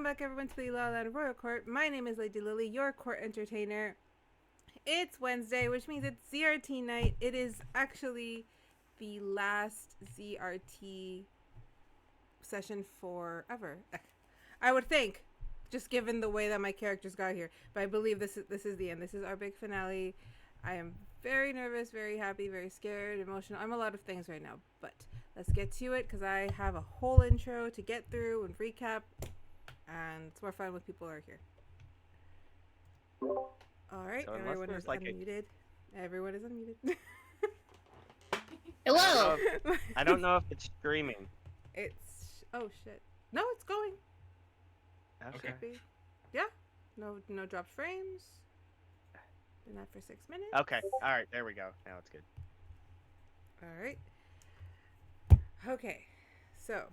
Welcome back, everyone, to the Lala Land Royal Court. My name is Lady Lily, your court entertainer. It's Wednesday, which means it's ZRT night. It is actually the last ZRT session forever. I would think, just given the way that my characters got here. But I believe this is the end. This is our big finale. I am very nervous, very happy, very scared, emotional. I'm a lot of things right now, but let's get to it because I have a whole intro to get through and recap, and it's more fun when people are here. All right, so everyone is unmuted. Everyone is unmuted. Hello. I don't know if it's streaming. Oh shit. No, it's going. Okay. Yeah. No dropped frames. Been that for 6 minutes. Okay. All right. There we go. Now it's good. All right. Okay. So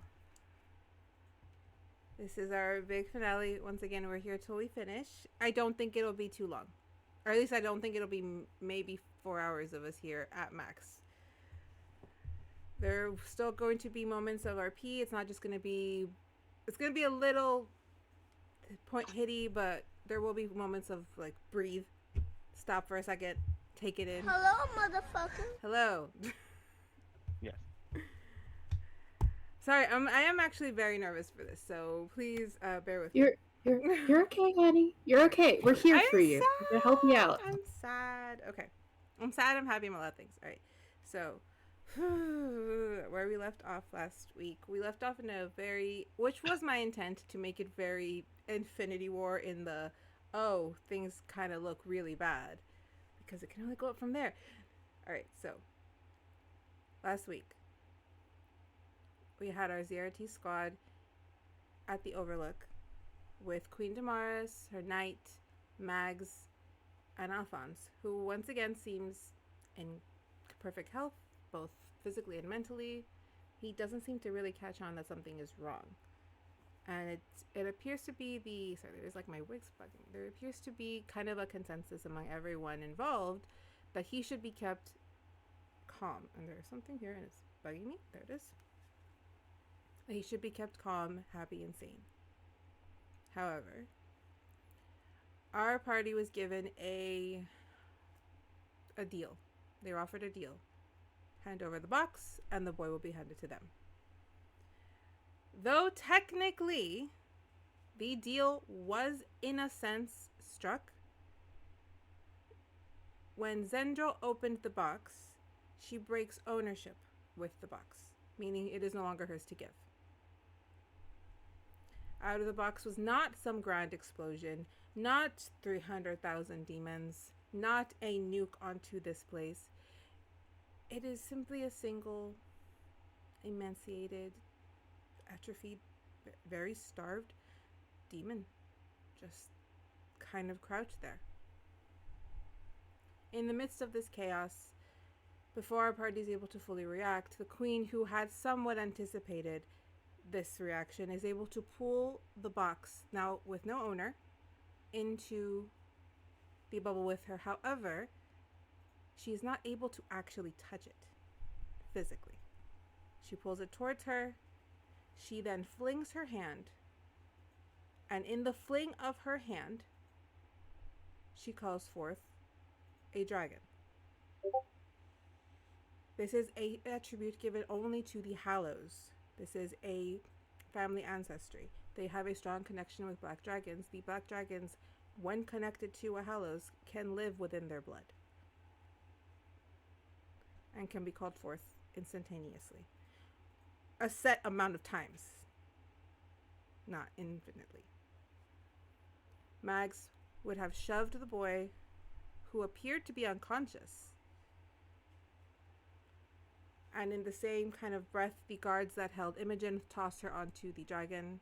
this is our big finale. Once again, we're here till we finish. I don't think it'll be too long, or at least I don't think it'll be maybe 4 hours of us here at max. There are still going to be moments of RP. It's not just going to be. It's going to be a little point hitty, but there will be moments of like breathe. Stop for a second. Take it in. Hello, motherfucker. Hello. Yes. Sorry, I am actually very nervous for this, so please bear with me. You're okay, honey. You're okay. We're here for you. We're gonna help you out. I'm sad. Okay. I'm sad. I'm happy. I'm a lot of things. All right. So, where we left off last week, we left off in a which was my intent to make it very Infinity War in the, oh, things kind of look really bad because it can only go up from there. All right. So, last week, we had our ZRT-Squad at the Overlook with Queen Damaris, her knight, Mags, and Alphonse, who once again seems in perfect health, both physically and mentally. He doesn't seem to really catch on that something is wrong. And it appears to be there's like my wig's bugging. There appears to be kind of a consensus among everyone involved that he should be kept calm. And there's something here and it's bugging me. There it is. He should be kept calm, happy, and sane. However, our party was given a deal. They were offered a deal. Hand over the box, and the boy will be handed to them. Though technically, the deal was in a sense struck. When Zendryil opened the box, she breaks ownership with the box, meaning it is no longer hers to give. Out of the box was not some grand explosion, not 300,000 demons, not a nuke onto this place. It is simply a single, emaciated, atrophied, very starved demon, just kind of crouched there. In the midst of this chaos, before our party is able to fully react, the queen, who had somewhat anticipated this reaction, is able to pull the box, now with no owner, into the bubble with her. However, she is not able to actually touch it physically. She pulls it towards her. She then flings her hand, and in the fling of her hand, she calls forth a dragon. This is an attribute given only to the Hallows. This is a family ancestry. They have a strong connection with black dragons. The black dragons, when connected to a Hallows, can live within their blood and can be called forth instantaneously. A set amount of times, not infinitely. Mags would have shoved the boy, who appeared to be unconscious, and in the same kind of breath, the guards that held Imogen tossed her onto the dragon.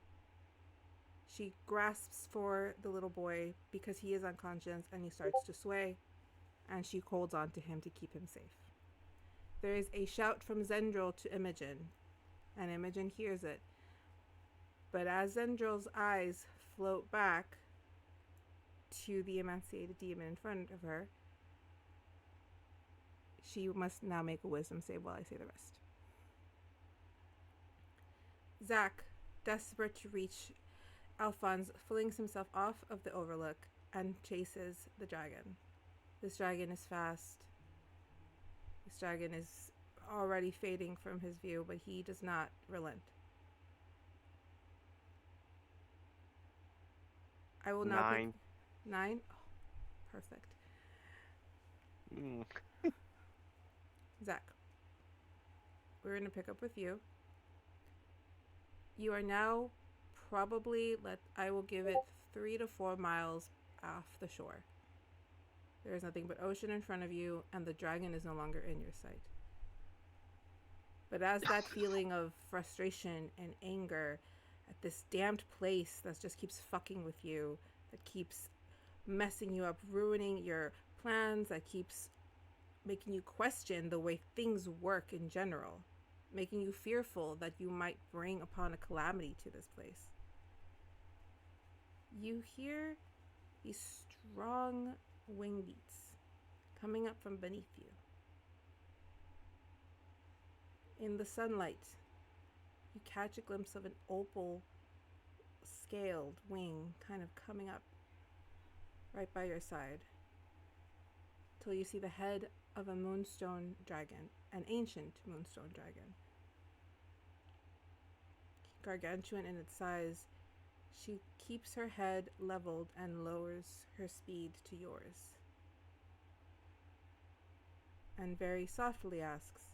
She grasps for the little boy because he is unconscious and he starts to sway, and she holds on to him to keep him safe. There is a shout from Zendryil to Imogen, and Imogen hears it. But as Zendril's eyes float back to the emaciated demon in front of her, she must now make a wisdom save while I say the rest. Zach, desperate to reach Alphonse flings himself off of the overlook and chases the dragon. This dragon is fast. This dragon is already fading from his view, but he does not relent. I will now 9. pick 9. Oh, perfect. Mm. Zach, we're going to pick up with you. You are now probably, I will give it 3 to 4 miles off the shore. There is nothing but ocean in front of you, and the dragon is no longer in your sight. But as that feeling of frustration and anger at this damned place that just keeps fucking with you, that keeps messing you up, ruining your plans, that keeps making you question the way things work in general, making you fearful that you might bring upon a calamity to this place. You hear these strong wing beats coming up from beneath you. In the sunlight, you catch a glimpse of an opal scaled wing kind of coming up right by your side, till you see the head of a moonstone dragon, an ancient moonstone dragon. Gargantuan in its size, she keeps her head leveled and lowers her speed to yours, and very softly asks,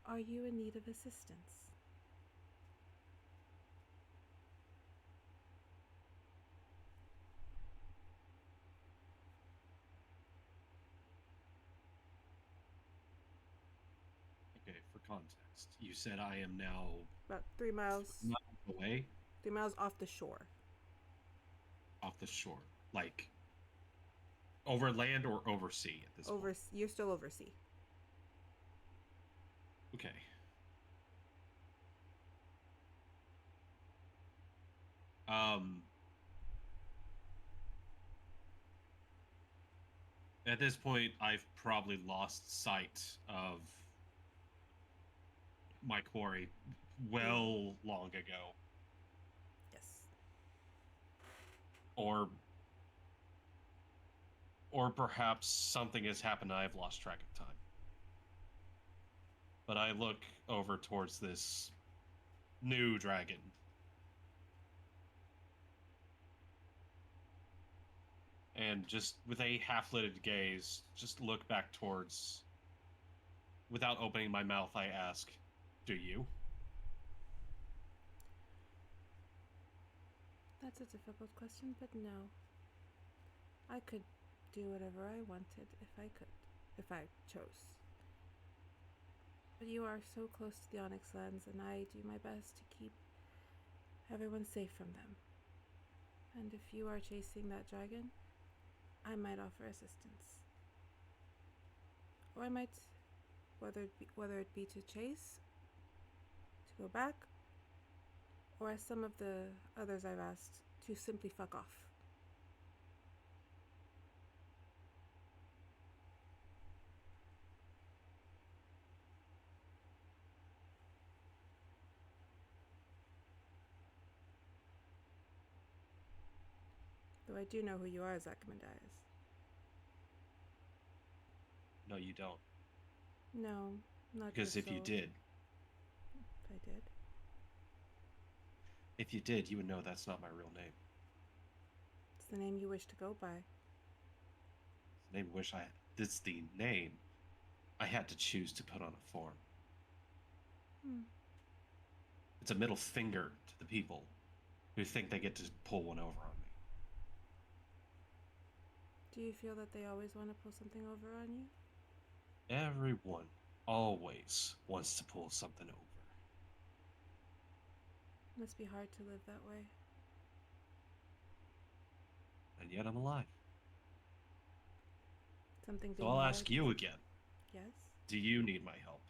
"Are you in need of assistance?" Okay, for context, you said I am now About 3 miles. away 3 miles off the shore. off the shore, like over land or over sea at this point. You're still over sea. Okay. At this point, I've probably lost sight of my quarry long ago. Yes. Or perhaps something has happened and I've lost track of time. But I look over towards this new dragon. And just with a half-lidded gaze, just look back towards... Without opening my mouth, I ask, "Do you?" That's a difficult question, but no. I could do whatever I wanted if I chose. But you are so close to the Onyx Lands, and I do my best to keep everyone safe from them. And if you are chasing that dragon, I might offer assistance. Or I might, whether it be to chase, to go back, or as some of the others I've asked, to simply fuck off. Though I do know who you are, Zachimandias. No, you don't. No, not Because if you did... If I did. If you did, you would know that's not my real name. It's the name you wish to go by. It's the name It's the name I had to choose to put on a form. It's a middle finger to the people who think they get to pull one over on me. Do you feel that they always want to pull something over on you? Everyone always wants to pull something over. Must be hard to live that way. And yet I'm alive. Something So being I'll hard. ask you again. Yes? Do you need my help?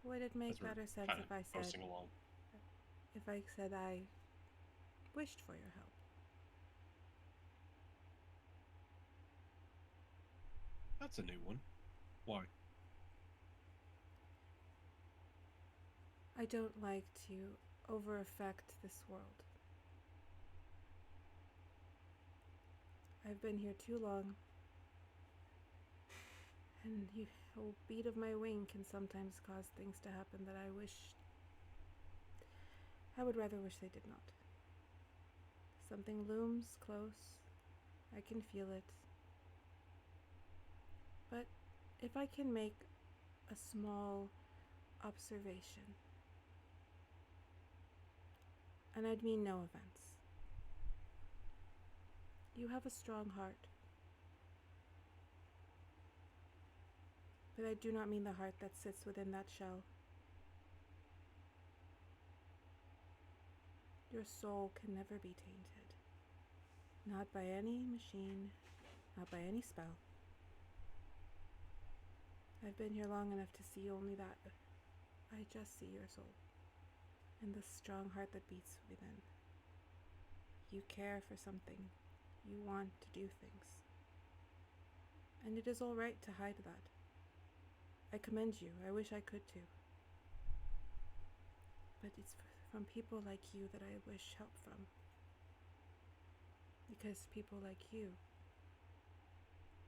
Would it make As we're better sense kinda if I said coasting along. I wished for your help? That's a new one. Why? I don't like to over-affect this world. I've been here too long, and a beat of my wing can sometimes cause things to happen that I would rather wish they did not. Something looms close. I can feel it. But if I can make a small observation, and I'd mean no offense. You have a strong heart. But I do not mean the heart that sits within that shell. Your soul can never be tainted. Not by any machine, not by any spell. I've been here long enough to see only that. I just see your soul, and the strong heart that beats within. You care for something. You want to do things. And it is all right to hide that. I commend you. I wish I could too. But it's from people like you that I wish help from. Because people like you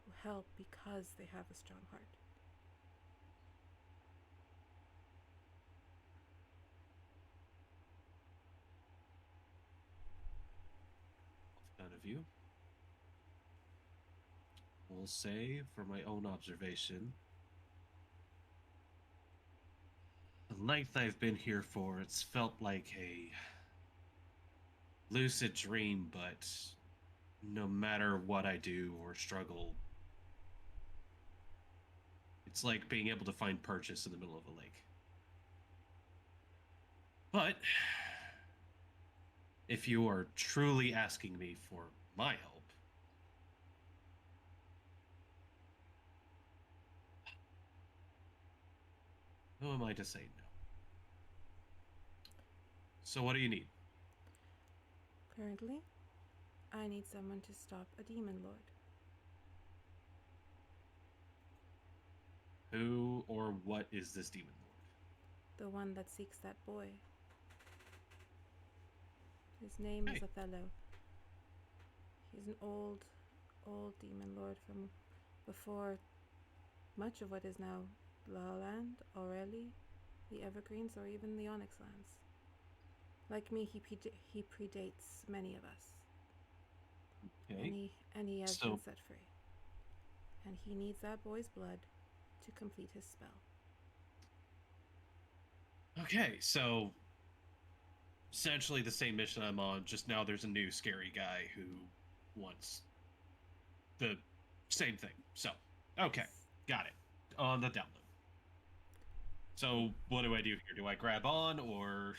will help because they have a strong heart. None of you. Will say, for my own observation, the length I've been here for, it's felt like a lucid dream, but no matter what I do or struggle, it's like being able to find purchase in the middle of a lake. But if you are truly asking me for my help, who am I to say no? So what do you need? Currently, I need someone to stop a demon lord. Who or what is this demon lord? The one that seeks that boy. His name is Othello. He's an old demon lord from before much of what is now Lala Land, Aureli, the Evergreens, or even the Onyx Lands. Like me, he predates many of us. Okay. And he has been set free. And he needs that boy's blood to complete his spell. Okay, so essentially the same mission I'm on, just now there's a new scary guy who wants the same thing. So, okay, got it. On the download. So, what do I do here? Do I grab on, or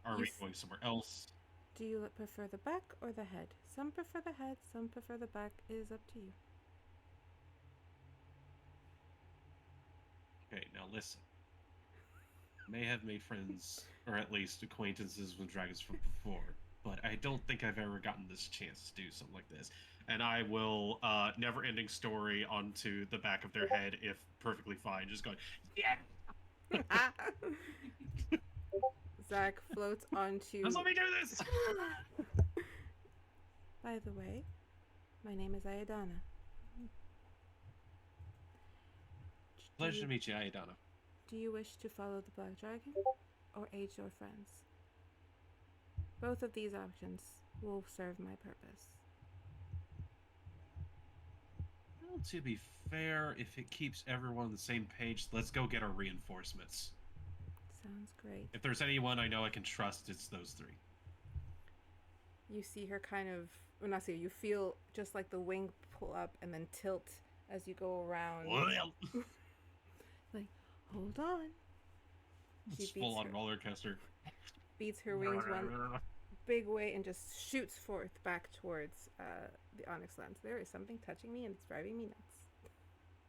are we going somewhere else? Do you prefer the back or the head? Some prefer the head, some prefer the back. It is up to you. Okay, now listen. May have made friends, or at least acquaintances with dragons from before, but I don't think I've ever gotten this chance to do something like this. And I will never-ending story onto the back of their head if perfectly fine, just going, yeah! Zach floats onto... Just let me do this! By the way, my name is Ayadana. Pleasure to meet you, Ayadana. Do you wish to follow the Black Dragon or aid your friends? Both of these options will serve my purpose. Well, to be fair, if it keeps everyone on the same page, let's go get our reinforcements. Sounds great. If there's anyone I know I can trust, it's those three. You see her kind of... Well, not see her. You feel just like the wing pull up and then tilt as you go around. Like, hold on. It's full on roller coaster. Beats her wings one big way and just shoots forth back towards the Onyx Lands. There is something touching me and it's driving me nuts.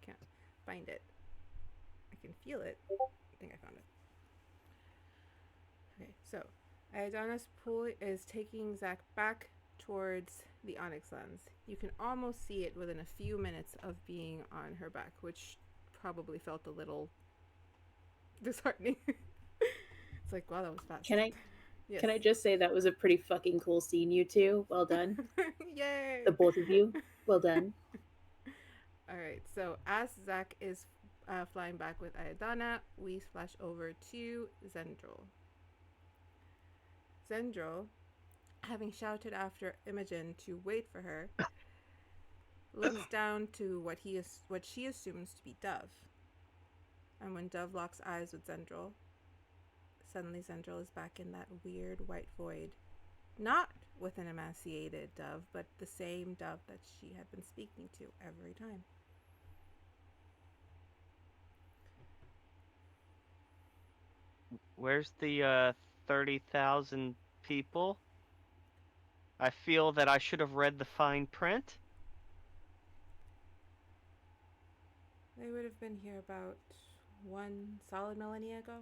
Can't find it. I can feel it. I think I found it. Okay, so Ayadana's pool is taking Zach back towards the Onyx Lands. You can almost see it within a few minutes of being on her back, which probably felt a little disheartening. It's like, wow, that was fast. Can I Yes. can I just say that was a pretty fucking cool scene, you two? Well done. Yay! The both of you. Well done. All right. So as Zach is flying back with Ayadana, we flash over to Zendryil. Zendryil, having shouted after Imogen to wait for her, looks down to what she assumes to be Dove. And when Dove locks eyes with Zendryil, suddenly Zendryil is back in that weird white void. Not with an emaciated Dove, but the same Dove that she had been speaking to every time. Where's the 30,000 people? I feel that I should have read the fine print. They would have been here about 1 solid millennia ago.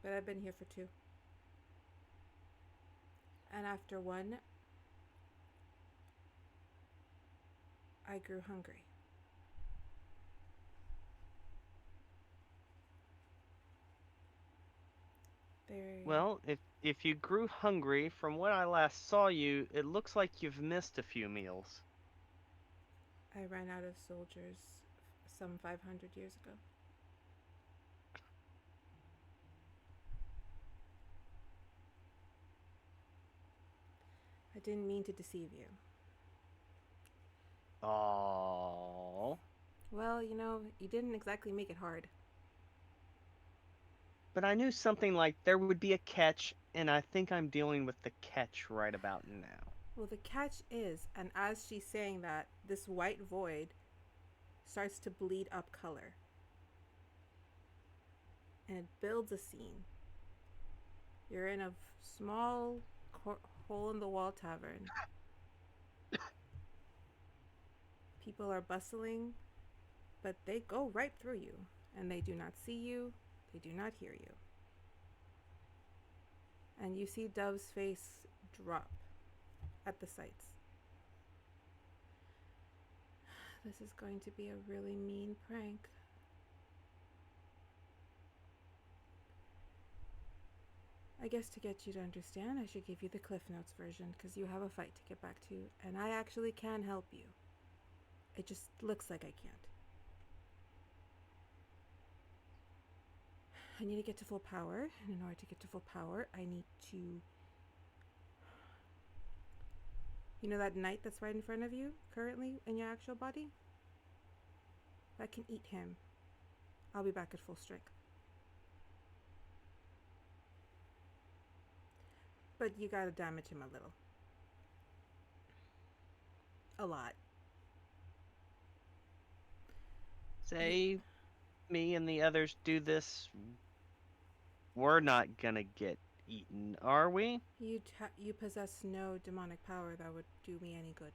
But I've been here for 2. And after 1, I grew hungry. Well, if you grew hungry, from what I last saw you, it looks like you've missed a few meals. I ran out of soldiers some 500 years ago. I didn't mean to deceive you. Oh. Well, you didn't exactly make it hard. But I knew something like there would be a catch, and I think I'm dealing with the catch right about now. Well, the catch is, and as she's saying that, this white void starts to bleed up color. And it builds a scene. You're in a small hole-in-the-wall tavern. People are bustling, but they go right through you, and they do not see you, they do not hear you. And you see Dove's face drop at the sights. This is going to be a really mean prank. I guess to get you to understand, I should give you the Cliff Notes version, because you have a fight to get back to, and I actually can help you. It just looks like I can't. I need to get to full power, and in order to get to full power, I need to... You know that knight that's right in front of you, currently, in your actual body? If I can eat him, I'll be back at full strength. But you gotta damage him a little. A lot. Say me and the others do this, we're not gonna get eaten, are we? You possess no demonic power that would do me any good.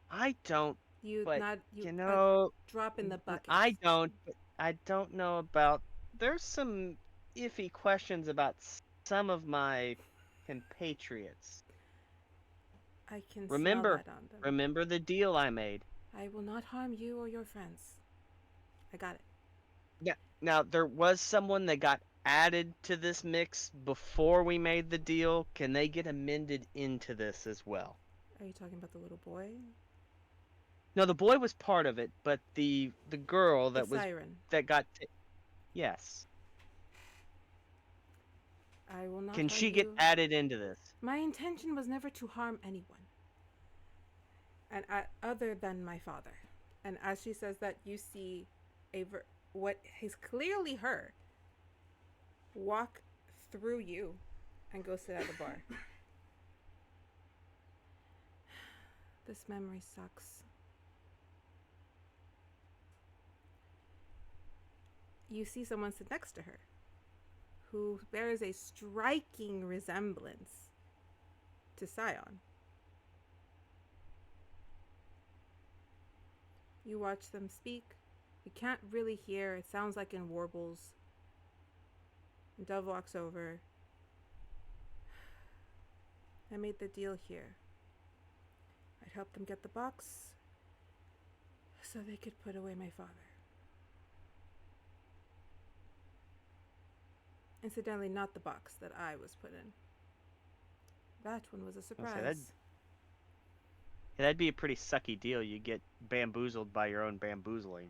I don't, but you know, drop in the bucket. I don't, but I don't know about, there's some iffy questions about some of my compatriots. I can smell that on them. Remember the deal I made. I will not harm you or your friends. I got it. Yeah. Now, there was someone that got added to this mix before we made the deal. Can they get amended into this as well? Are you talking about the little boy? No, the boy was part of it, but the girl that Siren. Yes. I will not. Can she get added into this? My intention was never to harm anyone, and other than my father. And as she says that, you see what is clearly her walk through you and go sit at the bar. This memory sucks. You see someone sit next to her who bears a striking resemblance to Syon. You watch them speak. You can't really hear. It sounds like in warbles. And Dove walks over. I made the deal here. I'd help them get the box so they could put away my father. Incidentally, not the box that I was put in. That one was a surprise. That'd be a pretty sucky deal. You get bamboozled by your own bamboozling.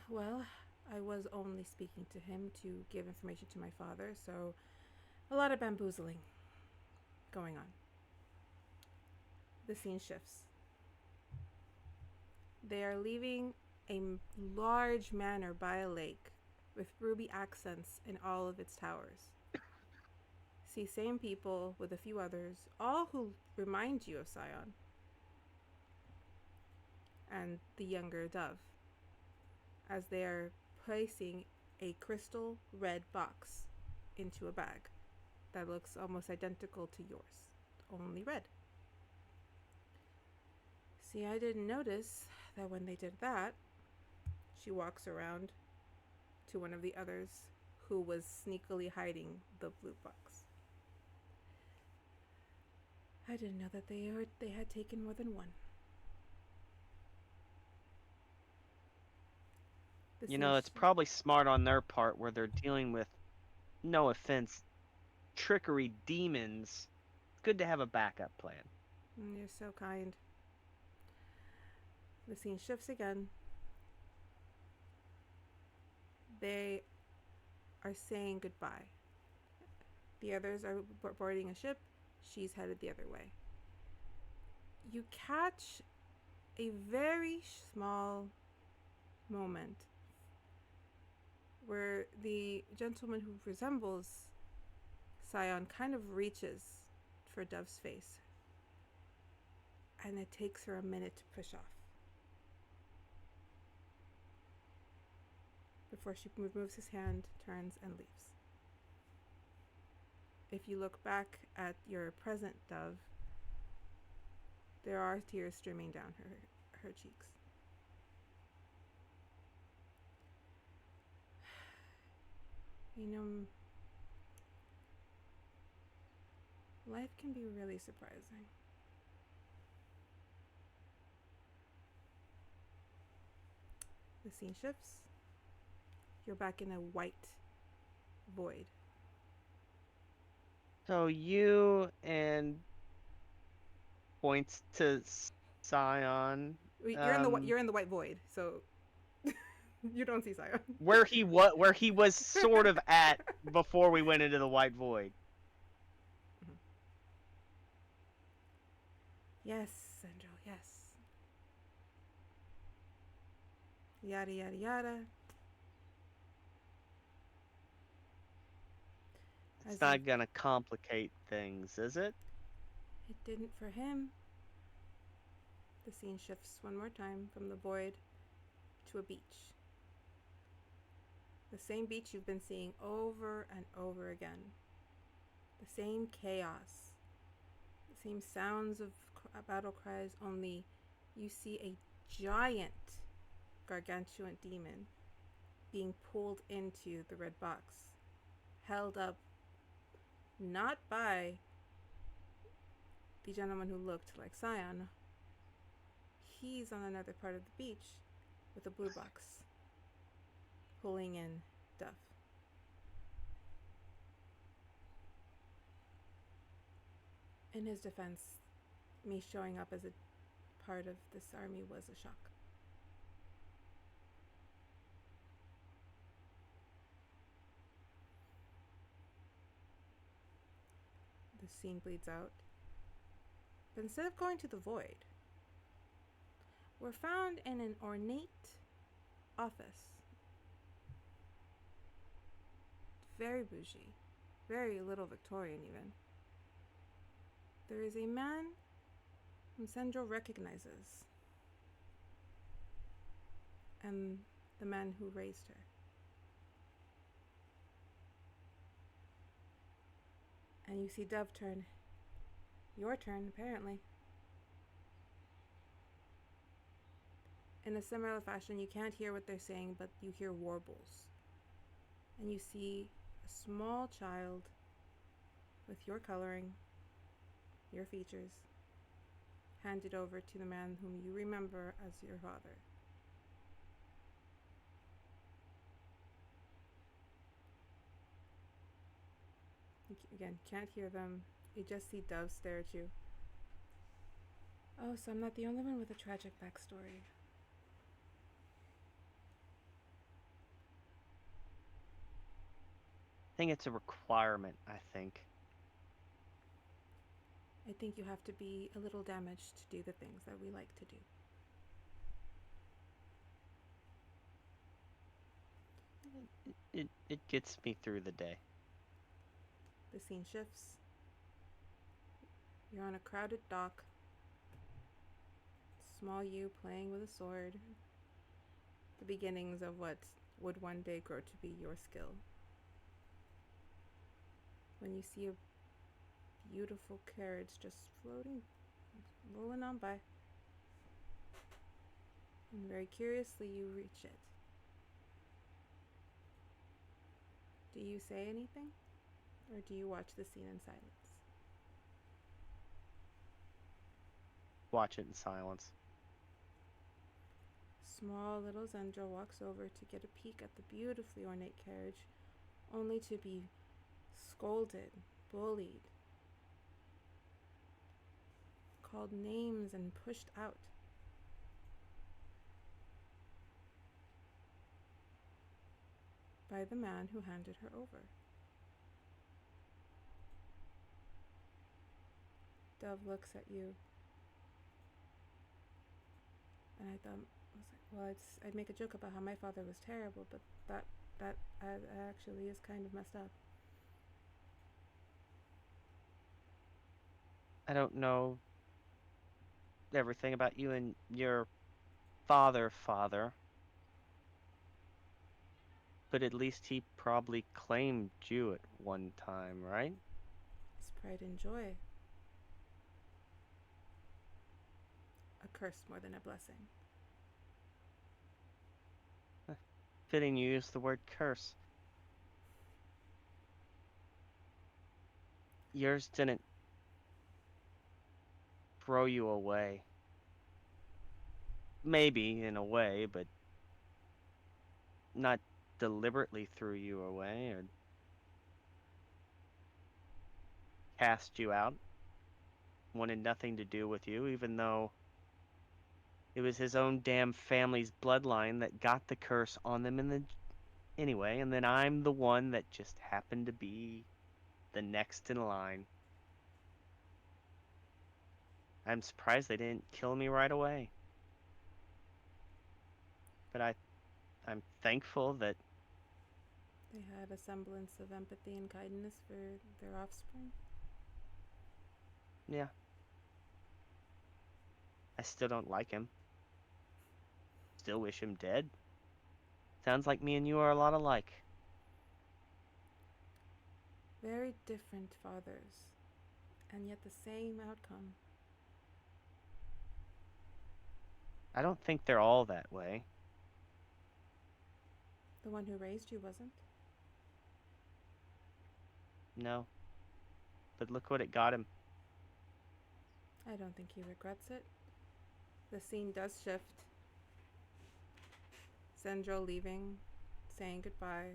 Well, I was only speaking to him to give information to my father, so a lot of bamboozling going on. The scene shifts. They are leaving a large manor by a lake with ruby accents in all of its towers. See same people with a few others, all who remind you of Syon and the younger Dove, as they are placing a crystal red box into a bag that looks almost identical to yours, only red. See, I didn't notice that when they did that. She walks around to one of the others who was sneakily hiding the blue box. I didn't know that they had taken more than one. It's probably smart on their part where they're dealing with, no offense, trickery demons. It's good to have a backup plan. You're so kind. The scene shifts again. They are saying goodbye. The others are boarding a ship. She's headed the other way. You catch a very small moment where the gentleman who resembles Syon kind of reaches for Dove's face, and it takes her a minute to push off before she removes his hand, turns, and leaves. If you look back at your present Dove, there are tears streaming down her cheeks. Life can be really surprising. The scene shifts. You're back in a white void. So you and points to Syon. You're in the white void, so you don't see Syon. Where he was sort of at before we went into the white void. Mm-hmm. Yes, Zendryil, yes. Yada yada yada. It's not gonna complicate things, is it? It didn't for him. The scene shifts one more time from the void to a beach. The same beach you've been seeing over and over again. The same chaos. The same sounds of battle cries, only you see a giant gargantuan demon being pulled into the red box, held up not by the gentleman who looked like Syon. He's on another part of the beach with a blue box, pulling in Dove. In his defense, me showing up as a part of this army was a shock. The scene bleeds out. But instead of going to the void, we're found in an ornate office. Very bougie. Very little Victorian, even. There is a man whom Zendryil recognizes. And the man who raised her. And you see Dove turn. Your turn, apparently. In a similar fashion, you can't hear what they're saying, but you hear warbles. And you see a small child with your coloring, your features, handed over to the man whom you remember as your father. Again, can't hear them. You just see doves stare at you. Oh, so I'm not the only one with a tragic backstory. I think it's a requirement, I think. I think you have to be a little damaged to do the things that we like to do. It gets me through the day. The scene shifts. You're on a crowded dock. Small you playing with a sword. The beginnings of what would one day grow to be your skill. When you see a beautiful carriage just floating, rolling on by. And very curiously, you reach it. Do you say anything? Or do you watch the scene in silence? Watch it in silence. Small little Zendryil walks over to get a peek at the beautifully ornate carriage, only to be scolded, bullied, called names, and pushed out. By the man who handed her over. Dove looks at you, and I thought, well, I'd make a joke about how my father was terrible, but that actually is kind of messed up. I don't know everything about you and your father, but at least he probably claimed you at one time, right? His pride and joy. A curse more than a blessing. Fitting you use the word curse. Yours didn't throw you away. Maybe, in a way, but not deliberately threw you away or cast you out. Wanted nothing to do with you, even though it was his own damn family's bloodline that got the curse on them anyway, and then I'm the one that just happened to be the next in line. I'm surprised they didn't kill me right away. But I'm thankful that They had a semblance of empathy and kindness for their offspring. yeah. I still don't like him. Still wish him dead. Sounds like me and you are a lot alike. Very different fathers, and yet the same outcome. I don't think they're all that way. The one who raised you wasn't. No. But look what it got him. I don't think he regrets it. The scene does shift. Zendryil leaving, saying goodbye.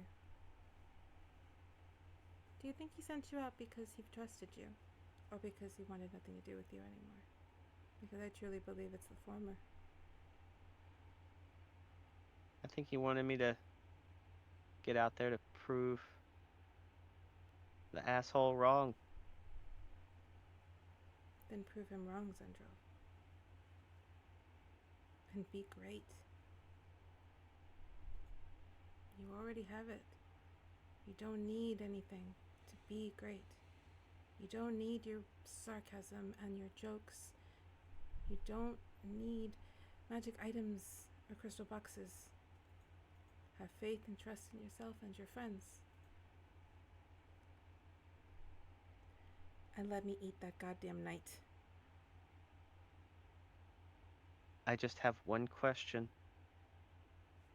Do you think he sent you out because he trusted you? Or because he wanted nothing to do with you anymore? Because I truly believe it's the former. I think he wanted me to get out there to prove the asshole wrong. Then prove him wrong, Zendryil. And be great. You already have it. You don't need anything to be great. You don't need your sarcasm and your jokes. You don't need magic items or crystal boxes. Have faith and trust in yourself and your friends. And let me eat that goddamn knight. I just have one question.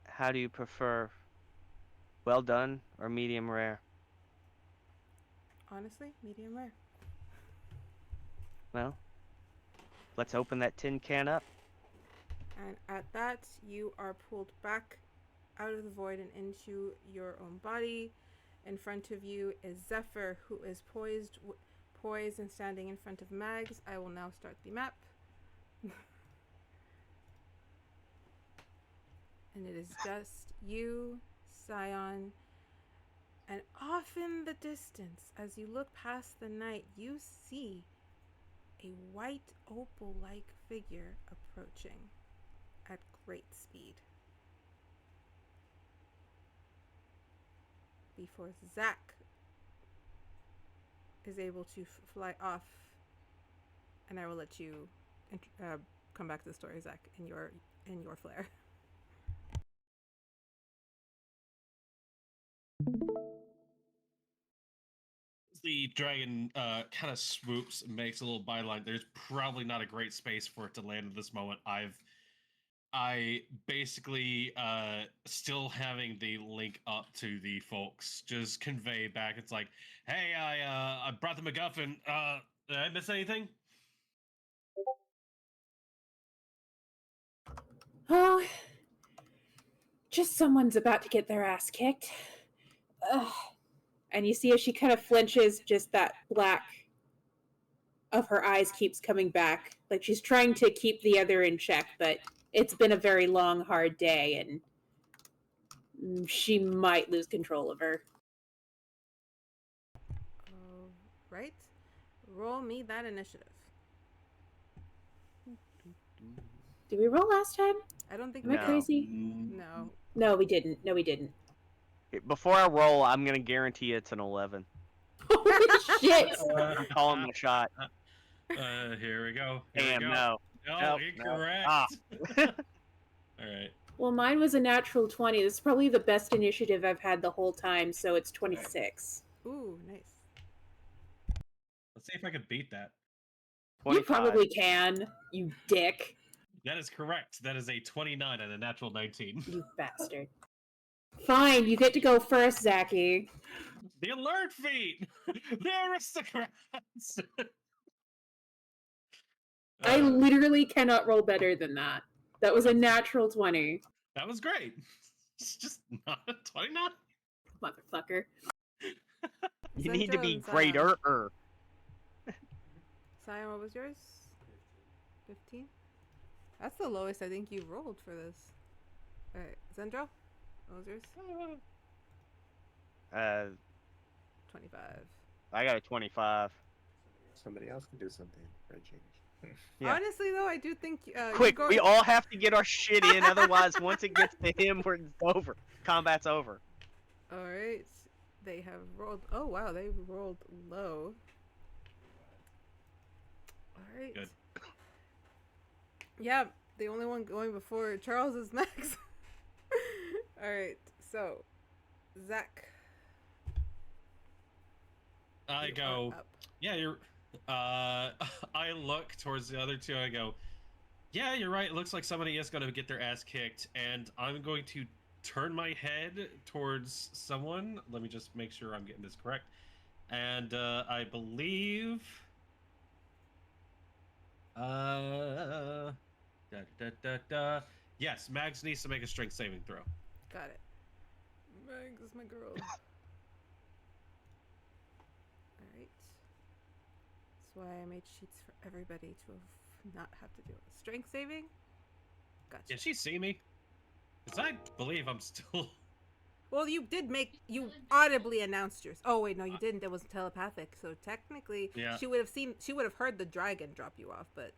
How do you prefer well done or medium rare? Honestly, medium rare. Well, let's open that tin can up. And at that, you are pulled back out of the void and into your own body. In front of you is Zeffer, who is poised and standing in front of Mags. I will now start the map. And it is just you, Syon, and off in the distance, as you look past the night, you see a white opal-like figure approaching at great speed. Before Zach is able to fly off, and I will let you come back to the story, Zach, in your flare. The dragon kind of swoops and makes a little byline. There's probably not a great space for it to land at this moment. I basically still having the link up to the folks just convey back. It's like, hey, I brought the MacGuffin. Did I miss anything? Oh, just someone's about to get their ass kicked. Ugh. And you see as she kind of flinches, just that black of her eyes keeps coming back. Like she's trying to keep the other in check, but it's been a very long, hard day, and she might lose control of her. All right. Roll me that initiative. Did we roll last time? I don't think Am we I No. crazy? No. No, we didn't. No, we didn't. Before I roll, I'm gonna guarantee it's an 11. Holy shit! I'm calling my shot. Here we go. Here Damn, we go. no. No, Nope, incorrect. Ah. All right. Well, mine was a natural 20. This is probably the best initiative I've had the whole time, so it's 26. Ooh, nice. Let's see if I can beat that. 25. You probably can, you dick. That is correct. That is a 29 and a natural 19. You bastard. Fine, you get to go first, Zachy. The alert feat! The aristocrats! I literally cannot roll better than that. That was a natural 20. That was great. It's just not a 29. Motherfucker. You need to be Zendryil and greater. Syon, what was yours? 15? That's the lowest I think you've rolled for this. Alright, Zendryil? What was yours? 25. I got a 25. Somebody else can do something for a change. Yeah. Honestly, though, I do think Quick, you're we going... all have to get our shit in, otherwise once it gets to him, it's over. Combat's over. Alright. They have rolled... Oh, wow, they rolled low. Alright. Good. Yeah, the only one going before Charles is Max. Alright, so... Zach. I you go, are up. yeah, you're... I look towards the other two, I go, yeah, you're right, it looks like somebody is going to get their ass kicked, and I'm going to turn my head towards someone. Let me just make sure I'm getting this correct. And I believe... Yes, Mags needs to make a strength saving throw. Got it. Meg is my girl. Alright. That's why I made sheets for everybody to not have to do it. Strength saving? Gotcha. Did she see me? Because I believe I'm still... Well, you did make... You audibly announced yours. Oh, wait, no, you didn't. It was telepathic. So technically, Yeah. she would have seen... She would have heard the dragon drop you off, but...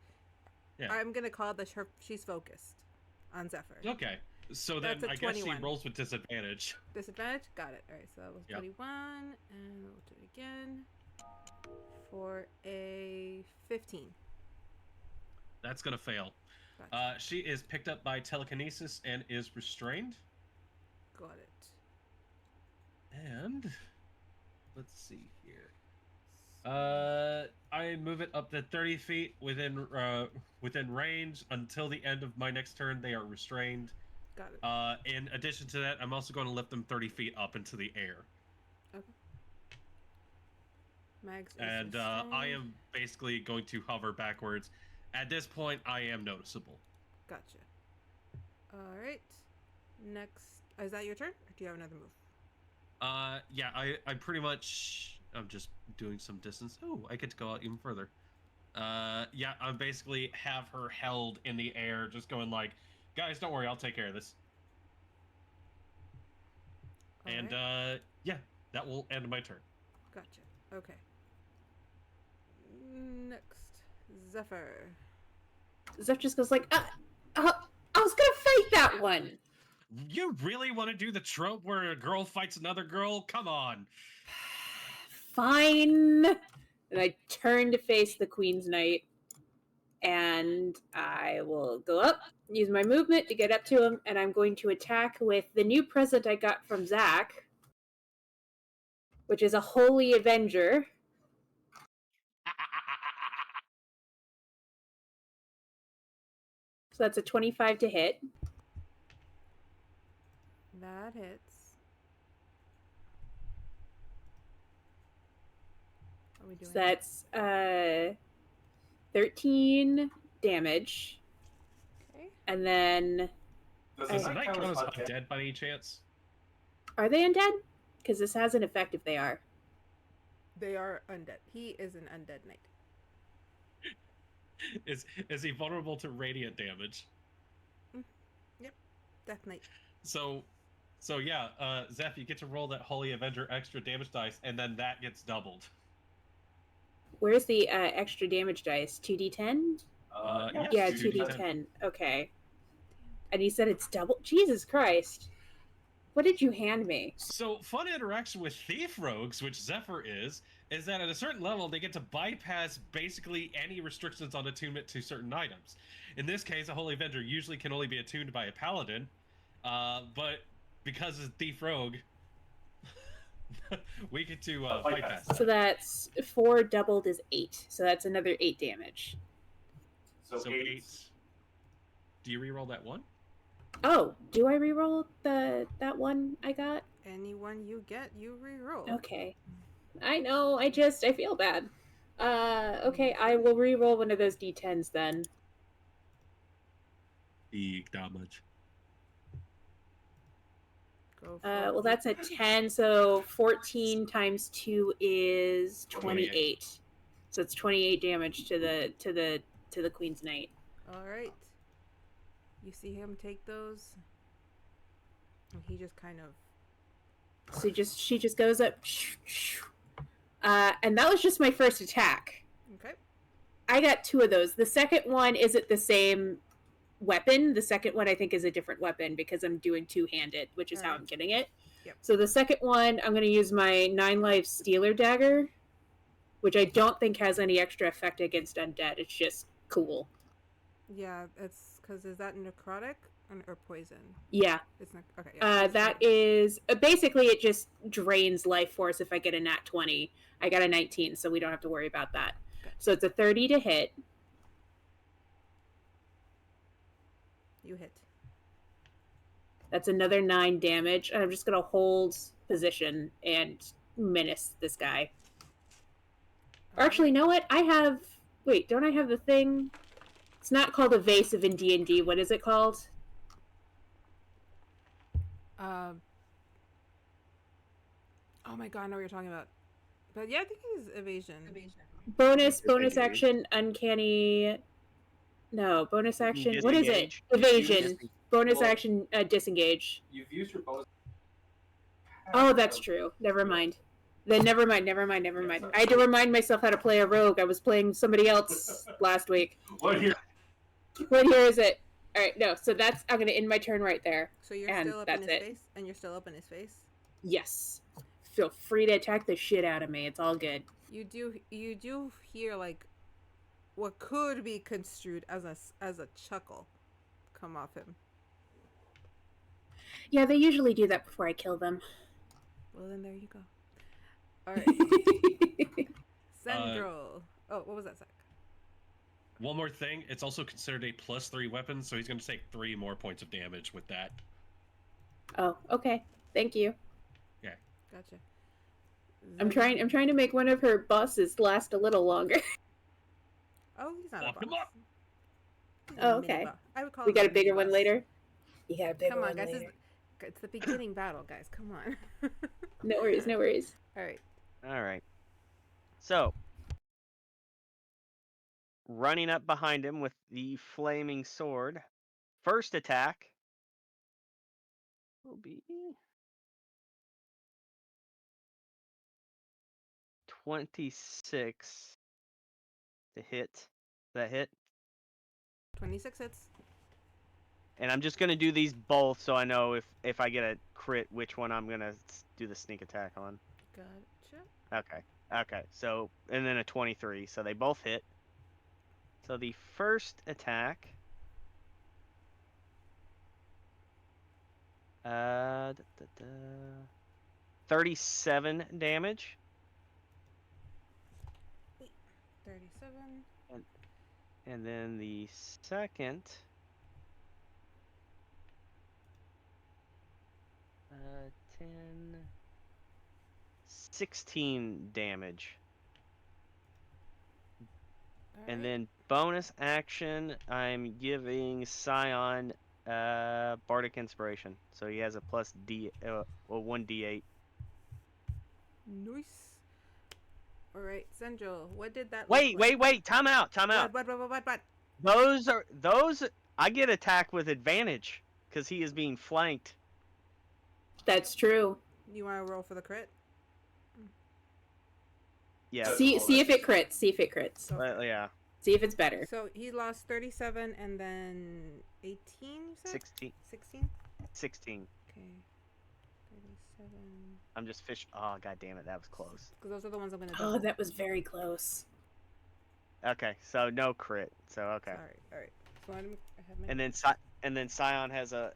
Yeah. I'm going to call that she's focused on Zeffer. Okay. So then That's a I guess she 21. rolls with disadvantage. Disadvantage? Got it. Alright, so that was Yep. 21. And we'll do it again. For a 15. That's going to fail. Gotcha. She is picked up by telekinesis and is restrained. Got it. And let's see here. I move it up to 30 feet within range until the end of my next turn. They are restrained. Got it. In addition to that, I'm also going to lift them 30 feet up into the air. Okay. Mags is And I restrained. am basically going to hover backwards. At this point, I am noticeable. Gotcha. Alright. Next. Is that your turn? Or do you have another move? Yeah, I pretty much, I'm just doing some distance. Oh, I get to go out even further. Yeah, I basically have her held in the air, just going like, guys, don't worry, I'll take care of this. All And, right. yeah, that will end my turn. Gotcha. Okay. Next, Zeffer. Zeph just goes like, I was gonna fight that one. You really want to do the trope where a girl fights another girl? Come on. Fine. And I turn to face the Queen's Knight. And I will go up, use my movement to get up to him, and I'm going to attack with the new present I got from Zach, which is a Holy Avenger. So that's a 25 to hit. That hits. What are we doing? So that's 13 damage. Okay. And then, Does the knight count as undead by any chance? are they undead? Because this has an effect if they are. They are undead. He is an undead knight. Is he vulnerable to radiant damage? Yep. Death knight. So yeah, Zeph, you get to roll that Holy Avenger extra damage dice, and then that gets doubled. Where's the extra damage dice? 2d10? Yeah, 2d10. Okay. And you said it's double? Jesus Christ. What did you hand me? So, fun interaction with Thief Rogues, which Zeffer is that at a certain level, they get to bypass basically any restrictions on attunement to certain items. In this case, a Holy Avenger usually can only be attuned by a Paladin, but because it's Thief Rogue, we get to bypass that. So that's 4 doubled is 8. So that's another 8 damage. So 8. Do you reroll that one? Oh, do I reroll that one I got? Anyone you get, you reroll. Okay. I know, I feel bad. Okay, I will reroll one of those d10s then. Big damage. Go for it. Well, that's a 10, so 14 times 2 is 28. So it's 28 damage to the Queen's Knight. All right. You see him take those, and he just kind of. So she just goes up, and that was just my first attack. Okay. I got 2 of those. The second one isn't the same weapon. The second one I think is a different weapon because I'm doing 2-handed, which is how I'm getting it. Yep. So the second one, I'm going to use my 9-life Stealer Dagger, which I don't think has any extra effect against undead. It's just cool. Yeah, it's because is that necrotic or poison? Yeah. It's not okay. Yeah, that is basically it just drains life force if I get a nat 20. I got a 19, so we don't have to worry about that. Okay. So it's a 30 to hit. You hit. That's another 9 damage. And I'm just going to hold position and menace this guy. Or actually, you know what? Wait, don't I have the thing? It's not called evasive in D&D. What is it called? Oh my god, I know what you're talking about. But yeah, I think it is evasion. Bonus action, uncanny. No, bonus action. What is it? Disengage. Evasion. Bonus action, disengage. You've used your bonus. Oh, that's true. Never mind. Then never mind. I had to remind myself how to play a rogue. I was playing somebody else last week. What here? What year is it? All right, no. So I'm gonna end my turn right there. So you're And still up in that's his it. face, and you're still up in his face. Yes. Feel free to attack the shit out of me. It's all good. You do hear like what could be construed as a chuckle come off him. Yeah, they usually do that before I kill them. Well, then there you go. All right, Zendryil. Oh, what was that, Zach? One more thing, it's also considered a +3 weapon, so he's going to take 3 more points of damage with that. Oh, okay. Thank you. Yeah. Gotcha. I'm trying to make one of her bosses last a little longer. Oh, he's not Lock a him boss. up. He's Oh, a mini okay. boss. I would call We him got a a bigger mini one boss. later? You got a bigger Come on, one guys. later. It's the beginning battle, guys. Come on. No worries, no worries. All right. All right. So, running up behind him with the flaming sword. First attack will be 26 to hit. That hit. 26 hits. And I'm just gonna do these both so I know if I get a crit, which one I'm gonna do the sneak attack on. Gotcha. Okay. Okay. So and then a 23. So they both hit. So the first attack. Da, da, da, 37 damage. 37. And then the second. 10. 16 damage. And then bonus action, I'm giving Syon Bardic Inspiration. So he has a plus 1d8. Nice. All right, Zendryil, what did that Wait, look like? time out. What? Those I get attack with advantage because he is being flanked. That's true. You want to roll for the crit? Yeah. See if it crits. See if it crits. Yeah. See if it's better. So he lost 37 and then 18, you said? 16. 16? 16. Okay. 37. I'm just fish. Oh, god damn it, that was close. Because those are the ones I'm going to Oh, that was very close. Okay, so no crit. So okay. Sorry. All right. So I have my... And then Syon has a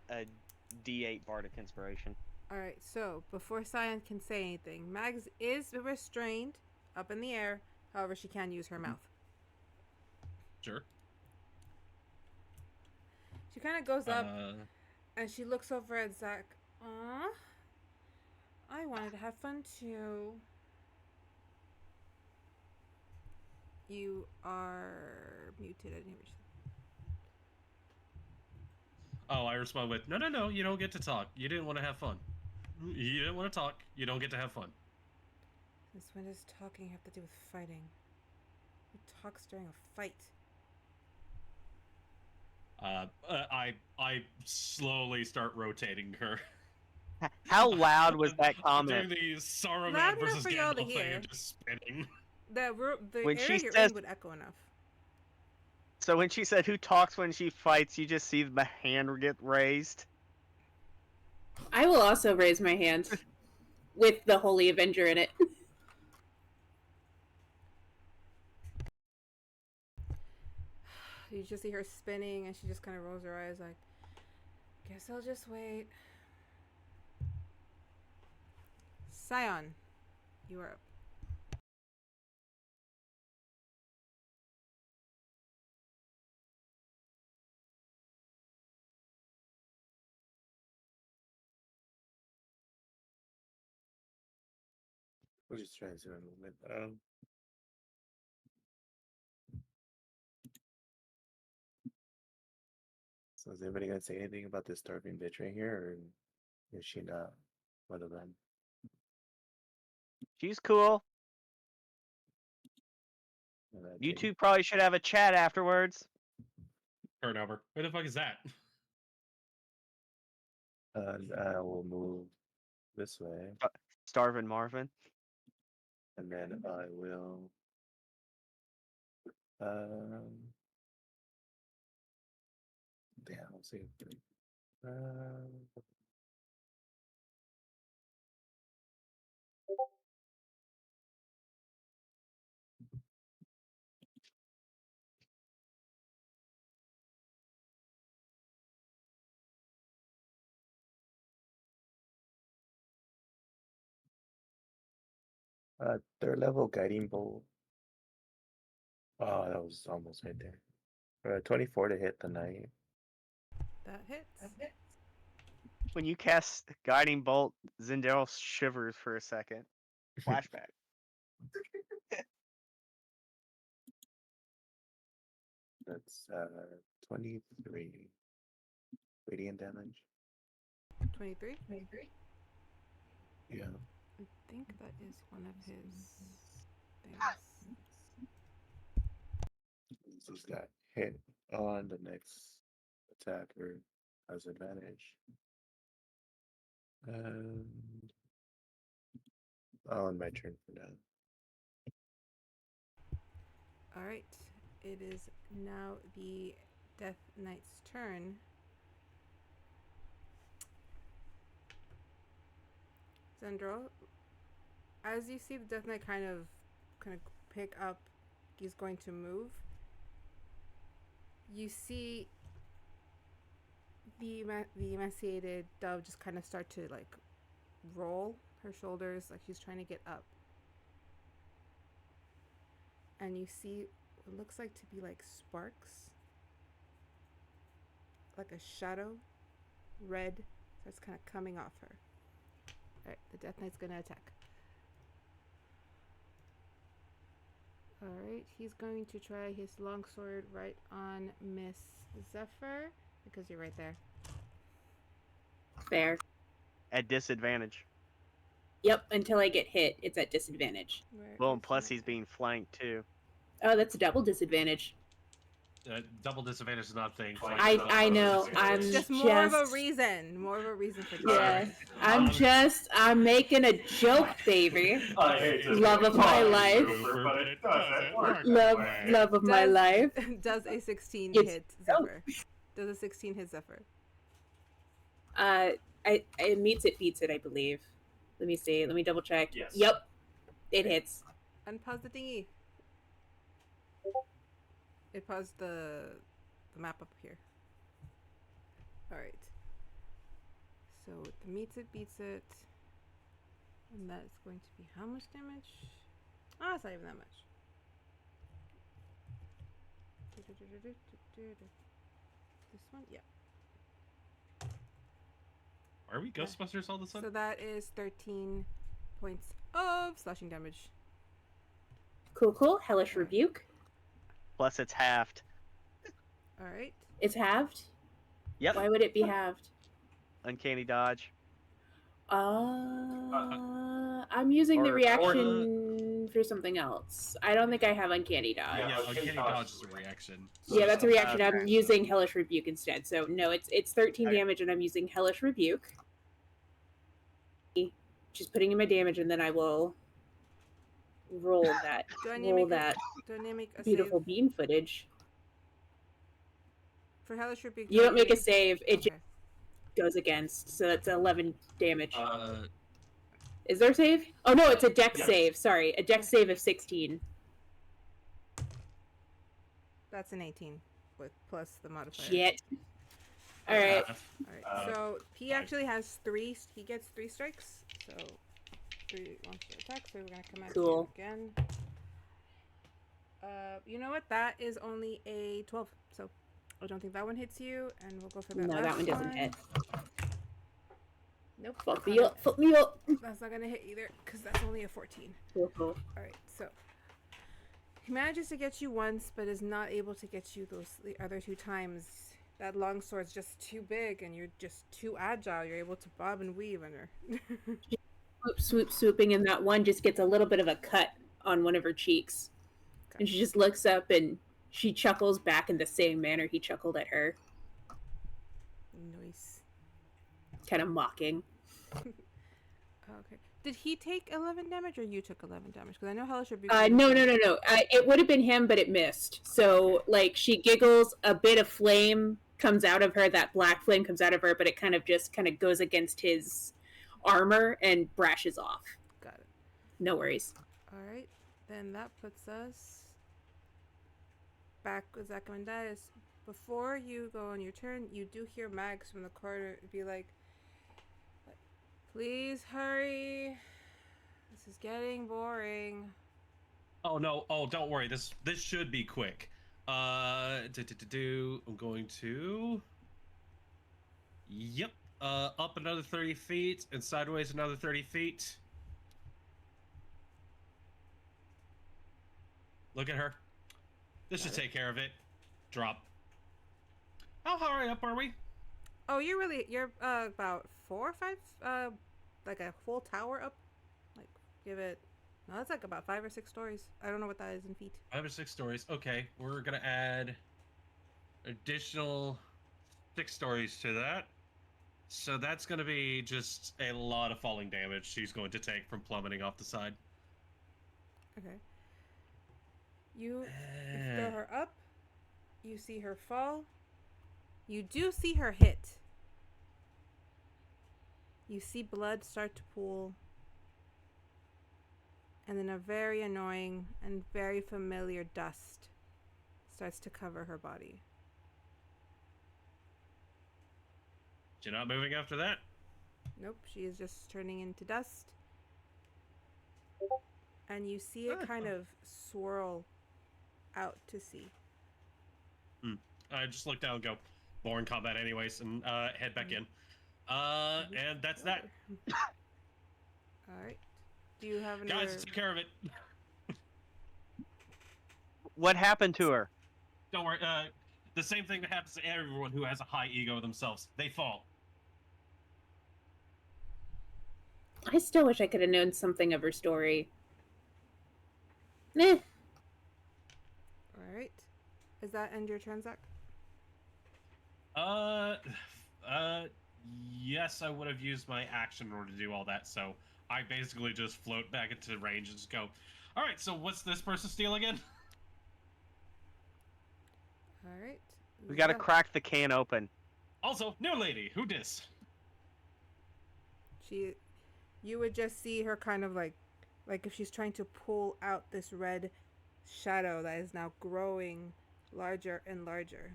D8 Bardic Inspiration. All right. So before Syon can say anything, Mags is restrained up in the air. However, she can use her mouth. Sure. She kind of goes up and she looks over at Zach. Aw, I wanted to have fun too. You are muted. I didn't hear what you said. Oh, I respond with, no, you don't get to talk. You didn't want to have fun. You didn't want to talk. You don't get to have fun. Since when does talking have to do with fighting? Who talks during a fight? I slowly start rotating her. How loud was that comment? Doing the Saruman Loud enough versus for y'all to Gandalf thing hear. and just spinning. The When area she you're says- in would echo enough. So when she said who talks when she fights, you just see the hand get raised. I will also raise my hand with the Holy Avenger in it. You just see her spinning and she just kind of rolls her eyes like, guess I'll just wait. Syon, you are up. We'll just try and zoom in a little bit. So is anybody gonna say anything about this starving bitch right here, or is she not one of them? She's cool. You Okay. two probably should have a chat afterwards. Turn over. Who the fuck is that? I will move this way, Starvin' Marvin. and then I will. Damn, let's see. Third level guiding bolt. Oh, that was almost right there. 24 to hit the knight. That hits. When you cast Guiding Bolt, Zendryil shivers for a second. Flashback. That's 23 radiant damage. 23? Yeah. I think that is one of his things. This got hit on the next attacker has advantage. And on my turn for now. Alright. It is now the Death Knight's turn. Zendryil, as you see the Death Knight kind of pick up, he's going to move. You see the emaciated dove just kind of start to like roll her shoulders like she's trying to get up. And you see what looks like to be like sparks, like a shadow, red, starts kind of coming off her. Alright, the Death Knight's gonna attack. Alright, he's going to try his longsword right on Miss Zeffer, because you're right there. Fair. At disadvantage. Yep, until I get hit, it's at disadvantage. Where Well, is and plus my- he's being flanked too. Oh, that's a double disadvantage. Double disadvantage is not a thing. I know. I'm Just more of a just- reason. More of a reason for Yeah, disadvantage. I'm making a joke, baby. Love of my life. But it doesn't work. Love of my Does- life. Does a 16 It's- hit Zeffer? Does a 16 hit Zeffer? It meets it, beats it, I believe. Let me see. Let me double check. Yes. Yep, it hits. Unpause the thingy. It paused the map up here. Alright. So the meets it, beats it. And that's going to be how much damage? Ah, it's not even that much. This one? Yeah. Are we Ghostbusters all of a So sudden? that is 13 points of slashing damage. Cool. Hellish Rebuke. Plus it's halved. Alright. It's halved. Yep. Why would it be halved? Uncanny dodge. I'm using the Or- reaction for something else. I don't think I have Uncanny Dodge. Yeah, Yeah, Uncanny dodge. Dodge is a reaction. Yeah, that's a reaction. Okay. I'm using Hellish Rebuke instead. So no, it's 13 Okay. damage, and I'm using Hellish Rebuke. Just putting in my damage, and then I will roll that. Do I need to roll make that do I need to make a beautiful save beam footage. for Hellish Rebuke? You don't need make a to save; it Okay. just goes against. So that's 11 damage. Uh, Is there a save? Oh no, it's a Dex Yes. save. Sorry, a Dex save of 16. That's an 18 with plus the modifier. Shit. All right. Alright, Uh, so he actually has 3. He gets 3 strikes. So 3 monster attacks. So we're gonna come at Cool. you again. You know what? That is only a 12. So I don't think that one hits you, and we'll go for that. No, last that one doesn't hit. Nope. Fuck that's me not up. Fuck me up. That's not gonna hit either, because that's only a 14. Cool. Alright, so he manages to get you once, but is not able to get you the other 2 times. That longsword's just too big, and you're just too agile. You're able to bob and weave under. Swooping, and that one just gets a little bit of a cut on one of her cheeks. Okay. And she just looks up and she chuckles back in the same manner he chuckled at her, Nice. kind of mocking. Okay. Did he take 11 damage, or you took 11 damage? Because I know Hellish Rebuke. No. It would have been him, but it missed. So, like, she giggles, a bit of flame comes out of her, that black flame comes out of her, but it kind of goes against his armor and brashes off. Got it. No worries. Alright, then that puts us back with Zachimandias. Before you go on your turn, you do hear Mags from the corner be like, please hurry. This is getting boring. oh no! Oh, don't worry. This should be quick. I'm going to. Yep. Up another 30 feet and sideways another 30 feet. Look at her. This should take care of it. Drop. How high up are we? Oh, you're about 4 or 5, like a full tower up. Like, give it. No, that's like about 5 or 6 stories. I don't know what that is in feet. 5 or 6 stories. Okay, we're gonna add additional 6 stories to that. So that's gonna be just a lot of falling damage she's going to take from plummeting off the side. Okay. You throw her up. You see her fall. You do see her hit. You see blood start to pool. And then a very annoying and very familiar dust starts to cover her body. You're not moving after that? Nope, she is just turning into dust. And you see it kind of swirl out to sea. I just look down and go, boring combat anyways, and head back in. And that's that. Alright. Do you have another... Guys, take care of it. What happened to her? Don't worry. The same thing that happens to everyone who has a high ego themselves. They fall. I still wish I could have known something of her story. Meh. Alright. Is that end your turn, Zach? Yes, I would have used my action in order to do all that, so I basically just float back into range and just go, alright, so what's this person's deal again? Alright. We gotta crack the can open. Also, new lady, who dis? You would just see her kind of like if she's trying to pull out this red shadow that is now growing larger and larger.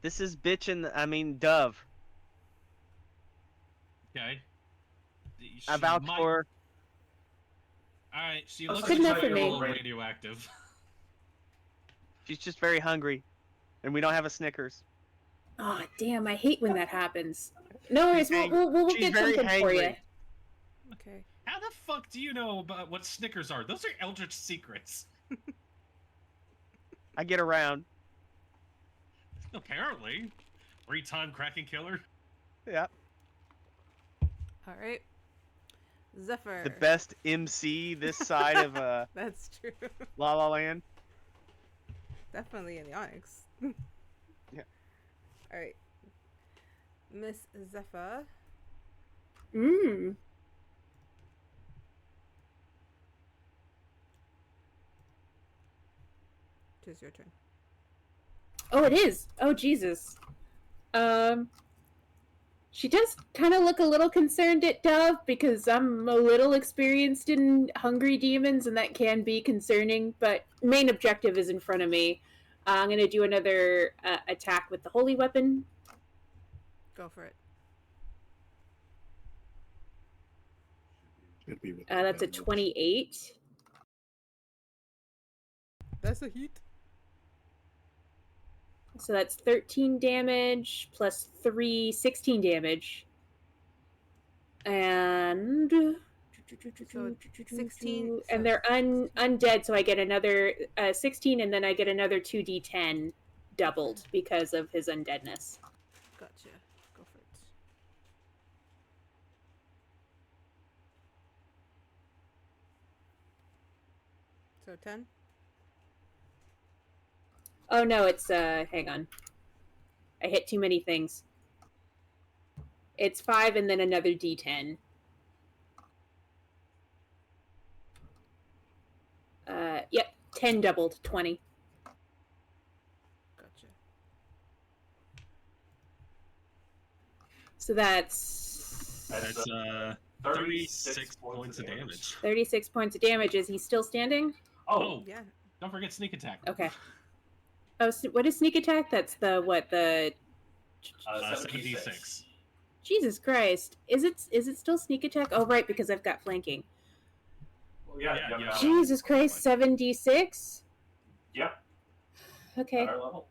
This is Dove. Okay. I vouch for her. Alright, she looks good enough like for a me. little radioactive. She's just very hungry. And we don't have a Snickers. Oh, damn, I hate when that happens. No worries, we'll She's get very something for you. hangry. Okay. How the fuck do you know about what Snickers are? Those are Eldritch secrets. I get around. Apparently. 3-time cracking killer. Yeah. Alright. Zeffer. The best MC this side of That's true. Lala Land. Definitely in the Onyx. Yeah. Alright. Miss Zeffer. Tis your turn. Oh, it is. Oh, Jesus. She does kind of look a little concerned at Dove because I'm a little experienced in hungry demons and that can be concerning, but main objective is in front of me. I'm going to do another attack with the holy weapon. Go for it. That's a 28. That's a heat. So that's 13 damage plus 3, 16 damage. And... So 16. And they're undead, so I get another 16, and then I get another 2d10 doubled because of his undeadness. Gotcha. Go for it. So 10? Oh no, it's hang on. I hit too many things. It's 5 and then another d10. Yep, 10 doubled, 20. Gotcha. So that's 36 points of damage. 36 points of damage. Is he still standing? Oh, Yeah. don't forget sneak attack. Okay. Oh, what is sneak attack? That's the 76. Jesus Christ. Is it still sneak attack? Oh, right, because I've got flanking. Well, yeah. Jesus Christ, 7d6? Yep. Okay. At our level.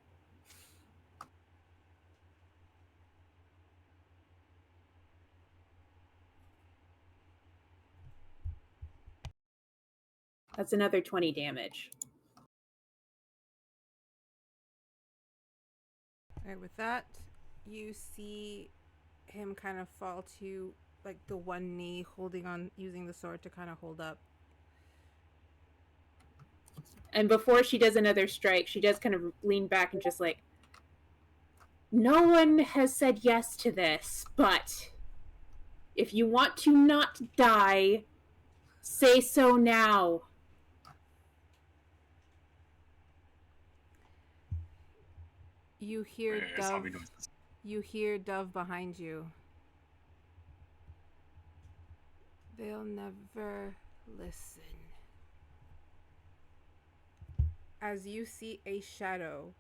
That's another 20 damage. Alright, with that, you see him kind of fall to like the one knee, holding on, using the sword to kind of hold up. And before she does another strike, she does kind of lean back and just like, no one has said yes to this, but if you want to not die, say so now. You hear That's how Dove. we do this. You hear Dove behind you. They'll never listen. As you see a shadow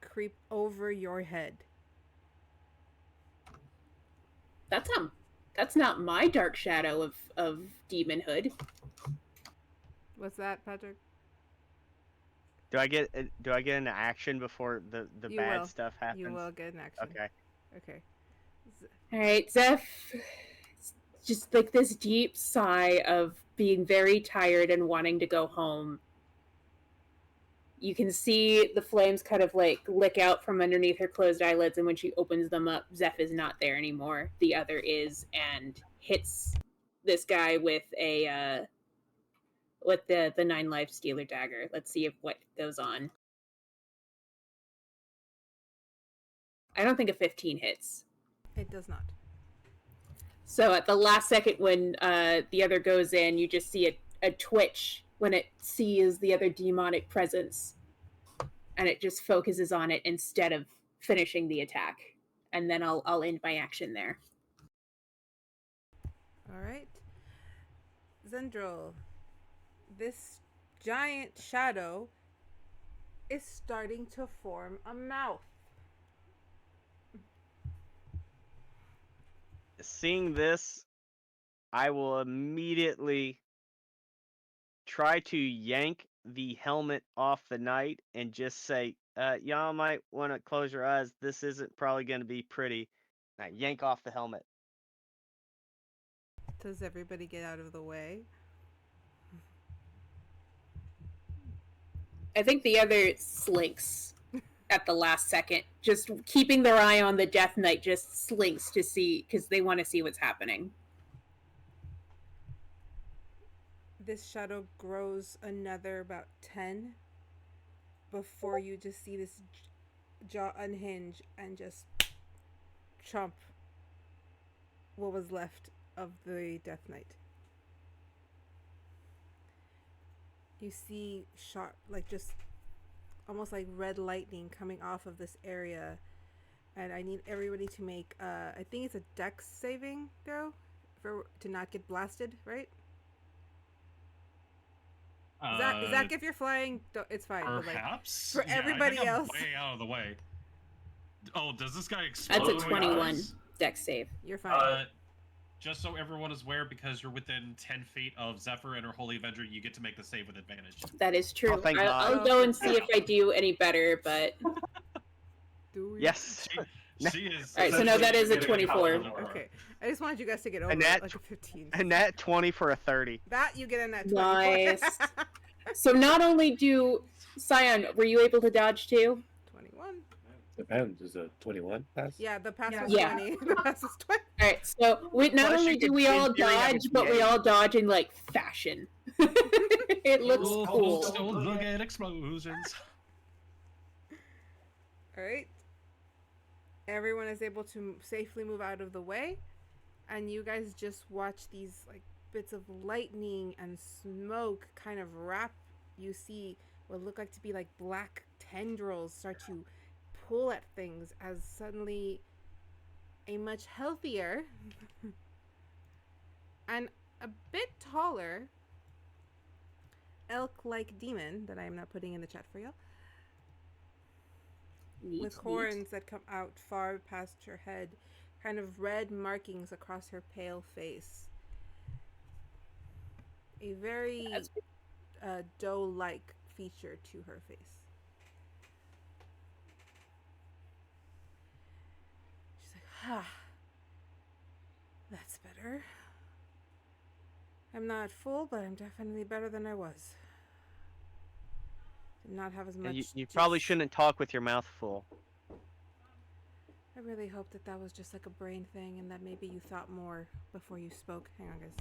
creep over your head. That's not my dark shadow of demonhood. What's that, Patrick? Do I get an action before the You bad will. stuff happens? You will get an action. Okay. Okay. All right, Zeph, just like this deep sigh of being very tired and wanting to go home. You can see the flames kind of like lick out from underneath her closed eyelids, and when she opens them up, Zeph is not there anymore. The other is, and hits this guy with a with the 9 life stealer dagger. Let's see if what goes on. I don't think a 15 hits. It does not. So at the last second when the other goes in, you just see a twitch when it sees the other demonic presence. And it just focuses on it instead of finishing the attack. And then I'll end my action there. Alright. Zendryil, this giant shadow is starting to form a mouth. Seeing this, I will immediately try to yank the helmet off the knight and just say, y'all might want to close your eyes. This isn't probably going to be pretty. Now yank off the helmet. Does everybody get out of the way? I think the other slinks at the last second, just keeping their eye on the Death Knight, just slinks to see, because they want to see what's happening. This shadow grows another about 10 before you just see this jaw unhinge and just chomp what was left of the Death Knight. You see sharp, like just almost like red lightning coming off of this area, and I need everybody to make I think it's a dex saving throw to not get blasted, right? Zach, if you're flying, it's fine. Perhaps. But like, for everybody I think I'm else, way out of the way. Oh, does this guy explode? That's a when he 21 dies? dex save. you're fine. Just so everyone is aware, because you're within 10 feet of Zeffer and her Holy Avenger, you get to make the save with advantage. That is true. Oh, thank I'll God. go and see if I do any better, but... Do we? Yes. She is. Alright, so no, that is a 24. Okay. I just wanted you guys to get over And it, that- like a 15. And that 20 for a 30. That you get in that 20. Nice. So not only do... Syon, were you able to dodge too? 21. Depends. Is a 21 pass? Yeah, the pass was Yeah. 20. The pass was 20. Alright, so not Plus only you do could we all in theory have a dodge, but we DA. all dodge in, like, fashion. It looks Oh, cool. Don't look at explosions. Alright. Everyone is able to safely move out of the way. And you guys just watch these like bits of lightning and smoke kind of wrap. You see what look like to be like black tendrils start to pull at things as suddenly a much healthier and a bit taller elk-like demon that I am not putting in the chat for you, with horns that come out far past her head, kind of red markings across her pale face. A very doe-like feature to her face. She's like, that's better. I'm not full, but I'm definitely better than I was. Did not have as much. You probably juice. shouldn't talk with your mouth full. I really hope that that was just like a brain thing and that maybe you thought more before you spoke. Hang on, guys.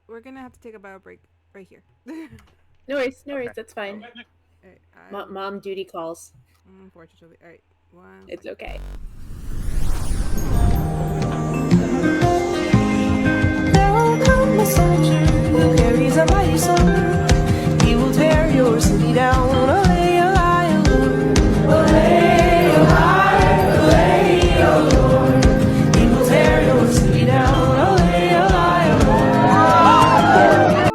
We're gonna have to take a bio break right here. No worries, no worries, Okay. that's fine. Alright, Mom duty calls. unfortunately. Alright, one. It's okay. There will come a soldier who carries a mighty sword. He will tear your city down. Olay, olay, olay, olay, olay, olay. He will tear your city down. Olay, olay, olay.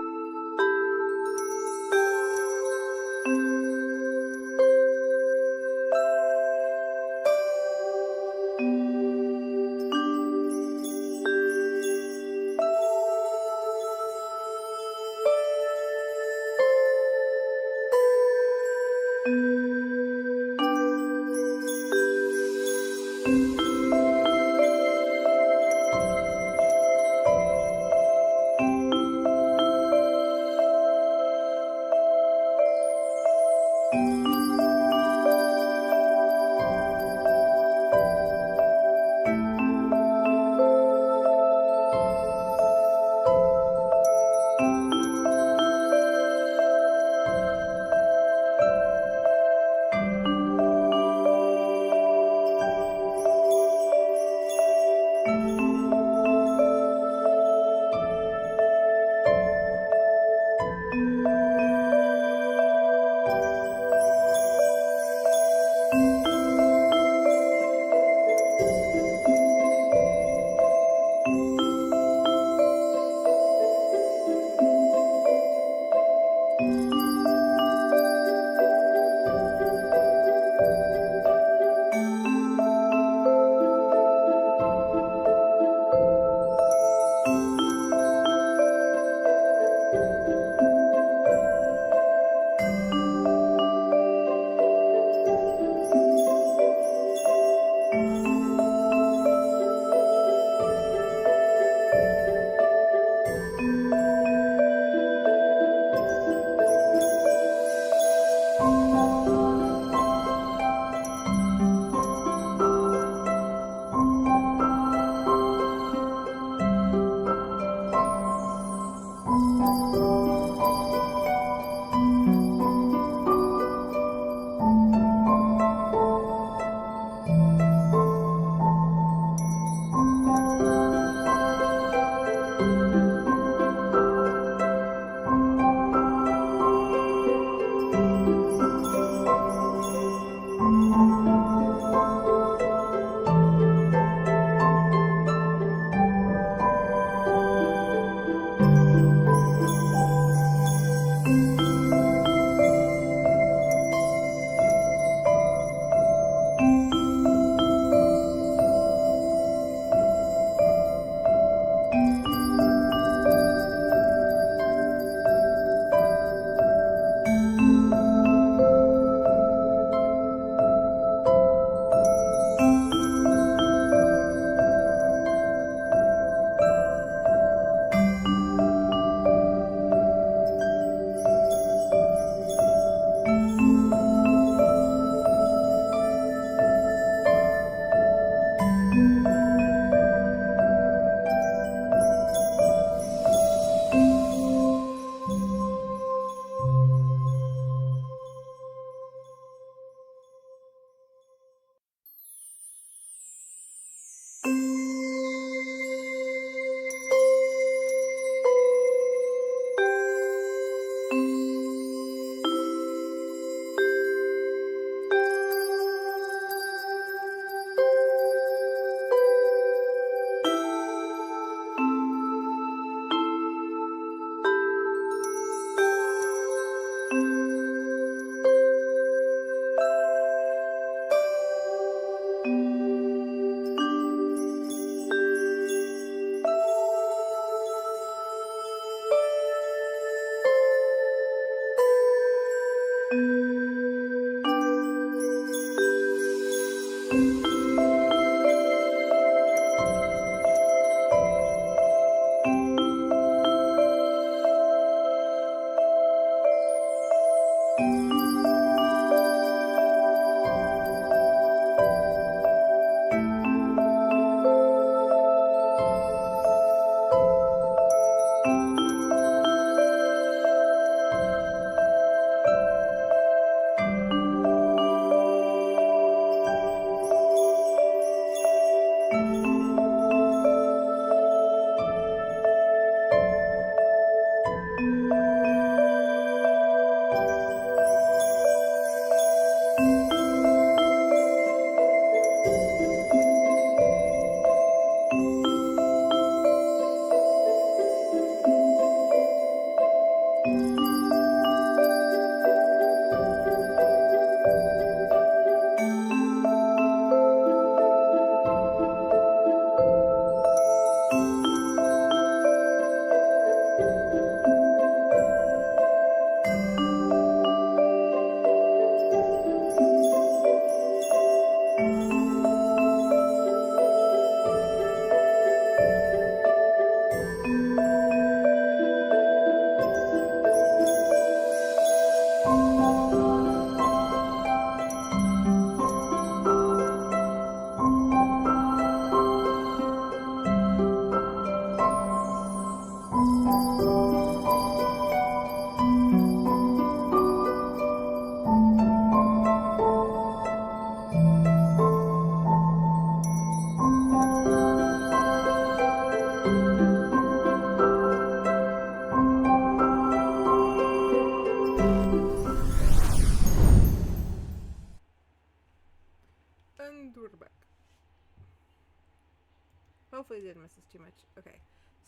promise is too much. Okay.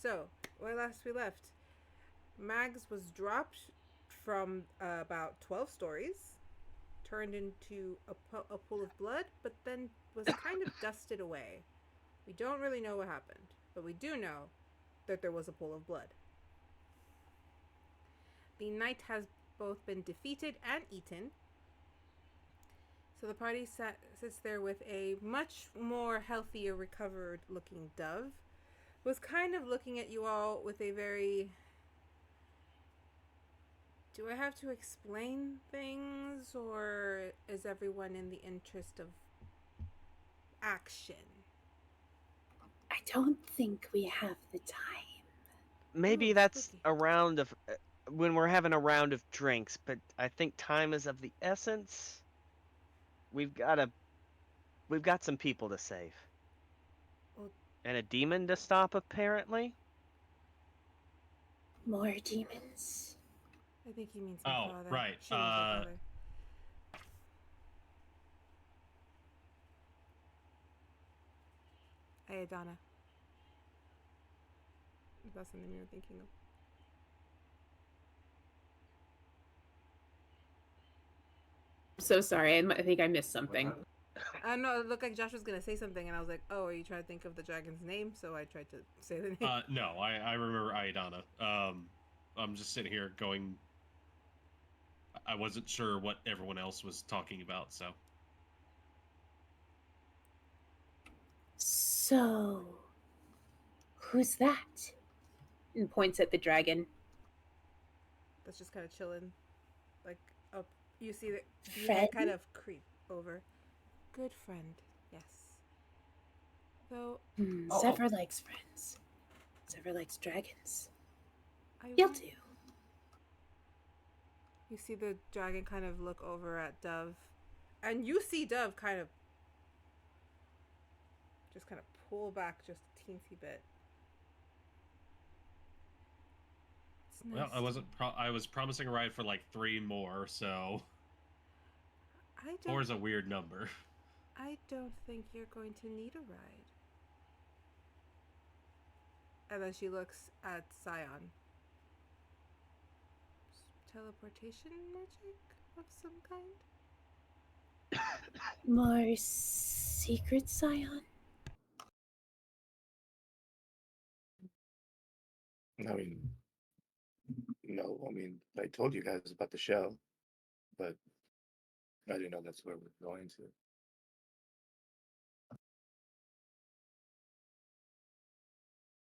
So, where last we left, Mags was dropped from about 12 stories, turned into a pool of blood, but then was kind of dusted away. We don't really know what happened, but we do know that there was a pool of blood. The knight has both been defeated and eaten. So the party sits there with a much more healthier, recovered looking dove, was kind of looking at you all with a very... Do I have to explain things, or is everyone in the interest of action? I don't think we have the time. Maybe Ooh, that's spooky. a round of when we're having a round of drinks, but I think time is of the essence. We've got some people to save. Well- And a demon to stop, apparently. More demons. I think he means my Oh, father. right. She means my father. Ayadana. Is that something you were thinking of? I'm so sorry. I think I missed something. I don't know. It looked like Josh was going to say something, and I was like, oh, are you trying to think of the dragon's name? So I tried to say the name. No, I remember Ayadana. I'm just sitting here going. I wasn't sure what everyone else was talking about, so. So, who's that? And points at the dragon. That's just kind of chilling. Like, up. You see that you Friend? kind of creep over. Good friend, yes. Though, Zeffer likes friends. Zeffer likes dragons. I He'll want- do. You see the dragon kind of look over at Dove. And you see Dove kind of just kind of pull back just a teensy bit. It's nice. Well, I wasn't. I was promising a ride for like 3 more, so I 4 is don't. a weird number. I don't think you're going to need a ride. And then she looks at Syon. Teleportation magic of some kind? More secret Syon? I mean, no, I mean, I told you guys about the show, but I didn't know that's where we're going to.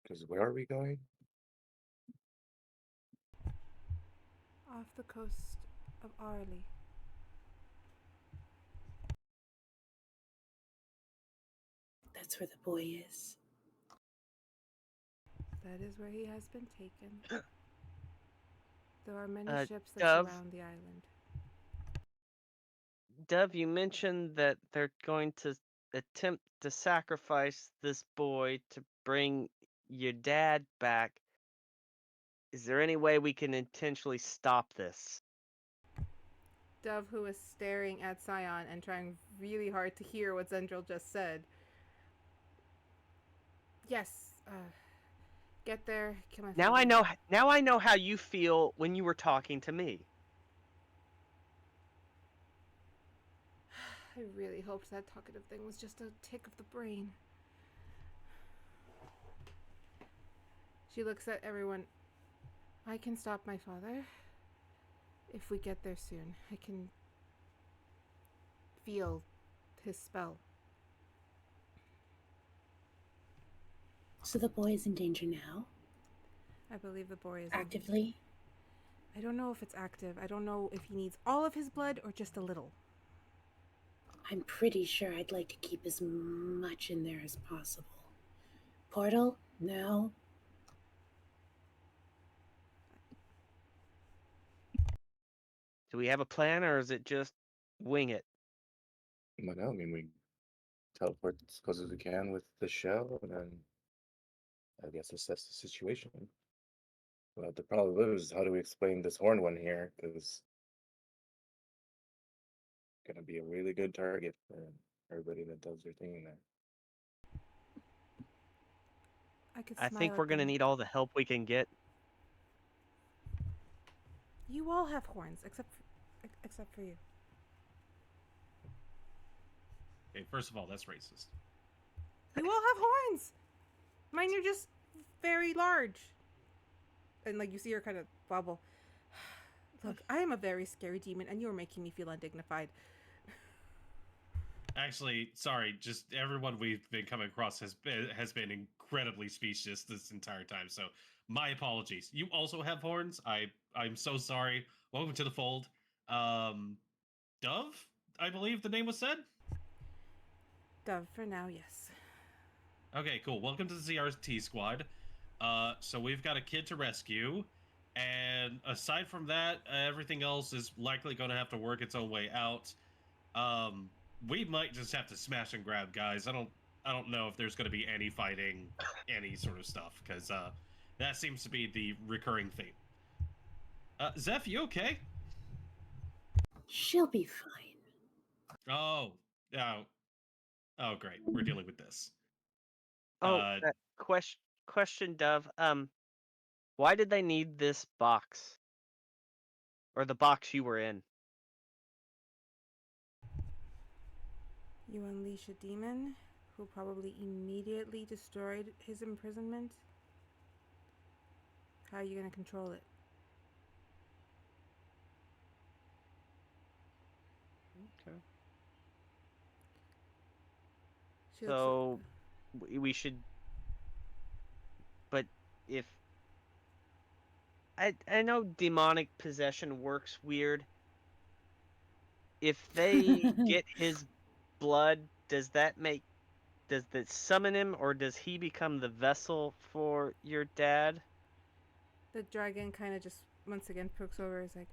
Because where are we going? Off the coast of Arlie. That's where the boy is. That is where he has been taken. There are many ships that Dove? surround the island. Dove, you mentioned that they're going to attempt to sacrifice this boy to bring your dad back. Is there any way we can intentionally stop this? Dove, who is staring at Syon and trying really hard to hear what Zendryil just said. Yes, get there, kill my Now father. I know how you feel when you were talking to me. I really hoped that talkative thing was just a tick of the brain. She looks at everyone. I can stop my father. If we get there soon, I can feel his spell. So the boy is in danger now? I believe the boy is Actively? I don't know if it's active. I don't know if he needs all of his blood or just a little. I'm pretty sure I'd like to keep as much in there as possible. Portal? No. Do we have a plan, or is it just wing it? Well, no, I mean, we teleport as close as we can with the show, and then I guess assess the situation. But the problem is, how do we explain this horn one here? Because it's gonna be a really good target for everybody that does their thing in there. I could I smile think at we're gonna them. need all the help we can get. You all have horns, except for you. Okay, first of all, that's racist. You all have horns. Mine are just very large. And like you see her kind of bubble. Look, I am a very scary demon, and you are making me feel undignified. Actually, sorry, just everyone we've been coming across has been incredibly specious this entire time. So my apologies. You also have horns. I'm so sorry. Welcome to the fold. Dove, I believe the name was said. Dove, for now, yes. Okay, cool. Welcome to the ZRT-Squad. So we've got a kid to rescue, and aside from that, everything else is likely going to have to work its own way out. We might just have to smash and grab, guys. I don't know if there's going to be any fighting, any sort of stuff, because that seems to be the recurring theme. Zeph, you okay? She'll be fine. Oh, great. We're dealing with this. Oh, question, Dove. Why did they need this box? Or the box you were in? You unleash a demon who probably immediately destroyed his imprisonment. How are you going to control it? Okay. She looks So we should. But if I know demonic possession works weird. If they get his blood, does that summon him, or does he become the vessel for your dad? the dragon kind of just once again pokes over. Is like,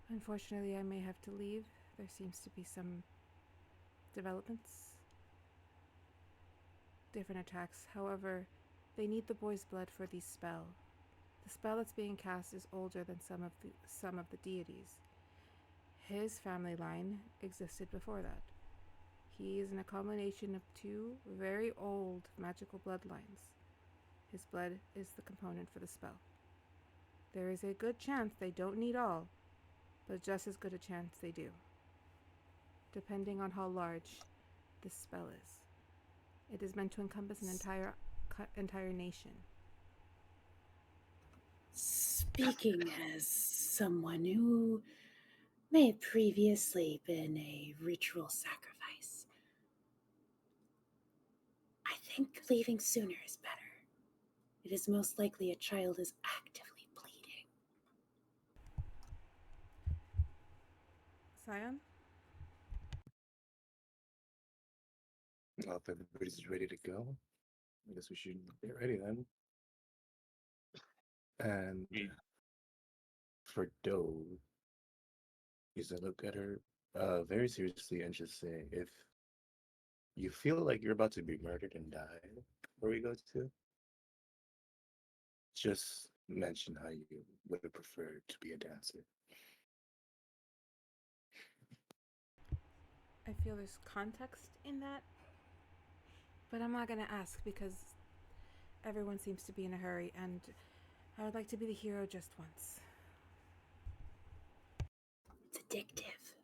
unfortunately, I may have to leave. There seems to be some developments, different attacks. However, they need the boy's blood for the spell. The spell that's being cast is older than some of the deities. His family line existed before that. He is in a combination of two very old magical bloodlines. His blood is the component for the spell. There is a good chance they don't need all, but just as good a chance they do, depending on how large this spell is. It is meant to encompass an entire nation. Speaking as someone who may have previously been a ritual sacrifice, I think leaving sooner is better. It is most likely a child is actively bleeding. Syon? Well, if everybody's ready to go, I guess we should get ready then. And for Dove, he's gonna look at her very seriously and just say, if you feel like you're about to be murdered and die before we go to, just mention how you would have preferred to be a dancer. I feel there's context in that, but I'm not going to ask because everyone seems to be in a hurry, and I would like to be the hero just once. It's addictive.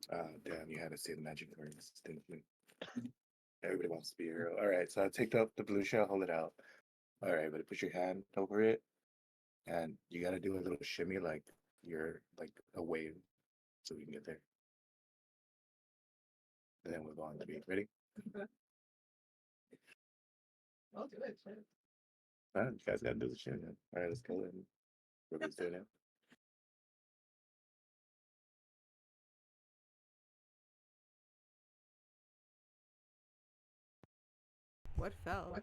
Damn, you had to say the magic words, didn't you? Everybody wants to be a hero. All right, so I take up the blue shell, hold it out. All right, but put your hand over it, and you got to do a little shimmy like you're like a wave so we can get there. And then we'll go on to be ready. I'll do it. You guys got to do the shimmy. All right, let's go in. Everybody's doing it. What fell?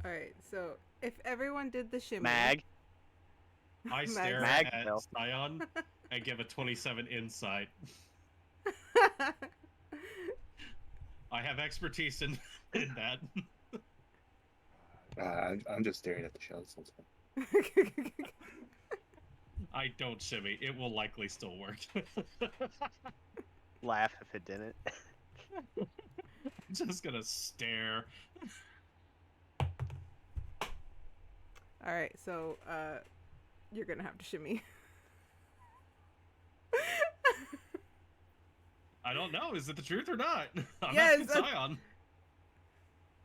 Alright, so if everyone did the shimmy... Mag. I stare Mag at fell. Syon and give a 27 insight. I have expertise in that. I'm just staring at the shells. I don't shimmy. It will likely still work. Laugh if it didn't. Just gonna stare. All right, so you're gonna have to shimmy. I don't know. Is it the truth or not? I'm Yes, asking Syon.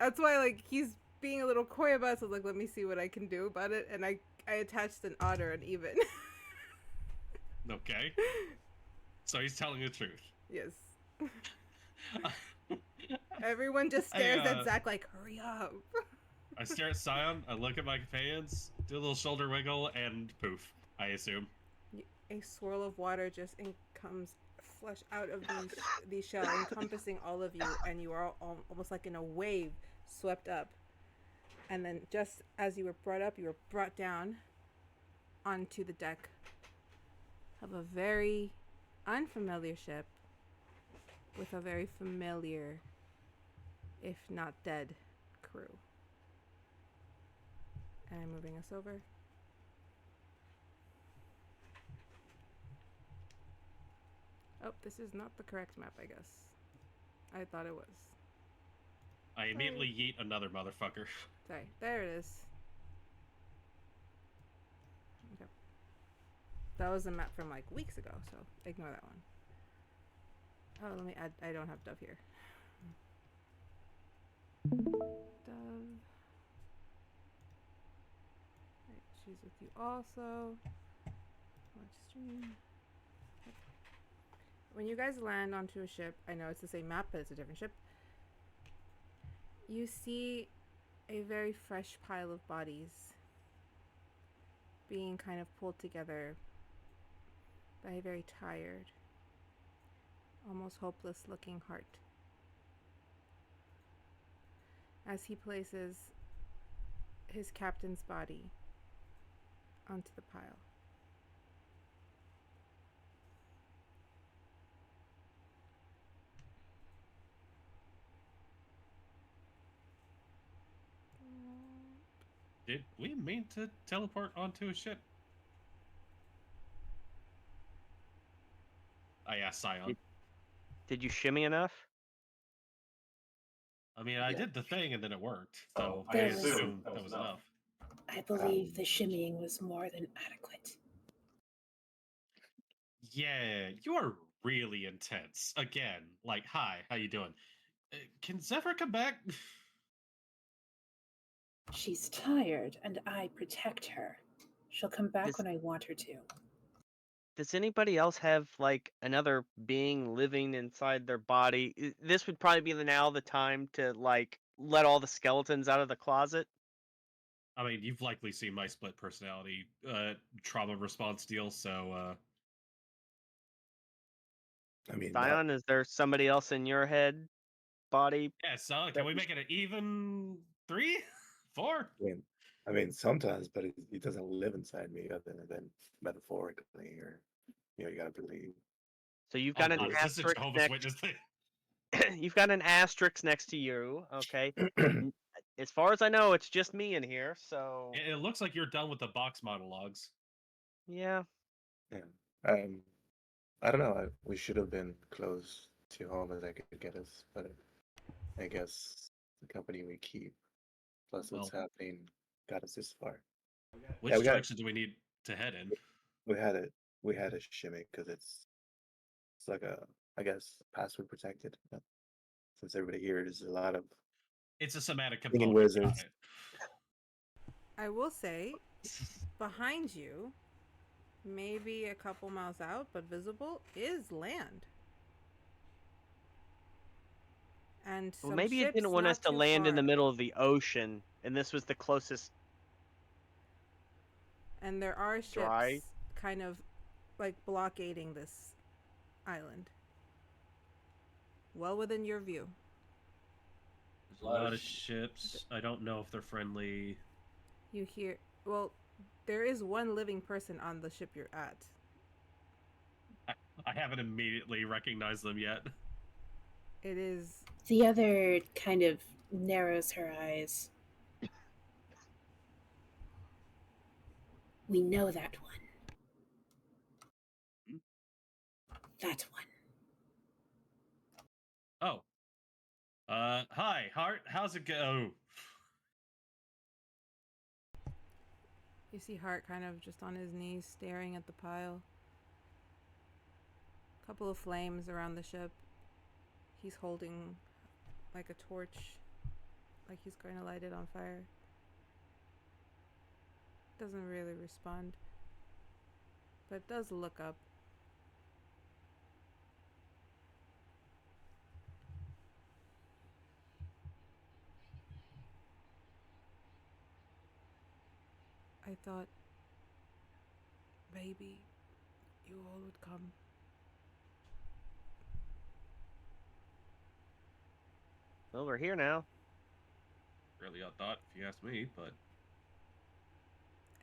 That's why, like, he's being a little coy about it, so like, let me see what I can do about it, and I attached an odd or an even. Okay. So he's telling the truth. Yes. Everyone just stares at Zach like, hurry up. I stare at Syon, I look at my companions, do a little shoulder wiggle, and poof, I assume. A swirl of water just comes flush out of these shells, encompassing all of you, and you are all almost like in a wave swept up. And then just as you were brought up, you were brought down onto the deck of a very unfamiliar ship with a very familiar, if not dead, crew. And I'm moving us over. Oh, this is not the correct map, I guess. I thought it was. I immediately yeet another motherfucker. Sorry, there it is. Okay. That was a map from like weeks ago, so ignore that one. Oh, let me add, I don't have Dove here. Dove. Right, she's with you also. Watch stream. Okay. When you guys land onto a ship, I know it's the same map, but it's a different ship. You see a very fresh pile of bodies being kind of pulled together by a very tired, almost hopeless looking Heart. As he places his captain's body onto the pile. Did we mean to teleport onto a ship? I asked Syon. Did you shimmy enough? I mean, I did the thing and then it worked. So I I There was- assumed that was enough. I believe the shimmying was more than adequate. Yeah, you are really intense. Again, like, hi, how you doing? Can Zeffer come back? She's tired, and I protect her. She'll come back Does- when I want her to. Does anybody else have like another being living inside their body? This would probably be now the time to like let all the skeletons out of the closet. I mean, you've likely seen my split personality trauma response deal, so I mean, Syon, is there somebody else in your head body? yeah, so can we make it an even 3? 4? I mean, sometimes, but it doesn't live inside me other than metaphorically, or you gotta believe. So you've got an Is this a asterisk Jehovah's next. Witness thing? You've got an asterisk next to you. Okay. As far as I know, it's just me in here. So It looks like you're done with the box monologues. yeah. Yeah. I don't know. We should have been close to home as I could get us, but I guess the company we keep, plus what's Well- happening, got us this far. Which we got- direction do we need to head in? We had a shimmy because it's like I guess password protected. Since everybody here, there's a lot of It's a somatic Singing component. wizards. Got it. I will say, behind you, maybe a couple miles out, but visible, is land. And Well, some maybe you ships didn't want us not to too land in the far. middle of the ocean, and this was the closest. And there are ships Dry. kind of like blockading this island. Well within your view. There's a lot of ships. I don't know if they're friendly. You hear, well, there is one living person on the ship you're at. I haven't immediately recognized them yet. It is, The other kind of narrows her eyes. We know that one. That one. Oh. Hi, Hart. How's it go? You see Hart kind of just on his knees staring at the pile. Couple of flames around the ship. He's holding like a torch, like he's going to light it on fire. Doesn't really respond, but does look up. I thought maybe you all would come. Well, we're here now. Really odd thought, if you ask me, but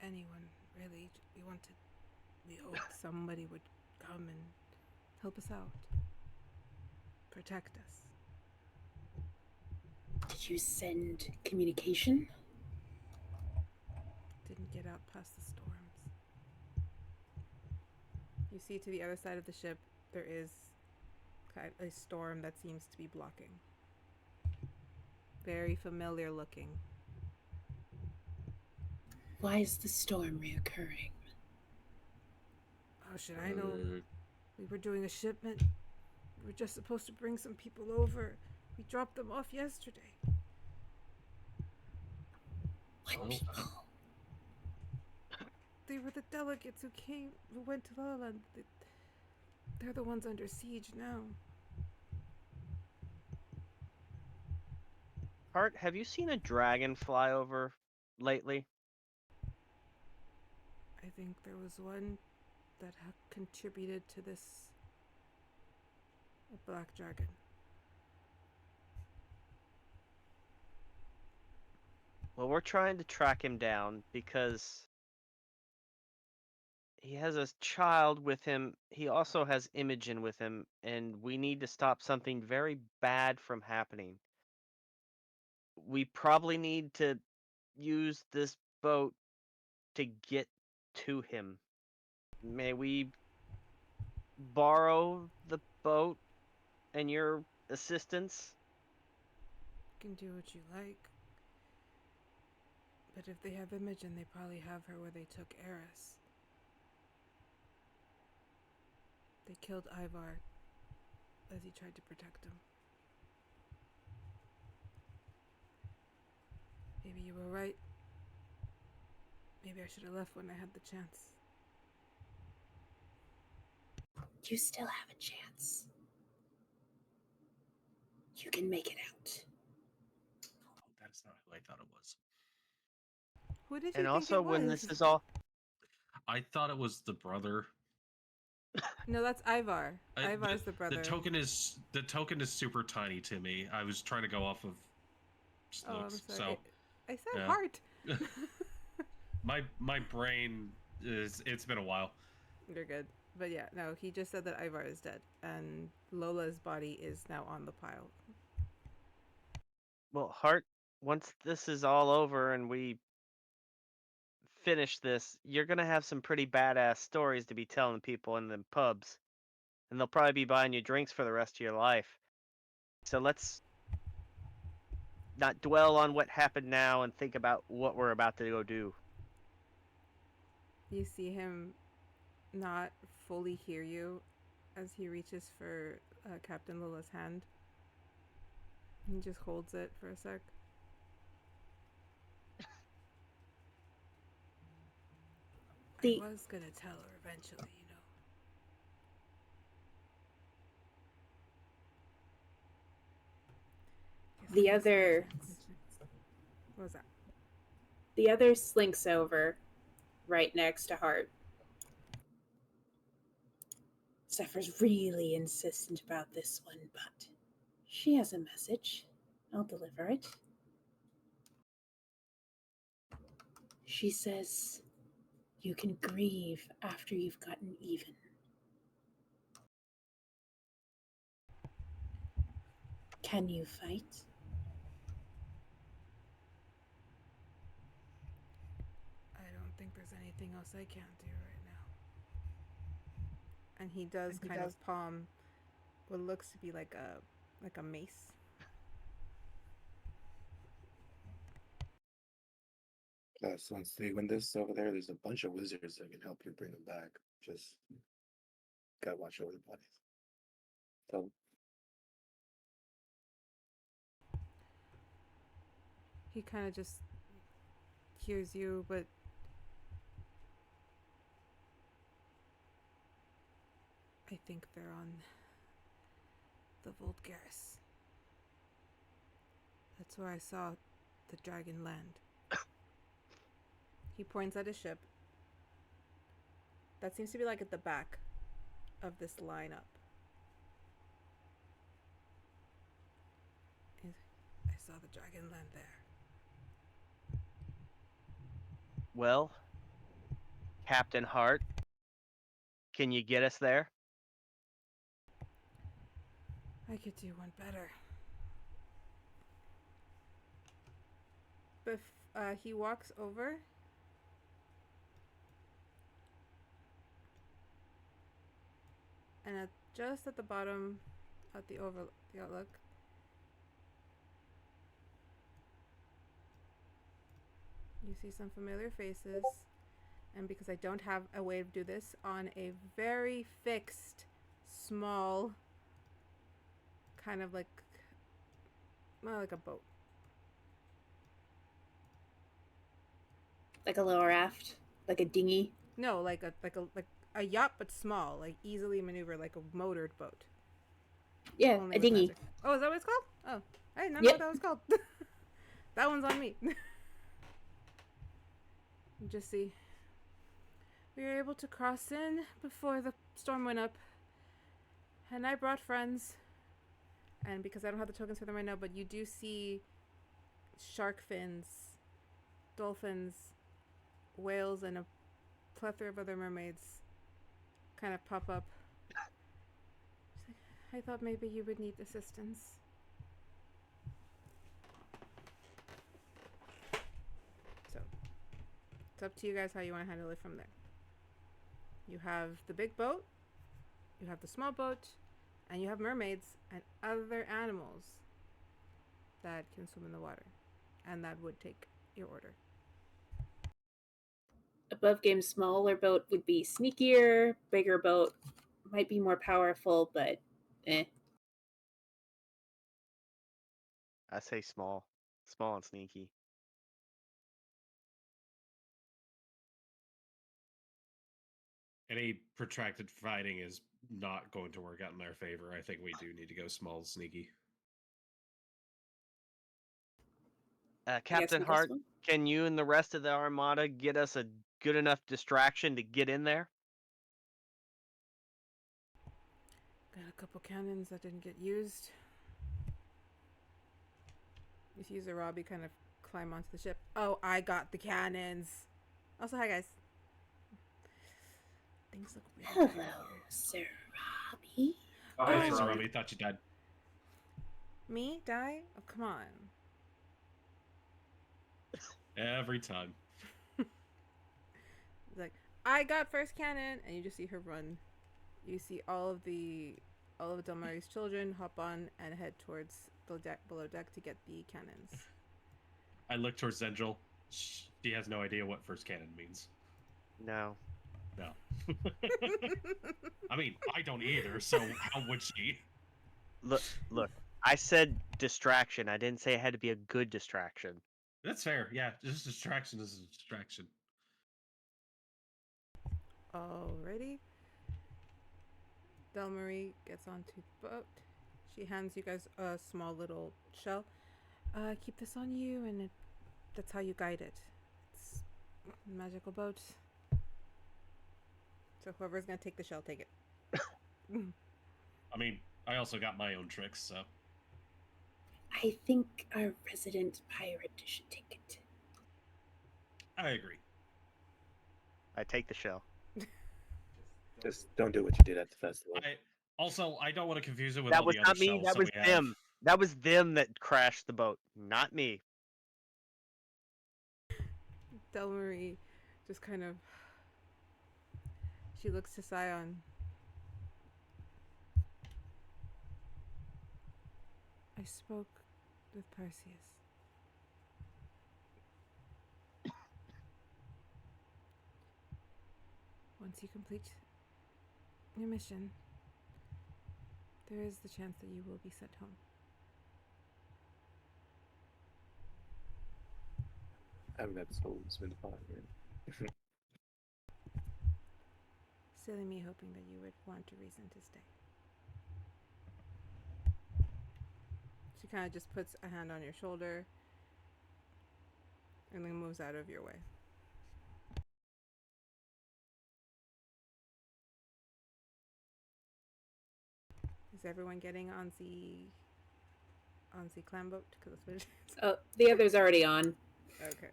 Anyone, really. We hoped somebody would come and help us out. Protect us. Did you send communication? Didn't get out past the storms. You see to the other side of the ship, there is a storm that seems to be blocking. Very familiar looking. Why is the storm reoccurring? Oh, should I know? We were doing a shipment. We were just supposed to bring some people over. We dropped them off yesterday. What people? They were the delegates who went to Lala Land. They're the ones under siege now. Hart, have you seen a dragon fly over lately? I think there was one that contributed to this. A black dragon. Well, we're trying to track him down because he has a child with him. He also has Imogen with him, and we need to stop something very bad from happening. We probably need to use this boat to get to him. May we borrow the boat and your assistance? You can do what you like. But if they have Imogen, they probably have her where they took Eris. They killed Ivar as he tried to protect him. Maybe you were right. Maybe I should have left when I had the chance. You still have a chance. You can make it out. oh, that's not who I thought it was. Who did you And think also, it was? when this is all, I thought it was the brother. No, that's Ivar. Ivar's the brother. The token is super tiny to me. I was trying to go off of Oh, I'm looks, sorry. I said yeah. heart. my brain is. It's been a while. You're good. But yeah, no, he just said that Ivar is dead, and Lola's body is now on the pile. well, Hart, once this is all over and we finish this, you're gonna have some pretty badass stories to be telling people in the pubs, and they'll probably be buying you drinks for the rest of your life. So let's not dwell on what happened now and think about what we're about to go do. You see him not fully hear you as he reaches for Captain Lola's hand. He just holds it for a sec. I was gonna tell her eventually, you know. The other What was that? The other slinks over right next to Hart. Zeffer's really insistent about this one, but she has a message. I'll deliver it. She says you can grieve after you've gotten even. Can you fight? I don't think there's anything else I can do right now. And he does kind of palm what looks to be like a mace. once they win this over there's a bunch of wizards that can help you bring them back. Just gotta watch over the bodies. So He kind of just hears you, but I think they're on the Voltgaris. That's where I saw the dragon land. He points at his ship. That seems to be like at the back of this lineup. I saw the dragon land there. Well, Captain Hart, can you get us there? I could do one better. But he walks over. And just at the bottom, at the outlook, you see some familiar faces. And because I don't have a way to do this, on a very fixed, small, kind of like, well, like a boat. Like a little raft, like a dinghy. No, like a yacht, but small, like easily maneuver, like a motored boat. Yeah, Only a with dinghy. magic. Oh, is that what it's called? Oh, I did not know Yep. what that was called. That one's on me. Just see. We were able to cross in before the storm went up. And I brought friends. And because I don't have the tokens for them right now, but you do see shark fins, dolphins, whales, and a plethora of other mermaids kind of pop up. I thought maybe you would need assistance. So, it's up to you guys how you want to handle it from there. You have the big boat, you have the small boat, and you have mermaids and other animals that can swim in the water. And that would take your order. Above game, smaller boat would be sneakier. Bigger boat might be more powerful, but eh. I say small. Small and sneaky. Any protracted fighting is not going to work out in their favor. I think we do need to go small and sneaky. Captain we Hart, guess one? can you and the rest of the Armada get us a good enough distraction to get in there? Got a couple cannons that didn't get used. Just use a Robbie kind of climb onto the ship. Oh, I got the cannons. Also, hi guys. Things look weird. Hello, Sir Robbie. Oh, Hey, hey, Sir Robbie. Robbie, thought you died. Me? Die? Oh, come on. Every time. Like, I got first cannon, and you just see her run. You see all of Del Mar's children hop on and head towards the deck below deck to get the cannons. I look towards Zendryil. She has no idea what first cannon means. No. No. I mean, I don't either, so how would she? Look. I said distraction. I didn't say it had to be a good distraction. That's fair. Yeah, just distraction is a distraction. Alrighty. Del Marie gets onto the boat. She hands you guys a small little shell. Keep this on you, and that's how you guide it. It's a magical boat. So whoever's gonna take the shell, take it. I mean, I also got my own tricks, so. I think our resident pirate should take it. I agree. I take the shell. just don't do what you did at the festival. I don't want to confuse it with That all was the not other me. shells That was we have. them. That was them that crashed the boat, not me. Del Marie just kind of. She looks to Syon. I spoke with Perseus. once you complete your mission, there is the chance that you will be sent home. Having that soul's been fine. Right? Silly me hoping that you would want a reason to stay. She kind of just puts a hand on your shoulder and then moves out of your way. Is everyone getting on the clam boat? Because that's what it is. Oh, the other's already on. Okay.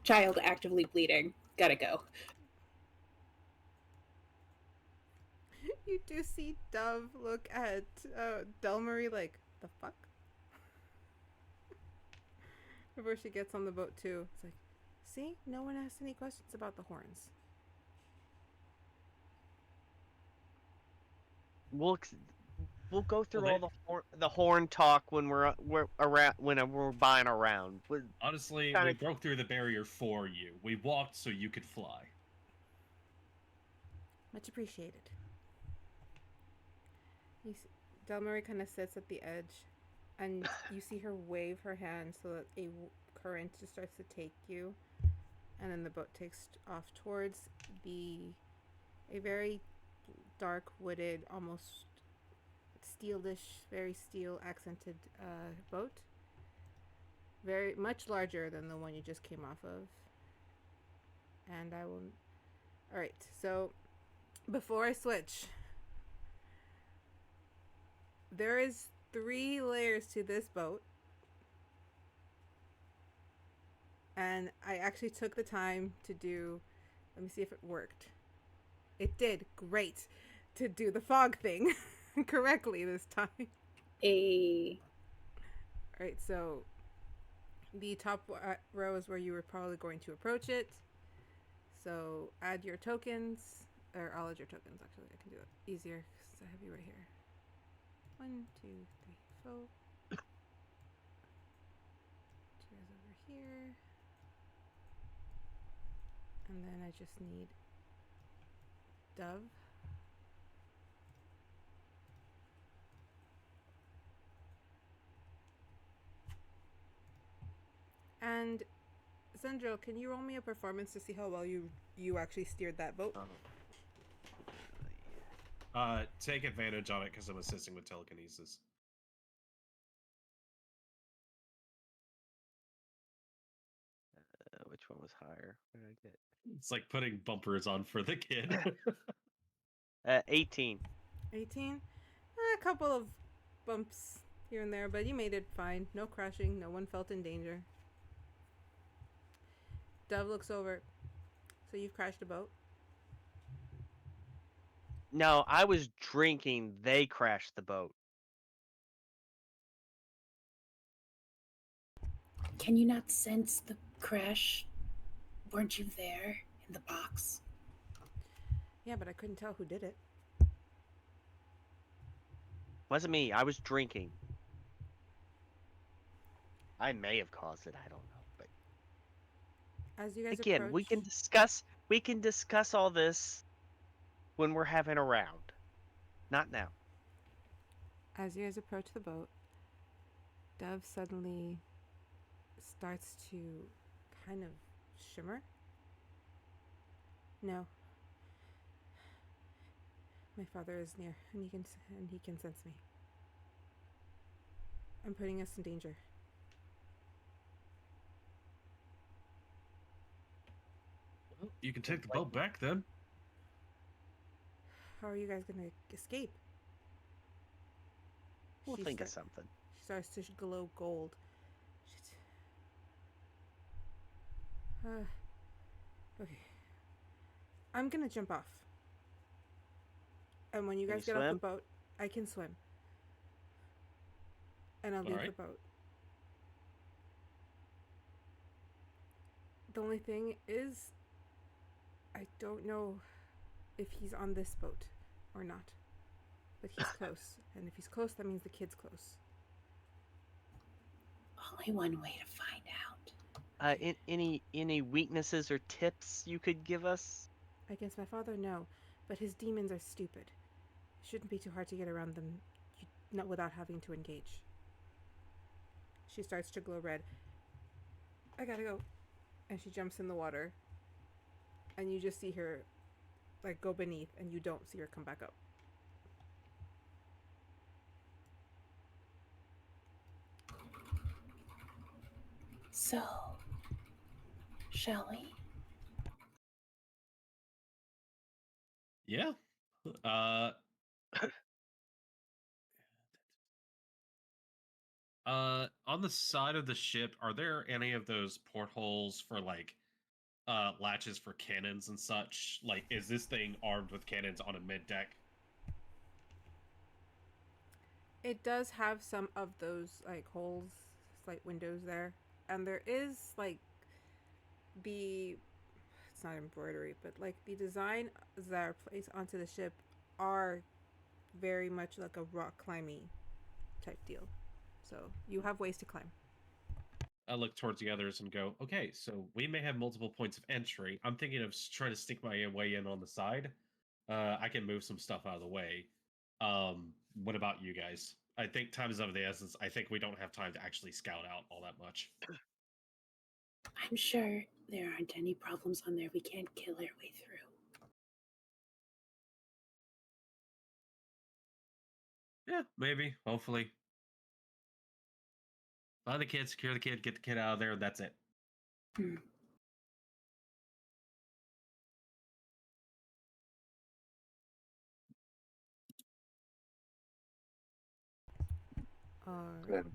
Child actively bleeding. Gotta go. You do see Dove look at Delmarie like, the fuck? Before she gets on the boat too. It's like, see? No one asked any questions about the horns. We'll go through Well, all the horn talk when we're around when we're buying around. Honestly, kinda- we broke through the barrier for you. We walked so you could fly. Much appreciated. Delmarie kind of sits at the edge, and you see her wave her hand so that a current just starts to take you, and then the boat takes off towards a very dark, wooded, almost steelish, very steel accented boat. Very much larger than the one you just came off of. And I will. All right, so before I switch. There is 3 layers to this boat. And I actually took the time to do, let me see if it worked. It did. Great. To do the fog thing correctly this time. Alright, so the top row is where you were probably going to approach it. So add your tokens, or I'll add your tokens actually. I can do it easier because I have you right here. 1, 2, 3, 4. Chairs over here. And then I just need Dove. And Zendryil, can you roll me a performance to see how well you actually steered that boat? Take advantage on it because I'm assisting with telekinesis. Which one was higher? What did I get? It's like putting bumpers on for the kid. 18. 18? A couple of bumps here and there, but you made it fine. No crashing. No one felt in danger. Dove looks over. So you've crashed a boat? No, I was drinking. They crashed the boat. Can you not sense the crash? Weren't you there in the box? Yeah, but I couldn't tell who did it. Wasn't me. I was drinking. I may have caused it. I don't know. But As you guys again, approach, we can discuss all this when we're having a round. Not now. as you guys approach the boat, Dove suddenly starts to kind of shimmer. No. My father is near, and he can sense me. I'm putting us in danger. You can take the boat back then. How are you guys gonna escape? We'll She think of sta- something. She starts to glow gold. Okay. I'm gonna jump off. And when you Can guys you get off the swim? boat, I can swim. And I'll leave the Alright. boat. The only thing is, I don't know if he's on this boat or not. But he's close. And if he's close, that means the kid's close. Only one way to find out. Any weaknesses or tips you could give us? Against my father, no, but his demons are stupid. It shouldn't be too hard to get around them, not without having to engage. She starts to glow red. I gotta go. And she jumps in the water. And you just see her, like, go beneath, and you don't see her come back up. So, shall we? Yeah. On the side of the ship, are there any of those portholes for like latches for cannons and such? Like, is this thing armed with cannons on a mid deck? It does have some of those, like, holes, slight windows there. And there is, like, the... It's not embroidery, but, like, the designs that are placed onto the ship are very much like a rock climbing type deal. So you have ways to climb. I look towards the others and go, okay, so we may have multiple points of entry. I'm thinking of trying to stick my way in on the side. I can move some stuff out of the way. What about you guys? I think time is of the essence. I think we don't have time to actually scout out all that much. I'm sure there aren't any problems on there we can't kill our way through. Yeah, maybe. Hopefully. Find the kid, secure the kid, get the kid out of there. That's it. Then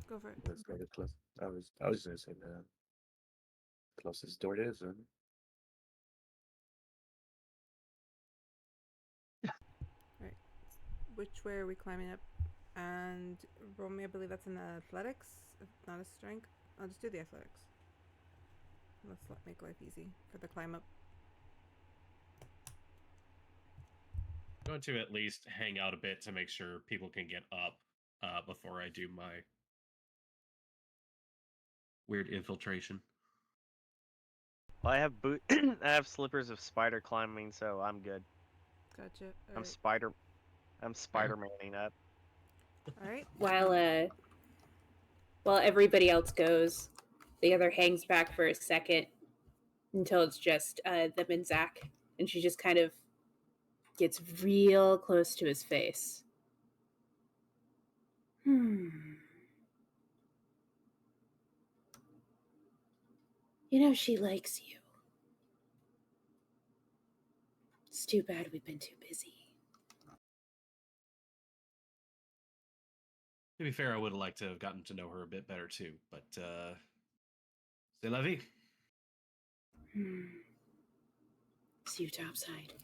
Go for it. let's go to close. I was gonna say the closest door it is. Which way are we climbing up? And roll me, I believe that's in athletics, if not a strength. I'll just do the athletics. Let's make life easy for the climb up. I'm going to at least hang out a bit to make sure people can get up before I do my weird infiltration. Well, I have I have slippers of spider climbing, so I'm good. Gotcha. I'm Alright. I'm Spider-Manning up. Alright. While everybody else goes, the other hangs back for a second until it's just them and Zach, and she just kind of gets real close to his face. You know, she likes you. It's too bad we've been too busy. To be fair, I would have liked to have gotten to know her a bit better too, but c'est la vie. See you topside.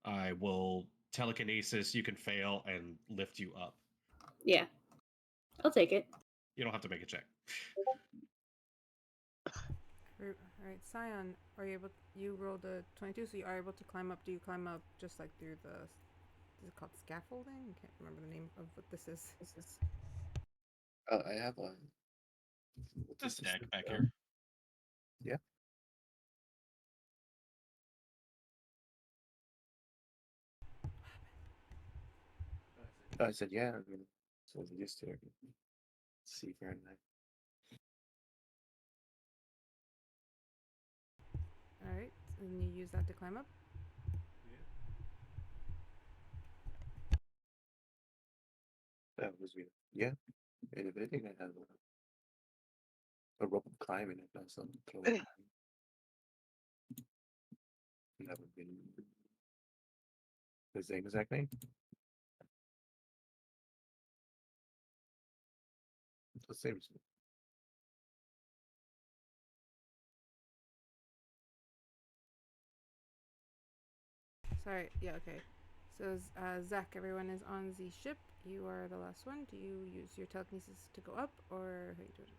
I will telekinesis, you can fail, and lift you up. Yeah, I'll take it. You don't have to make a check. Alright, Syon, are you able? You rolled a 22, so you are able to climb up. Do you climb up just like through the? Is it called scaffolding? I can't remember the name of what this is. I have one. This deck back here. Yeah. I said, yeah. I mean, so I'm used to it. See Fahrenheit. Alright, and you use that to climb up? That was weird. Yeah. And if anything, I have a rope of climbing. I've done some clothing. That would be the same exact name. The same. Sorry, yeah, okay. So, Zach, everyone is on the ship. You are the last one. Do you use your telekinesis to go up, or how you do it?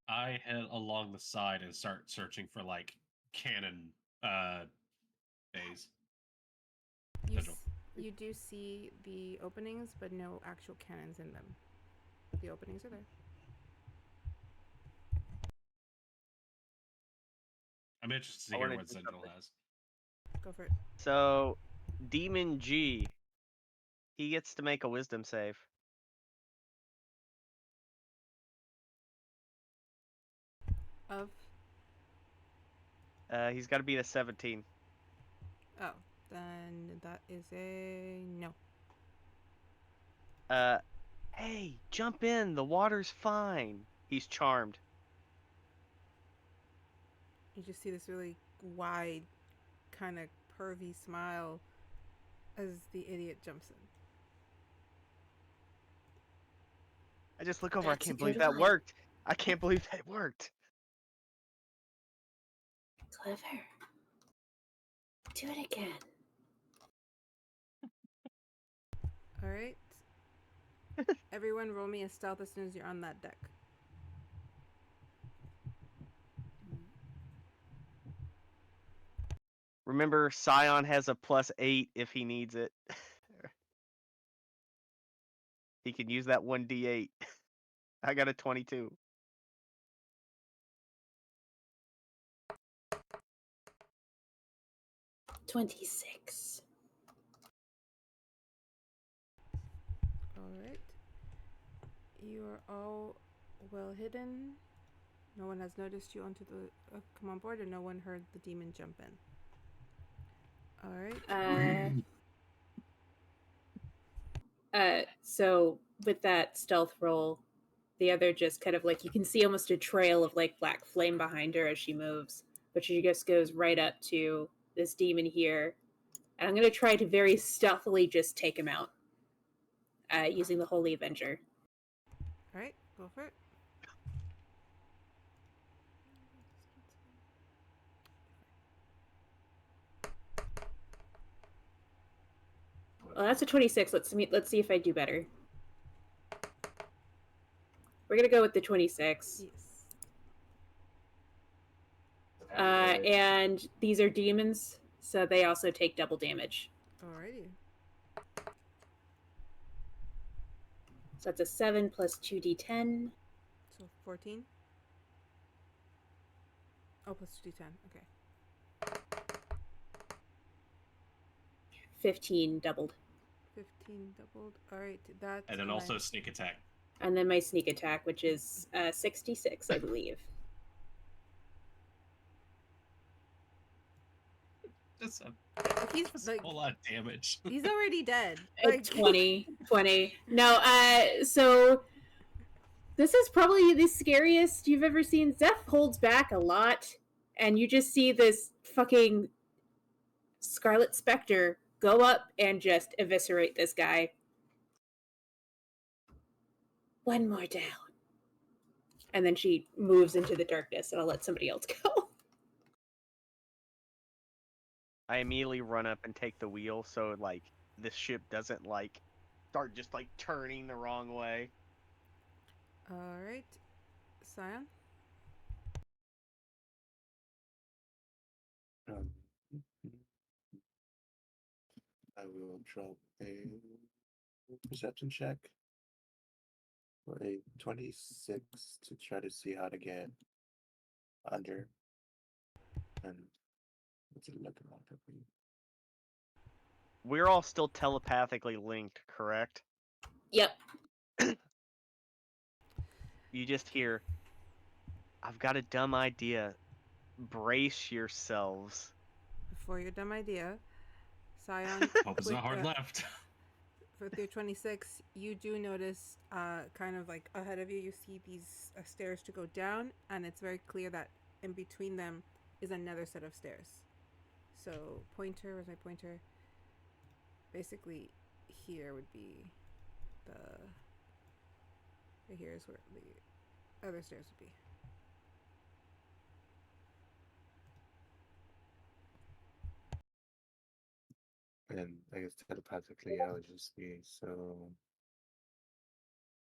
I head along the side and start searching for like cannon bays. You do see the openings, but no actual cannons in them. The openings are there. I'm interested to I hear wanna what do Zendryil something. has. Go for it. So, Demon G, he gets to make a wisdom save. Of He's got to beat a 17. oh, then that is a no. Hey, jump in. The water's fine. He's charmed. You just see this really wide, kind of pervy smile as the idiot jumps in. I just look over. That's I a can't believe good that line. worked. I can't believe that worked. Clever. Do it again. All right. Everyone, roll me a stealth as soon as you're on that deck. Remember, Syon has a +8 if he needs it. He can use that 1d8. I got a 22. $26. All right. You are all well hidden. No one has noticed you onto the come on board, and no one heard the demon jump in. All right. So with that stealth roll, the other just kind of like, you can see almost a trail of like black flame behind her as she moves, but she just goes right up to this demon here, and I'm going to try to very stealthily just take him out using the Holy Avenger. All right. Go for it. Well, that's a 26. Let's see if I do better. We're going to go with the 26. Yes. And these are demons, so they also take double damage. Alrighty. So that's a 7 plus 2d10. So 14. Oh, plus 2d10. Okay. 15 doubled. 15 doubled. All right. That's And then my- also sneak attack. And then my sneak attack, which is 66, I believe. Just a, He's just like a whole lot of damage. he's already dead. 20. No, so this is probably the scariest you've ever seen. Zeph holds back a lot, and you just see this fucking Scarlet Spectre go up and just eviscerate this guy. One more down. And then she moves into the darkness, and I'll let somebody else go. I immediately run up and take the wheel so like this ship doesn't like start just like turning the wrong way. All right. Syon. Um, I will drop a perception check for a 26 to try to see how to get under. And what's it looking like up here? We're all still telepathically linked, correct? Yep. You just hear, I've got a dumb idea. Brace yourselves. Before your dumb idea, Syon. Hope it's with, not hard left. With your 26, you do notice, kind of like ahead of you, you see these stairs to go down, and it's very clear that in between them is another set of stairs. So pointer, where's my pointer? Basically, here would be the. Right here is where the other stairs would be. And I guess telepathically, I would just be so.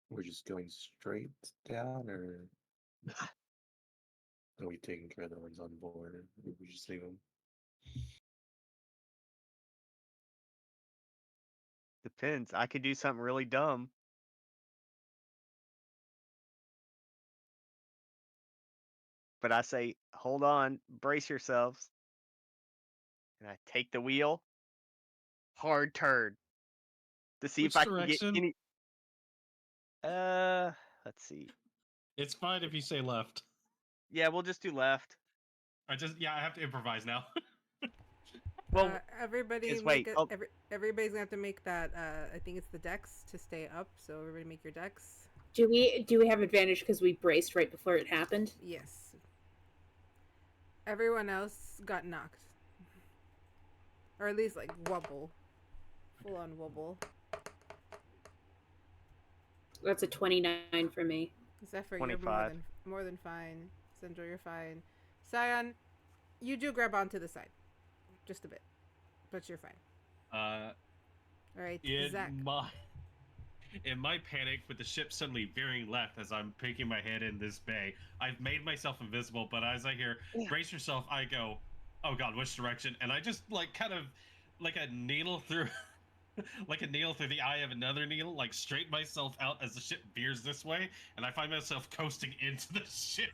We're just going straight down, or are we taking care of the ones on board? Or we just leave them? Depends. I could do something really dumb. but I say, hold on, brace yourselves. And I take the wheel, hard turn, to see Which if I can get direction? any. Let's see. It's fine if you say left. Yeah, we'll just do left. I have to improvise now. Well, everybody 'cause make wait, it. oh. Everybody's gonna have to make that. I think it's the dex to stay up. So everybody make your dex. Do we have advantage because we braced right before it happened? Yes. Everyone else got knocked, or at least like wobble, full on wobble. That's a 29 for me. Zeffer, 25. you're more than fine. Zendryil, you're fine. Syon, you do grab onto the side, just a bit, but you're fine. All right, Zach. In my panic, with the ship suddenly veering left as I'm peeking my head in this bay, I've made myself invisible. But as I hear "brace yourself," I go, "Oh God, which direction?" And I just kind of like a needle through. Like a needle through the eye of another needle, like straighten myself out as the ship veers this way, and I find myself coasting into the ship.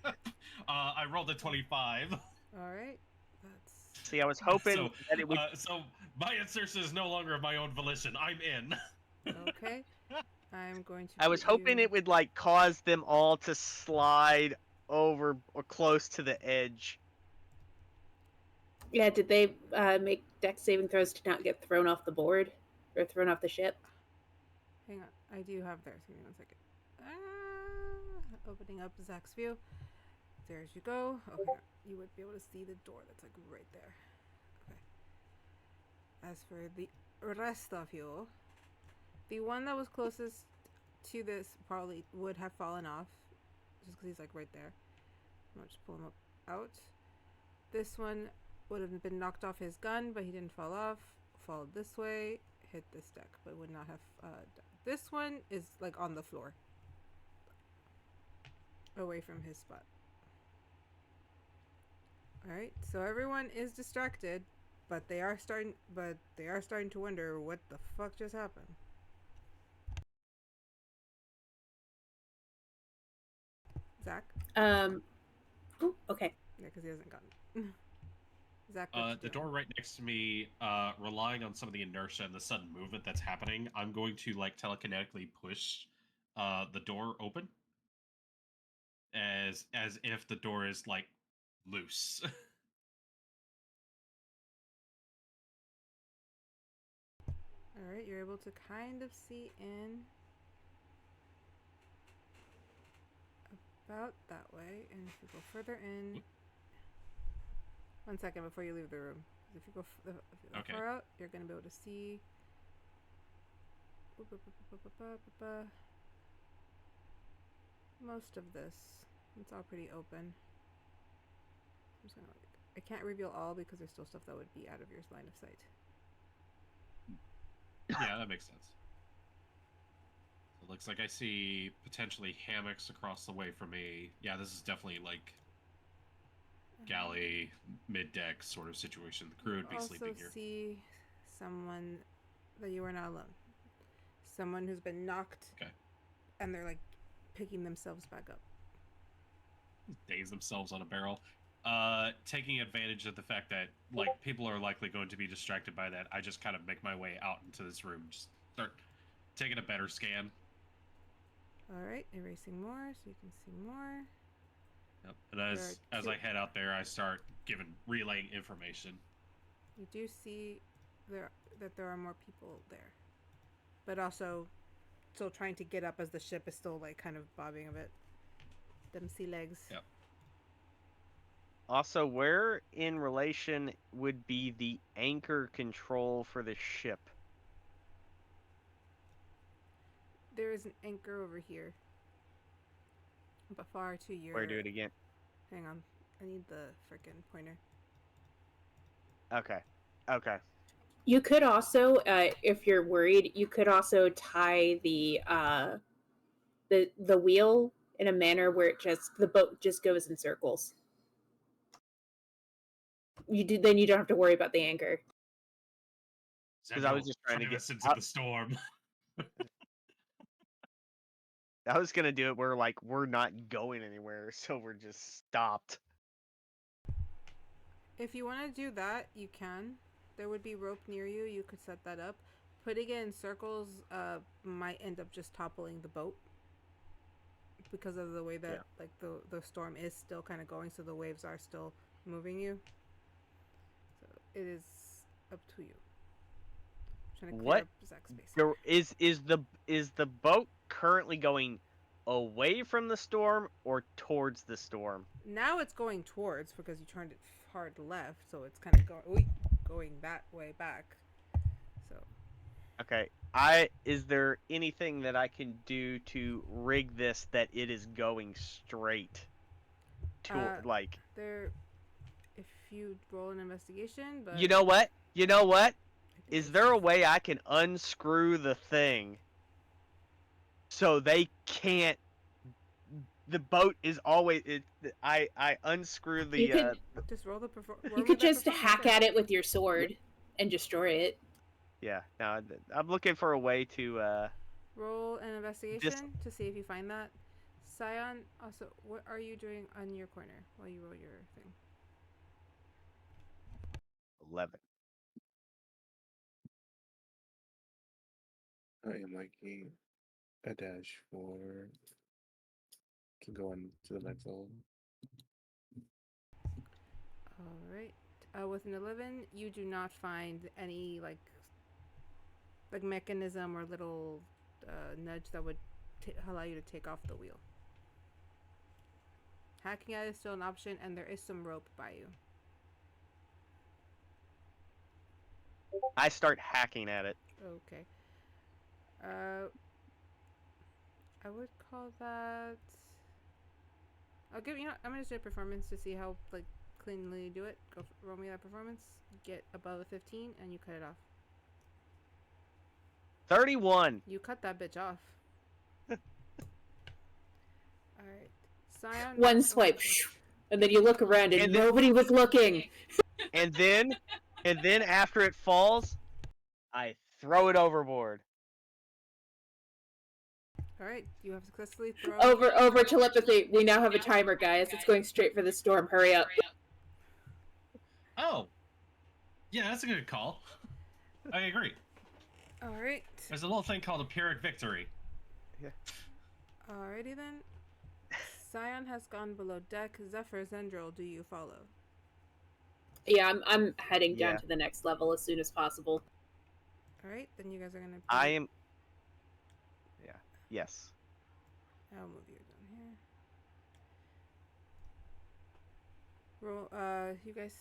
I rolled a 25. All right, that's. See, I was hoping that it would. So my insertion is no longer of my own volition. I'm in. Okay, I'm going to. I was hoping it would like cause them all to slide over or close to the edge. Yeah, did they make dex saving throws to not get thrown off the board or thrown off the ship? Hang on, I do have theirs. Give me 1 second. Opening up Zach's view. There you go. Oh, hang on. You would be able to see the door that's like right there. Okay. As for the rest of you, the one that was closest to this probably would have fallen off, just because he's like right there. I'll just pull him up out. This one would have been knocked off his gun, but he didn't fall off. Followed this way, hit this deck, but would not have. This one is like on the floor, away from his spot. All right, so everyone is distracted, but they are starting to wonder what the fuck just happened. Zach? Oh, okay. Yeah, because he hasn't gotten. Zach, The door right next to me, relying on some of the inertia and the sudden movement that's happening, I'm going to like telekinetically push the door open, as if the door is like loose. All right, you're able to kind of see in about that way, and if you go further in. 1 second before you leave the room. If you go, Okay. far out, you're gonna be able to see. Most of this. It's all pretty open. I'm just gonna. I can't reveal all because there's still stuff that would be out of your line of sight. Yeah, that makes sense. It looks like I see potentially hammocks across the way from me. Yeah, this is definitely like galley, mid-deck sort of situation. The crew would be sleeping here. Also see someone that you are not alone. Someone who's been knocked. Okay. And they're like picking themselves back up. Daze themselves on a barrel. Taking advantage of the fact that like people are likely going to be distracted by that, I just kind of make my way out into this room. Just start taking a better scan. All right, erasing more so you can see more. Yep. And as I head out there, I start relaying information. You do see that there are more people there, but also still trying to get up as the ship is still like kind of bobbing a bit. Them sea legs. Yep. Also, where in relation would be the anchor control for the ship? There is an anchor over here, but far to your. Where, do it again? Hang on, I need the frickin' pointer. Okay. You could also, if you're worried, you could also tie the wheel in a manner where the boat just goes in circles. Then you don't have to worry about the anchor. Because I was just trying to get us into the storm. I was gonna do it where like we're not going anywhere, so we're just stopped. If you want to do that, you can. There would be rope near you. You could set that up. Putting it in circles might end up just toppling the boat because of the way that like the storm is still kind of going, so the waves are still moving you. So it is up to you. I'm trying to clear up Zach's space. Is the boat currently going away from the storm or towards the storm? Now it's going towards because you turned it hard left, so it's kind of going that way back. So. Okay. Is there anything that I can do to rig this that it is going straight to like? There, if you roll an investigation, but You know what? Is there a way I can unscrew the thing so they can't? The boat is always. I unscrew the. You could, just roll the. You could just hack at it with your sword and destroy it. Yeah. No, I'm looking for a way to. Roll an investigation to see if you find that. Syon, also, what are you doing on your corner while you roll your thing? 11. I am making a dash for. Can go on to the next level. All right. With an 11, you do not find any like mechanism or little nudge that would allow you to take off the wheel. Hacking at it is still an option, and there is some rope by you. I start hacking at it. Okay. I would call that. I'll give you know. I'm gonna do a performance to see how like cleanly you do it. Roll me that performance. Get above a 15, and you cut it off. 31. You cut that bitch off. All right, Syon. One swipe, and then you look around, and nobody was looking. And then after it falls, I throw it overboard. All right, you have successfully thrown. Over telepathy. We now have a timer, guys. It's going straight for the storm. Hurry up. Oh, yeah, that's a good call. I agree. All right. There's a little thing called a Pyrrhic victory. Yeah. Alrighty then. Syon has gone below deck. Zeffer, Zendryil, do you follow? Yeah, I'm heading down to the next level as soon as possible. All right, then you guys are gonna. I am. Yeah. Yes. I'll move you down here. Roll. You guys.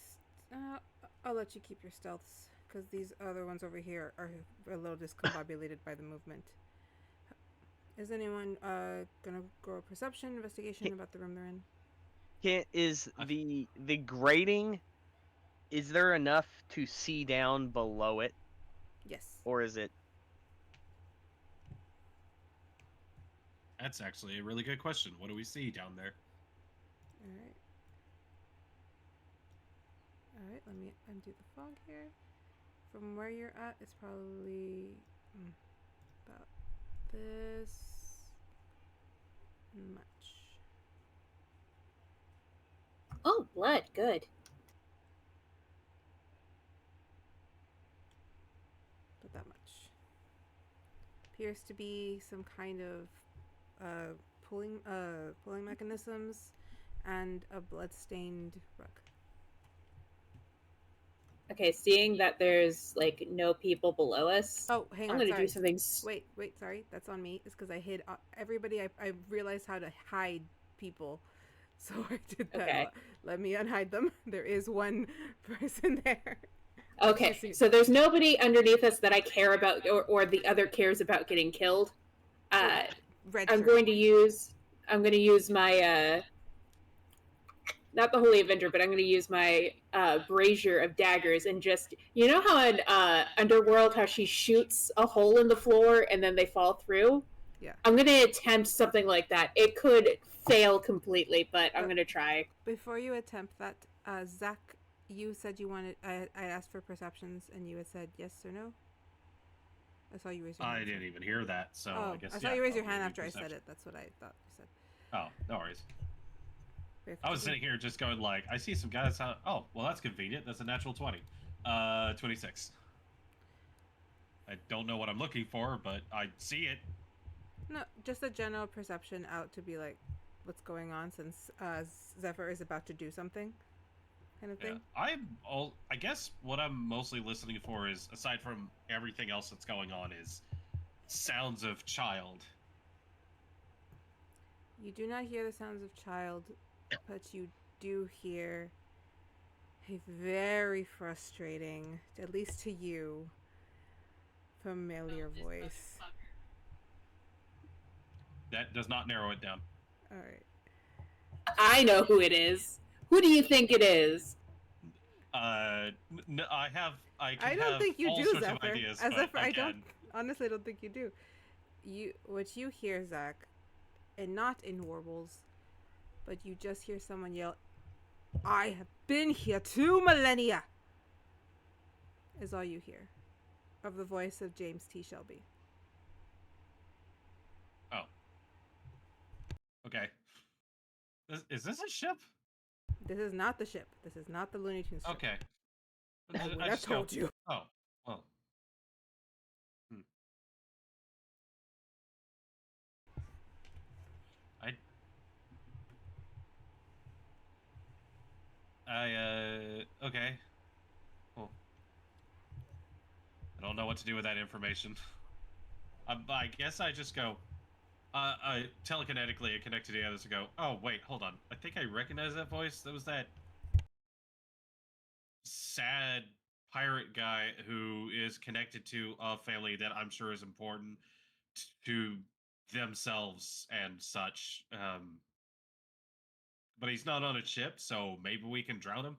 I'll let you keep your stealths because these other ones over here are a little discombobulated by the movement. Is anyone gonna go a perception investigation about the room they're in? Is the grating? Is there enough to see down below it? Yes. Or is it? That's actually a really good question. What do we see down there? All right. All right. Let me undo the fog here. From where you're at, it's probably about this much. Oh, blood. Good. But that much. Appears to be some kind of pulling mechanisms and a blood-stained rug. Okay, seeing that there's like no people below us. Oh, hang on. I'm gonna sorry. do something. Wait. Sorry, that's on me. It's because I hid everybody. I realized how to hide people, so I did that. Okay. Let me unhide them. There is one person there. Okay, so there's nobody underneath us that I care about, or the other cares about getting killed. I'm going to use my not the Holy Avenger, but I'm going to use my brazier of daggers and just, you know how in Underworld, how she shoots a hole in the floor and then they fall through? Yeah. I'm going to attempt something like that. It could fail completely, but I'm going to try. Before you attempt that, Zach, you said you wanted, I asked for perceptions and you had said yes or no? I saw you raise your hand. I didn't even hear that, so I guess. I saw you raise your hand after I said it. That's what I thought you said. Oh, no worries. I was sitting here just going like, I see some guys. Oh, well, that's convenient. That's a natural 20. 26. I don't know what I'm looking for, but I see it. No, just a general perception out to be like, what's going on since Zeffer is about to do something, kind of thing. I guess what I'm mostly listening for is, aside from everything else that's going on, is sounds of child. You do not hear the sounds of child, but you do hear a very frustrating, at least to you, familiar voice. That does not narrow it down. All right. I know who it is. Who do you think it is? I I don't think you all do, sorts of Zeffer. ideas, As but Zeffer, I again, don't. Honestly, I don't think you do. What you hear, Zach, and not in warbles, but you just hear someone yell, "I have been here 2 millennia," is all you hear, of the voice of James T. Shelby. Oh. Okay. Is this a ship? This is not the ship. This is not the Looney Tunes ship. Okay. I would have just go, told you. Oh, well. Okay. Cool. I don't know what to do with that information. I guess I just go, telekinetically, I connect to the others and go, oh, wait, hold on. I think I recognize that voice. That was that sad pirate guy who is connected to a family that I'm sure is important to themselves and such. But he's not on a ship, so maybe we can drown him.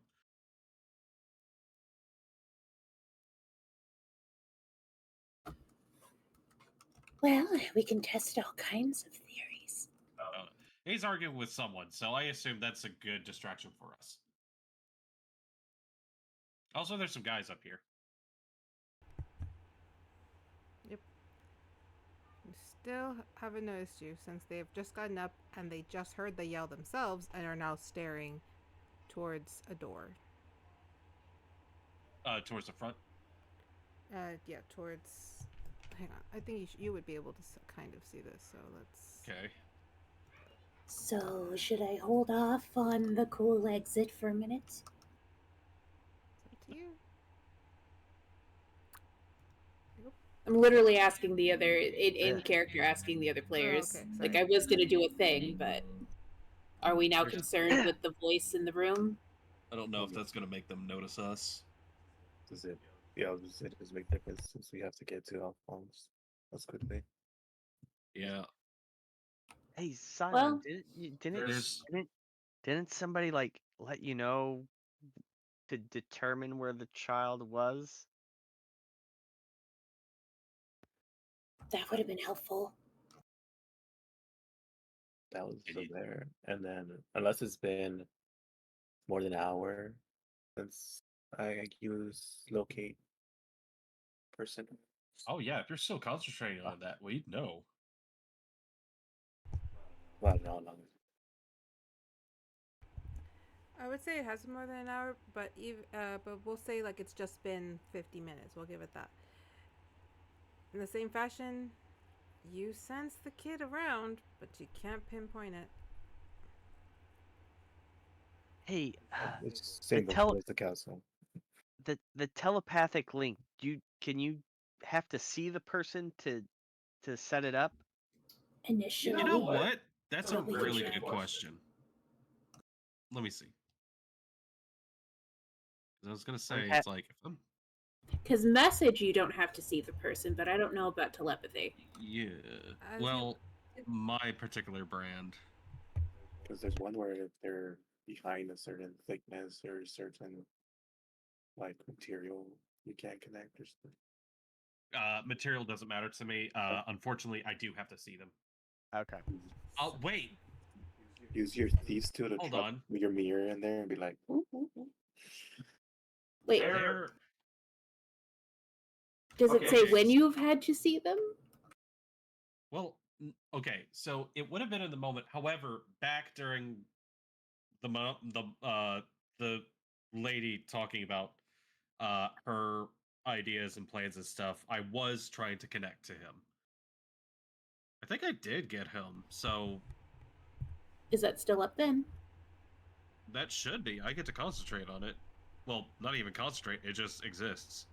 Well, we can test all kinds of theories. He's arguing with someone, so I assume that's a good distraction for us. Also, there's some guys up here. Yep. Still haven't noticed you since they've just gotten up and they just heard the yell themselves and are now staring towards a door. Towards the front? Yeah, towards... Hang on. I think you would be able to kind of see this, so let's... Okay. So, should I hold off on the cool exit for a minute? It's up to you. I'm literally asking the other, in character, asking the other players. okay, Like, sorry. I was gonna do a thing, but are we now concerned with the voice in the room? I don't know if that's going to make them notice us. Does it? Yeah, it does make difference since we have to get to our phones as quickly. Yeah. Hey, Syon, Well, didn't somebody like let you know to determine where the child was? That would have been helpful. That was from there, and then unless it's been more than an hour since I use locate person. Oh, yeah, if you're still concentrating on that, we'd know. Well, no. I would say it has been more than an hour, but we'll say like it's just been 50 minutes. We'll give it that. In the same fashion, you sense the kid around, but you can't pinpoint it. Hey, It's same as the castle. the telepathic link. Can you have to see the person to set it up? Initially. You know what? That's a Probably really should. good question. Let me see. I was going to say, it's like... Because message, you don't have to see the person, but I don't know about telepathy. Yeah. Well, my particular brand. Because there's one where if they're behind a certain thickness or a certain like material, you can't connect or something. Material doesn't matter to me. Unfortunately, I do have to see them. Okay. Wait. Use your thieves tool to Hold drop on. your mirror in there and be like, ooh, ooh, ooh. Wait, does it say when you've had to see them? Well, okay, so it would have been in the moment. However, back during the lady talking about her ideas and plans and stuff, I was trying to connect to him. I think I did get him, so Is that still up then? that should be. I get to concentrate on it. Well, not even concentrate, it just exists.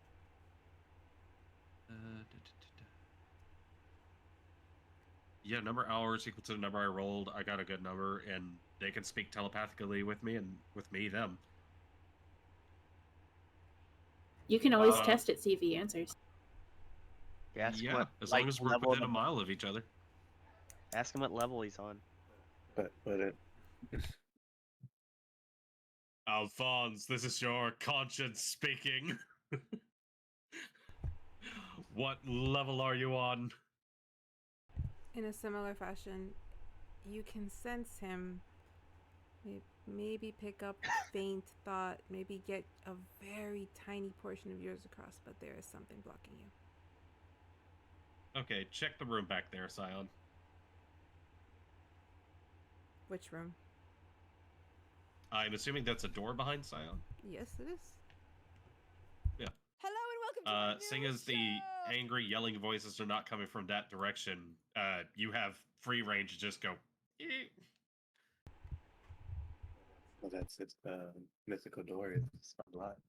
Yeah, number of hours equal to the number I rolled. I got a good number, and they can speak telepathically with me, and with me, them. You can always test it, see if he answers. Ask Yeah, what as long light as we're level within a of- mile of each other. Ask him what level he's on. But it, Alphonse, this is your conscience speaking. What level are you on? In a similar fashion, you can sense him. Maybe pick up a faint thought. Maybe get a very tiny portion of yours across, but there is something blocking you. Okay, check the room back there, Syon. Which room? I'm assuming that's a door behind Syon. Yes, it is. Hello and welcome to our Seeing new as the show. angry yelling voices are not coming from that direction, you have free range to just go. "Eek." well, that's it. Mythical door is unlocked.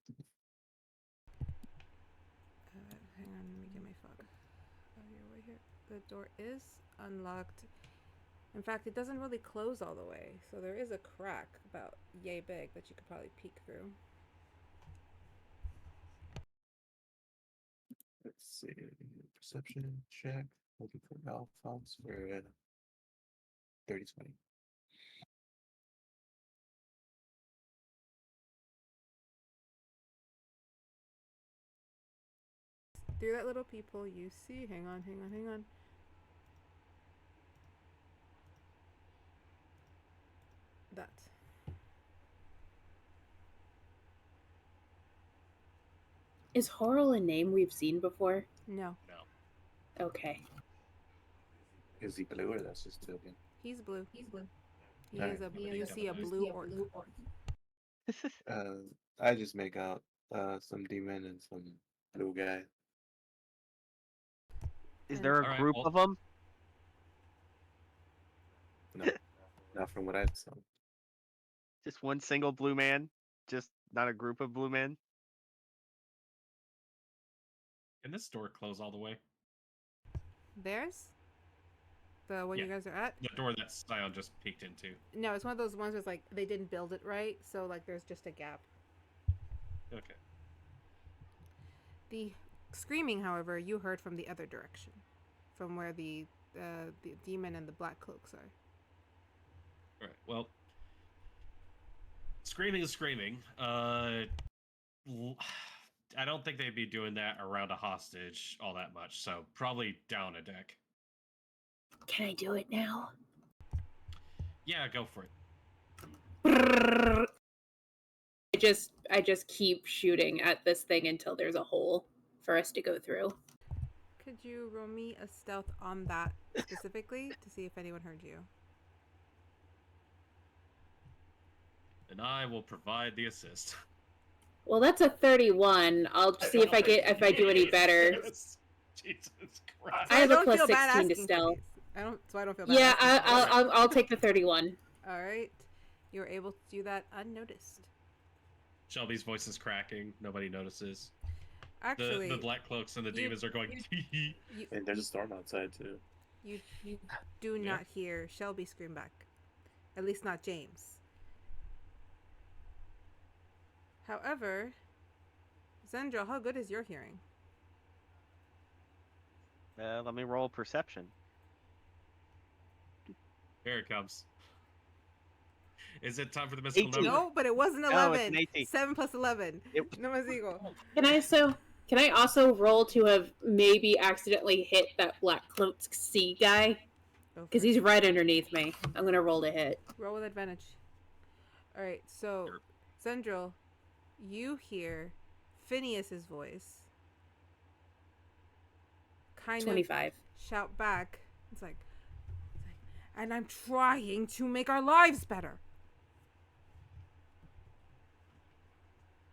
Hang on, let me get my fog. Oh, you're right here. The door is unlocked. In fact, it doesn't really close all the way, so there is a crack about yay big that you could probably peek through. Let's see. Perception check. Looking for Alphonse for 30/20. Through that little peephole, you see. Hang on. That. Is Horrell a name we've seen before? No, No. Okay. Is he blue or that's just token? he's blue. He Alright. is a. You see a blue orc. I just make out some demon and some blue guy. Is there a Alright, group well- of them? No, not from what I saw. Just one single blue man? Just not a group of blue men? Can this door close all the way? Theirs? The one you Yeah. guys are at? The door that Syon just peeked into. No, it's one of those ones where it's like they didn't build it right, so like there's just a gap. Okay. The screaming, however, you heard from the other direction, from where the demon and the black cloaks are. Alright, well. Screaming is screaming. I don't think they'd be doing that around a hostage all that much, so probably down a deck. Can I do it now? Yeah, go for it. I just keep shooting at this thing until there's a hole for us to go through. Could you roll me a stealth on that specifically to see if anyone heard you? And I will provide the assist. Well, that's a 31. I'll see if I do any better. Jesus Christ. I have a don't plus feel bad 16 to asking for stealth. these. I don't feel bad. Yeah, asking for these. I'll take the 31. All right, you're able to do that unnoticed. Shelby's voice is cracking. Nobody notices. Actually, The black cloaks and the demons are going. And there's a storm outside too. you do Yeah. not hear Shelby scream back. At least not James. However, Zendryil, how good is your hearing? Let me roll perception. Here it comes. Is it time for the mystical 18. number? No, but it wasn't No, it's 11. an 18. 7 plus 11. It- No más digo. Can I also roll to have maybe accidentally hit that black cloaked sea guy? Go Because for it. he's right underneath me. I'm gonna roll to hit. Roll with advantage. All right, so Sure. Zendryil, you hear Phineas's voice kind 25. of shout back. It's like, and I'm trying to make our lives better.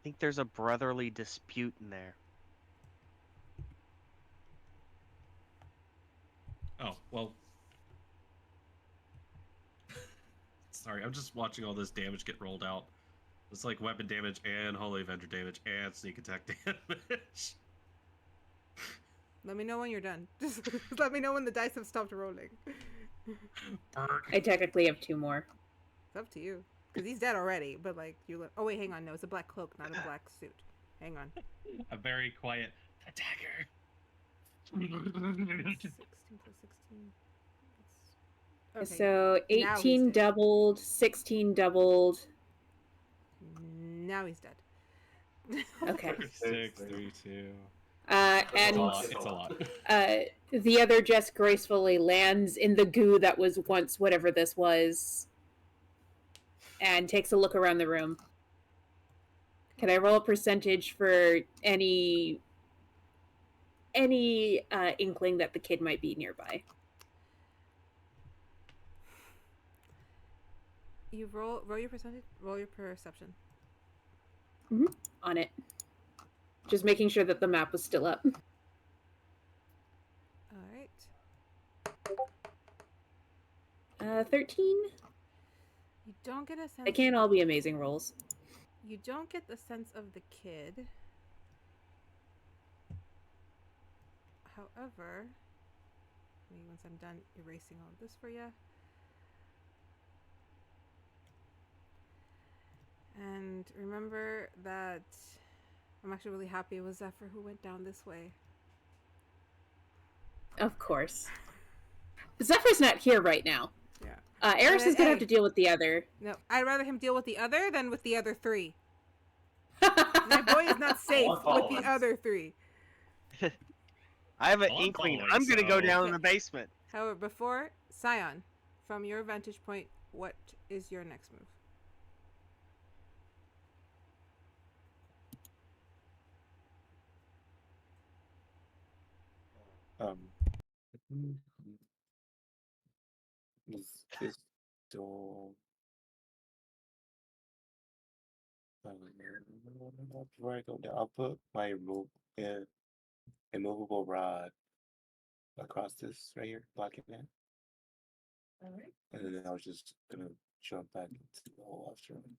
think there's a brotherly dispute in there. Oh, well. Sorry, I'm just watching all this damage get rolled out. It's like weapon damage and Holy Avenger damage and sneak attack damage. Let me know when you're done. Just let me know when the dice have stopped rolling. I technically have 2 more. It's up to you. Because he's dead already, but like, oh wait, hang on. No, it's a black cloak, not a black suit. Hang on. A very quiet attacker. 16 plus 16. That's... Okay. So now he's 18 dead. doubled, 16 doubled. Now he's dead. Okay. 6, 3, 2. And It's a lot. The other just gracefully lands in the goo that was once whatever this was, and takes a look around the room. Can I roll a percentage for any inkling that the kid might be nearby? You roll your percentage. Roll your perception. On it. Just making sure that the map was still up. All right. 13? You don't get a sense. They can't all be amazing rolls. You don't get the sense of the kid. However, maybe once I'm done erasing all of this for you. And remember that I'm actually really happy it was Zeffer who went down this way. Of course. Zephyr not here right now. Yeah. Eris is gonna have to deal with the other. No, I'd rather him deal with the other than with the other 3. My boy is not safe with the other 3. I have an Well, I'm inkling. following, I'm gonna go so- down in the basement. However, before Syon, from your vantage point, what is your next move? Is this door? Before I go down, I'll put my immovable rod across this right here, blocking it. Alright. And then I was just gonna jump back into the hole after him.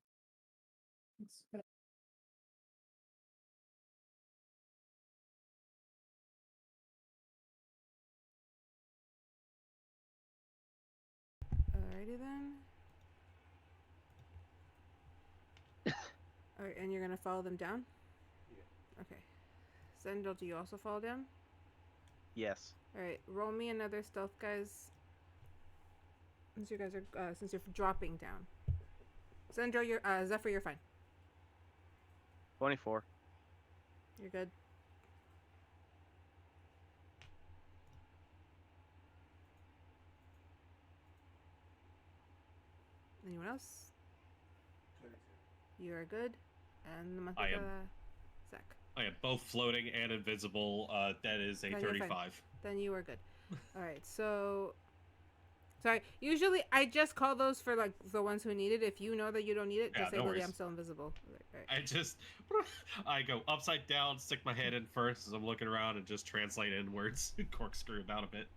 Alrighty then. Alright, and you're gonna follow them down? Yeah. Okay. Zendryil, do you also fall down? Yes. Alright, roll me another stealth, guys. Since you guys are, since you're dropping down. Zendryil, you're, Zephyr, you're fine. 24. You're good. Anyone else? You are good. And the I am. Zach. I am both floating and invisible. That is a No, you're fine. 35. Then you are good. Alright, so... Sorry, usually I just call those for like the ones who need it. If you know that you don't need it, Yeah, just say, no Lily, worries. I'm still invisible. Right. I go upside down, stick my head in first as I'm looking around, and just translate inwards, corkscrew about a bit.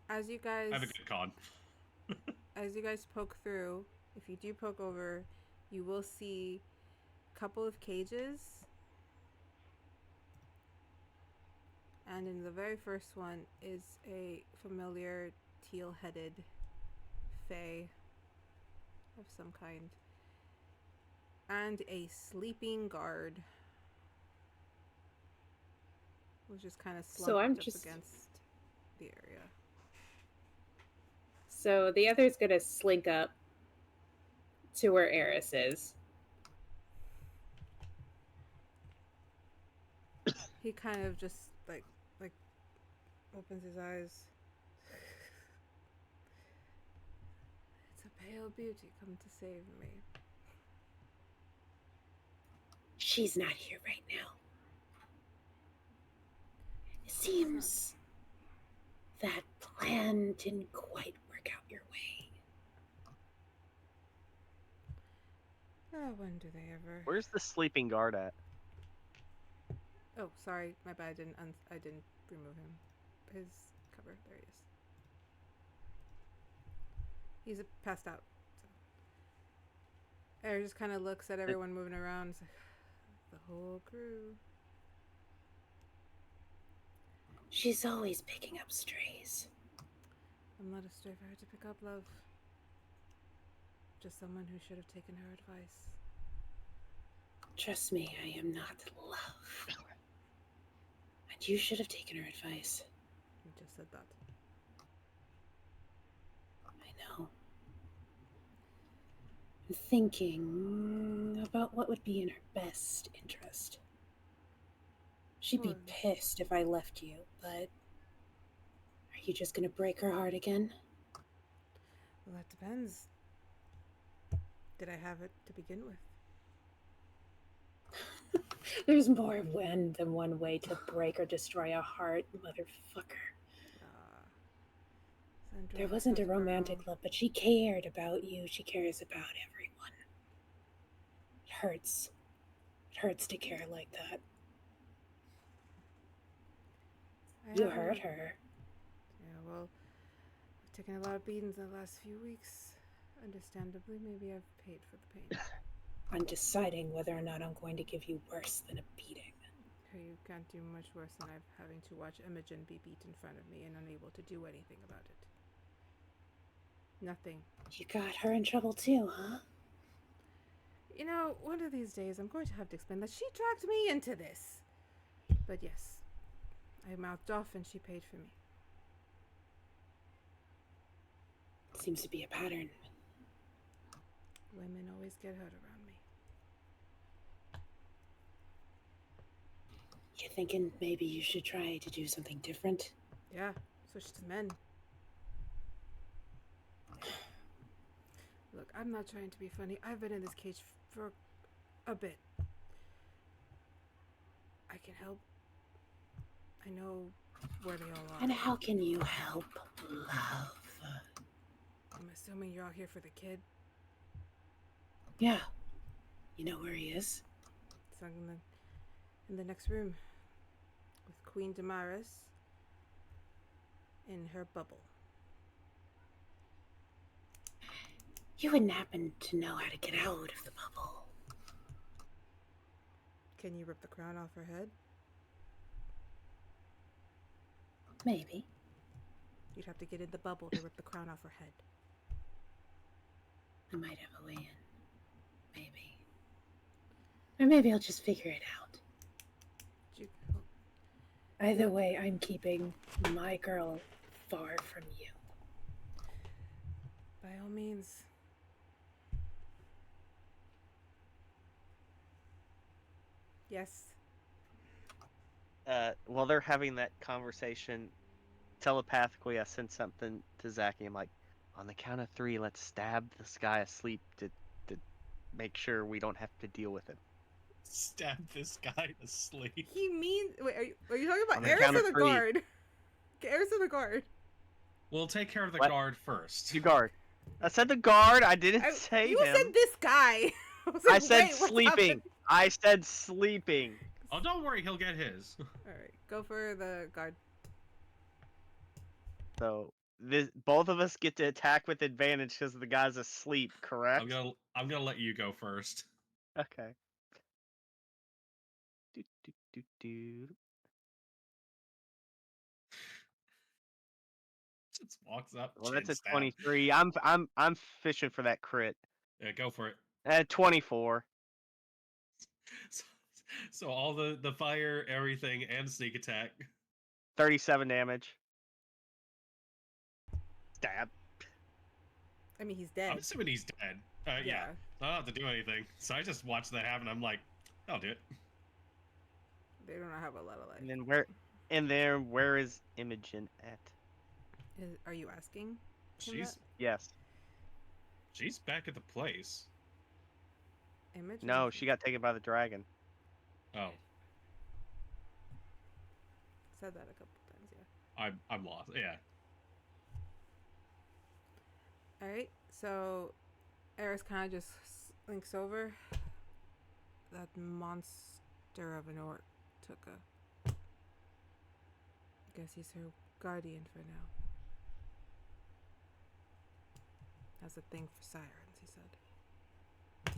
As you guys... I have a good con. As you guys poke through, if you do poke over, you will see a couple of cages. And in the very first one is a familiar teal-headed fae of some kind. And a sleeping guard. Which is kind of slumped I'm up just- against the area. So the other's gonna slink up to where Eris is. He kind of just like opens his eyes. It's a pale beauty come to save me. She's not here right now. It seems that plan didn't quite work out your way. Oh, when do they ever? Where's the sleeping guard at? Oh, sorry, my bad. I didn't remove him. His cover. There he is. He's passed out. So. Eric just kind of looks at everyone moving around. It's like, the whole crew. She's always picking up strays. I'm not a stray for her to pick up, love. Just someone who should have taken her advice. Trust me, I am not love. And you should have taken her advice. You just said that. I know. I'm thinking about what would be in her best interest. She'd be Well, pissed if I left you, but are you just gonna break her heart again? Well, that depends. Did I have it to begin with? There's more than one way to break or destroy a heart, motherfucker. Zendryil There wasn't a has grown. romantic love, but she cared about you. She cares about everyone. It hurts. It hurts to care like that. I You haven't- hurt her. Yeah, well, I've taken a lot of beatings in the last few weeks. Understandably, maybe I've paid for the pain. I'm deciding whether or not I'm going to give you worse than a beating. You can't do much worse than having to watch Imogen be beat in front of me and unable to do anything about it. Nothing. You got her in trouble too, huh? You know, one of these days I'm going to have to explain that she dragged me into this. But yes, I mouthed off and she paid for me. Seems to be a pattern. Women always get hurt around me. You thinking maybe you should try to do something different? Yeah, switch to men. Look, I'm not trying to be funny. I've been in this cage for a bit. I can help. I know where they all are. And how can you help love? I'm assuming you're all here for the kid. Yeah. You know where he is? It's in the next room. With Queen Damaris in her bubble. You wouldn't happen to know how to get out of the bubble. Can you rip the crown off her head? Maybe. You'd have to get in the bubble to rip the crown off her head. I might have a way in. Maybe. Or maybe I'll just figure it out. You, Either way, I'm keeping my girl far from you. by all means. Yes. While they're having that conversation, telepathically, I sent something to Zachy. I'm like, on the count of 3, let's stab this guy asleep to make sure we don't have to deal with him. Stab this guy to sleep. He means. Wait, are you talking On about the Eris count or of the 3. guard? Eris or the guard? We'll take care of the What? guard first. The guard. I said the guard. I didn't say You him. said this guy. was I like, said wait, what's sleeping. happening? I said sleeping. Oh, don't worry, he'll get his. Alright, go for the guard. So both of us get to attack with advantage because the guy's asleep. Correct? I'm gonna let you go first. Okay. Do. Just walks up. Well, chin that's a stab. 23. I'm fishing for that crit. Yeah, go for it. 24. So all the fire, everything, and sneak attack. 37 damage. Stab. I mean, he's dead. I'm assuming he's dead. Yeah. I don't have to do anything. So I just watch that happen. I'm like, I'll do it. They don't have a lot of life. And then where is Imogen at? Are you asking him She's that? Yes. she's back at the place. Image? No, she got taken by the dragon. Oh, Said that a couple times, yeah. I'm lost. Yeah. Alright, so Eris kind of just Link's over. That monster of an orc took a... Guess he's her guardian for now. Has a thing for sirens, he said.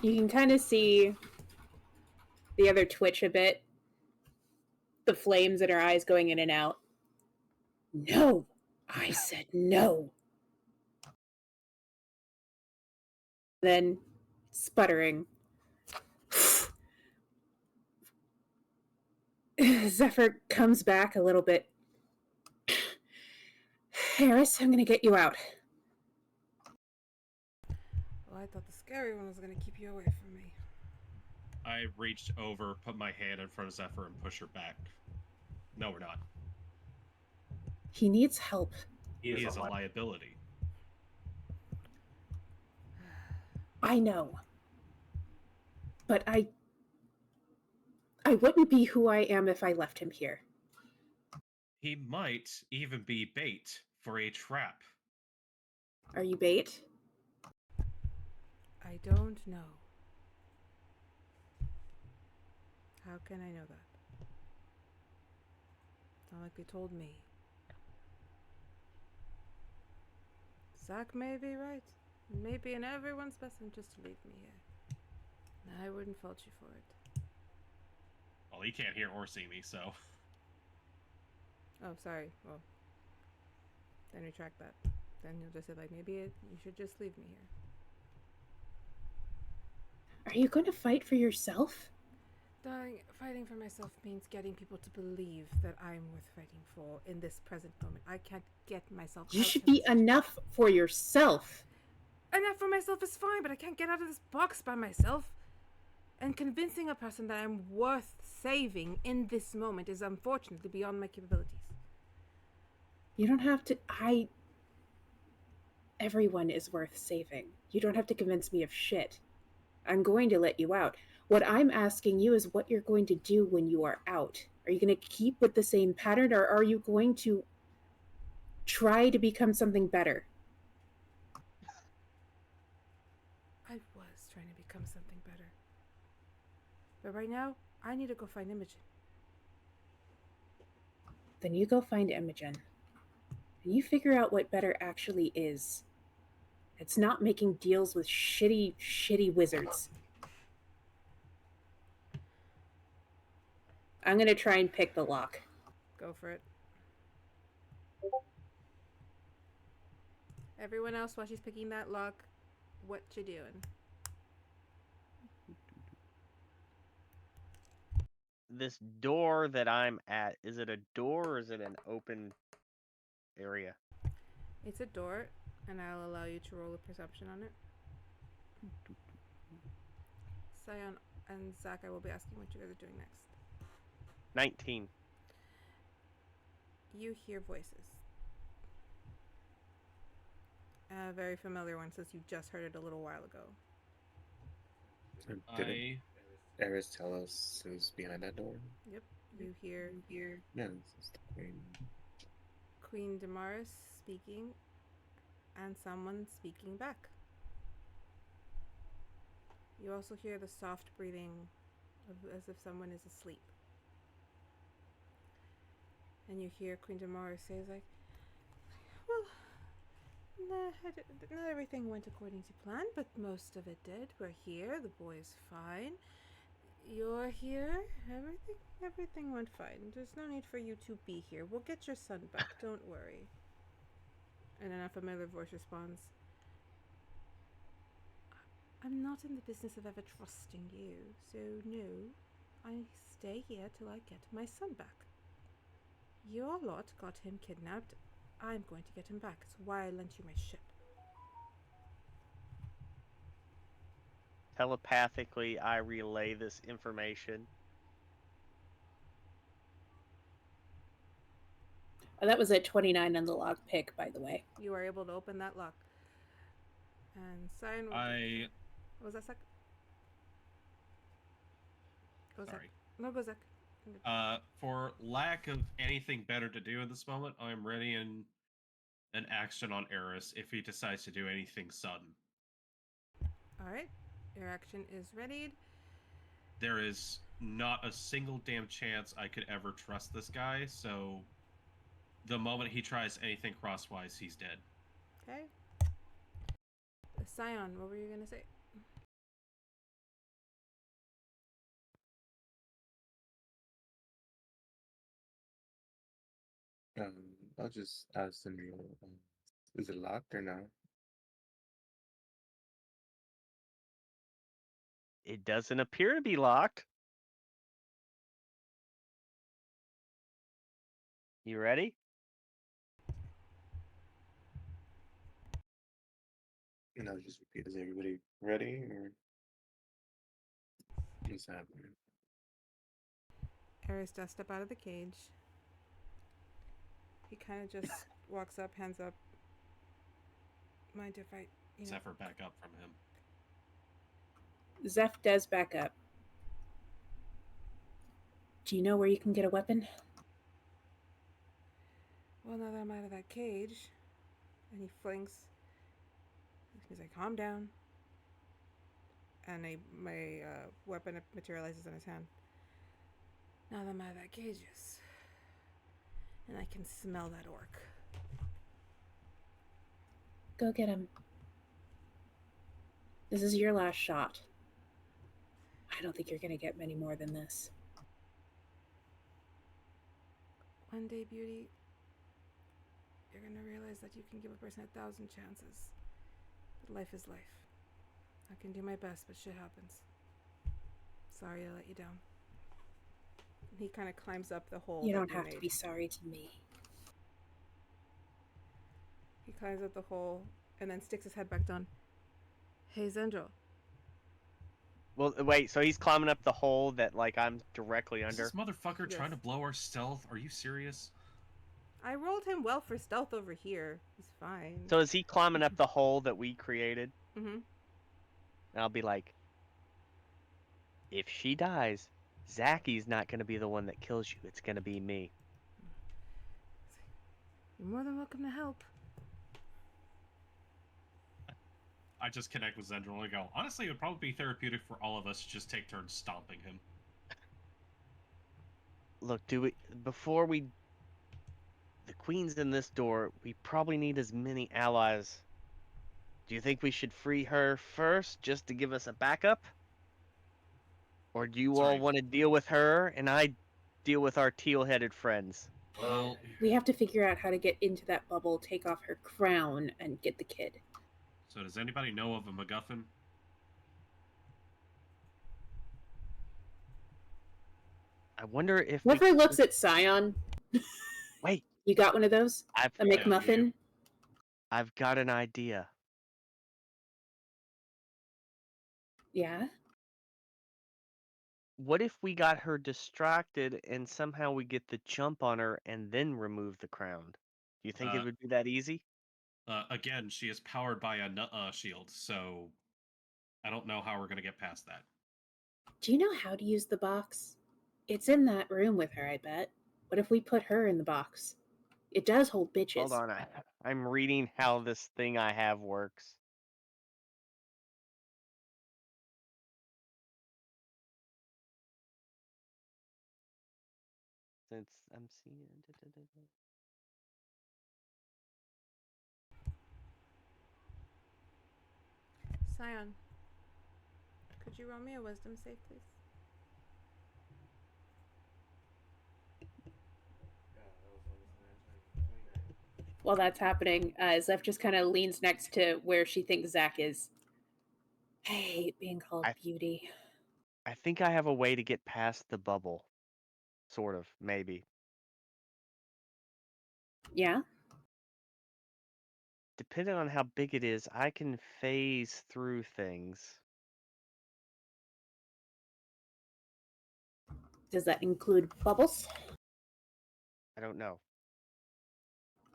You can kind of see the other twitch a bit. The flames in her eyes going in and out. No! I said no! Then, sputtering. Zeffer comes back a little bit. Harris, I'm gonna get you out. Well, I thought the scary one was going to keep you away from me. I reached over, put my hand in front of Zeffer, and push her back. No, we're not. He needs help. He is a liability. I know. But I wouldn't be who I am if I left him here. He might even be bait for a trap. Are you bait? I don't know. How can I know that? It's not like they told me. Zach may be right. Maybe in everyone's best interest to leave me here. I wouldn't fault you for it. Well, he can't hear or see me, so... Oh, sorry. Well, then retract that. Then you'll just say, like, maybe you should just leave me here. Are you going to fight for yourself? Darling, fighting for myself means getting people to believe that I'm worth fighting for in this present moment. I can't get myself You out should of be this- enough for yourself. Enough for myself is fine, but I can't get out of this box by myself. And convincing a person that I'm worth saving in this moment is unfortunately beyond my capabilities. You don't have to... Everyone is worth saving. You don't have to convince me of shit. I'm going to let you out. What I'm asking you is what you're going to do when you are out. Are you going to keep with the same pattern, or are you going to try to become something better? I was trying to become something better. But right now, I need to go find Imogen. Then you go find Imogen. And you figure out what better actually is. It's not making deals with shitty wizards. I'm gonna try and pick the lock. Go for it. Everyone else, while she's picking that lock, what you doing? This door that I'm at, is it a door or is it an open area? It's a door, and I'll allow you to roll a perception on it. Syon and Zach, I will be asking what you guys are doing next. 19. You hear voices. A very familiar one, since you just heard it a little while ago. So didn't Eris tell us who's behind that door? Yep, you hear Yeah, this is the queen. Queen Damaris speaking, and someone speaking back. You also hear the soft breathing as if someone is asleep. And you hear Queen Damaris say, like, well, not everything went according to plan, but most of it did. We're here, the boy's fine. You're here, everything went fine. There's no need for you to be here. We'll get your son back, don't worry. And then a familiar voice responds, I'm not in the business of ever trusting you, so no, I stay here till I get my son back. Your lot got him kidnapped. I'm going to get him back. It's why I lent you my ship. Telepathically, I relay this information. Oh, that was at 29 on the lock pick, by the way. You are able to open that lock. And Syon, what was that, Zach? Go, Zach. Sorry. No, go, Zach. For lack of anything better to do at this moment, I'm ready and an action on Eris if he decides to do anything sudden. All right. Your action is readied. There is not a single damn chance I could ever trust this guy, so the moment he tries anything crosswise, he's dead. Okay. Syon, what were you gonna say? I'll just ask Zendryil, is it locked or not? It doesn't appear to be locked. You ready? And I'll just repeat, is everybody ready or what's happening? Eris does step out of the cage. He kind of just walks up, hands up. Mind if I, Zeffer back up from him. Zeph does back up. Do you know where you can get a weapon? Well, now that I'm out of that cage, and he flings. He's like, calm down. And my weapon materializes in his hand. Now that I'm out of that cage, yes. And I can smell that orc. Go get him. This is your last shot. I don't think you're going to get many more than this. One day, beauty, you're gonna realize that you can give a person 1,000 chances. But life is life. I can do my best, but shit happens. Sorry I let you down. And he kind of climbs up the hole. You that don't have to made. be sorry to me. He climbs up the hole and then sticks his head back down. Hey, Zendryil. Well, wait, so he's climbing up the hole that, like, I'm directly Is under? this motherfucker Yes. trying to blow our stealth? Are you serious? I rolled him well for stealth over here. He's fine. So is he climbing up the hole that we created? Mm-hmm. And I'll be like, if she dies, Zacky's not going to be the one that kills you. It's going to be me. You're more than welcome to help. I just connect with Zendryil and go, honestly, it would probably be therapeutic for all of us to just take turns stomping him. Look, before the queen's in this door, we probably need as many allies. Do you think we should free her first, just to give us a backup? Or do you all Sorry. want to deal with her, and I deal with our teal-headed friends? Well, We have to figure out how to get into that bubble, take off her crown, and get the kid. so does anybody know of a MacGuffin? I wonder if Zephyr looks at Syon. Wait, You got one of those? I've A McMuffin? I've got an idea. Yeah. What if we got her distracted and somehow we get the jump on her and then remove the crown? Do you think it would be that easy? Again, she is powered by a shield, so I don't know how we're going to get past that. Do you know how to use the box? It's in that room with her, I bet. What if we put her in the box? It does hold bitches. Hold on, I'm reading how this thing I have works. Since I'm seeing... Syon, could you roll me a wisdom save, please? While that's happening, Zeph just kind of leans next to where she thinks Zach is. I hate being called beauty. I think I have a way to get past the bubble. Sort of, maybe. Yeah? Depending on how big it is, I can phase through things. Does that include bubbles? I don't know.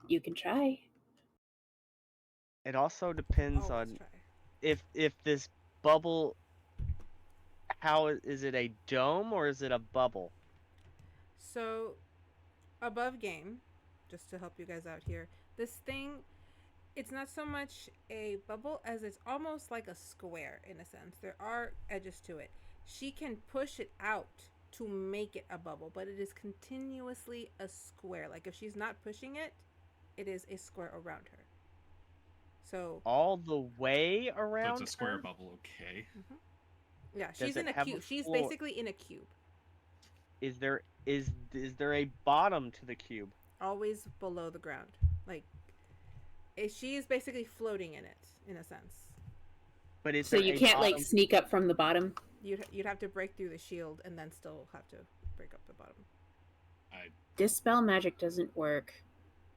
You can try. It also depends Always on try. if this bubble, how is it, a dome or is it a bubble? So, above game, just to help you guys out here, This thing, it's not so much a bubble as it's almost like a square in a sense. There are edges to it. She can push it out to make it a bubble, but it is continuously a square. Like if she's not pushing it, it is a square around her. So All the way So around it's a square her? bubble, okay. yeah, Does she's it in a have a cube. She's floor? basically in a cube, Is there a bottom to the cube? always below the ground. Like she is basically floating in it in a sense. But is So there you a can't like bottom? sneak up from the bottom. You'd have to break through the shield and then still have to break up the bottom. Dispel magic doesn't work.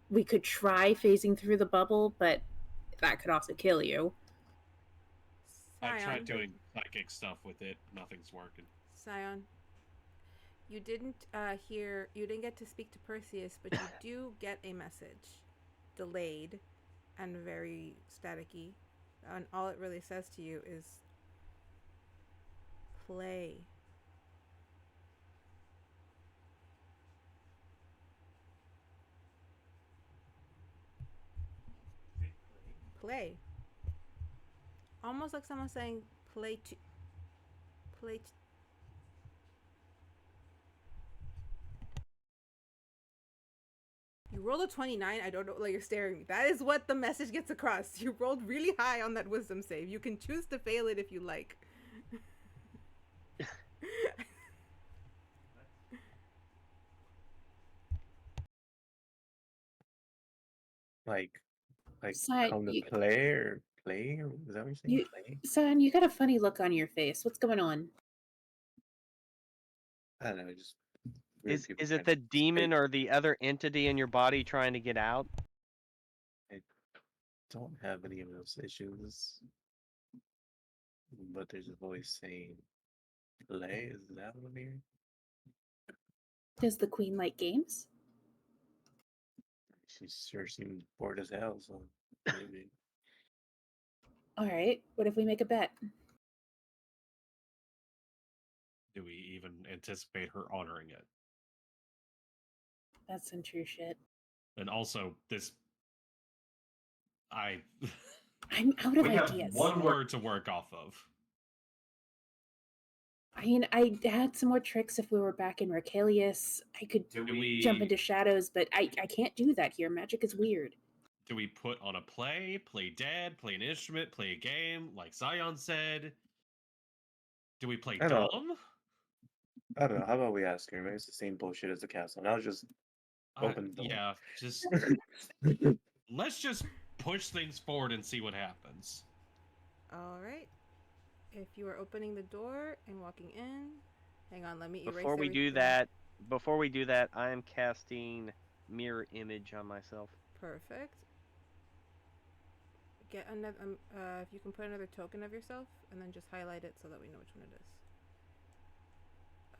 We could try phasing through the bubble, but that could also kill you. I've tried Syon, doing psychic stuff with it. Nothing's working. Syon, you didn't you didn't get to speak to Perseus, but you do get a message, delayed, and very staticky, and all it really says to you is play. Play. Almost like someone saying play to play to. You rolled a 29. I don't know, like you're staring at me. That is what the message gets across. You rolled really high on that wisdom save. You can choose to fail it if you like. Like Syon, come to you, play or play? Or is that what you're saying? you, Play? Syon, you got a funny look on your face. What's going on? I don't know. Just weird people Is it trying the to demon escape. or the other entity in your body trying to get out? Don't have any of those issues, but there's a voice saying play. Is that what I'm hearing? Does the queen like games? She sure seemed bored as hell. So maybe. All right. What if we make a bet? Do we even anticipate her honoring it? That's some true shit. And also, I'm out of We have ideas. one more to work off of. I mean, I had some more tricks if we were back in Rachelius. I could Do jump into shadows, but I can't do that here. Magic is weird. Do we put on a play dead, play an instrument, play a game, like Syon said? Do we play I don't dumb? I don't know. How about we ask her? Maybe it's the same bullshit as the castle. Now just open the door. Yeah, just let's just push things forward and see what happens. All right. If you are opening the door and walking in, hang on. Let me erase Before we do that, I am casting mirror image on myself. Perfect. Get another. If you can put another token of yourself, and then just highlight it so that we know which one it is.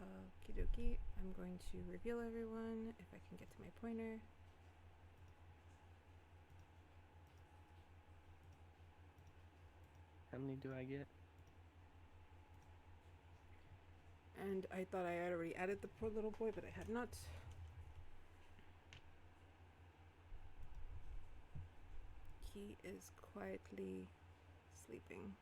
Okie dokie. I'm going to reveal everyone if I can get to my pointer. How many do I get? And I thought I had already added the poor little boy, but I had not. He is quietly sleeping.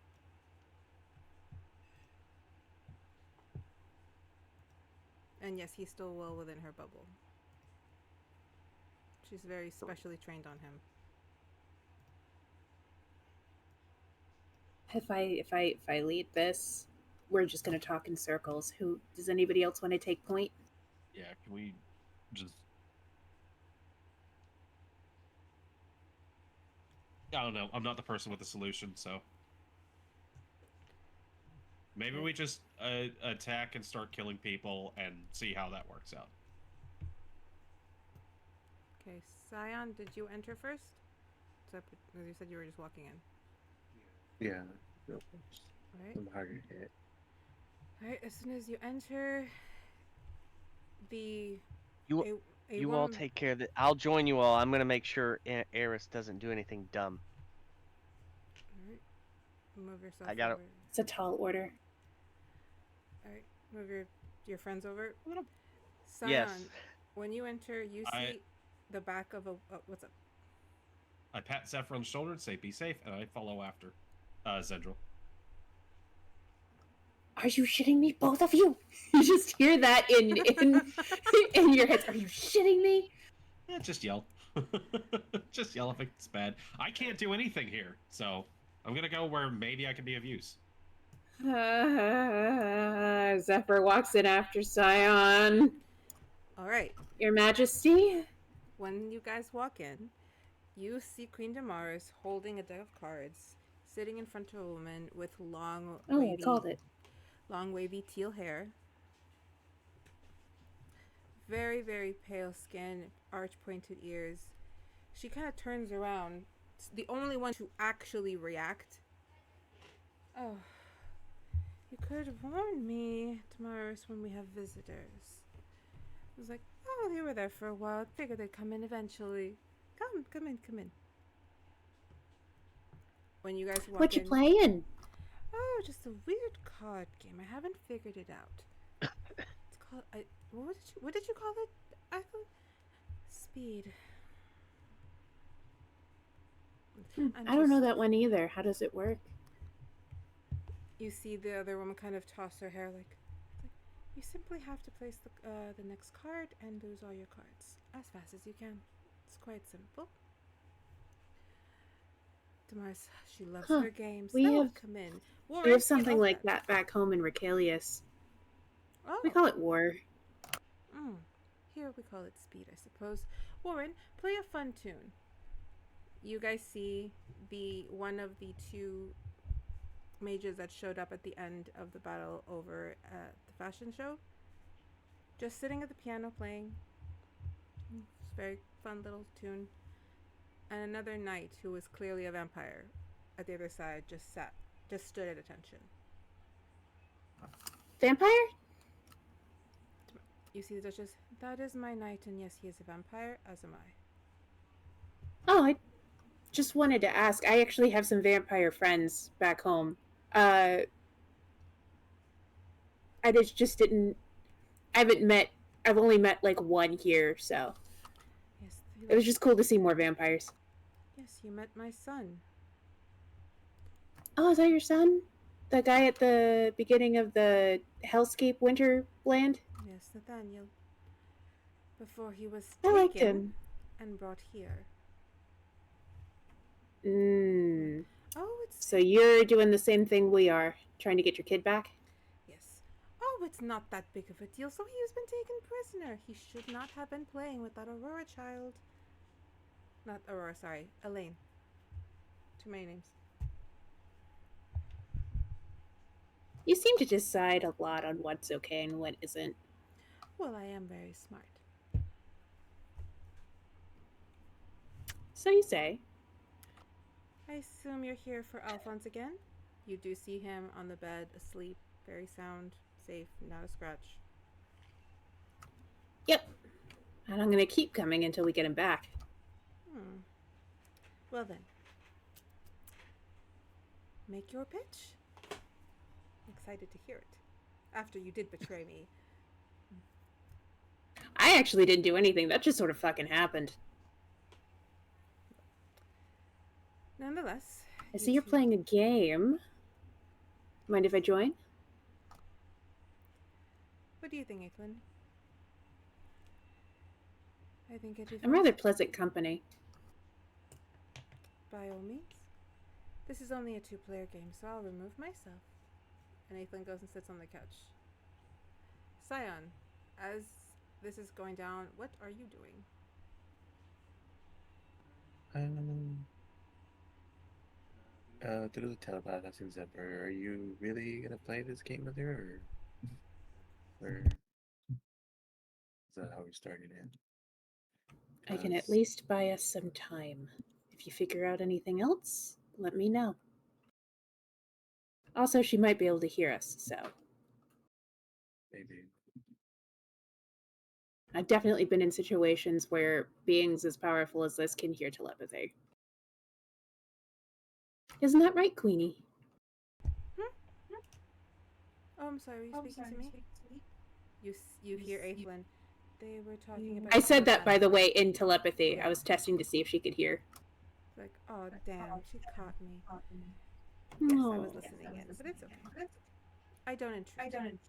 And yes, he's still well within her bubble. She's very specially trained on him. If I lead this, we're just gonna talk in circles. Who does anybody else want to take point? Yeah, can we just... I don't know. I'm not the person with the solution, so... Maybe we just attack and start killing people and see how that works out. Okay, Syon, did you enter first? You said you were just walking in. Yeah. All right. I'm harder hit. All right. As soon as you enter, You all take care of it. I'll join you all. I'm gonna make sure Eris doesn't do anything dumb. All right. Move yourself. I got it. over. It's a tall order. All right. Move your friends over. Syon, Yes. when you enter, you see the back of a. What's up? I pat Zeffer on the shoulder and say, "Be safe," and I follow after Zendryil. Are you shitting me, both of you? You just hear that in in your heads. Are you shitting me? Yeah, just yell. Just yell if it's bad. I can't do anything here, so I'm gonna go where maybe I can be of use. Zeffer walks in after Syon. All right. Your Majesty? When you guys walk in, you see Queen Damaris holding a deck of cards, sitting in front of a woman with long, Oh, wavy, I called it. long, wavy teal hair. Very, very pale skin, arch-pointed ears. She kind of turns around. It's the only one to actually react. Oh, you could have warned me, Damaris, when we have visitors. I was like, oh, they were there for a while. Figured they'd come in eventually. Come in. When you guys walk What you in, playing? oh, just a weird card game. I haven't figured it out. It's called. What did you call it? I thought Speed. I don't know that one either. How does it work? You see the other woman kind of toss her hair like you simply have to place the next card and lose all your cards as fast as you can. It's quite simple. Damaris, she loves her games. We have come in. We have something like that back home in Recalius. Oh. We call it War. Here we call it Speed, I suppose. Warren, play a fun tune. You guys see one of the two mages that showed up at the end of the battle over at the fashion show. Just sitting at the piano playing. It's a very fun little tune. And another knight who was clearly a vampire at the other side just stood at attention. Vampire? You see the Duchess? That is my knight, and yes, he is a vampire, as am I. Oh, I just wanted to ask. I actually have some vampire friends back home. I just didn't. I've only met like one here, so. Yes, It was just cool to see more vampires. Yes, you met my son. Oh, is that your son? The guy at the beginning of the Hellscape Winterland? Yes, Nathaniel. Before he was I liked taken him. and brought here. Oh, it's So you're doing the same thing we are, trying to get your kid back? yes. Oh, it's not that big of a deal. So he has been taken prisoner. He should not have been playing with that Aurora child. Not Aurora, sorry, Elaine. Too many names. You seem to decide a lot on what's okay and what isn't. Well, I am very smart. So you say. I assume you're here for Alphonse again? You do see him on the bed, asleep, very sound, safe, not a scratch. Yep. And I'm going to keep coming until we get him back. Well then. Make your pitch. Excited to hear it. After you did betray me. I actually didn't do anything. That just sort of fucking happened. Nonetheless. I see you're playing a game. Mind if I join? What do you think, Aitlin? I think it'd be I'm rather pleasant company. By all means. This is only a 2-player game, so I'll remove myself. And Aitlin goes and sits on the couch. Syon, as this is going down, what are you doing? To do the telepath asking Zeffer, are you really gonna play this game with her, or is that how we're starting it? I can at least buy us some time. If you figure out anything else, let me know. Also, she might be able to hear us, so. Maybe. I've definitely been in situations where beings as powerful as this can hear telepathy. Isn't that right, Queenie? Oh, I'm sorry, were you speaking to me? You hear Aitlin. They were talking about... I said that, by the way, in telepathy. I was testing to see if she could hear. Like, oh damn, she caught me. Yes, I was Oh. listening in, but it's okay. I don't intrude.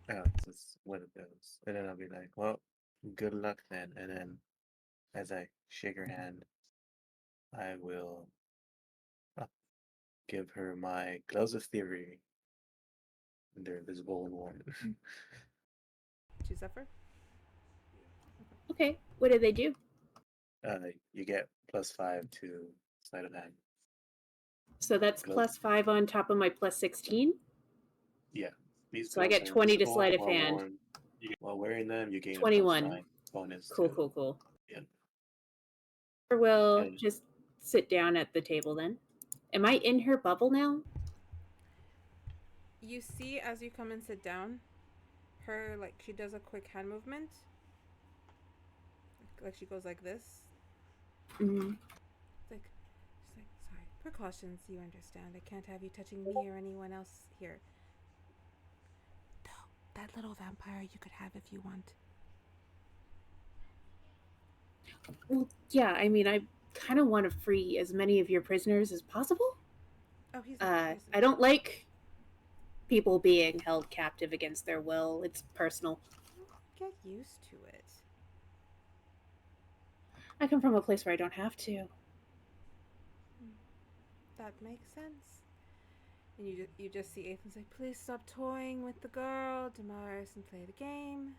Yeah, it's just what it goes. And then I'll be like, well, good luck then. And then as I shake her hand, I will uh, give her my gloves of theory. And they're visible and warm. To Zephyr? Okay. What do they do? You get +5 to sleight of hand. So that's Gloves. +5 on top of my +16. Yeah. These So I gloves get are 20 to invisible sleight of while hand. worn. While wearing them, you gain a 21. +9 bonus. Cool, to, cool. Yeah. We'll And just sit down at the table then. Am I in her bubble now? You see as you come and sit down, her, like, she does a quick hand movement. Like she goes like this. Mm-hmm. She's like, sorry. Precautions, you understand. I can't have you touching me or anyone else here. No, that little vampire you could have if you want. Well, yeah, I mean, I kind of want to free as many of your prisoners as possible. Oh, he's I don't like people being held captive against their will. It's personal. Get used to it. I come from a place where I don't have to. That makes sense. And you just see Ethan's like, please stop toying with the girl, Damaris, and play the game.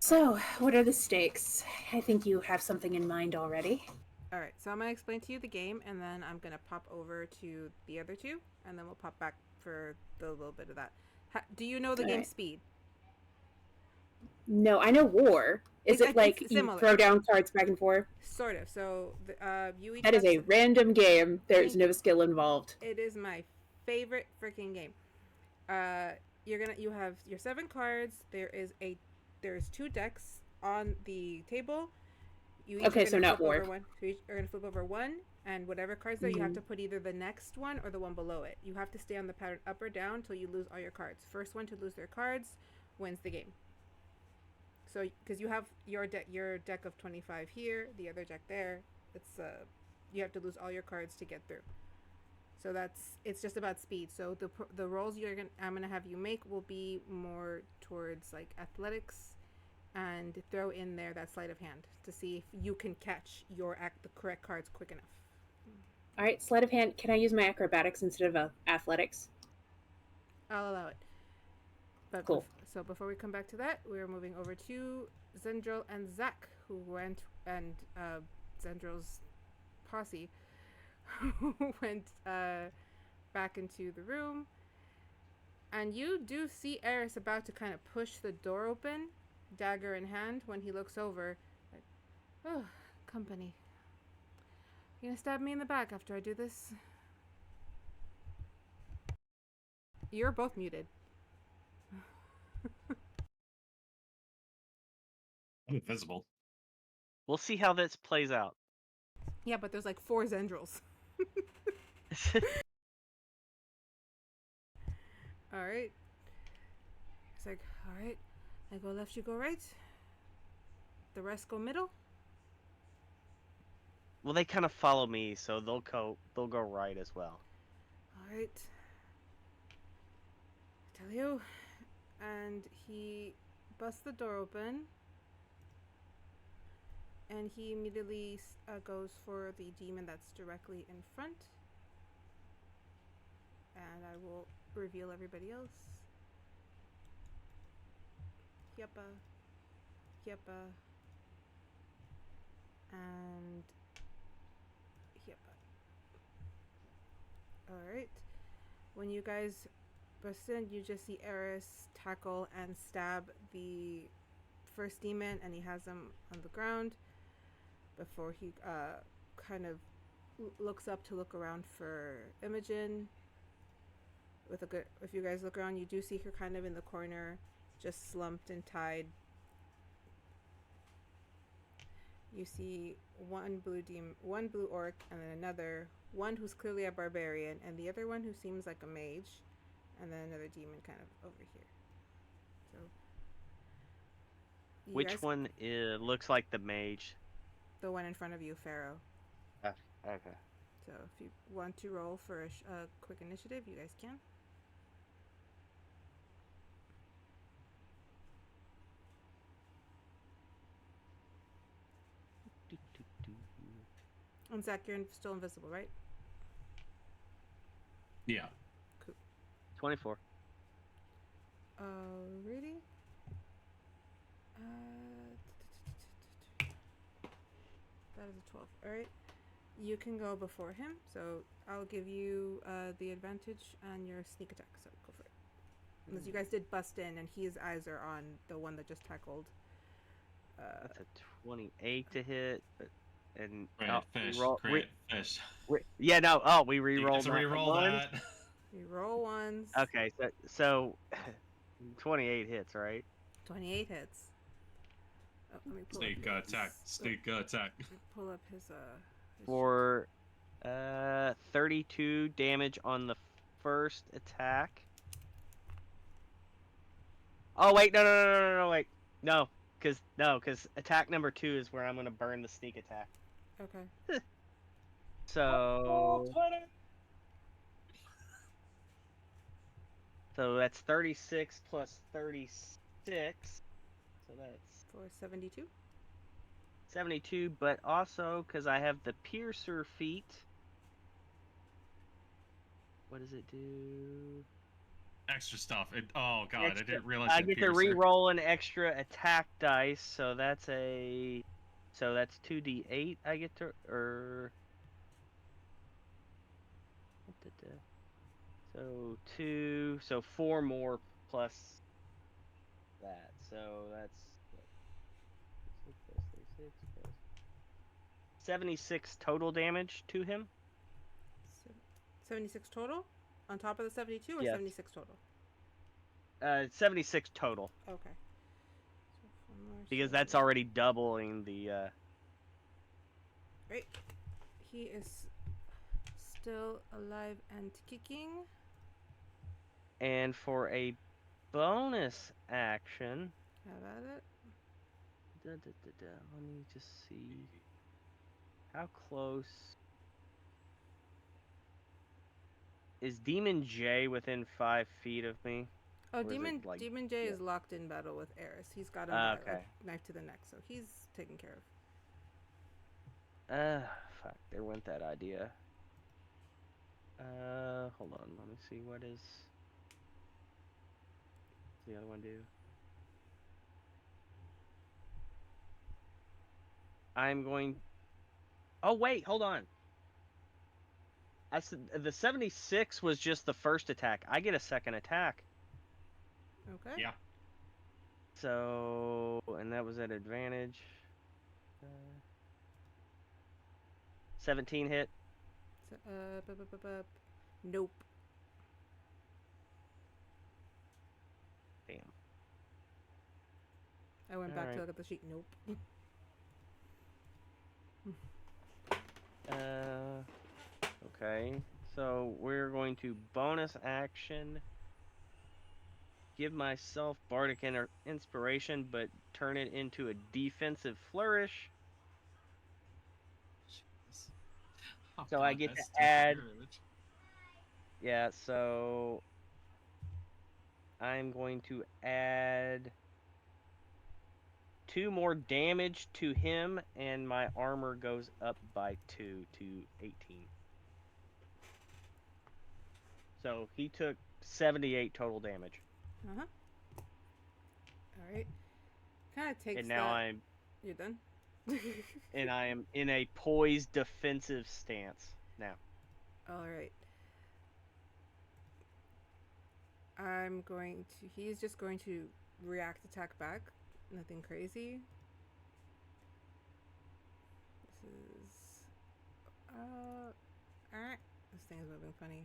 So, what are the stakes? I think you have something in mind already. All right, so I'm gonna explain to you the game, and then I'm gonna pop over to the other two, and then we'll pop back for the little bit of that. Do you know the All game right. Speed? No, I know war. Is it like it's you similar. throw down cards back and forth? Sort of. So you each That is have a random game. There's Thank no skill involved. It is my favorite freaking game. You have your 7 cards. There's 2 decks on the table. You each Okay, are so gonna not flip war. over one. So you are gonna flip over one, and whatever cards there, you have to put either the next one or the one below it. You have to stay on the pattern up or down until you lose all your cards. First one to lose their cards wins the game. So, because you have your deck of 25 here, the other deck there, it's you have to lose all your cards to get through. So it's just about speed. So the rolls I'm gonna have you make will be more towards like athletics, and throw in there that sleight of hand to see if you can catch the correct cards quick enough. All right, sleight of hand. Can I use my acrobatics instead of athletics? I'll allow it. But Cool. So before we come back to that, we're moving over to Zendryil and Zach, who went, and Zendryl's posse who went back into the room. And you do see Eris about to kind of push the door open, dagger in hand, when he looks over. Like, oh, company. You gonna stab me in the back after I do this? You're both muted. I'm invisible. We'll see how this plays out. Yeah, but there's like 4 Zendryils. Alright. It's like, alright. I go left, you go right. The rest go middle. Well, they kind of follow me, so they'll go right as well. Alright. I tell you. And he busts the door open. And he immediately goes for the demon that's directly in front. And I will reveal everybody else. Yeppa. And Yeppa. Alright. When you guys bust in, you just see Eris tackle and stab the first demon, and he has him on the ground before he kind of looks up to look around for Imogen. If you guys look around, you do see her kind of in the corner, just slumped and tied. You see one blue orc, and then another one who's clearly a barbarian, and the other one who seems like a mage, and then another demon kind of over here. So Which one looks like the mage? The one in front of you, Pharaoh. Okay. So if you want to roll for a quick initiative, you guys can. And Zach, you're still invisible, right? Yeah. 24. Alrighty. That is a 12. Alright. You can go before him, so I'll give you the advantage on your sneak attack, so go for it. Unless you guys did bust in and his eyes are on the one that just tackled. That's a 28 to hit, and Crit, fish, fish. yeah, no. Oh, we You re-rolled. get to re-roll that. You roll ones. Okay, so 28 hits, right? 28 hits. Oh, let me pull Sneak up his, attack. Sneak attack. Let me pull up his For 32 damage on the first attack. Oh wait, no, wait, no, because attack number 2 is where I'm gonna burn the sneak attack. Okay. So that's 36 plus 36. So that's For 72. 72, but also because I have the piercer feat. What does it do? Extra stuff. Oh god, Extra, I didn't realize. I get to re-roll an extra attack dice, so that's 2d8. I get to so 4 more plus that. So that's 76 total damage to him. 76 total? On top of the 72 or Yes. 76 total? 76 total. Okay. So Because that's already doubling the Right. He is still alive and kicking. And for a bonus action, How about it? let me just see how close is Demon J within 5 feet of me? Oh, Or is it, Demon like- Demon J yeah. is locked in battle with Eris. He's got him by, Okay. knife to the neck, so he's taken care of. Fuck, there went that idea. Hold on, let me see what is the other one do. I'm going. Oh wait, hold on. I said the 76 was just the first attack. I get a second attack. Okay. Yeah. So, and that was at advantage. 17 hit. So, nope. Damn. I went back to Alright. look at the sheet. Nope. Okay. So we're going to bonus action. Give myself Bardic Inspiration, but turn it into a defensive flourish. Oh, So god, I get to that's add- damage. Yeah, so I'm going to add 2 more damage to him, and my armor goes up by 2 to 18. So he took 78 total damage. Uh-huh. Alright. Kind of takes And now that... You're done? I am in a poised defensive stance now. Alright. I'm going to... He's just going to react attack back. Nothing crazy. This is... This thing is moving funny.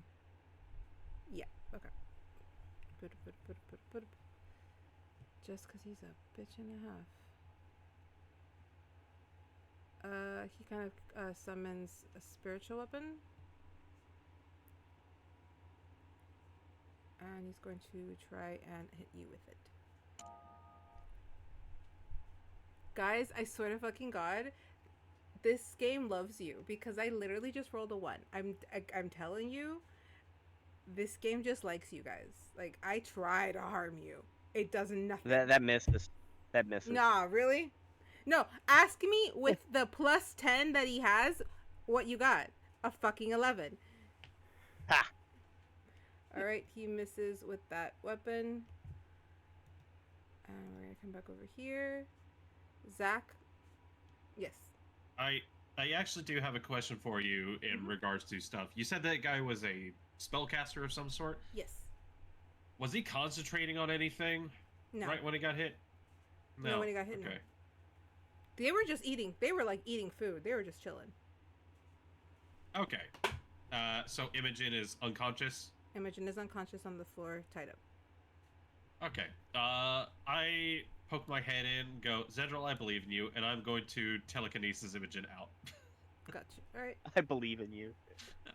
Yeah, okay. Just because he's a bitch and a half. He kind of summons a spiritual weapon. And he's going to try and hit you with it. Guys, I swear to fucking God, this game loves you because I literally just rolled a 1. I'm telling you, this game just likes you guys. Like, I try to harm you. It does nothing. That misses. That misses. Nah, really? No, ask me with the plus 10 that he has, what you got? A fucking 11. Ha! Alright, he misses with that weapon. And we're gonna come back over here. Zach? Yes. I actually do have a question for you in regards to stuff. You said that guy was a spellcaster of some sort? Yes. Was he concentrating on anything No. right when he got hit? No, when he got hit, no. Okay. They were just eating. They were like eating food. They were just chilling. Okay. So Imogen is unconscious? Imogen is unconscious on the floor, tied up. Okay. I poke my head in, go, Zendryil, I believe in you, and I'm going to telekinesis Imogen out. Gotcha. Alright. I believe in you.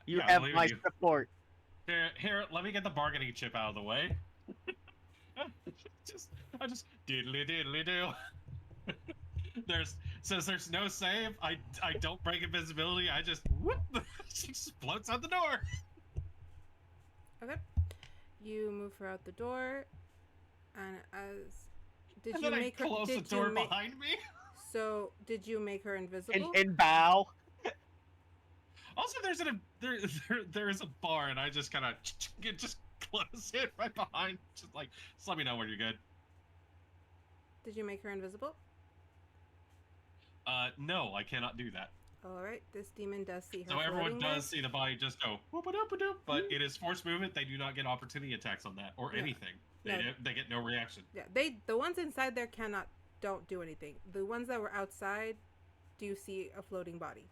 You Yeah, I have believe in my you. support. Here, let me get the bargaining chip out of the way. I just diddly do. Since there's no save, I don't break invisibility. I just whoop. She just floats out the door. Okay. You move her out the door, and did And you then make I her? close the Did door you make? behind me. So did you make her invisible? And bow. Also, there is a bar, and I just kind of just close it right behind. Just let me know when you're good. Did you make her invisible? No, I cannot do that. All right. This demon does see her. So everyone floating there. does see the body just go whoop-a-doop-a-doop, but it is forced movement. They do not get opportunity attacks on that or No. anything. No. They get no reaction. Yeah, the ones inside there don't do anything. The ones that were outside do see a floating body.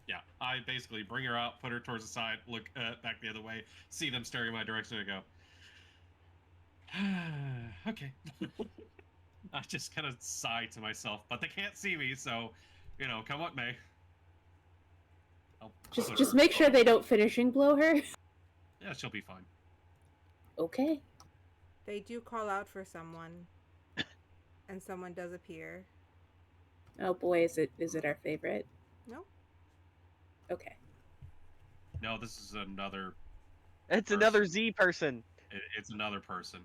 Yeah, I basically bring her out, put her towards the side, look back the other way, see them staring my direction, and go, okay. I just kind of sigh to myself, but they can't see me, so, come what may. I'll put Just her- make sure they don't finishing blow her. Yeah, she'll be fine. Okay. They do call out for someone, and someone does appear. Oh boy, is it our favorite? No. Okay. No, this is another. It's another Z person. It's another person.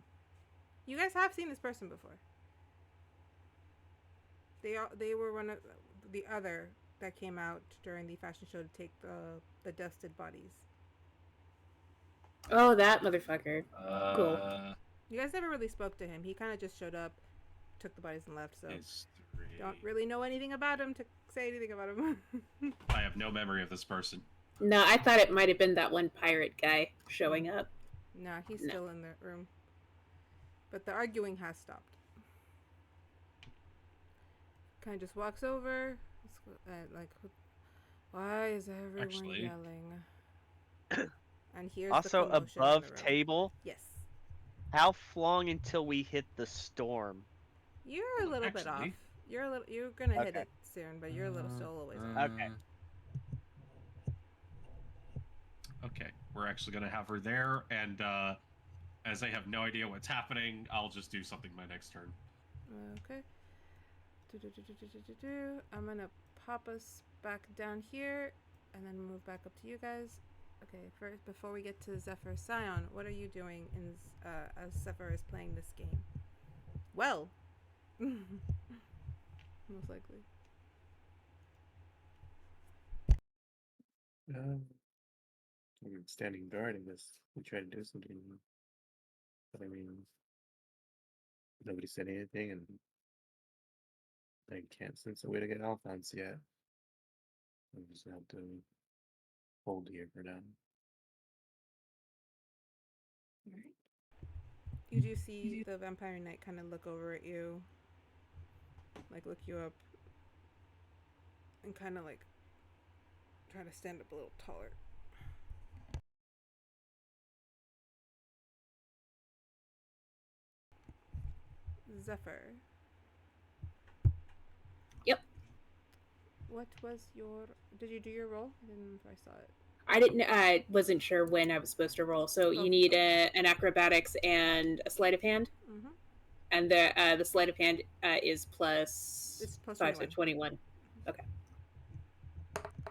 You guys have seen this person before. They were one of the other that came out during the fashion show to take the dusted bodies. Oh, that motherfucker. Cool. You guys never really spoke to him. He kind of just showed up, took the bodies, and left. So History. don't really know anything about him to say anything about him. I have no memory of this person. No, I thought it might have been that one pirate guy showing up. Nah, he's No. still in the room. But the arguing has stopped. Kind of just walks over. Why is everyone Actually- yelling? And here's Also the commotion in above the room. table. Yes, How long until we hit the storm? you're a little bit off. Actually- You're gonna hit Okay. it soon, but you're a little still a ways off. Okay. Okay, we're actually gonna have her there, and as I have no idea what's happening, I'll just do something my next turn. Okay. I'm gonna pop us back down here, and then move back up to you guys. Okay, first before we get to Zeffer, Syon, what are you doing as Zeffer is playing this game? Well, most likely. I'm standing guard in this. We try to do something, but I mean, nobody said anything, and I can't sense a way to get Alphonse yet. I'm just gonna have to hold here for now. You do see the Vampire Knight kind of look over at you, like look you up, and kind of like try to stand up a little taller. Zeffer. Yep. What was your? Did you do your roll? I didn't know if I saw it. I wasn't sure when I was supposed to roll. So you need an acrobatics and a sleight of hand, Mm-hmm. and the sleight of hand is plus It's plus 5, so 21. 21. Okay.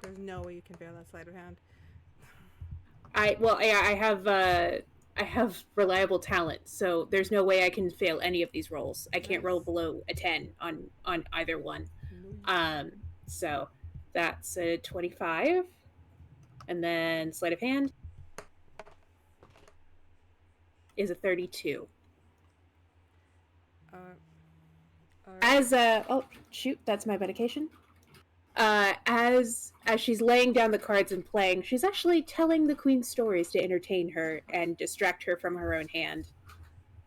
There's no way you can fail that sleight of hand. I have reliable talent, so there's no way I can fail any of these rolls. I can't roll Nice. below a 10 on either one. No. So that's a 25, and then sleight of hand is a 32. All right. As oh shoot, that's my medication. As she's laying down the cards and playing, she's actually telling the queen stories to entertain her and distract her from her own hand.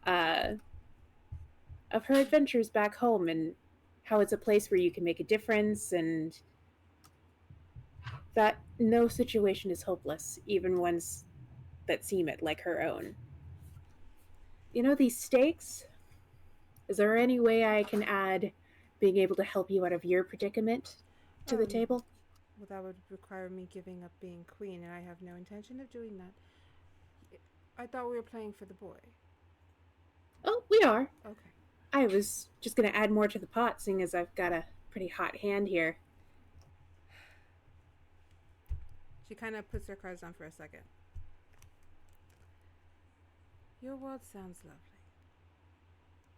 Of her adventures back home and how it's a place where you can make a difference and that no situation is hopeless, even ones that seem it like her own. You know, these stakes? Is there any way I can add being able to help you out of your predicament to the table? Well, that would require me giving up being queen, and I have no intention of doing that. I thought we were playing for the boy. Oh, we are. Okay. I was just going to add more to the pot, seeing as I've got a pretty hot hand here. She kind of puts her cards down for a second. Your world sounds lovely.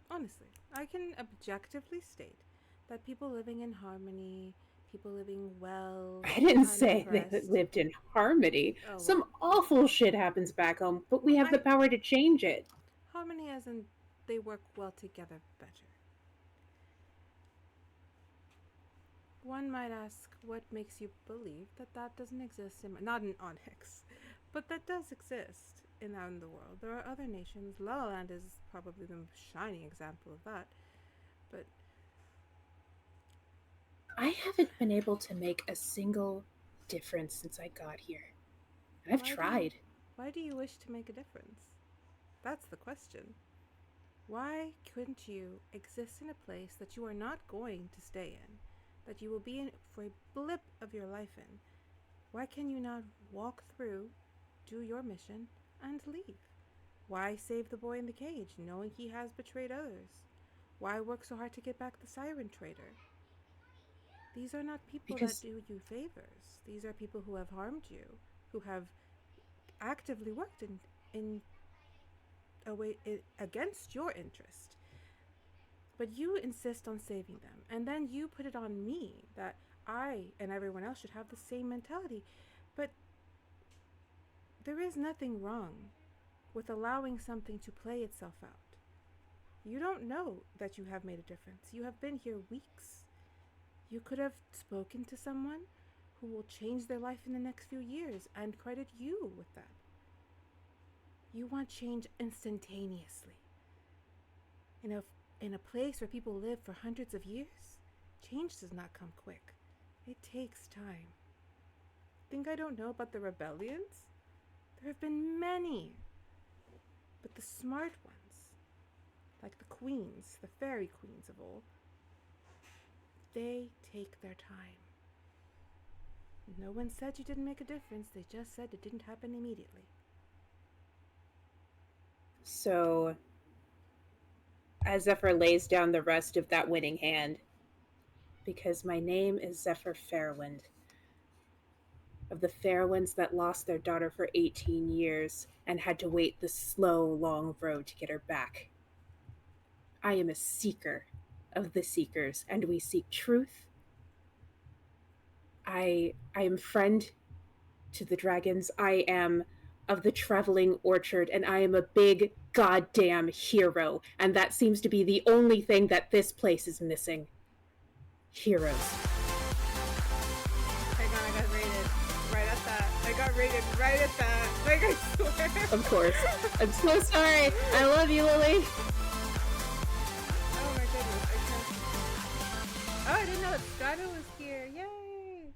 Honestly, I can objectively state that people living in harmony, people living well. I didn't say they lived in harmony. Oh, Some awful shit happens back home, but we have the power to change it. Harmony as in they work well together better. One might ask what makes you believe that that doesn't exist in not in Onyx, but that does exist in the world. There are other nations. Lala Land is probably the shining example of that. But I haven't been able to make a single difference since I got here. And I've tried. Why do you wish to make a difference? That's the question. Why couldn't you exist in a place that you are not going to stay in? That you will be in for a blip of your life in? Why can you not walk through, do your mission, and leave? Why save the boy in the cage, knowing he has betrayed others? Why work so hard to get back the siren trader? These are not people that do you favors. These are people who have harmed you, who have actively worked in a way against your interest. But you insist on saving them, and then you put it on me that I and everyone else should have the same mentality. But there is nothing wrong with allowing something to play itself out. You don't know that you have made a difference. You have been here weeks. You could have spoken to someone who will change their life in the next few years and credit you with that. You want change instantaneously. In a place where people live for hundreds of years, change does not come quick. It takes time. Think I don't know about the rebellions? There have been many. But the smart ones, like the queens, the fairy queens of old, they take their time. No one said you didn't make a difference. They just said it didn't happen immediately. So, as Zeffer lays down the rest of that winning hand, because my name is Zeffer Fairwind, of the Fairwinds that lost their daughter for 18 years and had to wait the slow, long road to get her back. I am a seeker of the seekers, and we seek truth. I am friend to the dragons. I am of the traveling orchard, and I am a big goddamn hero, and that seems to be the only thing that this place is missing. Heroes. Hang on, I got rated right at that. I got rated right at that. Like, I swear. Of course. I'm so sorry. I love you, Lily. Oh my goodness, I can't. Oh, I didn't know that Strato was here. Yay!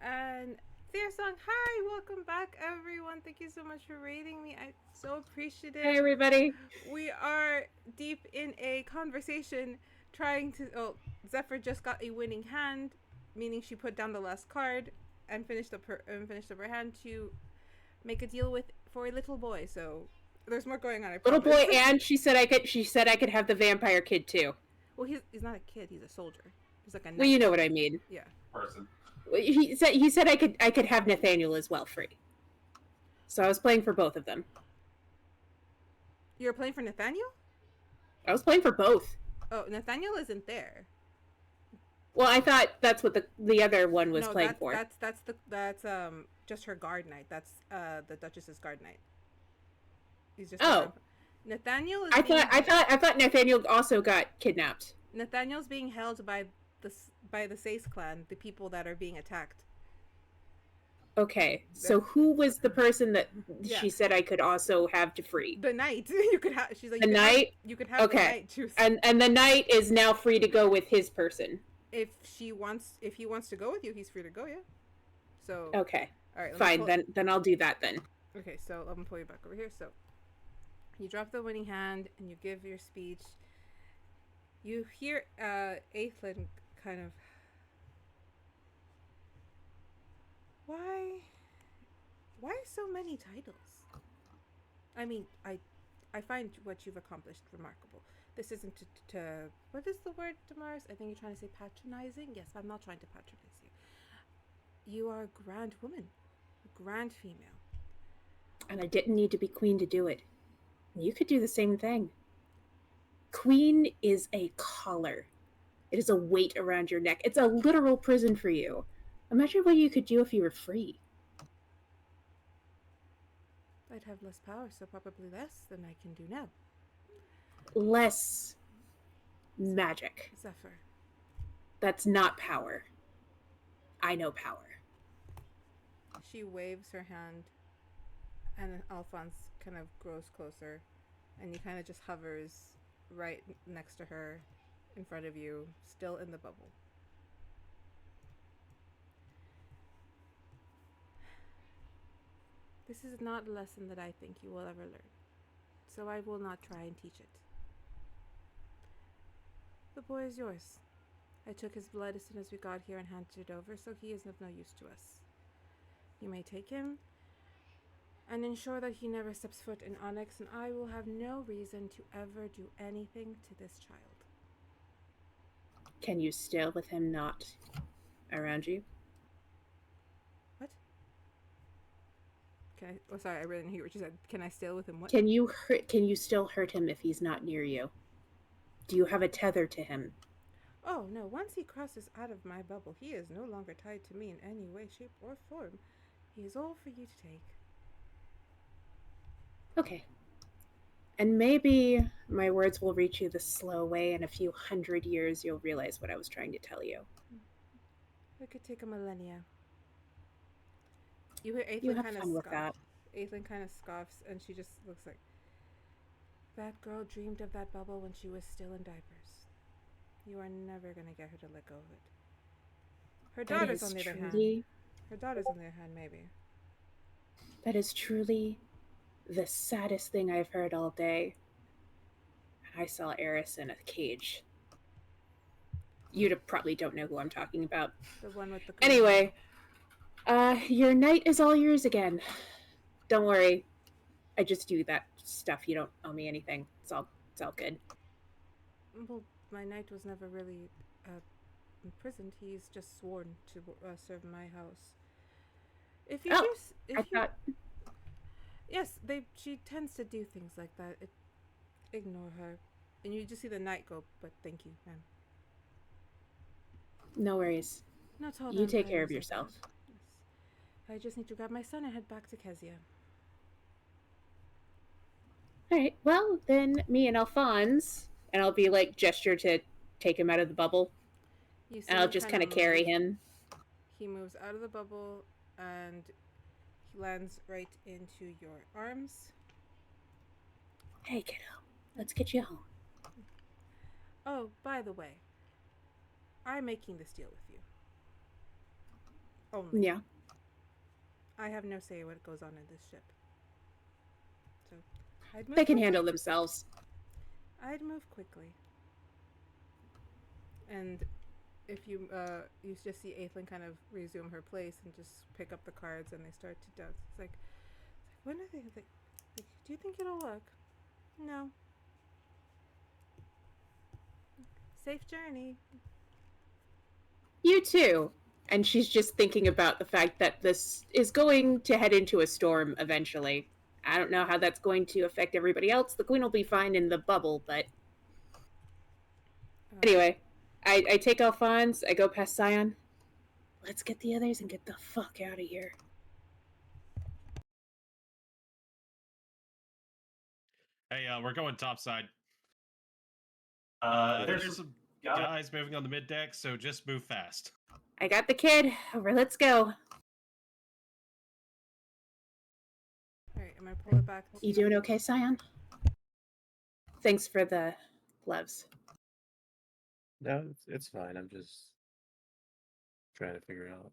And Fear Song, hi, welcome back, everyone. Thank you so much for rating me. I'm so appreciative. Hey, everybody. We are deep in a conversation trying to. Oh, Zeffer just got a winning hand, meaning she put down the last card and finished up her hand to make a deal with for a little boy. So there's more going on. I Little promise. boy, and she said I could have the vampire kid too. Well, he's not a kid. He's a soldier. There's like a Well, you know what I mean. Yeah. Person. He said I could have Nathaniel as well free. So I was playing for both of them. You're playing for Nathaniel? I was playing for both. Oh, Nathaniel isn't there. Well, I thought that's what the other one was No, playing for. That's just her guard knight. That's the Duchess's guard knight. He's just Nathaniel is I thought Nathaniel also got kidnapped. Nathaniel's being held by the Sace clan, the people that are being attacked. Okay, so who was the person that Yeah. she said I could also have to free? The knight. You could have. She's like The knight? You could have Okay. the knight too. And the knight is now free to go with his person. If he wants to go with you, he's free to go. Yeah. So. Okay. All right. Fine. Then I'll do that then. Okay, so let me pull you back over here. So, you drop the winning hand and you give your speech. You hear Aethlin kind of. Why so many titles? I mean, I find what you've accomplished remarkable. This isn't to what is the word, Damaris? I think you're trying to say patronizing. Yes, I'm not trying to patronize you. You are a grand woman, a grand female. And I didn't need to be queen to do it. You could do the same thing. Queen is a collar. It is a weight around your neck. It's a literal prison for you. Imagine what you could do if you were free. I'd have less power, so probably less than I can do now. Less magic. Zeffer. That's not power. I know power. She waves her hand, and Alphonse kind of grows closer, and he kind of just hovers right next to her, in front of you, still in the bubble. This is not a lesson that I think you will ever learn, so I will not try and teach it. The boy is yours. I took his blood as soon as we got here and handed it over, so he is of no use to us. You may take him and ensure that he never steps foot in Onyx, and I will have no reason to ever do anything to this child. Can you still with him not around you? What? Can I? Oh, sorry, I really didn't hear what you said. Can I still with him? What? Can you still hurt him if he's not near you? Do you have a tether to him? Oh, no. Once he crosses out of my bubble, he is no longer tied to me in any way, shape, or form. He is all for you to take. Okay. And maybe my words will reach you the slow way. In a few 100 years, you'll realize what I was trying to tell you. It could take a millennia. You hear You Aethlin have kind of fun with scoff. that. Aethlin kind of scoffs, and she just looks like, that girl dreamed of that bubble when she was still in diapers. You are never going to get her to let go of it. Her That daughters, is on the other hand. truly- Her daughters, on the other hand, maybe. That is truly the saddest thing I've heard all day. I saw Eris in a cage. You probably don't know who I'm talking about. The one with the... Anyway, your night is all yours again. Don't worry. I just do that stuff. You don't owe me anything. It's all good. Well, my knight was never really imprisoned. He's just sworn to serve my house. If you thought... Yes, she tends to do things like that. Ignore her. And you just see the knight go, but thank you, ma'am. No worries. Not all You take vampires care of are yourself. bad. Yes. I just need to grab my son and head back to Kezia. Alright, well, then me and Alphonse, and I'll be like, gesture to take him out of the bubble. You see And I'll him just kinda kind of carry move. him. He moves out of the bubble and he lands right into your arms. Hey, kiddo. Let's get you home. Oh, by the way, I'm making this deal with you. Only. Yeah. I have no say what goes on in this ship. So, I'd move They can quickly. handle themselves. I'd move quickly. And if you just see Aethlin kind of resume her place and just pick up the cards and they start to dance. It's like when are they like, do you think it'll work? No. Safe journey. You too. And she's just thinking about the fact that this is going to head into a storm eventually. I don't know how that's going to affect everybody else. The queen will be fine in the bubble, but anyway, I take Alphonse, I go past Syon. Let's get the others and get the fuck out of here. Hey, we're going topside. There's Some guys moving on the mid deck, so just move fast. I got the kid. Over, let's go. Alright, I'm gonna pull it back. You doing okay, Syon? Thanks for the gloves. No, it's fine. I'm just trying to figure out.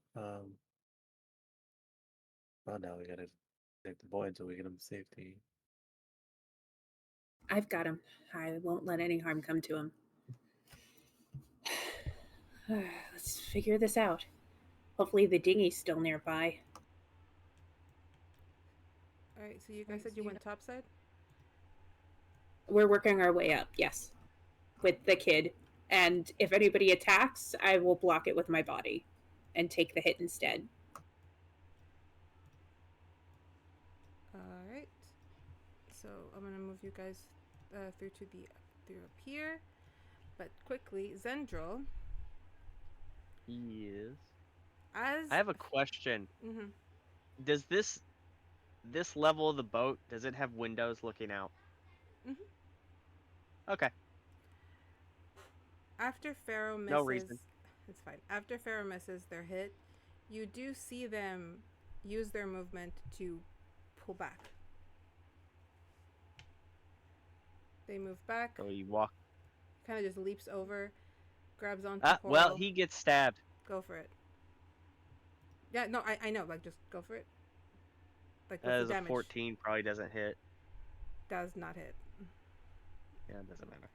Well, now we gotta take the boy until we get him to safety. I've got him. I won't let any harm come to him. Let's figure this out. Hopefully the dinghy's still nearby. Alright, so you guys said you went topside? We're working our way up, yes. With the kid. And if anybody attacks, I will block it with my body and take the hit instead. Alright. So I'm gonna move you guys through up here. But quickly, Zendryil, Yes. as I have a question. mm-hmm. Does this level of the boat, does it have windows looking out? Mhm. Okay. After Pharaoh misses, No reason. it's fine. After Pharaoh misses their hit, you do see them use their movement to pull back. They move back, So you walk. kind of just leaps over, grabs onto Well, Coral. he gets stabbed. Go for it. Yeah, no, I know. Like, just go for it. Like, what's As the a damage? 14 probably doesn't hit. Does not hit. Yeah, it doesn't matter.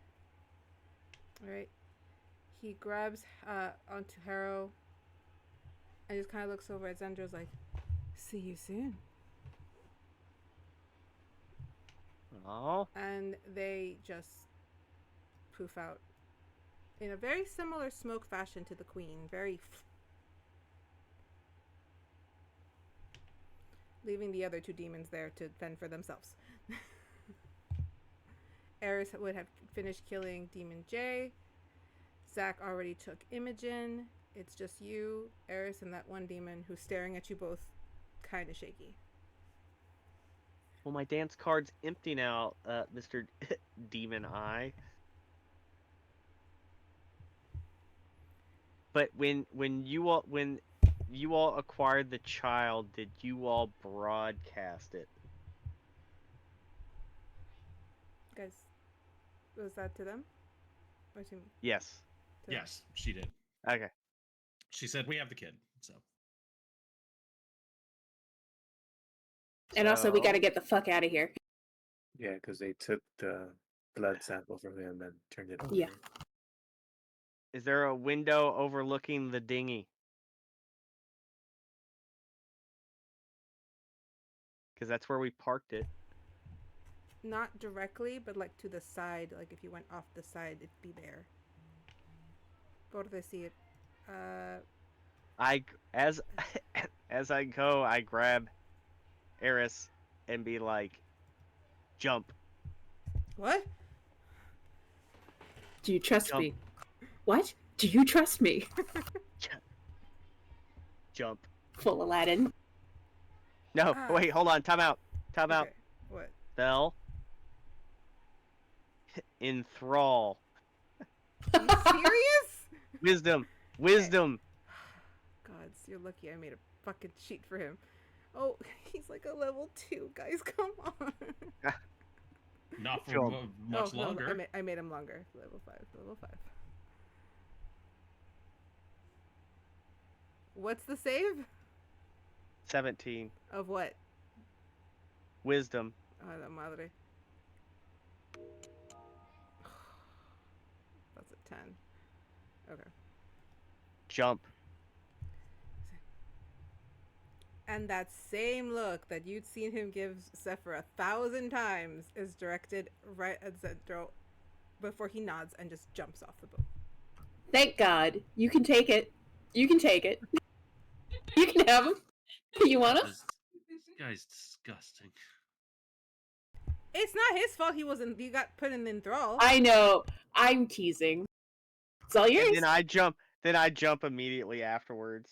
All right. He grabs onto Harrow and just kind of looks over at Zendryl's like, "See you soon." Oh. And they just poof out in a very similar smoke fashion to the queen. Very. Leaving the other two demons there to fend for themselves. Eris would have finished killing Demon J. Zach already took Imogen. It's just you, Eris, and that one demon who's staring at you both kind of shaky. Well, my dance card's empty now, Mr. Demon Eye. But when you all acquired the child, did you all broadcast it? Guys, was that to them? Or to me? Yes. To them? Yes, she did. Okay. She said we have the kid. So And also, we gotta get the fuck out of here. Yeah, because they took the blood sample from him and turned it over. Yeah. Is there a window overlooking the dinghy? Because that's where we parked it. Not directly, but like to the side. Like if you went off the side, it'd be there. Por decir. As I go, I grab Eris and be like, jump. What? Do you trust Jump. me? What? Do you trust me? Jump. Full Aladdin. No, Ah. wait, hold on. Time out. Time out. Okay. What? Spell. Enthrall. Are you serious? Wisdom. Wisdom. Gods, you're lucky I made a fucking sheet for him. Oh, he's like a level 2, guys. Come on. not for Sure. much Oh, no, longer. I made him longer. Level 5. Level 5. What's the save? 17. Of what? Wisdom. Oh, la madre. That's a 10. Okay. Jump. And that same look that you'd seen him give Zeffer 1,000 times is directed right at Zendryil before he nods and just jumps off the boat. Thank God. You can take it. You can take it. You can have them. You want them? This guy's disgusting. It's not his fault he wasn't. You got put in enthrall. I know. I'm teasing. It's all yours. And then I jump immediately afterwards.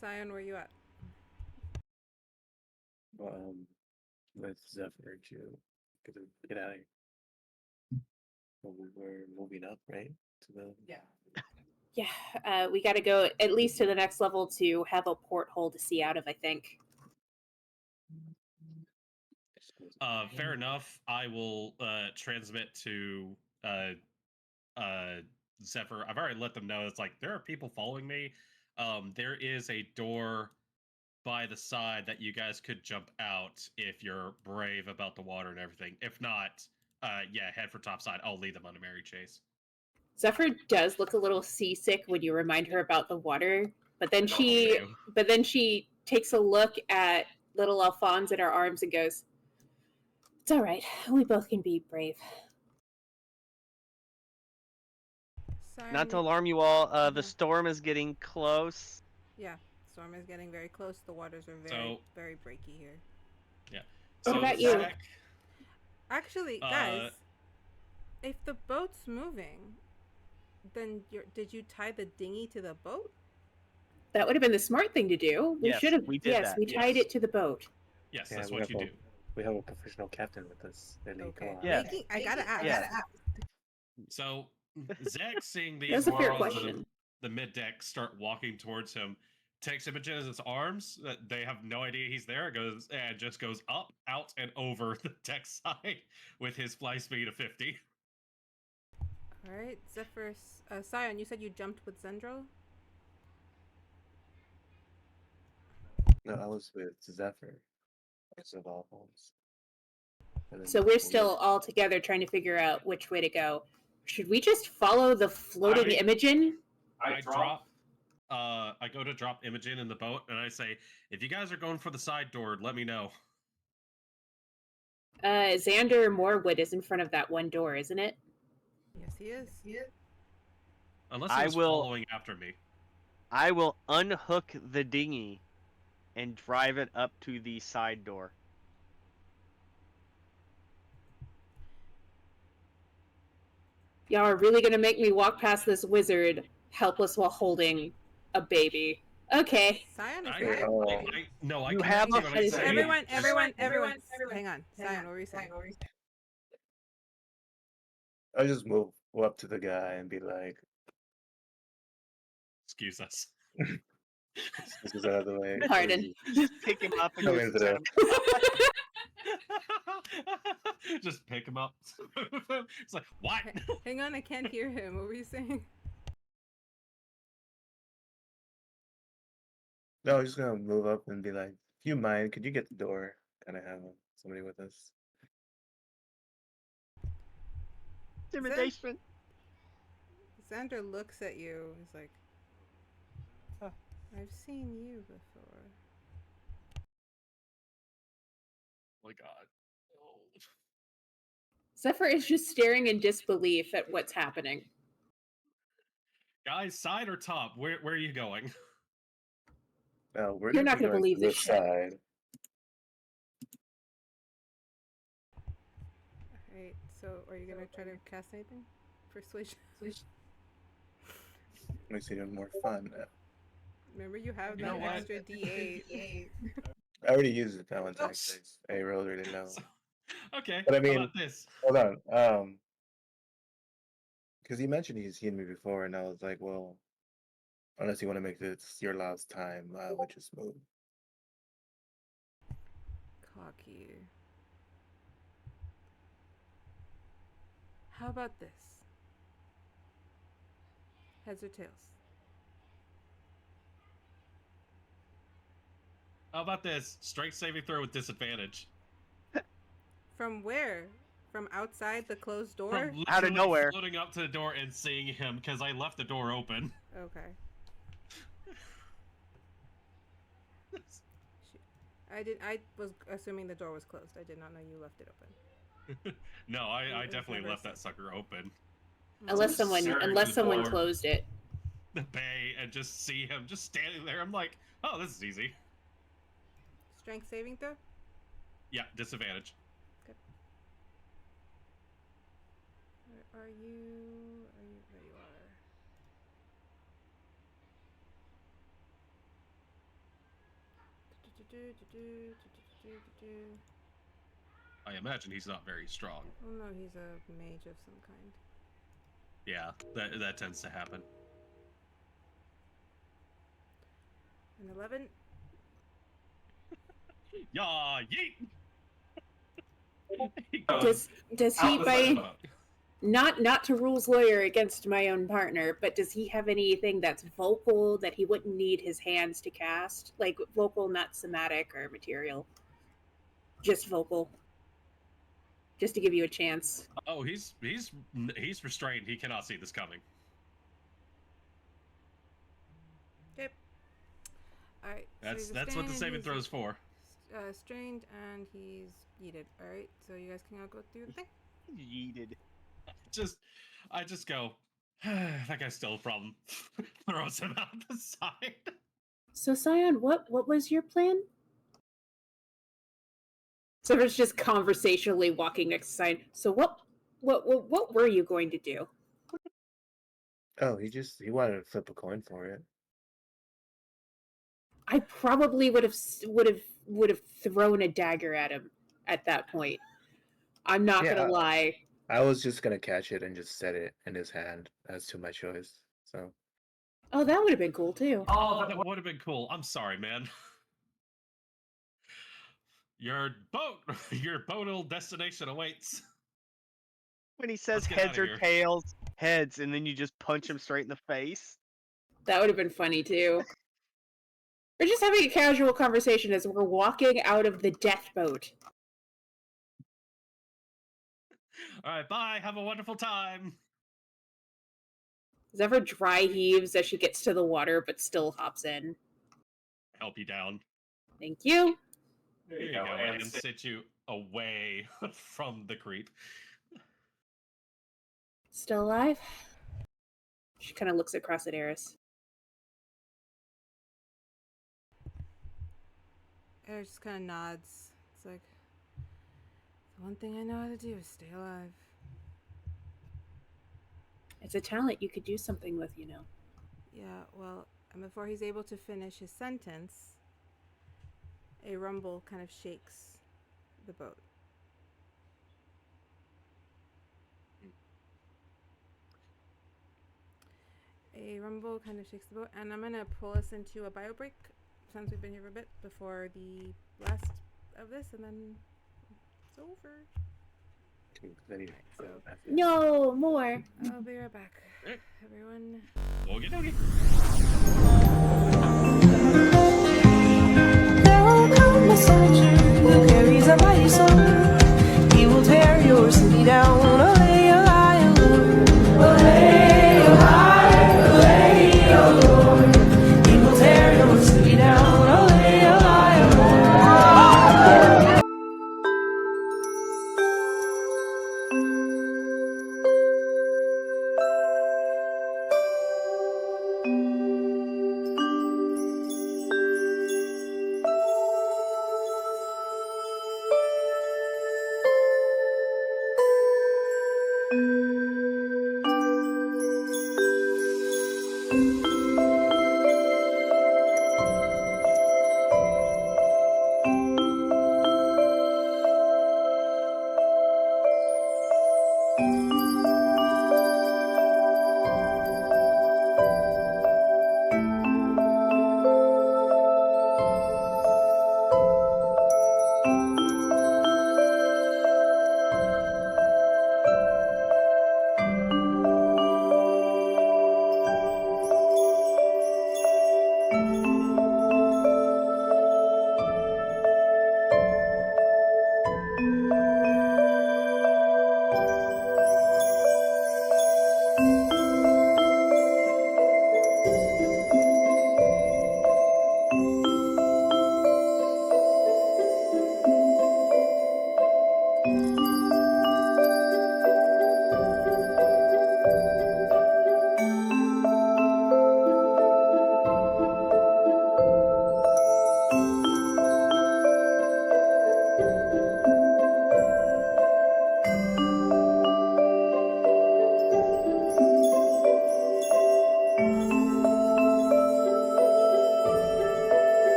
Syon, where you at? With Zeffer to get out of here. Well, we were moving up, right? To the Yeah, we got to go at least to the next level to have a porthole to see out of, I think. Fair enough. I will transmit to Zeffer. I've already let them know. It's like there are people following me. There is a door by the side that you guys could jump out if you're brave about the water and everything. If not, yeah, head for topside. I'll lead them on a merry chase. Zephyr does look a little seasick when you remind her about the water, but then Oh, she you. takes a look at little Alphonse in her arms and goes, "It's all right. We both can be brave." Syon, Not to alarm you all, the Mhm. storm is getting close. Yeah, storm is getting very close. The waters are very breaky here. Yeah. What So about you? Zach, Actually, guys, if the boat's moving, then did you tie the dinghy to the boat? That would have been the smart thing to do. We Yes, should have. we did Yes, that, we tied yes. it to the boat. yes, Yeah, that's we what you have do. We have a professional captain with us. Ellie, Okay. come on. Yeah. I gotta ask. Yeah. So Zach, seeing these That's a fair morons in question. the mid deck start walking towards him, takes Imogen in his arms. They have no idea he's there. Just goes up, out, and over the deck side with his fly speed of 50. All right, Zephyr. Syon, you said you jumped with Zendryil? No, I was with Zeffer. As of all homes. And then So we're still all together trying to figure out which way to go. Should we just follow the floating Imogen? I drop. I go to drop Imogen in the boat, and I say, "If you guys are going for the side door, let me know." Xander Morewood is in front of that one door, isn't it? Yes, he is. Unless he I was will- following after me. I will unhook the dinghy and drive it up to the side door. Y'all are really gonna make me walk past this wizard helpless while holding a baby. Okay. Syon is I, there. no, I You can have see a what I say. Everyone. Hang on. Syon, what were you saying? I just move up to the guy and be like, Excuse us. "This is out of the way." Pardon. Just pick him up and Come just into set there. him. Just pick him up. It's like, what? Hang on, I can't hear him. What were you saying? No, I'm just gonna move up and be like, "If you mind, could you get the door? Kind of have somebody with us." Intimidation. Xander looks at you. He's like, Huh. I've seen you before. Oh my god. Oh. Zephyr is just staring in disbelief at what's happening. Guys, side or top? Where are you going? We're You're not be gonna going believe to this shit. side. Alright, so are you gonna try to cast anything? Persuasion? Makes it even more fun. Remember, you have You know that what? extra D8. I already used it that one time. I rolled really low. Okay, But I how mean- about this? Hold on. Because you mentioned he's seen me before, and I was like, well, unless you want to make this your last time, I would just move. Cocky. How about this? Heads or tails? How about this? Strength saving throw with disadvantage. From where? From outside the closed door? From Out of literally nowhere. floating up to the door and seeing him because I left the door open. Okay. I was assuming the door was closed. I did not know you left it open. No, I It was definitely never left said. that sucker open. Unless someone Staring unless at the someone door. closed it. the bay and just see him just standing there. I'm like, oh, this is easy. Strength saving throw? Yeah, disadvantage. Where are you? There you are. I imagine he's not very strong. Oh no, he's a mage of some kind. Yeah, that tends to happen. An 11? Yeah, yeet! Does he Out the by side of the boat. not to rules lawyer against my own partner, but does he have anything that's vocal that he wouldn't need his hands to cast? Like vocal, not somatic or material. Just vocal. Just to give you a chance. Oh, he's restrained. He cannot see this coming. Okay. Alright. That's what the saving throws for. Strained and he's yeeted. Alright, so you guys can all go through the thing. Yeeted. I just go, that guy's still a problem. Throws him out the side. So Syon, what was your plan? Zeffer's just conversationally walking next to Syon. So what were you going to do? Oh, he wanted to flip a coin for it. I probably would have thrown a dagger at him at that point. I'm not Yeah. gonna lie. I was just gonna catch it and just set it in his hand as to my choice. So Oh, that would have been cool too. Oh, That would have been cool. I'm sorry, man. Your boatal destination awaits. When he says Let's get heads outta or here. tails, heads, and then you just punch him straight in the face. That would have been funny too. We're just having a casual conversation as we're walking out of the death boat. All right, bye. Have a wonderful time. Zeffer dry heaves as she gets to the water, but still hops in. Help you down. Thank you. there Here you you go. go. And And sit you away from the creep. Still alive? She kind of looks across at Eris. Eric just kind of nods. It's like, the one thing I know how to do is stay alive. It's a talent you could do something with, you know. Yeah, well, and before he's able to finish his sentence, a rumble kind of shakes the boat. A rumble kind of shakes the boat, and I'm gonna pull us into a bio break since we've been here for a bit before the last of this, and then it's over. So No, more. I'll be right back, everyone. Okie dokie. There will come a soldier who carries a mighty sword. He will tear your city down. Olay, olay, olay, olay, olay, olay. He will tear your city down. Olay, olay, olay.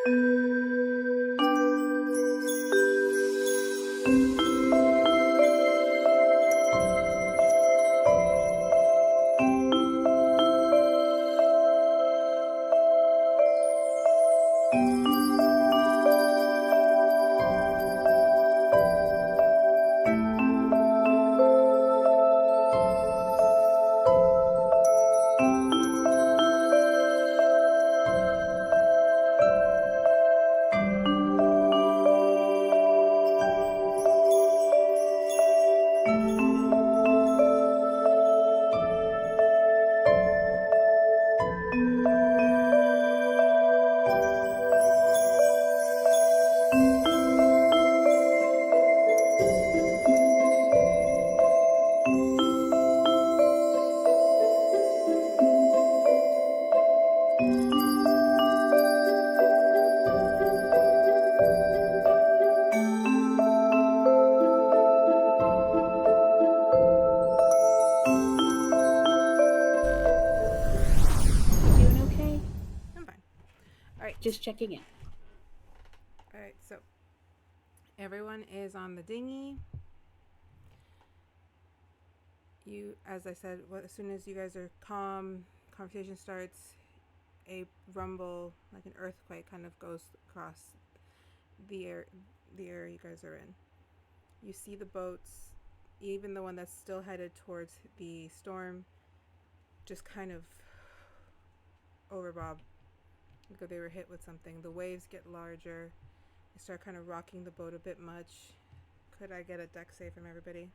You doing okay? I'm fine. All right. Just checking in. All right. So everyone is on the dinghy. You, as I said, as soon as you guys are calm, conversation starts. A rumble, like an earthquake, kind of goes across the area you guys are in. You see the boats, even the one that's still headed towards the storm, just kind of overbob. Because they were hit with something. The waves get larger. They start kind of rocking the boat a bit much. Could I get a deck save from everybody?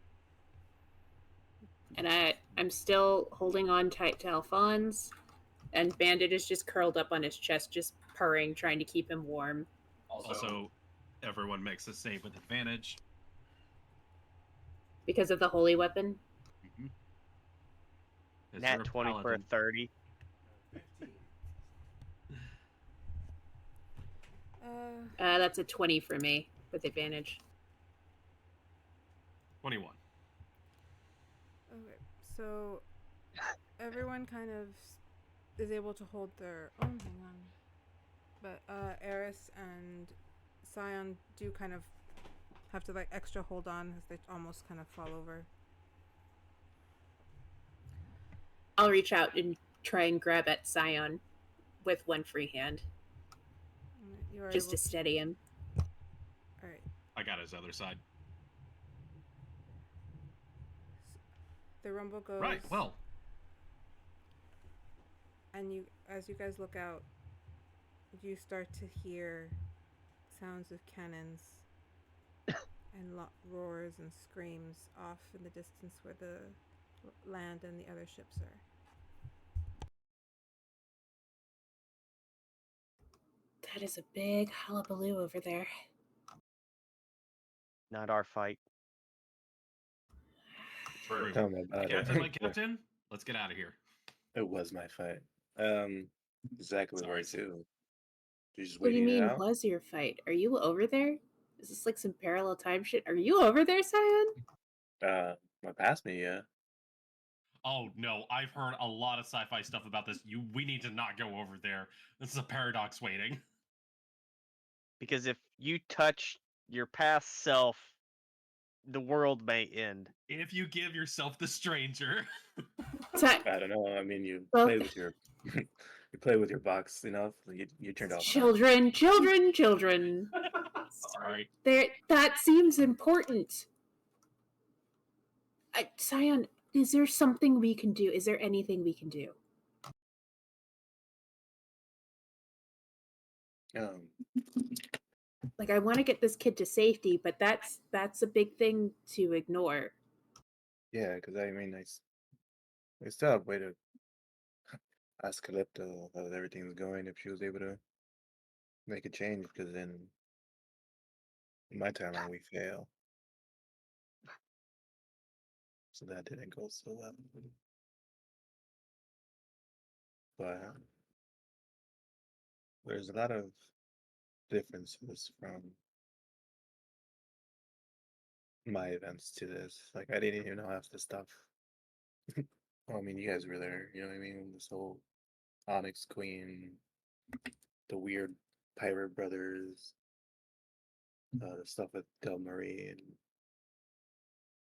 And I'm still holding on tight to Alphonse, and Bandit is just curled up on his chest, just purring, trying to keep him warm. Also, everyone makes a save with advantage. Because of the holy weapon. Mm-hmm. Nat 20 for a 30. 15. That's a 20 for me with advantage. 21. Okay, so everyone kind of is able to hold their own. Hang on. But Eris and Syon do kind of have to like extra hold on as they almost kind of fall over. I'll reach out and try and grab at Syon with one free hand, You are just able to steady him. All right. I got his other side. The rumble goes. Right, well. And you, as you guys look out, you start to hear sounds of cannons and roars and screams off in the distance where the land and the other ships are. That is a big hullabaloo over there. Not our fight. True. Tell me about Captain, it. like Captain, let's get out of here. It was my fight. Exactly where to. You just What do you waiting it mean, out? was your fight? Are you over there? Is this like some parallel time shit? Are you over there, Syon? Past me, yeah. Oh no, I've heard a lot of sci-fi stuff about this. We need to not go over there. This is a paradox waiting. Because if you touch your past self, the world may end. If you give yourself the stranger. I don't know. I mean, you Well- play with your you play with your box enough. You turned off. Children. Sorry. That seems important. Syon, is there something we can do? Is there anything we can do? Like, I want to get this kid to safety, but that's a big thing to ignore. Yeah, because I mean, I still have a way to ask Calypto how everything's going if she was able to make a change. Because then, in my timeline, we fail, so that didn't go so well. But there's a lot of differences from my events to this. Like, I didn't even know half the stuff. Well, I mean, you guys were there, you know what I mean? This whole Onyx Queen, the weird Pirate Brothers, the stuff with Del Marie, and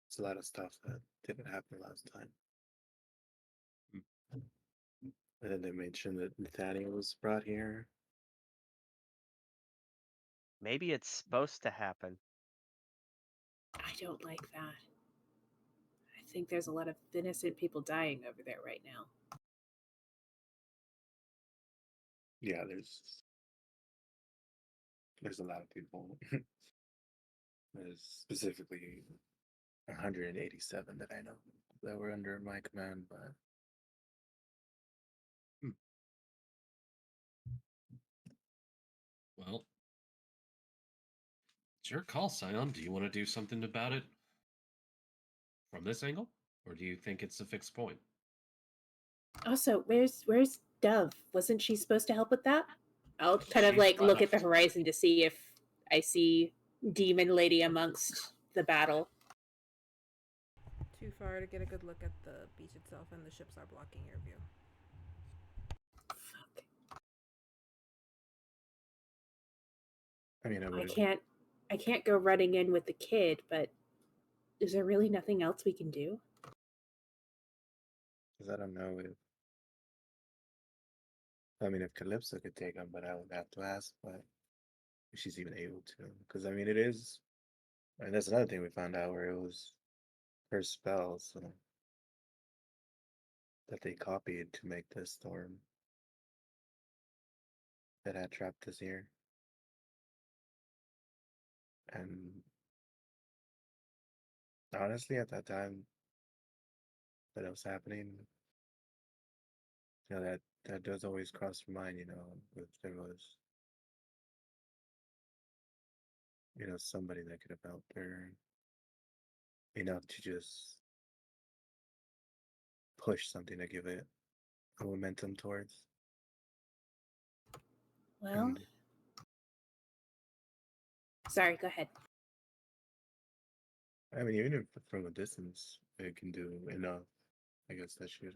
it's a lot of stuff that didn't happen last time. And then they mentioned that Nathaniel was brought here. Maybe it's supposed to happen. I don't like that. I think there's a lot of innocent people dying over there right now. Yeah, there's a lot of people. There's specifically 187 that I know that were under my command, but Well, it's your call, Syon. Do you want to do something about it from this angle? Or do you think it's a fixed point? Also, where's Dove? Wasn't she supposed to help with that? I'll kind of She like look at the left. horizon to see if I see Demon Lady amongst the battle. Too far to get a good look at the beach itself, and the ships are blocking your view. Fuck. I mean, I can't go running in with the kid, but is there really nothing else we can do? because I don't know if Calypso could take him, but I would have to ask, but if she's even able to, because I mean, that's another thing we found out where it was her spells that they copied to make this storm that had trapped us here. And honestly, at that time that it was happening, that does always cross your mind, if there was, somebody that could have helped her enough to just push something to give it a momentum towards. Well, And sorry, go ahead. I mean, even if from a distance it can do enough, I guess that should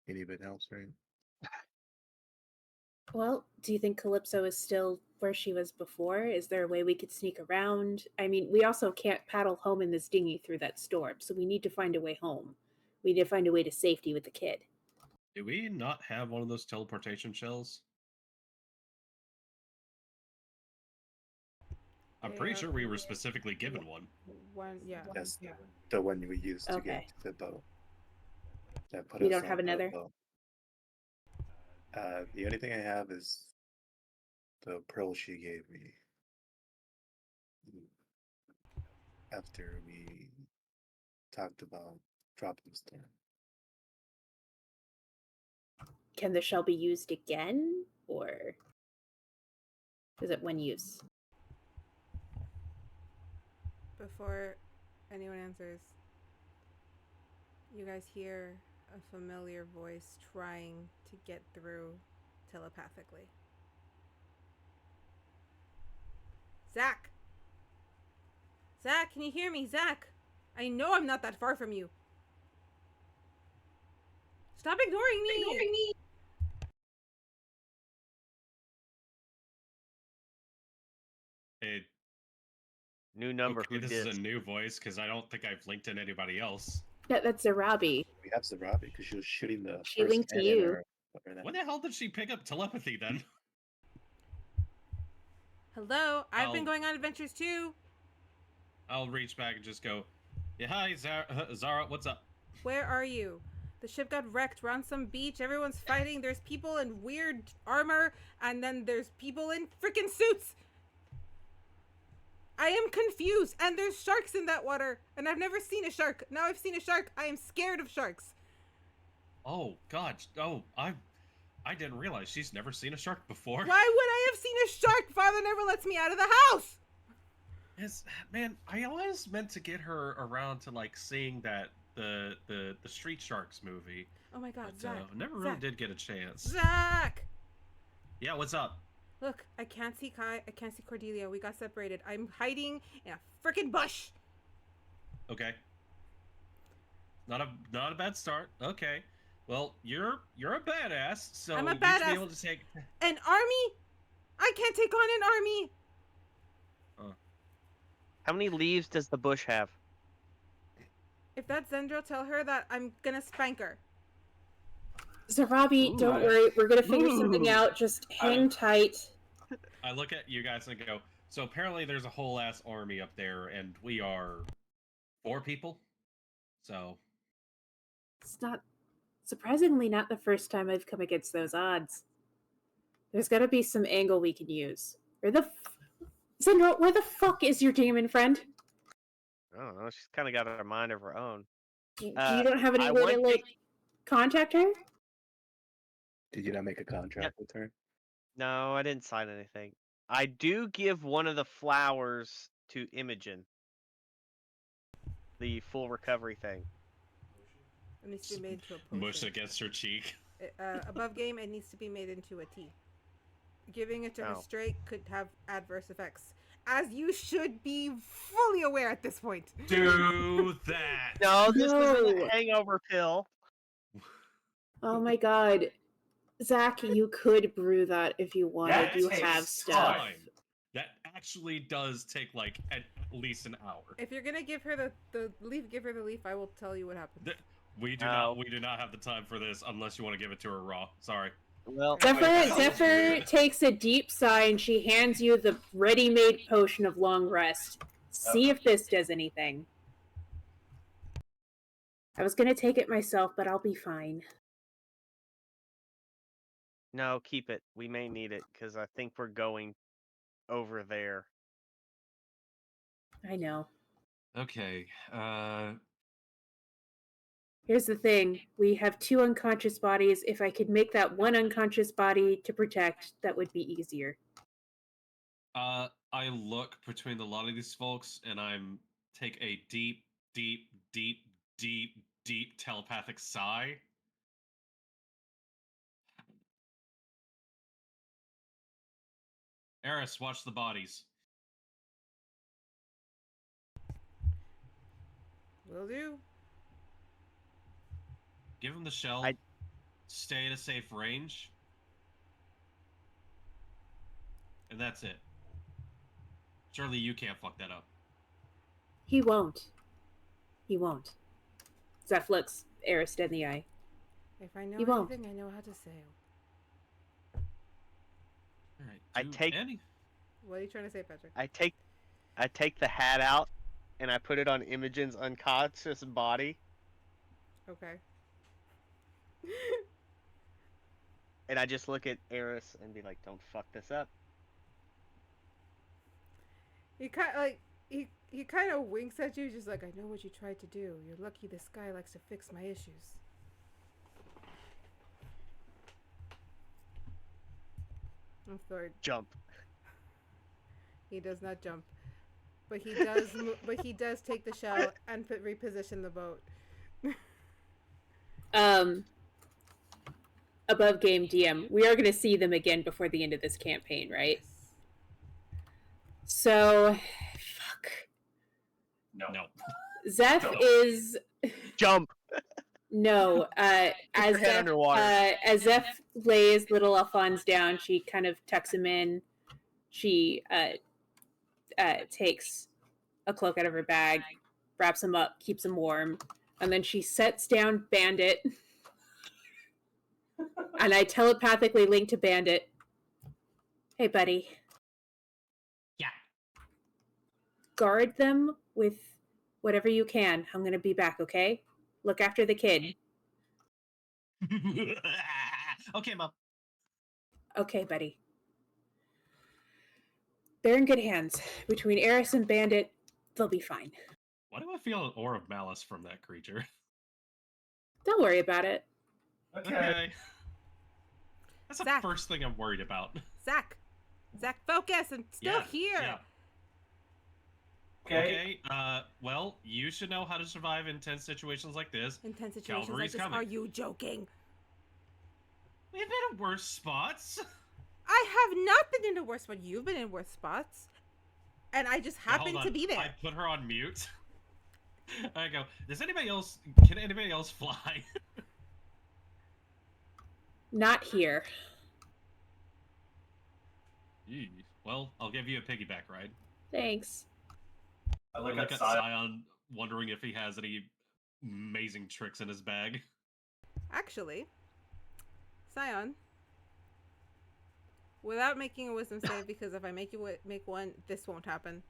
any bit helps, right? Well, do you think Calypso is still where she was before? Is there a way we could sneak around? I mean, we also can't paddle home in this dinghy through that storm, so we need to find a way home. We need to find a way to safety with the kid. Do we not have one of those teleportation shells? I'm pretty sure we were specifically given one. Yeah. Yes, the one we used to Okay. get to the boat. That put We us don't on have the another? boat. The only thing I have is the pearl she gave me after we talked about dropping storm. Can the shell be used again, or is it one use? Before anyone answers, you guys hear a familiar voice trying to get through telepathically. Zach! Zach, can you hear me? Zach! I know I'm not that far from you. Stop ignoring me! It, New number. okay, Who this dis? is a new voice because I don't think I've linked in anybody else. That's Zarabi. We have Zarabi because she was shooting the She first linked to cannon you. or whatever When the hell did she pick up telepathy then? Hello? I've been I'll- going on adventures too. I'll reach back and just go, yeah, hi, Zara, what's up? Where are you? The ship got wrecked. We're on some beach. Everyone's fighting. There's people in weird armor, and then there's people in freaking suits. I am confused, and there's sharks in that water, and I've never seen a shark. Now I've seen a shark. I am scared of sharks. Oh, God. Oh, I didn't realize she's never seen a shark before. Why would I have seen a shark? Father never lets me out of the house. Man, I always meant to get her around to like seeing that the Street Sharks movie. Oh my God, But Zach. never really Zach. did get a chance. Zach! Yeah, what's up? Look, I can't see Kai. I can't see Cordelia. We got separated. I'm hiding in a freaking bush. Okay. Not a bad start. Okay. Well, you're a badass, so I'm a you should be badass. able to take. An army? I can't take on an army. How many leaves does the bush have? If that's Zendryil, tell her that I'm gonna spank her. Zarabi, don't worry. We're gonna figure something out. Just hang tight. I look at you guys and go, so apparently there's a whole ass army up there, and we are 4 people. So It's not, surprisingly, not the first time I've come against those odds. There's gotta be some angle we can use. Zendryil, where the fuck is your demon friend? I don't know. She's kind of got her mind of her own. You don't have any way to, contact her? Did you not make a contract with her? No, I didn't sign anything. I do give one of the flowers to Imogen. The full recovery thing. It needs to be made into a potion. mush against her cheek. Above game, it needs to be made into a tea. Giving it to her straight could have adverse effects, as you should be fully aware at this point. Do that. No, this is a hangover pill. Oh my god. Zach, you could brew that if you wanted. That You takes have stuff. Time. That actually does take at least an hour. If you're gonna give her the leaf, give her the leaf. I will tell you what happens. We do not have the time for this unless you want to give it to her raw. Sorry. Well, Zeffer takes a deep sigh and she hands you the ready-made potion of long rest. See if this does anything. I was gonna take it myself, but I'll be fine. no, keep it. We may need it because I think we're going over there. I know. Okay. Here's the thing. We have 2 unconscious bodies. If I could make that 1 unconscious body to protect, that would be easier. I look between a lot of these folks and take a deep, deep, deep, deep, deep telepathic sigh. Eris, watch the bodies. Will do. Give him the shell. Stay at a safe range. And that's it. Surely you can't fuck that up. He won't. He won't. Zeph looks Eris dead in the eye. If I know He won't. anything, I know how to sail. All right. I take- Annie. What are you trying to say, Patrick? I take the hat out and I put it on Imogen's unconscious body. Okay. And I just look at Eris and be like, "Don't fuck this up." He kind of winks at you, just like, I know what you tried to do. You're lucky this guy likes to fix my issues. I'm sorry. Jump. He does not jump, but he does. But he does take the shell and reposition the boat. Above game DM, we are going to see them again before the end of this campaign, right? So, fuck. No. Zeph is Jump. no. As your head underwater. Zeph lays little Alphonse down, she kind of tucks him in. She takes a cloak out of her bag, wraps him up, keeps him warm, and then she sets down Bandit. And I telepathically link to Bandit. Hey, buddy. Yeah. Guard them with whatever you can. I'm going to be back, okay? Look after the kid. Okay, Mom. Okay, buddy. They're in good hands. Between Eris and Bandit, they'll be fine. Why do I feel an aura of malice from that creature? Don't worry about it. Okay. That's the Zach. first thing I'm worried about. Zach, focus! I'm still here. Yeah. Okay. Well, you should know how to survive in tense situations like this. Intense situations Cavalry's like this. coming. Are you joking? We've been in worse spots. I have not been in a worse spot. You've been in worse spots, and I just Hold happened on. to be there. I put her on mute. I go, can anybody else fly? Not here. Well, I'll give you a piggyback ride. Thanks. I look Look at at Syon. Syon, wondering if he has any amazing tricks in his bag. Actually, Syon, without making a wisdom save, because if I make you make one, this won't happen.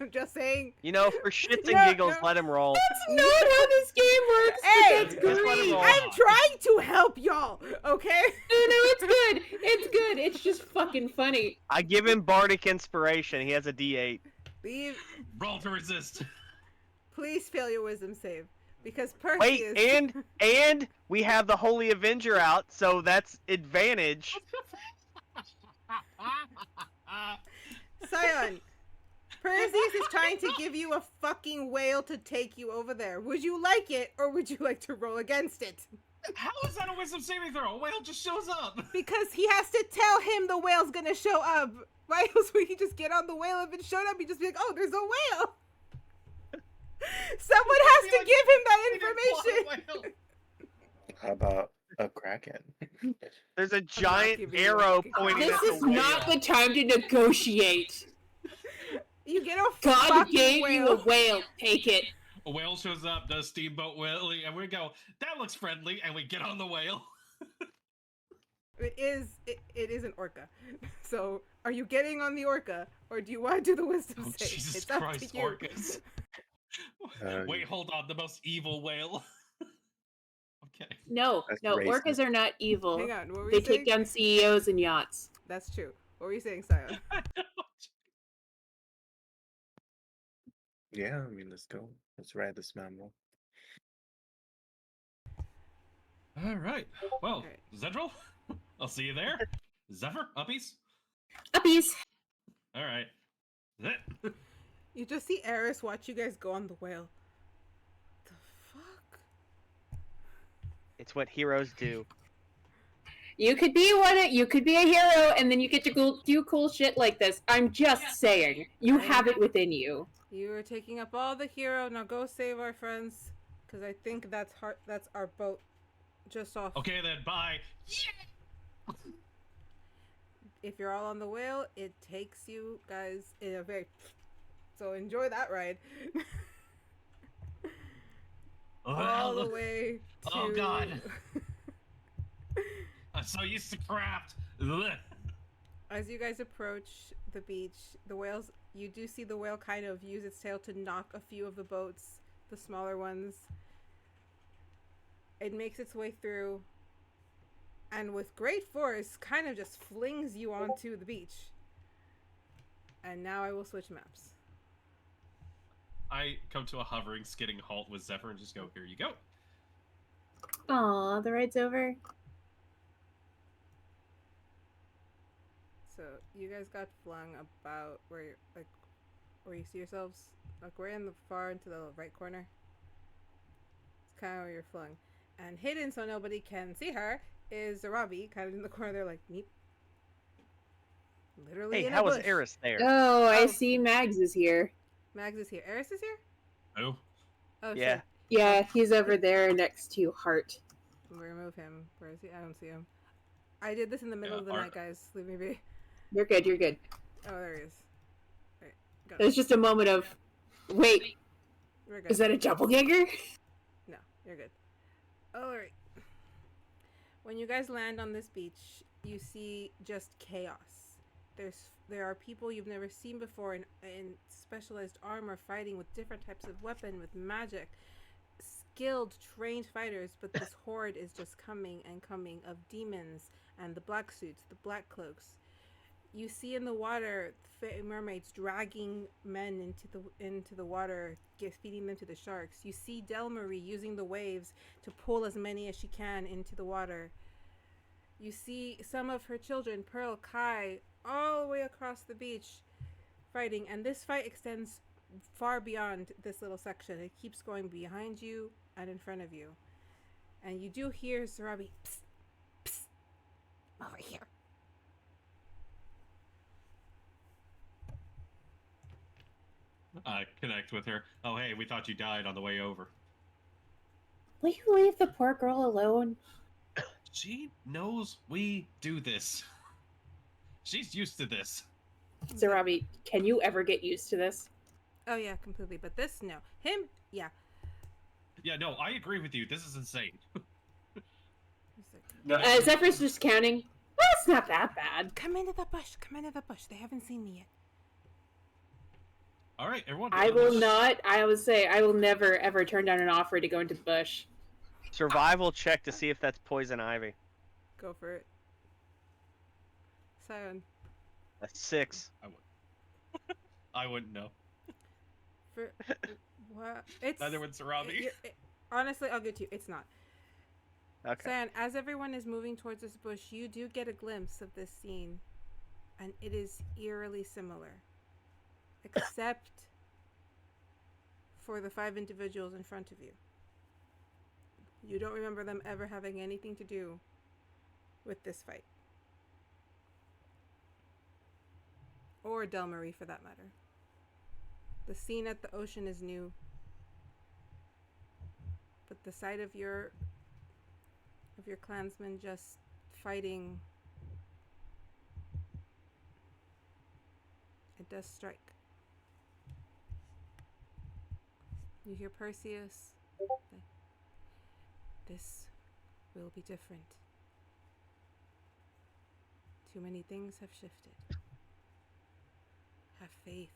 I'm just saying. You know, for shits and No, giggles, no. let him roll. That's not how this game works. Hey, but that's just let it great. roll. I'm trying to help y'all, okay? No, it's good. It's good. It's just fucking funny. I give him bardic inspiration. He has a D8. Leave. Roll to resist. Please fail your wisdom save, because Percy Wait, is. and we have the Holy Avenger out, so that's advantage. Syon, Perseus is trying to give you a fucking whale to take you over there. Would you like it, or would you like to roll against it? How is that a wisdom saving throw? A whale just shows up. Because he has to tell him the whale's gonna show up. Why else would he just get on the whale? If it showed up, he'd just be like, oh, there's a whale. Someone has to give him that information. How about a kraken? There's a not giant giving you a arrow fucking pointing This at the is whale. not the time to negotiate. You get a God fucking gave whale. you a whale. Take it. A whale shows up, does steamboat whaling, and we go, that looks friendly, and we get on the whale. It is an orca. So, are you getting on the orca, or do you want to do the wisdom Oh, save? Jesus It's up to Christ, you. orcas. Uh, Wait, hold on, the most evil whale. Okay. No, That's no, racist. orcas are not evil. Hang on, what were They you saying? take down CEOs and yachts. That's true. What were you saying, Syon? Yeah, I mean, let's go. Let's ride this mammal. All right. Well, All right. Zendryil, I'll see you there. Zeffer, uppies. Uppies. All right. Zit. You just see Eris watch you guys go on the whale. The fuck? It's what heroes do. You could be you could be a hero, and then you get to do cool shit like this. I'm just saying. You have it within you. You are taking up all the hero. Now go save our friends, because I think that's our boat just off. Okay then, bye. If you're all on the whale, it takes you guys in a very... So enjoy that ride. all the way to... Oh, God. I'm so used to craft. Ugh. As you guys approach the beach, you do see the whale kind of use its tail to knock a few of the boats, the smaller ones. It makes its way through, and with great force, kind of just flings you onto the beach. And now I will switch maps. I come to a hovering, skidding halt with Zeffer and just go, here you go. Aw, the ride's over. So you guys got flung about where you see yourselves. Like we're in the far into the right corner. It's kind of where you're flung. And hidden so nobody can see her is Zarabi, kind of in the corner there like, meep. Literally Hey, in how a was bush. Eris there? Oh, I Oh. see Mags is here. Mags is here. Eris is here? Oh. Oh, Yeah. shit. Yeah, he's over there next to Heart. Remove him. Where is he? I don't see him. I did this in the middle Yeah, of the night, guys. Leave me be. You're good, you're good. Oh, there he is. Alright, go. It was just a moment of, wait, We're good. is that a doppelganger? No, you're good. Alright. When you guys land on this beach, you see just chaos. There are people you've never seen before in specialized armor fighting with different types of weapon, with magic. Skilled, trained fighters, but this horde is just coming and coming of demons and the black suits, the black cloaks. You see in the water mermaids dragging men into the water, feeding them to the sharks. You see Delmarie using the waves to pull as many as she can into the water. You see some of her children, Pearl, Kai, all the way across the beach fighting, and this fight extends far beyond this little section. It keeps going behind you and in front of you. And you do hear Zarabi, psst, psst, over here. I connect with her. Oh, hey, we thought you died on the way over. Will you leave the poor girl alone? She knows we do this. She's used to this. Zarabi, can you ever get used to this? Oh yeah, completely. But this, no. Him, yeah. Yeah, no, I agree with you. This is insane. He's like, No, Zephr's just counting. Well, it's not that bad. come into the bush. Come into the bush. They haven't seen me yet. All right, everyone. I will not. I would say I will never ever turn down an offer to go into the bush. Survival check to see if that's poison ivy. Go for it. Syon. That's 6. I wouldn't know. For what? It's Neither would Sarabi. Honestly, I'll get to you. It's not. Okay. Syon, as everyone is moving towards this bush, you do get a glimpse of this scene, and it is eerily similar, except for the 5 individuals in front of you. You don't remember them ever having anything to do with this fight. Or Del Marie, for that matter. The scene at the ocean is new. But the sight of your clansmen just fighting, it does strike. You hear Perseus. This will be different. Too many things have shifted. Have faith.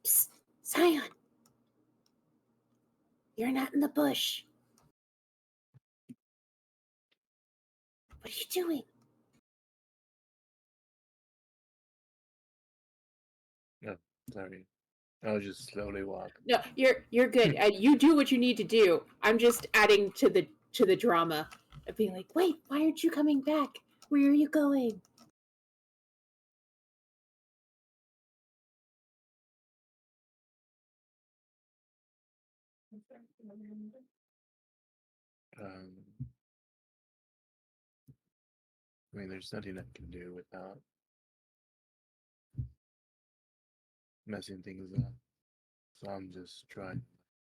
Psst, Syon, you're not in the bush. What are you doing? No, sorry. I'll just slowly walk. No, you're good. You do what you need to do. I'm just adding to the drama of being like, wait, why aren't you coming back? Where are you going? I mean, there's nothing I can do without messing things up. So I'm just trying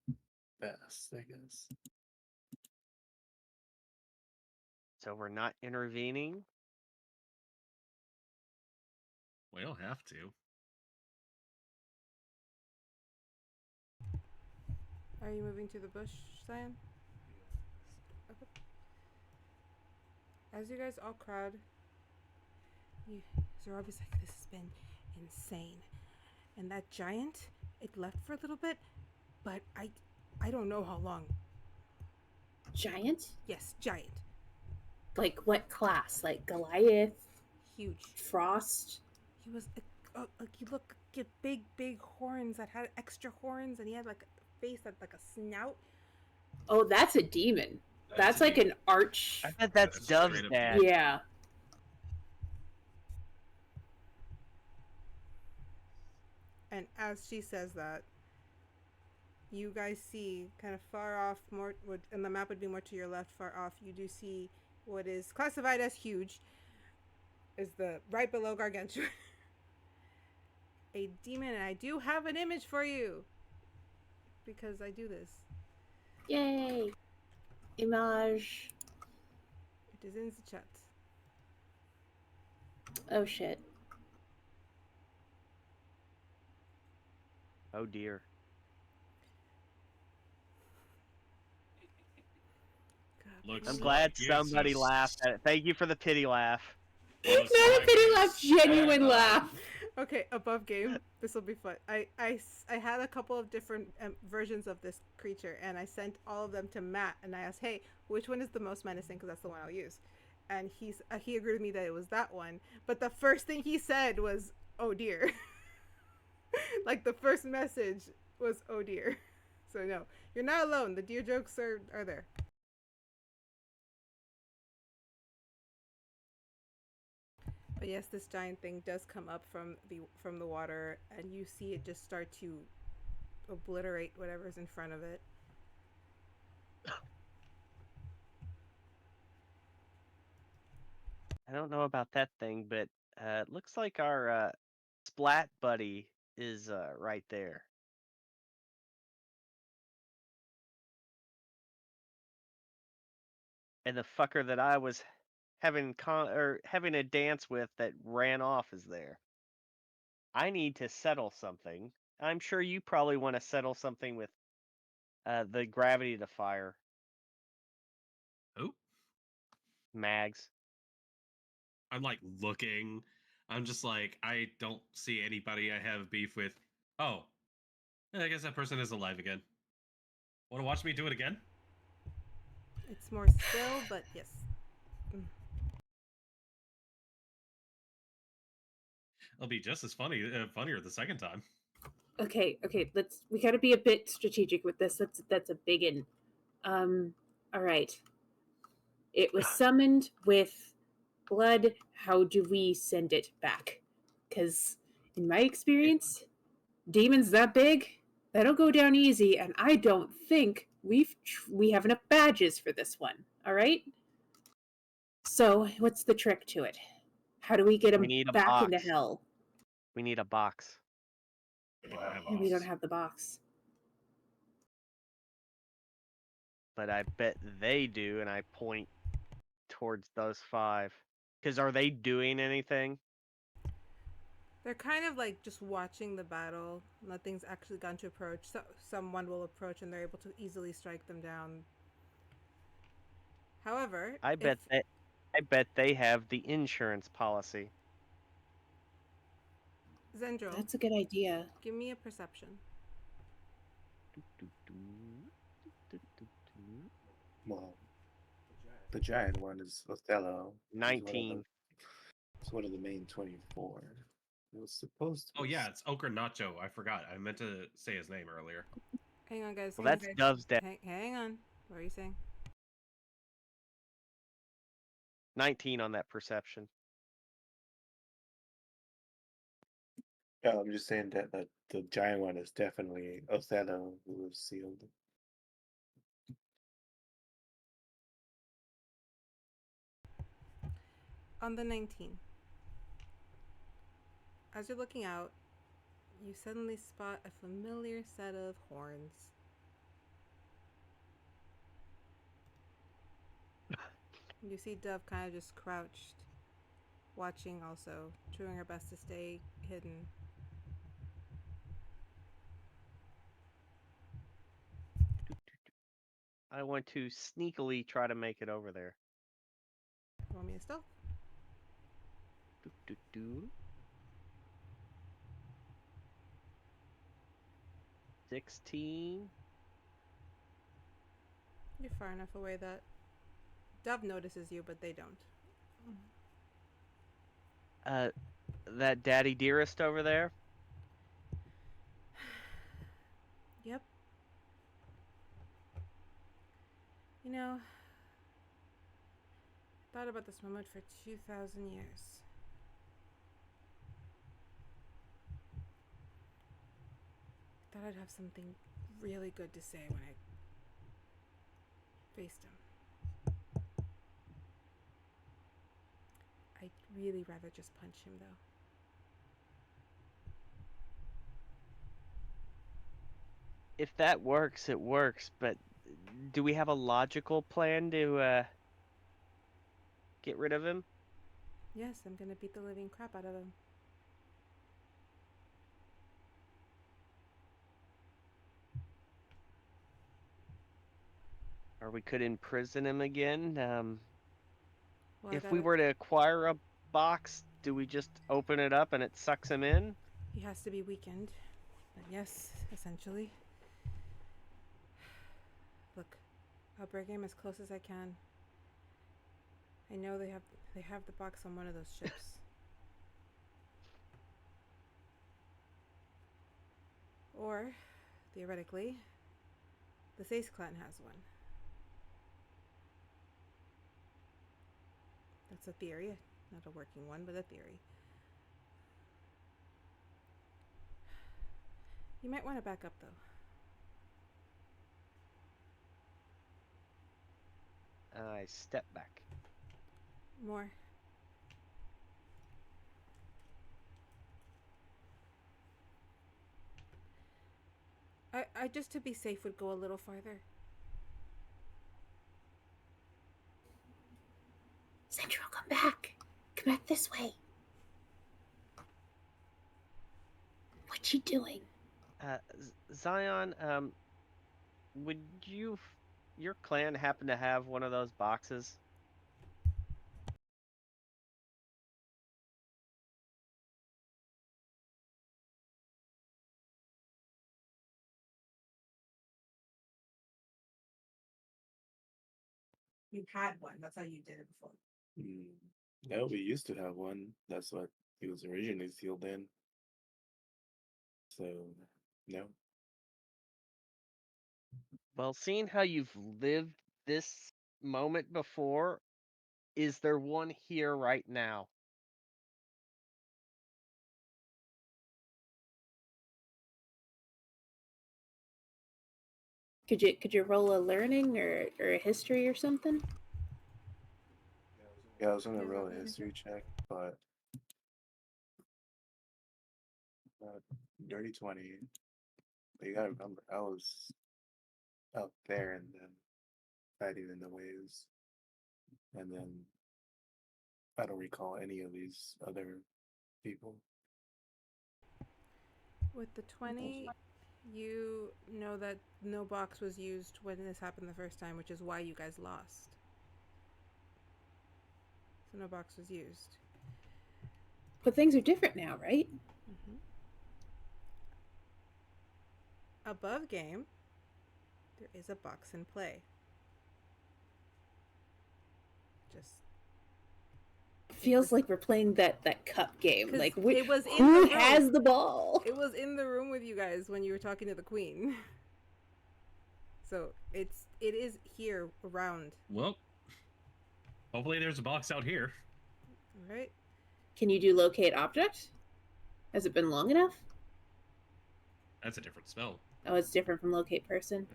my best, I guess. So we're not intervening. We don't have to. Are you moving to the bush, Syon? Okay. As you guys all crowd, Zarabi's like, this has been insane. And that giant, it left for a little bit, but I don't know how long. Giant? Yes, giant. Like what class? Like Goliath? Huge. Frost? He was, like, he looked like big horns that had extra horns, and he had like a face that like a snout. Oh, that's a demon. That's like an arch. I bet that's Dove's straight up dad. Yeah. And as she says that, you guys see kind of far off, more, and the map would be more to your left, far off, you do see what is classified as huge, is the right below Gargantuan. A demon, and I do have an image for you, because I do this. Yay. Image. It is in the chat. Oh shit. Oh dear. God, Looks I'm please. glad like somebody it's a laughed at it. Thank you for the pity laugh. Not a pity laugh, genuine laugh. Okay, above game. This will be fun. I had a couple of different versions of this creature, and I sent all of them to Matt, and I asked, hey, which one is the most menacing, because that's the one I'll use. And he agreed with me that it was that one, but the first thing he said was, oh dear. Like, the first message was, oh dear. So no, you're not alone. The deer jokes are there. But yes, this giant thing does come up from the water, and you see it just start to obliterate whatever's in front of it. I don't know about that thing, but it looks like our splat buddy is right there. and the fucker that I was having having a dance with that ran off is there. I need to settle something. I'm sure you probably want to settle something with the gravity defier. Oh, Mags. I'm like looking. I'm just like, I don't see anybody I have beef with. Oh, I guess that person is alive again. Want to watch me do it again? It's more still, but yes. It'll be just as funnier the second time. Okay, we gotta be a bit strategic with this. That's a biggin. All right. It was summoned with blood. How do we send it back? Because in my experience, demons that big, they don't go down easy, and I don't think we have enough badges for this one. All right. So what's the trick to it? How do we get him We need a back into box. hell? We need a box. And we don't have the box. But I bet they do, and I point towards those 5. Because are they doing anything? They're kind of like just watching the battle. Nothing's actually gone to approach. So someone will approach and they're able to easily strike them down. However, I bet they have the insurance policy. Zendryil, That's a good idea. give me a perception. Well, the giant one is Othello. 19. It's one of the main 24. It was supposed to. Oh yeah, it's Okra Nacho. I forgot. I meant to say his name earlier. Hang on, guys. Well, hang on, that's guys. Dove's dad. Hang on. What are you saying? 19 on that perception. Yeah, I'm just saying that the giant one is definitely Othello who was sealed. On the 19. As you're looking out, you suddenly spot a familiar set of horns. You see Dove kind of just crouched, watching also, doing her best to stay hidden. I want to sneakily try to make it over there. Roll me a stealth. 16. You're far enough away that Dove notices you, but they don't. That Daddy Dearest over there? Yep. You know, I thought about this moment for 2,000 years. Thought I'd have something really good to say when I faced him. I'd really rather just punch him, though. If that works, it works, but do we have a logical plan to get rid of him? Yes, I'm gonna beat the living crap out of him. Or we could imprison him again? Well, if we were to acquire a box, do we just open it up and it sucks him in? He has to be weakened. But yes, essentially. Look, I'll bring him as close as I can. I know they have the box on one of those ships. Or, theoretically, the Sace clan has one. That's a theory, not a working one, but a theory. You might want to back up, though. I step back. More. I just to be safe would go a little farther. This way. What you doing? Zion, would your clan happen to have one of those boxes? You had one. That's how you did it before. No, we used to have one. That's what it was originally sealed in. So, no. Well, seeing how you've lived this moment before, is there one here right now? Could you roll a learning or a history or something? Yeah, I was gonna roll a history check, but dirty 20. But you gotta remember, I was out there and then fighting in the waves. And then I don't recall any of these other people. With the 20, you know that no box was used when this happened the first time, which is why you guys lost. So no box was used. But things are different now, right? Above game, there is a box in play. Just Feels like we're playing that cup game. 'Cause Like, it was in who the room. has the ball? It was in the room with you guys when you were talking to the queen. So it is here around. Well, hopefully there's a box out here. All right. Can you do locate object? Has it been long enough? That's a different spell. Oh, it's different from locate person.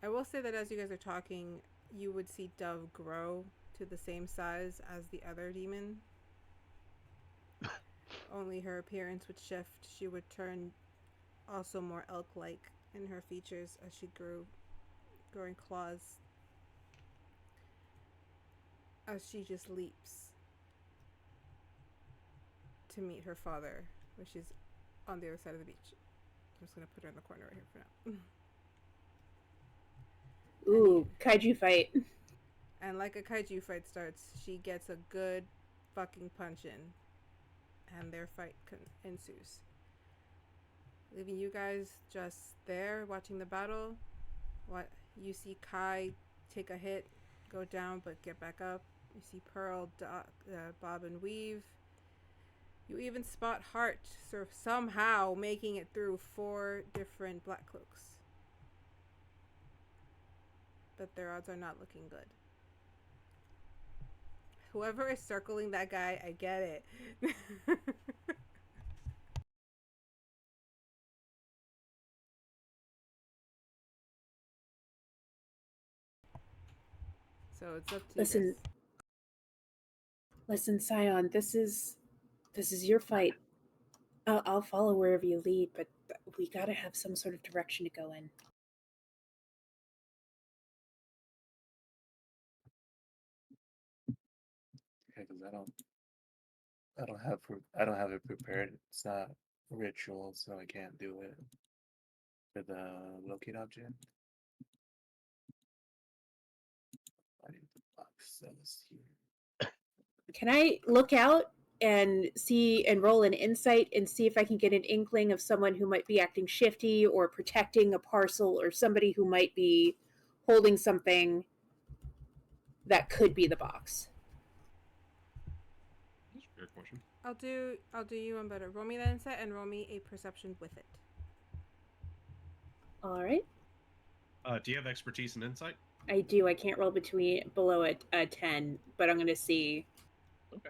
I will say that as you guys are talking, you would see Dove grow to the same size as the other demon. Only her appearance would shift. She would turn also more elk-like in her features as she grew, growing claws. As she just leaps to meet her father, which is on the other side of the beach. I'm just going to put her in the corner right here for now. Ooh, kaiju fight. And like a kaiju fight starts, she gets a good fucking punch in. And their fight ensues. Leaving you guys just there watching the battle. What you see Kai take a hit, go down, but get back up. You see Pearl bob and weave. You even spot Heart somehow making it through 4 different black cloaks. But their odds are not looking good. Whoever is circling that guy, I get it. So it's up to you guys. Listen, Syon, this is your fight. I'll follow wherever you lead, but we gotta have some sort of direction to go in. Yeah, because I don't have it prepared. It's not ritual, so I can't do it for the locate object. I need the box that was here. Can I look out and see and roll an insight and see if I can get an inkling of someone who might be acting shifty or protecting a parcel or somebody who might be holding something that could be the box? That's a fair question. I'll do you one better. Roll me that insight and roll me a perception with it. All right. Do you have expertise and insight? I do. I can't roll below a 10, but I'm going to see. Okay.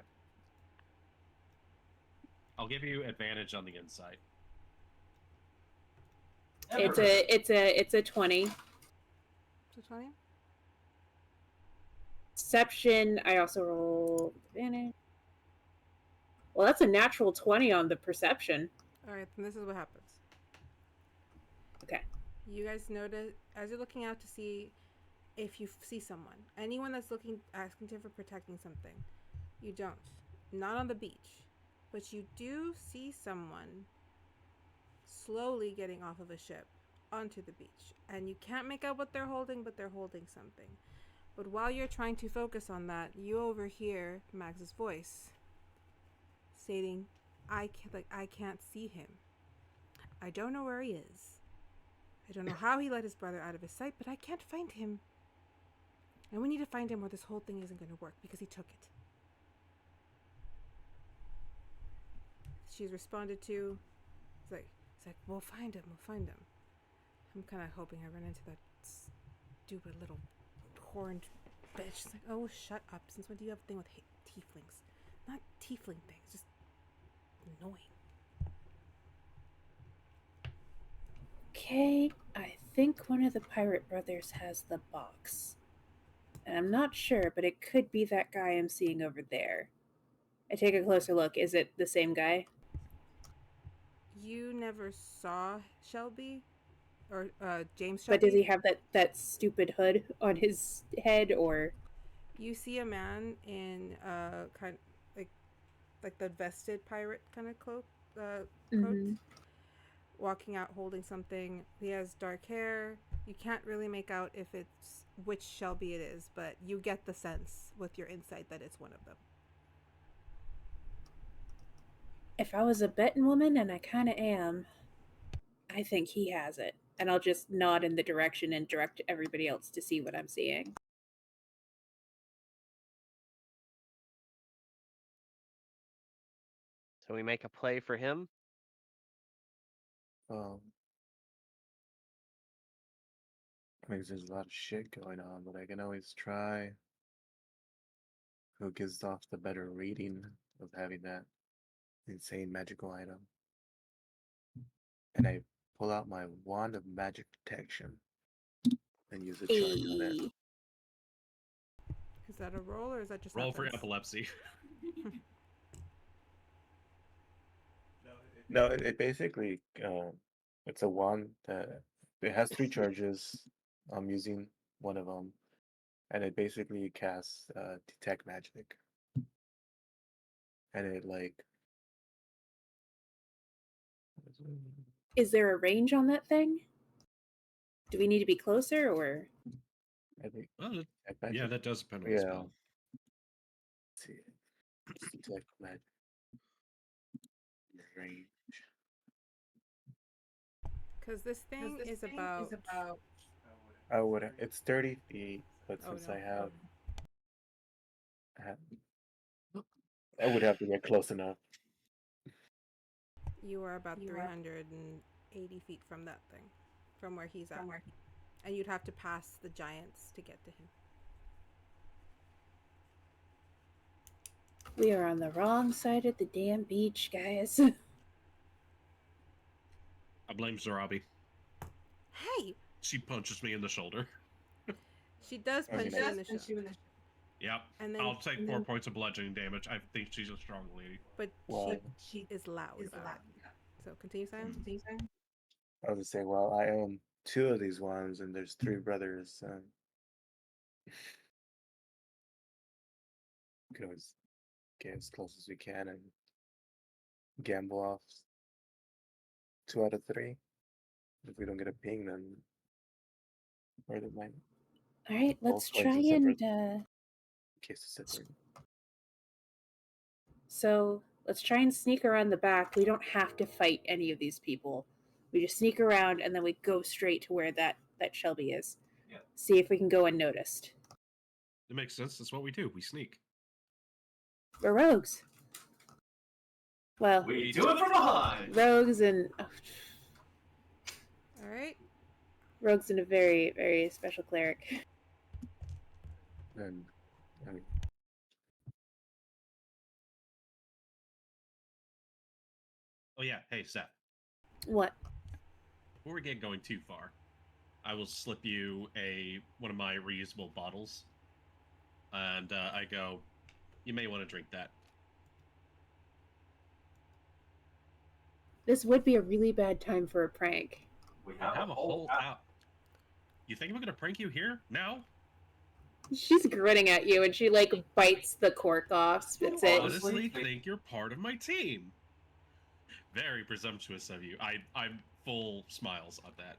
I'll give you advantage on the insight. It's a 20. So 20? Perception, I also roll advantage. Well, that's a natural 20 on the perception. All right, then this is what happens. Okay. You guys notice as you're looking out to see if you see someone, anyone that's asking for protecting something. You don't. not on the beach, but you do see someone slowly getting off of a ship onto the beach. And you can't make out what they're holding, but they're holding something. But while you're trying to focus on that, you overhear Max's voice stating, I can't see him. I don't know where he is. I don't know how he let his brother out of his sight, but I can't find him. And we need to find him or this whole thing isn't going to work because he took it. She's responded to. It's like, we'll find him. I'm kind of hoping I run into that stupid little horned bitch. She's like, oh, shut up. Since when do you have a thing with tieflings? Not tiefling things, just annoying. Okay, I think one of the pirate brothers has the box. And I'm not sure, but it could be that guy I'm seeing over there. I take a closer look. Is it the same guy? You never saw Shelby? Or James Shelby? But does he have that stupid hood on his head, or... You see a man in kind like the vested pirate kind of coat, walking out holding something. He has dark hair. You can't really make out if it's which Shelby it is, but you get the sense with your insight that it's one of them. If I was a betting woman, and I kind of am, I think he has it. And I'll just nod in the direction and direct everybody else to see what I'm seeing. So we make a play for him. I mean, there's a lot of shit going on, but I can always try. Who gives off the better reading of having that insane magical item? And I pull out my wand of magic detection and use a charge on it. Is that a roll or is that just Roll for happens? epilepsy. No, it basically it's a wand that it has 3 charges. I'm using one of them, and it basically casts detect magic, and it like. Is there a range on that thing? Do we need to be closer, or? I think. Well, Detect yeah, magic? that does depend on the Yeah. spell. Let's see, detect magic range. Because this thing is about... I would. It's 30 feet, but Oh, since no. I would have to get close enough. You are about 380 feet from that thing, from where he's at. And you'd have to pass the giants to get to him. We are on the wrong side of the damn beach, guys. I blame Zarabi. Hey! She punches me in the shoulder. She does punch you in the shoulder. Yep. And then, I'll take 4 points of bludgeoning damage. I think she's a strong lady. But Well, she is loud. So continue, Syon. I was just saying, well, I own 2 of these ones, and there's 3 brothers. So we can always get as close as we can and gamble off 2 out of 3. If we don't get a ping, then or they might. All right, let's Both ways try is separate. and... Case is separate. So let's try and sneak around the back. We don't have to fight any of these people. We just sneak around and then we go straight to where that Shelby is. Yeah. See if we can go unnoticed. It makes sense. That's what we do. We sneak. We're rogues. Well, We do it from behind. rogues and Alright. rogues and a very, very special cleric. And I mean, Oh yeah. Hey, Seth. What? Before we get going too far, I will slip you one of my reusable bottles, and I go, you may want to drink that. This would be a really bad time for a prank. We I have a whole out. You think I'm gonna prank you here now? She's grinning at you, and she like bites the cork off, spits it. Honestly, think you're part of my team. Very presumptuous of you. I'm full smiles on that.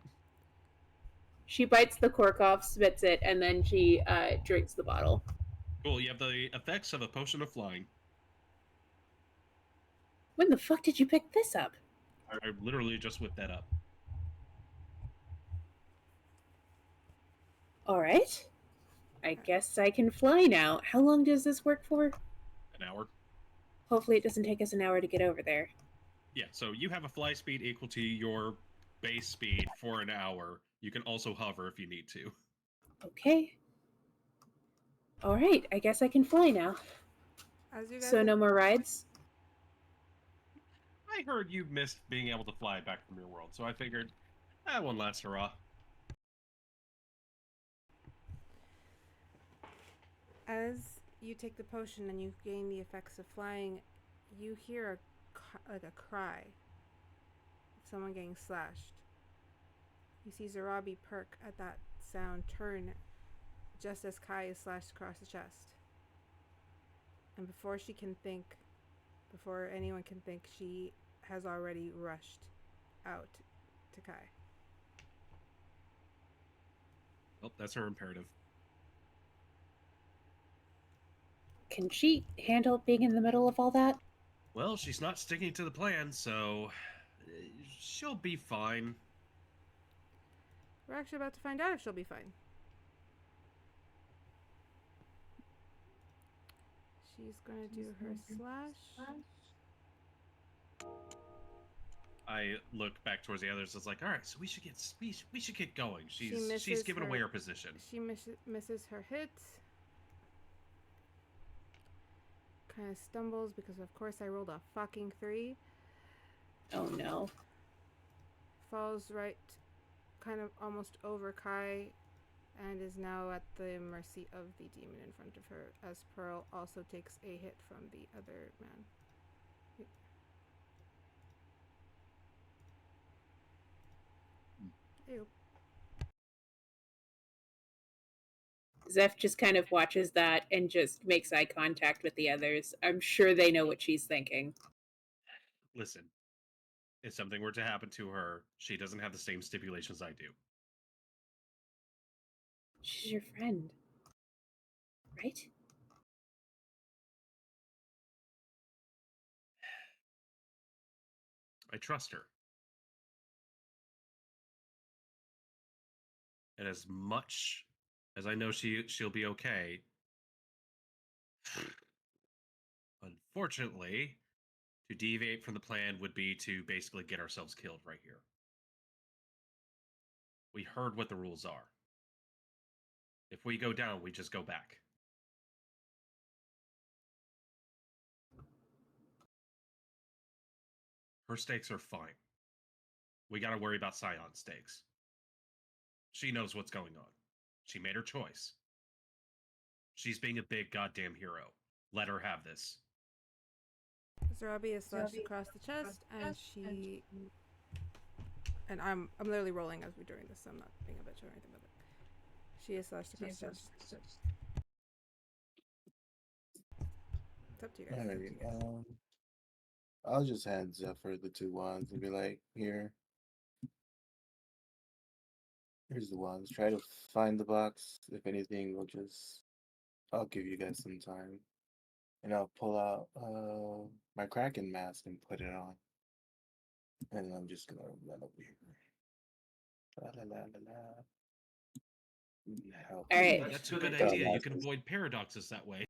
She bites the cork off, spits it, and then she drinks the bottle. Cool, you have the effects of a potion of flying. When the fuck did you pick this up? I literally just whipped that up. All right. I guess I can fly now. How long does this work for? An hour. Hopefully it doesn't take us an hour to get over there. Yeah, so you have a fly speed equal to your base speed for an hour. You can also hover if you need to. Okay. All right, I guess I can fly now. As you guys So no more rides? I heard you missed being able to fly back from your world, so I figured, one last hurrah. As you take the potion and you gain the effects of flying, you hear a cry of someone getting slashed. You see Zarabi perk at that sound, turn just as Kai is slashed across the chest. And before anyone can think, she has already rushed out to Kai. Well, that's her imperative. Can she handle being in the middle of all that? Well, she's not sticking to the plan, so she'll be fine. We're actually about to find out if she'll be fine. She's gonna do her slash. I look back towards the others. It's like, all right, so we should get going. She's misses given her- away her position. She misses her hit. Kind of stumbles because, of course, I rolled a fucking 3. Oh no. Falls right, kind of almost over Kai, and is now at the mercy of the demon in front of her, as Pearl also takes a hit from the other man. Ew. Zeph just kind of watches that and just makes eye contact with the others. I'm sure they know what she's thinking. Listen, if something were to happen to her, she doesn't have the same stipulations I do. She's your friend. Right? I trust her. And as much as I know she'll be okay, unfortunately, to deviate from the plan would be to basically get ourselves killed right here. We heard what the rules are. If we go down, we just go back. Her stakes are fine. We gotta worry about Syon's stakes. She knows what's going on. She made her choice. She's being a big goddamn hero. Let her have this. Zarabi is slashed across the chest, and she... And I'm literally rolling as we're doing this, so I'm not being a bitch or anything, but she is slashed across the chest. It's up to you guys. Alright, I'll just hand Zeffer the 2 wands and be like, here's the wands. Try to find the box. If anything, I'll give you guys some time. And I'll pull out my Kraken mask and put it on. And I'm just gonna run over here. La la la la la. Help. All right. That's a good idea. You can avoid paradoxes that way.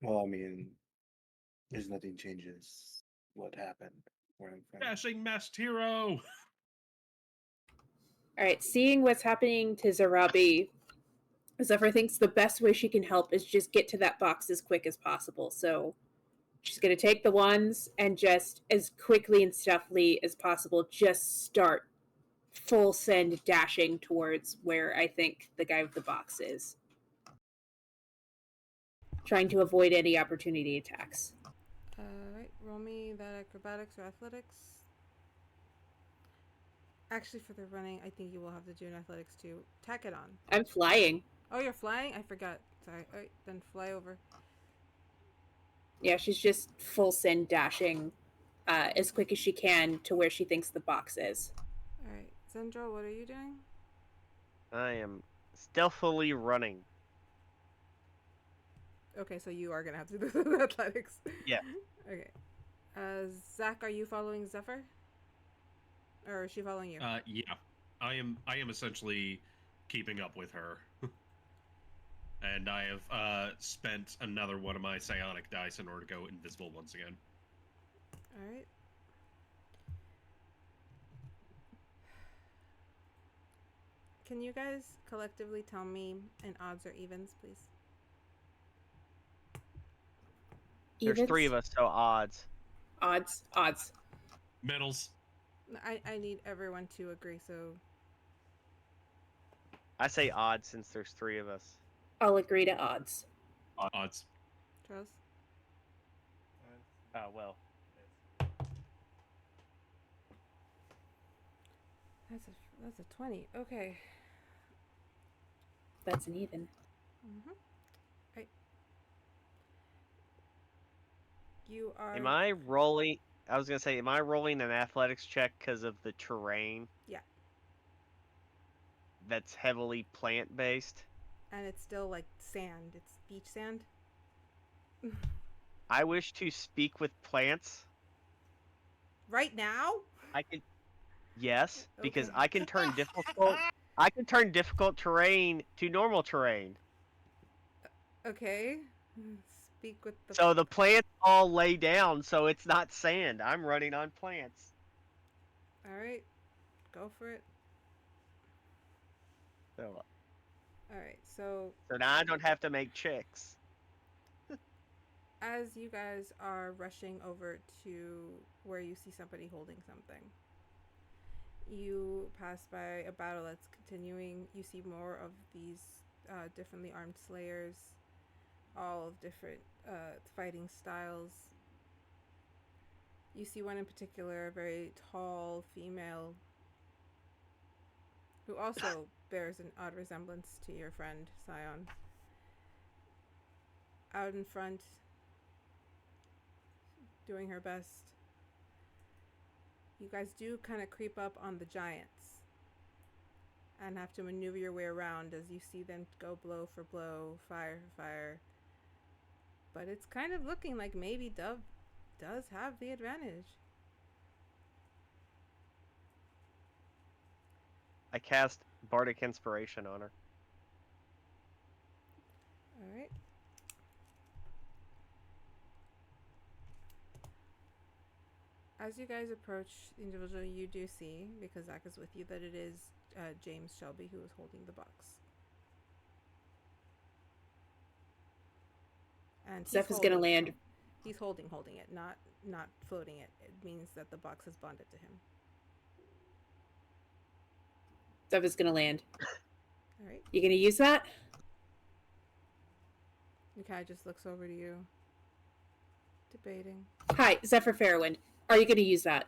Well, I mean, there's nothing changes what happened where I'm from. Dashing masked hero! All right, seeing what's happening to Zarabi, Zephyr thinks the best way she can help is just get to that box as quick as possible. So she's going to take the wands and just as quickly and stealthily as possible, just start full send dashing towards where I think the guy with the box is. Trying to avoid any opportunity attacks. Alright, roll me that acrobatics or athletics. Actually, for the running, I think you will have to do an athletics too. Tack it on. I'm flying. Oh, you're flying? I forgot. Sorry. All right, then fly over. Yeah, she's just full send dashing as quick as she can to where she thinks the box is. All right, Zendryil, what are you doing? I am stealthily running. Okay, so you are gonna have to do the athletics. Yeah. Okay. Zach, are you following Zeffer? Or is she following you? Yeah. I am essentially keeping up with her. And I have spent another one of my psionic dice in order to go invisible once again. All right. Can you guys collectively tell me in odds or evens, please? There's Evens? 3 of us, so odds. Odds. Middles. I need everyone to agree, so... I say odds since there's 3 of us. I'll agree to odds. Odds. Charles? Oh, well. That's a 20. Okay. That's an even. Mm-hmm. Right. You are... Am I rolling... I was going to say, am I rolling an athletics check because of the terrain? Yeah. That's heavily plant-based? And it's still like sand. It's beach sand. I wish to speak with plants. Right now? I can... Yes, because Okay. I can turn difficult... I can turn difficult terrain to normal terrain. Okay. Speak with the... So the plants all lay down, so it's not sand. I'm running on plants. Alright. Go for it. So Alright, so... now I don't have to make checks. As you guys are rushing over to where you see somebody holding something, you pass by a battle that's continuing. You see more of these differently armed slayers, all of different fighting styles. You see one in particular, a very tall female, who also bears an odd resemblance to your friend, Syon. Out in front, doing her best. You guys do kind of creep up on the giants and have to maneuver your way around as you see them go blow for blow, fire for fire. But it's kind of looking like maybe Dove does have the advantage. I cast Bardic Inspiration on her. Alright. As you guys approach the individual, you do see, because Zach is with you, that it is James Shelby who is holding the box. And Zeph is gonna land. He's holding it, not floating it. It means that the box is bonded to him. Zeph is gonna land. All right. You gonna use that? He kind of just looks over to you, debating. Hi, Zephyr Fairwind. Are you gonna use that?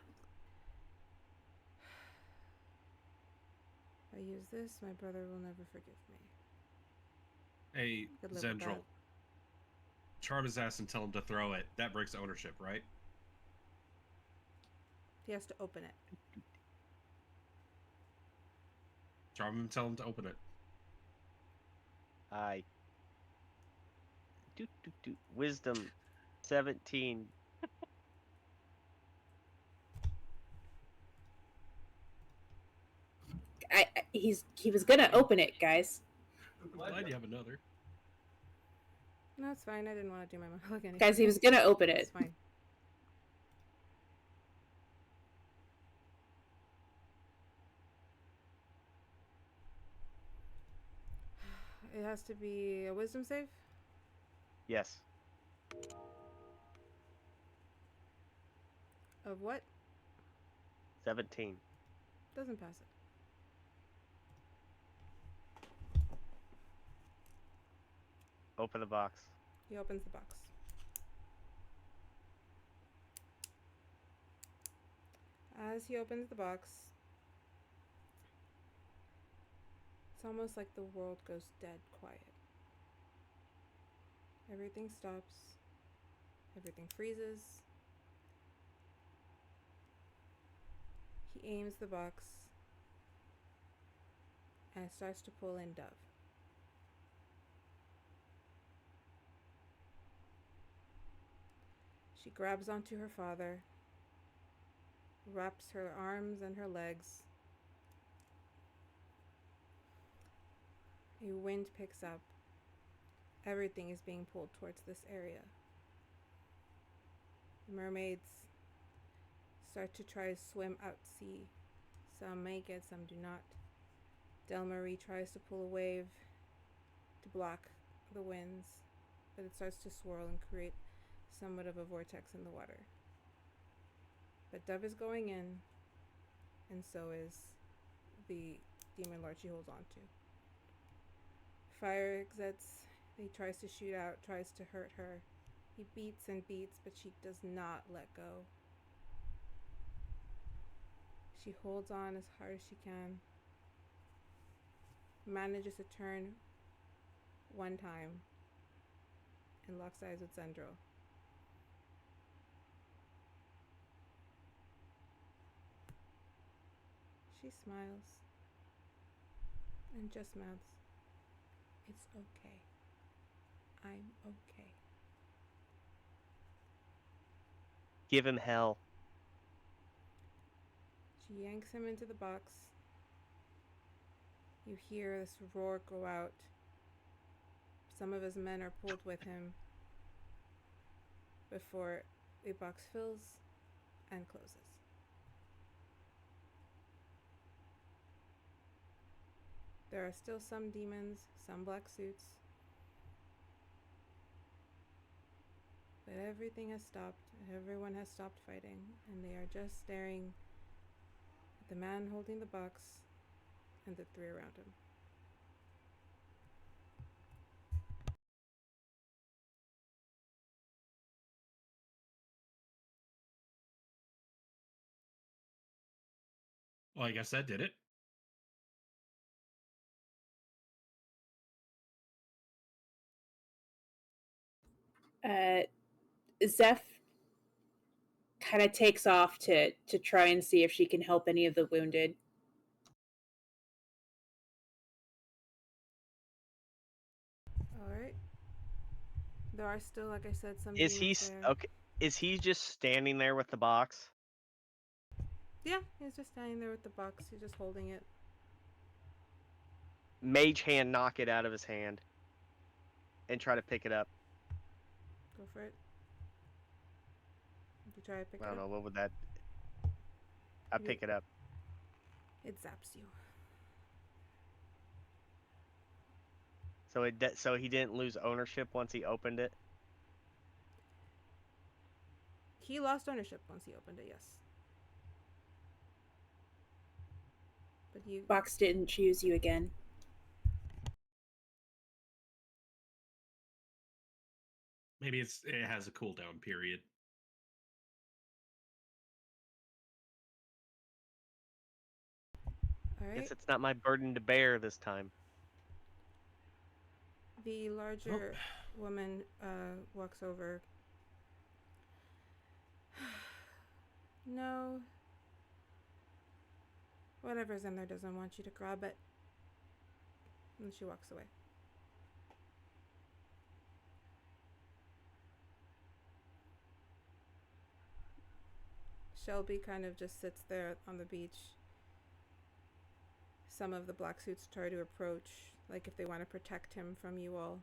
If I use this, my brother will never forgive me. Hey, Could live with Zendryil. that. Charm his ass and tell him to throw it. That breaks ownership, right? He has to open it. Charm him and tell him to open it. I... Wisdom 17. He was gonna open it, guys. I'm glad you have another. No, it's fine. I didn't want to do my monologue anyway. Guys, he was gonna open it. It's fine. It has to be a wisdom save? Yes. Of what? 17. Doesn't pass it. Open the box. He opens the box. As he opens the box, almost like the world goes dead quiet. Everything stops. Everything freezes. He aims the box and starts to pull in Dove. She grabs onto her father, wraps her arms and her legs. A wind picks up. Everything is being pulled towards this area. The mermaids start to try to swim out to sea. Some make it, some do not. Del Marie tries to pull a wave to block the winds, but it starts to swirl and create somewhat of a vortex in the water. But Dove is going in, and so is the demon lord she holds on to. Fire exits. He tries to shoot out, tries to hurt her. He beats and beats, but she does not let go. She holds on as hard as she can. Manages to turn one time and locks eyes with Zendryil. She smiles and just mouths, "It's okay. I'm okay." Give him hell. She yanks him into the box. You hear this roar go out. Some of his men are pulled with him before the box fills and closes. There are still some demons, some black suits, but everything has stopped. Everyone has stopped fighting, and they are just staring at the man holding the box and the three around him. Well, I guess that did it. Zeph kind of takes off to try and see if she can help any of the wounded. All right. There are still, like I said, some Is he demons there. okay? Is he just standing there with the box? Yeah, he's just standing there with the box. He's just holding it. Mage hand knock it out of his hand and try to pick it up. Go for it. You try to pick I it don't up. know, what would that... I pick it up. It zaps you. So he didn't lose ownership once he opened it? He lost ownership once he opened it, yes. But you... Box didn't choose you again. Maybe it has a cooldown period. All right. Guess it's not my burden to bear this time. The larger woman walks over. No. Whatever's in there doesn't want you to grab it. And she walks away. Shelby kind of just sits there on the beach. Some of the black suits try to approach, like if they want to protect him from you all.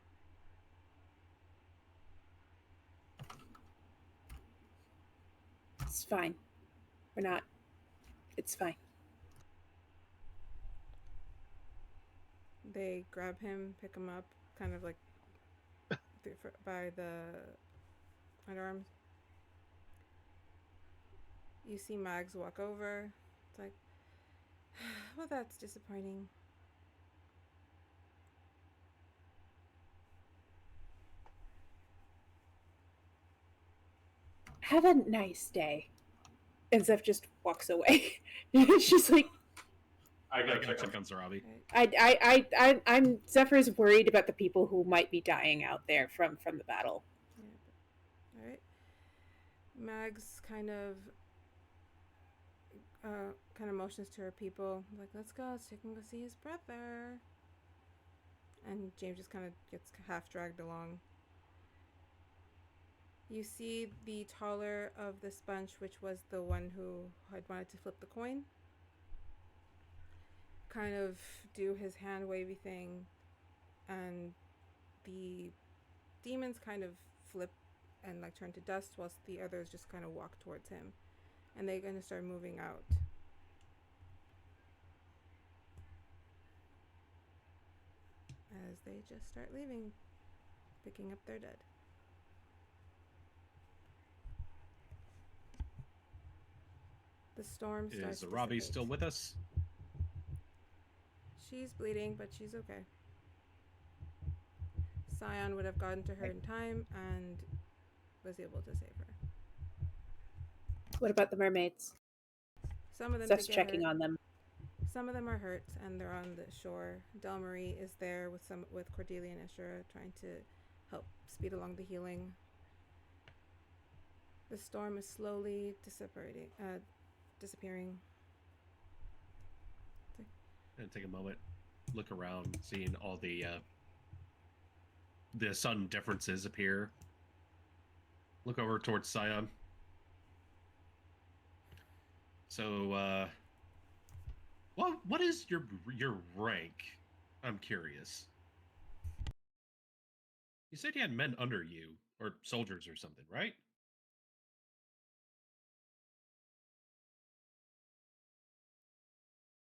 It's fine. We're not. It's fine. They grab him, pick him up, kind of like by the underarms. You see Mags walk over. It's like, well, that's disappointing. Have a nice day. And Zeph just walks away. It's just like, I I gotta gotta check check on Zarabi. I'm Zephyr's worried about the people who might be dying out there from the battle. Yeah. All right. Mags kind of motions to her people, like, let's go so you can go see his brother. And James just kind of gets half dragged along. You see the taller of this bunch, which was the one who had wanted to flip the coin, kind of do his hand wavy thing, and the demons kind of flip and like turn to dust, whilst the others just kind of walk towards him, and they're going to start moving out. As they just start leaving, picking up their dead. The storm starts. Is Zarabi still with us? She's bleeding, but she's okay. Syon would have gotten to her in time and was able to save her. What about the mermaids? Some of them Zeph's did get checking hurt. on them. Some of them are hurt and they're on the shore. Delmarie is there with Cordelia and Ishura trying to help speed along the healing. The storm is slowly disappearing. And take a moment, look around, seeing all the sudden differences appear. Look over towards Syon. So, what is your rank? I'm curious. You said you had men under you, or soldiers or something, right?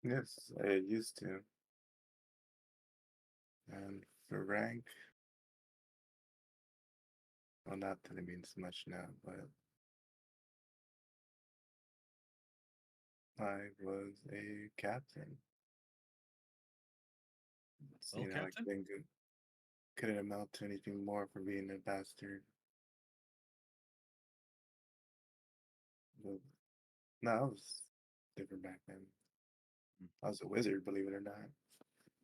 Yes, I used to. And for rank, well, not that it means much now, but I was a captain. Well, I captain? couldn't amount to anything more for being a bastard. But, no, I was different back then. I was a wizard, believe it or not.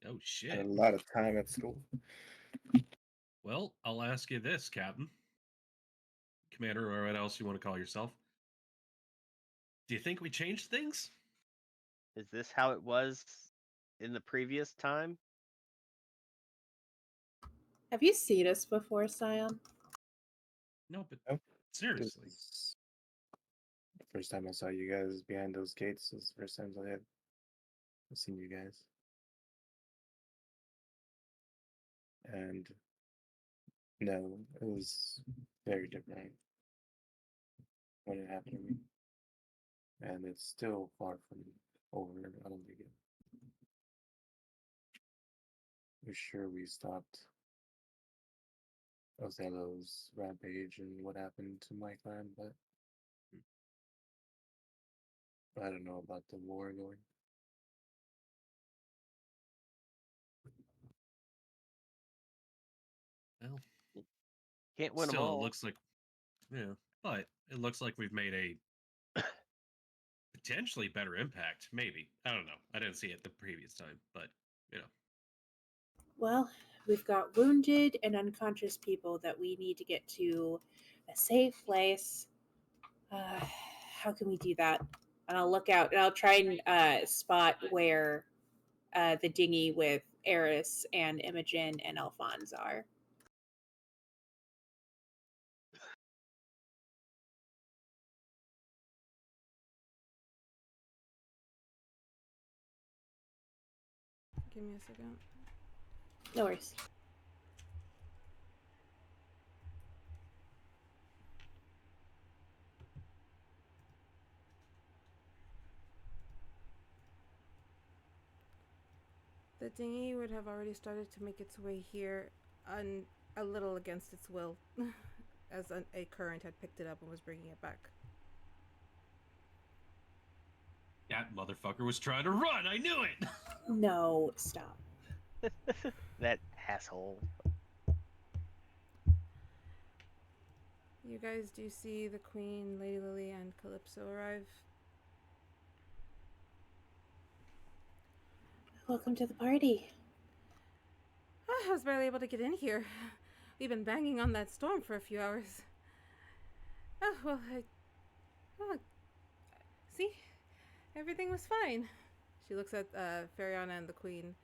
Oh, Had shit. a lot of time at school. Well, I'll ask you this, Captain. Commander, or what else you want to call yourself. Do you think we changed things? Is this how it was in the previous time? Have you seen us before, Syon? No, but Nope. seriously. The first time I saw you guys behind those gates was the first time I've seen you guys. And no, it was very different when it happened to me. And it's still far from over. I don't think it. We're sure we stopped Othello's rampage and what happened to my clan, but I don't know about the war going. Well, Can't win them still, all. it looks like, yeah, but it looks like we've made a potentially better impact. Maybe. I don't know. I didn't see it the previous time, but, you know. Well, we've got wounded and unconscious people that we need to get to a safe place. How can we do that? And I'll look out and I'll try and spot where the dinghy with Eris and Imogen and Alphonse are. Give me a second. No worries. The dinghy would have already started to make its way here, a little against its will, as a current had picked it up and was bringing it back. That motherfucker was trying to run. I knew it. No, stop. That asshole. You guys do see the Queen, Lady Lily, and Calypso arrive. Welcome to the party. I was barely able to get in here. We've been banging on that storm for a few hours. Oh, well, see? Everything was fine. She looks at Fariana and the queen.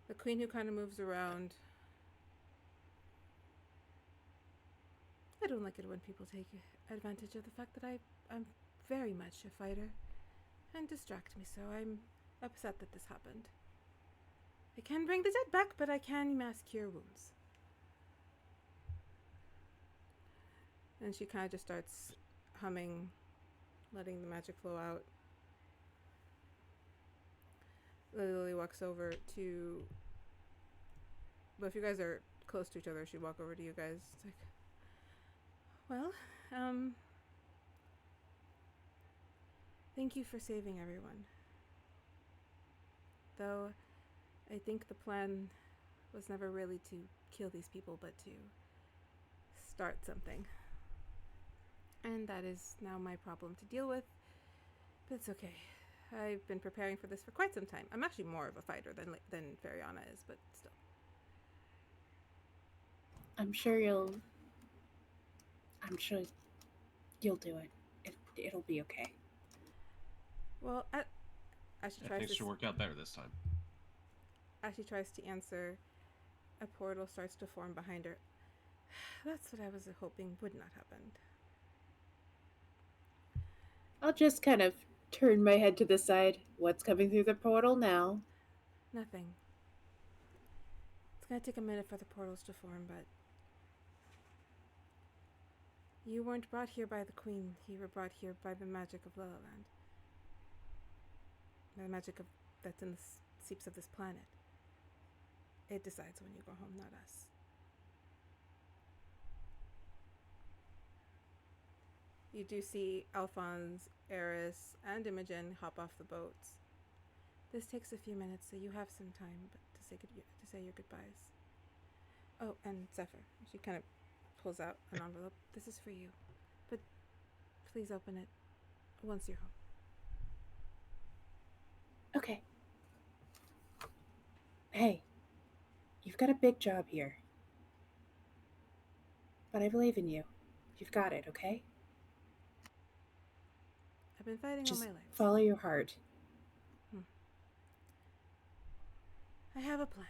The queen who kind of moves around. I don't like it when people take advantage of the fact that I'm very much a fighter and distract me, so I'm upset that this happened. I can bring the dead back, but I can mass cure wounds. And she kind of just starts humming, letting the magic flow out. Lily walks over to... Well, if you guys are close to each other, she'd walk over to you guys. It's like, well, thank you for saving everyone. Though, I think the plan was never really to kill these people, but to start something. And that is now my problem to deal with. But it's okay. I've been preparing for this for quite some time. I'm actually more of a fighter than Fariana is, but still. I'm sure you'll do it. It'll be okay. Well, as she tries Things should work out better this time. As she tries to answer, a portal starts to form behind her. That's what I was hoping would not happen. I'll just kind of turn my head to the side. What's coming through the portal now? Nothing. It's gonna take a minute for the portals to form, but... You weren't brought here by the queen. You were brought here by the magic of Lala Land. The magic that's in the seeps of this planet. It decides when you go home, not us. You do see Alphonse, Eris, and Imogen hop off the boats. This takes a few minutes, so you have some time to say your goodbyes. Oh, and Zeffer. She kind of pulls out an envelope. This is for you, but please open it once you're home. Okay. Hey, you've got a big job here. But I believe in you. You've got it, okay? I've been fighting Just all my life. follow your heart. I have a plan.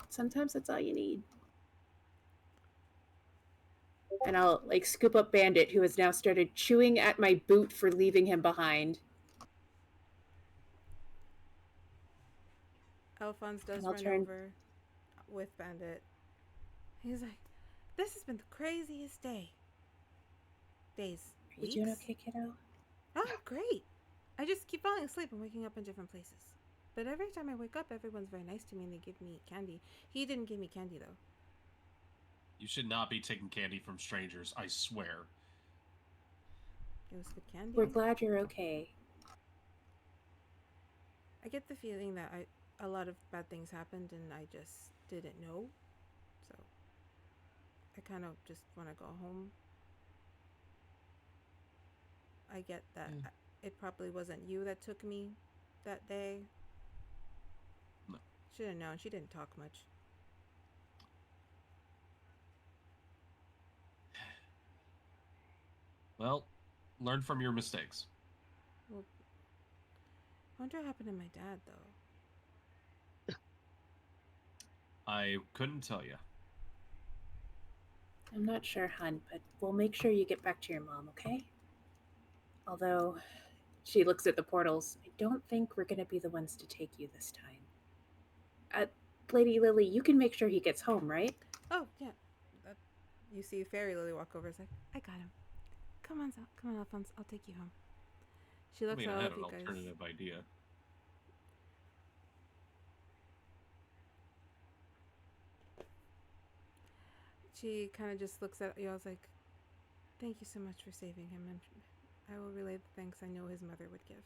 Sometimes that's all you need. And I'll, scoop up Bandit, who has now started chewing at my boot for leaving him behind. Alphonse does run over with Bandit. He's like, this has been the craziest day. Days. Are you doing okay, kiddo? Oh, great. I just keep falling asleep and waking up in different places. But every time I wake up, everyone's very nice to me and they give me candy. He didn't give me candy, though. You should not be taking candy from strangers, I swear. It was good candy. We're glad you're okay. I get the feeling that a lot of bad things happened and I just didn't know. So I kind of just want to go home. I get that it probably wasn't you that took me that day. No. Should have known. She didn't talk much. Well, learn from your mistakes. Well, I wonder what happened to my dad, though. I couldn't tell you. I'm not sure, hun, but we'll make sure you get back to your mom, okay? Although, she looks at the portals. I don't think we're going to be the ones to take you this time. Lady Lily, you can make sure he gets home, right? Oh, yeah. You see Fairy Lily walk over. It's like, I got him. Come on, Alphonse. I'll take you home. She looks at all I had of an you guys. alternative idea. She kind of just looks at you. I was like, thank you so much for saving him. And I will relay the thanks I know his mother would give.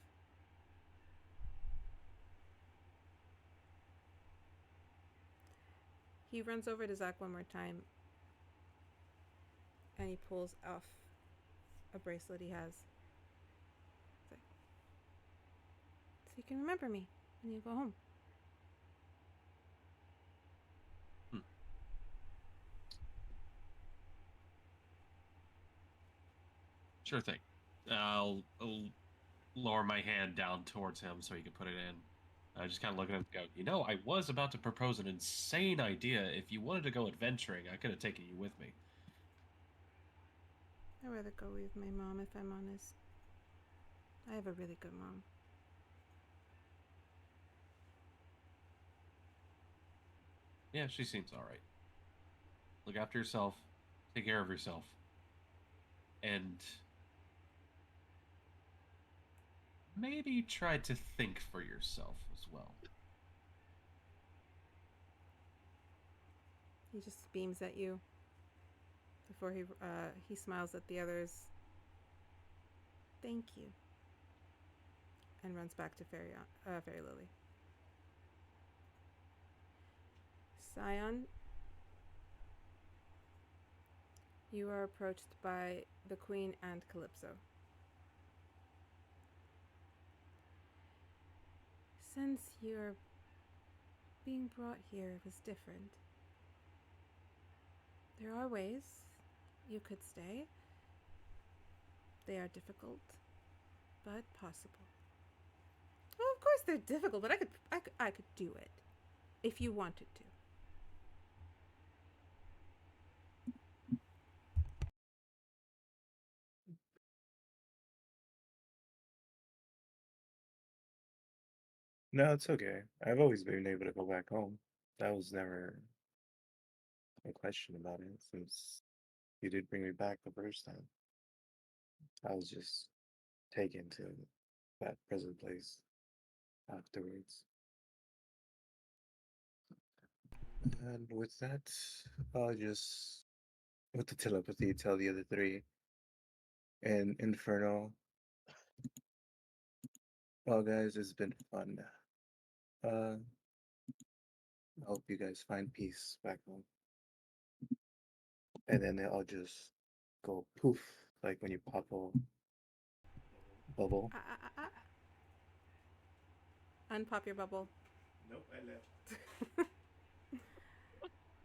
He runs over to Zach one more time. And he pulls off a bracelet he has. It's like, so you can remember me. and you go home. Sure thing. I'll lower my hand down towards him so he can put it in. I just kind of look at him and go, you know, I was about to propose an insane idea. If you wanted to go adventuring, I could have taken you with me. I'd rather go with my mom, if I'm honest. I have a really good mom. Yeah, she seems all right. Look after yourself. Take care of yourself. And maybe try to think for yourself as well. He just beams at you before he smiles at the others. Thank you. And runs back to Fairy Lily. Syon, you are approached by the Queen and Calypso. Since you're being brought here, it was different. There are ways you could stay. They are difficult, but possible. Well, of course they're difficult, but I could do it if you wanted to. No, it's okay. I've always been able to go back home. That was never a question about it since you did bring me back the first time. I was just taken to that present place afterwards. And with that, I'll just, with the telepathy, tell the other three. And Inferno, well, guys, it's been fun. I hope you guys find peace back home. And then I'll just go poof, like when you pop a bubble. Unpop your bubble. Nope, I left.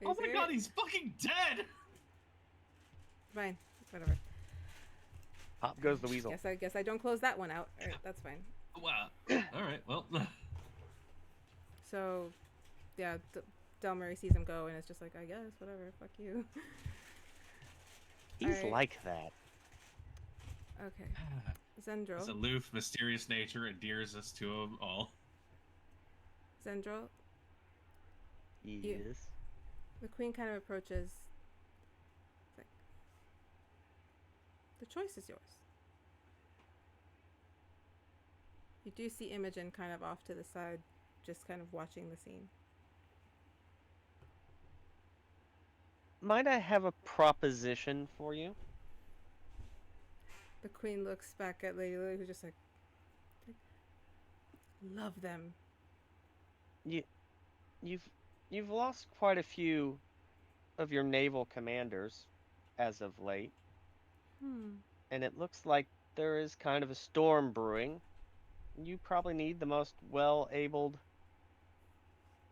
Oh my god, he's fucking dead! Fine, whatever. Pop goes the weasel. I guess I don't close that one out. All right, that's fine. Wow. Alright, well. So, yeah, Del Murray sees him go and it's just like, I guess, whatever, fuck you. He's Alright. like that. Okay. Zendryil. His aloof, mysterious nature endears us to him all. Zendryil. Yes. The queen kind of approaches. It's like, the choice is yours. You do see Imogen kind of off to the side, just kind of watching the scene. Might I have a proposition for you? The queen looks back at Lady Lily, who's just like, love them. You've lost quite a few of your naval commanders as of late. And it looks like there is kind of a storm brewing. You probably need the most well-abled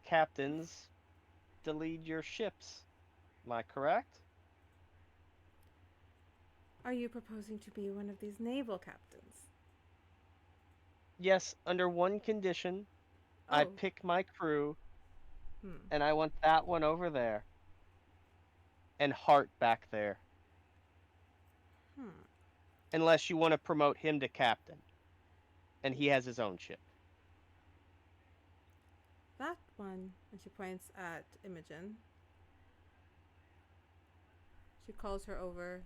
captains to lead your ships. Am I correct? Are you proposing to be one of these naval captains? Yes, under one condition. I Oh. pick my crew, and I want that one over there. And Hart back there. Unless you want to promote him to captain. And he has his own ship. That one, and she points at Imogen. She calls her over,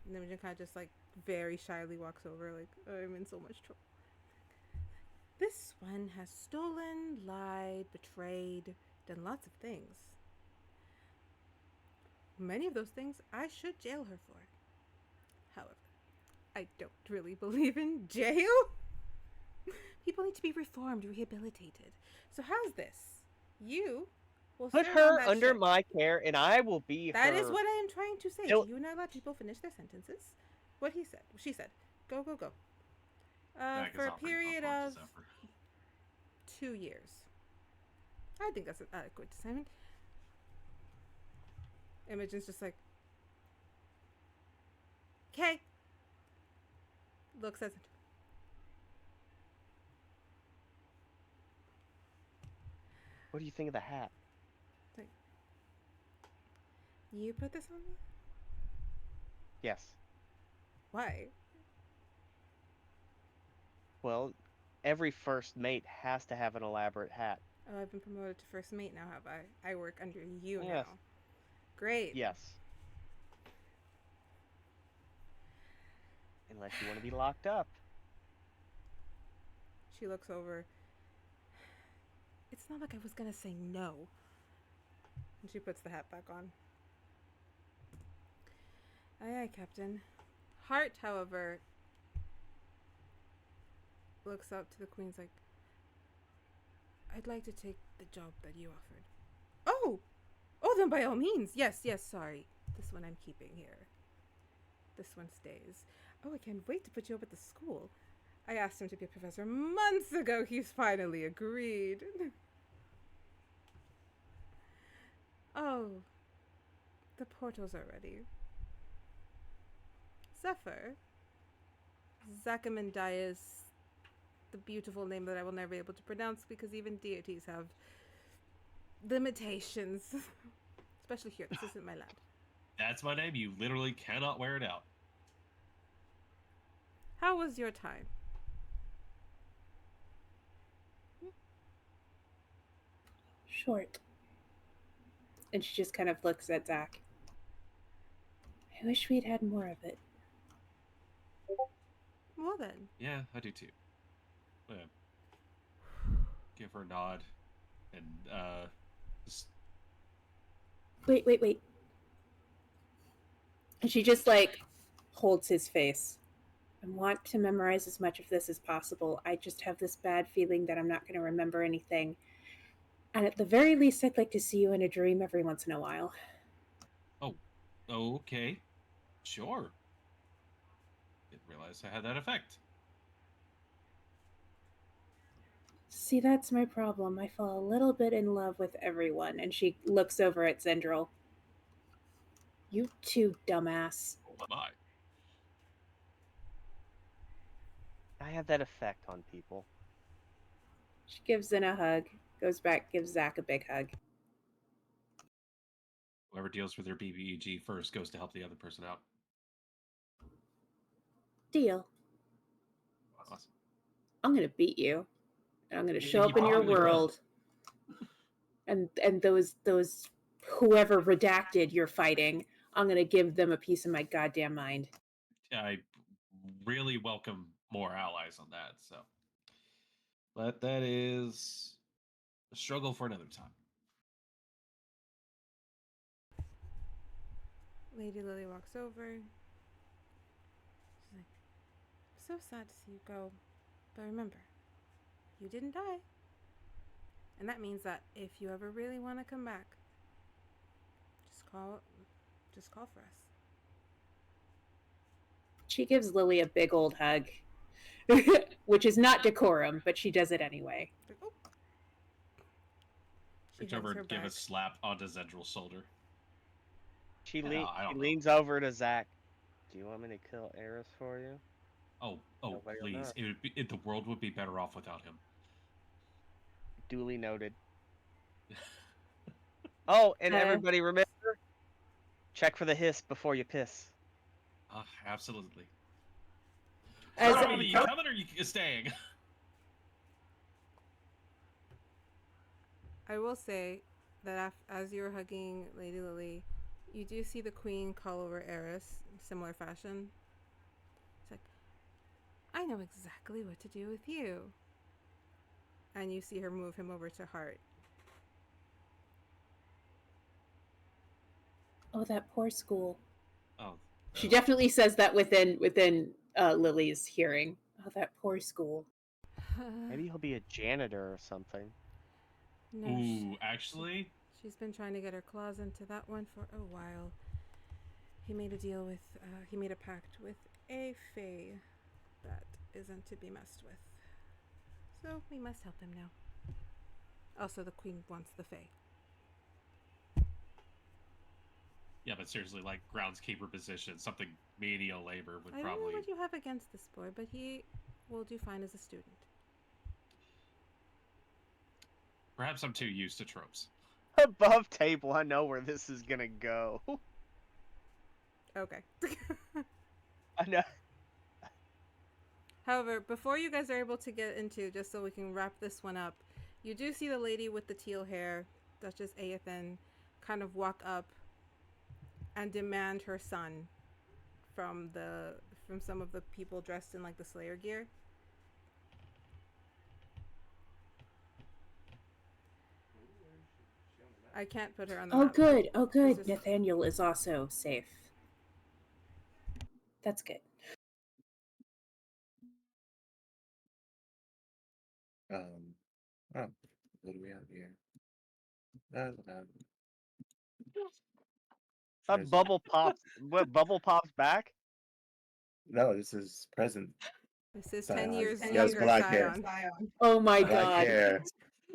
and Imogen kind of just like very shyly walks over, like, oh, I'm in so much trouble. This one has stolen, lied, betrayed, done lots of things. Many of those things I should jail her for. However, I don't really believe in jail. People need to be reformed, rehabilitated. So how's this? You will put serve her on that under ship. my care, and I will be That her. is what I am trying to say. Don't- Do you not let people finish their sentences? What he said. She said, go, go, go. Back For is a offering period popcorn to of Zeffer. 2 years. I think that's an adequate assignment. Imogen's just like, okay. Looks at it. What do you think of the hat? You put this on me? Yes. Why? Well, every first mate has to have an elaborate hat. Oh, I've been promoted to first mate now, have I? I work under you Yes. now. Great. Yes. Unless you want to be locked up. She looks over. It's not like I was gonna say no. And she puts the hat back on. Aye, aye, Captain. Hart, however, looks up to the Queen's like, I'd like to take the job that you offered. Oh! Oh, then by all means. Yes, yes, sorry. This one I'm keeping here. This one stays. Oh, I can't wait to put you up at the school. I asked him to be a professor months ago. He's finally agreed. Oh, the portals are ready. Zeffer. Zachimandias, the beautiful name that I will never be able to pronounce because even deities have limitations. Especially here. This isn't my land. That's my name. You literally cannot wear it out. How was your time? Short. And she just kind of looks at Zach. I wish we'd had more of it. Well then. Yeah, I do too. Yeah. Give her a nod and just Wait. And she just like holds his face. I want to memorize as much of this as possible. I just have this bad feeling that I'm not going to remember anything. And at the very least, I'd like to see you in a dream every once in a while. oh, okay, sure. Didn't realize I had that effect. See, that's my problem. I fall a little bit in love with everyone. And she looks over at Zendryil. You too, dumbass. Oh my. I have that effect on people. She gives Zen a hug, goes back, gives Zach a big hug. Whoever deals with their BBEG first goes to help the other person out. Deal. Awesome. I'm going to beat you. And I'm going to You show up in your probably will. world. And those whoever redacted you're fighting, I'm going to give them a piece of my goddamn mind. I really welcome more allies on that, so. But that is a struggle for another time. Lady Lily walks over. She's like, I'm so sad to see you go. But remember, you didn't die. And that means that if you ever really want to come back, just call for us. She gives Lily a big old hug, which is not decorum, but she does it anyway. Like, oh. She Reach hugs over her and give a back. slap onto Zendryl's shoulder. She, I don't know. leans over to Zach. Do you want me to kill Eris for you? Oh, Nobody will please. know. The world would be better off without him. Duly noted. Oh, and everybody remember, check for the hiss before you piss. Absolutely. As- Are you coming or are you staying? I will say that as you're hugging Lady Lily, you do see the Queen call over Eris in similar fashion. It's like, I know exactly what to do with you. And you see her move him over to Hart. Oh, that poor school. Oh. She definitely says that within Lily's hearing. Oh, that poor school. Maybe he'll be a janitor or something. No, Ooh, actually? she's been trying to get her claws into that one for a while. He made a pact with a fae that isn't to be messed with. So we must help him now. Also, the queen wants the fae. Yeah, but seriously, like groundskeeper position, something menial labor would I don't probably. know what you have against this boy, but he will do fine as a student. Perhaps I'm too used to tropes. Above table, I know where this is gonna go. Okay. I know. However, before you guys are able to get into, just so we can wrap this one up, you do see the lady with the teal hair, Duchess Aethan, kind of walk up and demand her son from some of the people dressed in like the Slayer gear. I can't put her on the Oh, map. good. Oh, good. This is- Nathaniel is also safe. That's good. Oh, what do we have here? A There's- bubble pops. What bubble pops back? No, this is present. This is Scion. 10 years He has younger black hair. Syon. Oh my Black god. hair.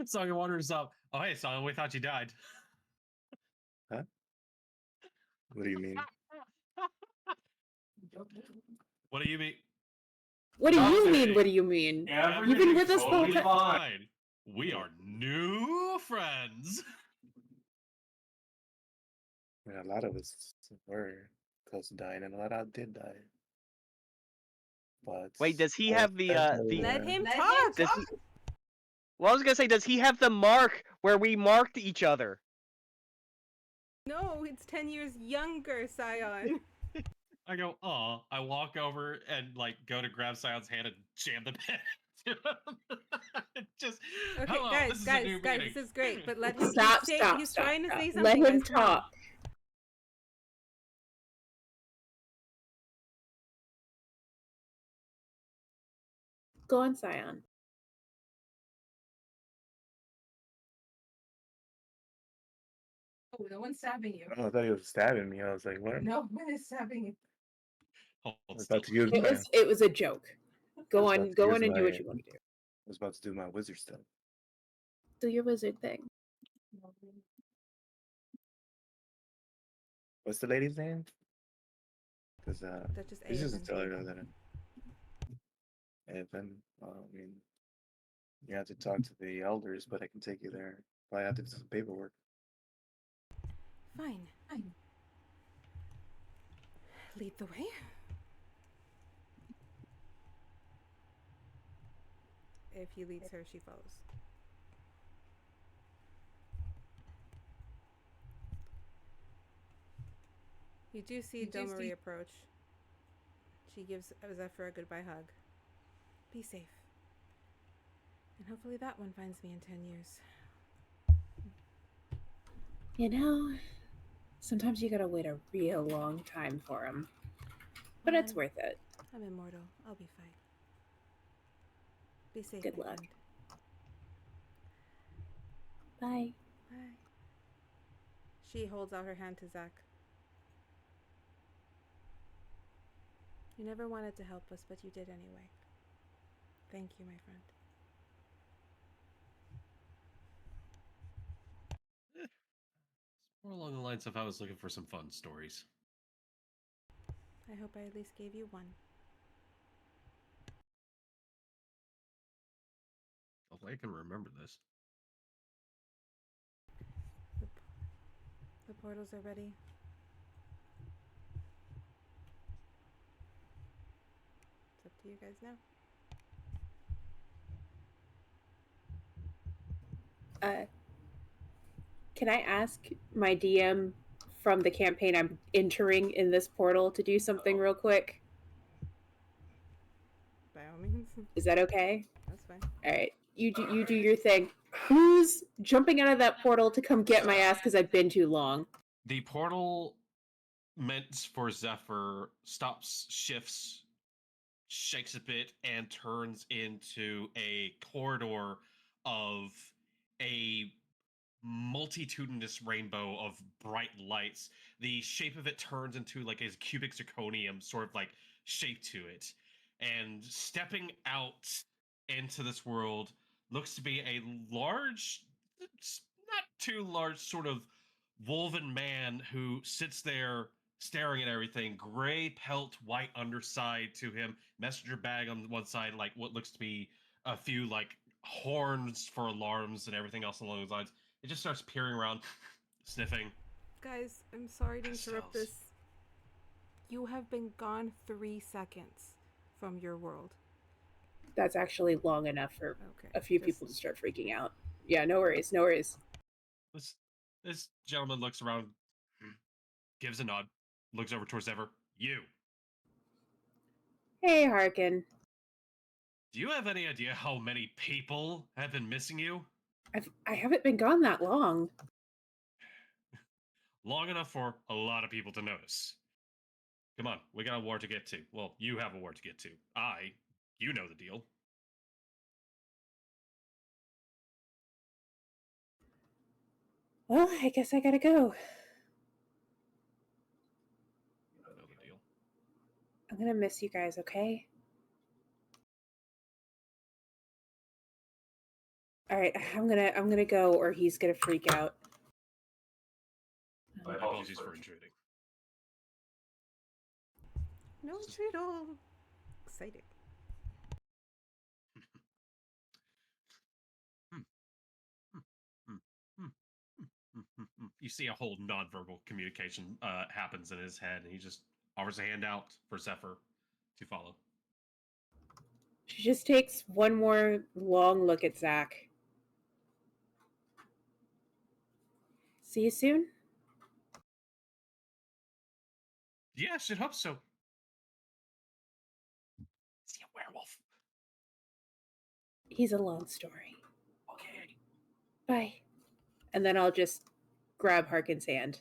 Song wanders up. Oh, hey, Song, we thought you died. Huh? What do you mean? What do you mean? What do you Okay. mean? What do you mean? You've been with us the whole Totally time. fine. We are new friends. I mean, a lot of us were close to dying, and a lot of did die. But Wait, does he I have the definitely, Let him Let talk. him Does he... Well, I was gonna say, does he have the mark where we marked each other? No, it's 10 years younger, Syon. I go, oh. I walk over and like go to grab Sion's hand and jam the pen. Just Okay, hello, guys, this is a new meeting. this is great, but let him Stop, he's stop, he's stop, trying to stop. say something. Let him guys, come on. talk. Go on, Syon. Oh, no one's stabbing you. I thought he was stabbing me. I was like, what? No one is stabbing you. Hold I was still. about to use It was a joke. Go I was on, about to go use on and do what my- you want to do. I was about to do my wizard stuff. Do your wizard thing. What's the lady's name? Because Duchess it's just Aethan. tell her that. And then, I mean, you have to talk to the elders, but I can take you there. Probably have to do some paperwork. Fine. Lead the way. If he leads her, she follows. You do see Domari approach. She gives Zeffer a goodbye hug. Be safe. And hopefully that one finds me in 10 years. You know, sometimes you gotta wait a real long time for him. But it's worth it. I'm immortal. I'll be fine. Be safe. Good my luck. friend. Bye. Bye. She holds out her hand to Zach. You never wanted to help us, but you did anyway. Thank you, my friend. More along the lines of I was looking for some fun stories. I hope I at least gave you one. Hopefully I can remember this. The portals are ready. It's up to you guys now. Can I ask my DM from the campaign I'm entering in this portal to do something real quick? By all means. Is that okay? That's fine. All right, you do your thing. Who's jumping out of that portal to come get my ass because I've been too long? The portal meant for Zeffer stops, shifts, shakes a bit, and turns into a corridor of a multitudinous rainbow of bright lights. The shape of it turns into like a cubic zirconium sort of like shape to it. And stepping out into this world looks to be a large, not too large, sort of woven man who sits there staring at everything. Gray pelt, white underside to him, messenger bag on one side, like what looks to be a few like horns for alarms and everything else along those lines. It just starts peering around, sniffing. Guys, I'm sorry to interrupt Pastels. this. You have been gone 3 seconds from your world. That's actually long enough for Okay. a few just- people to start freaking out. Yeah, no worries, no worries. This gentleman looks around, gives a nod, looks over towards Zeffer. You. Hey, Harkin. Do you have any idea how many people have been missing you? I haven't been gone that long. Long enough for a lot of people to notice. Come on, we got a war to get to. Well, you have a war to get to. You know the deal. Well, I guess I gotta go. I know the deal. I'm gonna miss you guys, okay? All right, I'm gonna go, or he's gonna freak out. My apologies for intruding. No treat all. Excited. You see a whole nonverbal communication happens in his head, and he just offers a hand out for Zeffer to follow. She just takes one more long look at Zach. See you soon? Yeah, should hope so. Is he a werewolf? He's a long story. Okay. Bye. And then I'll just grab Harkin's hand.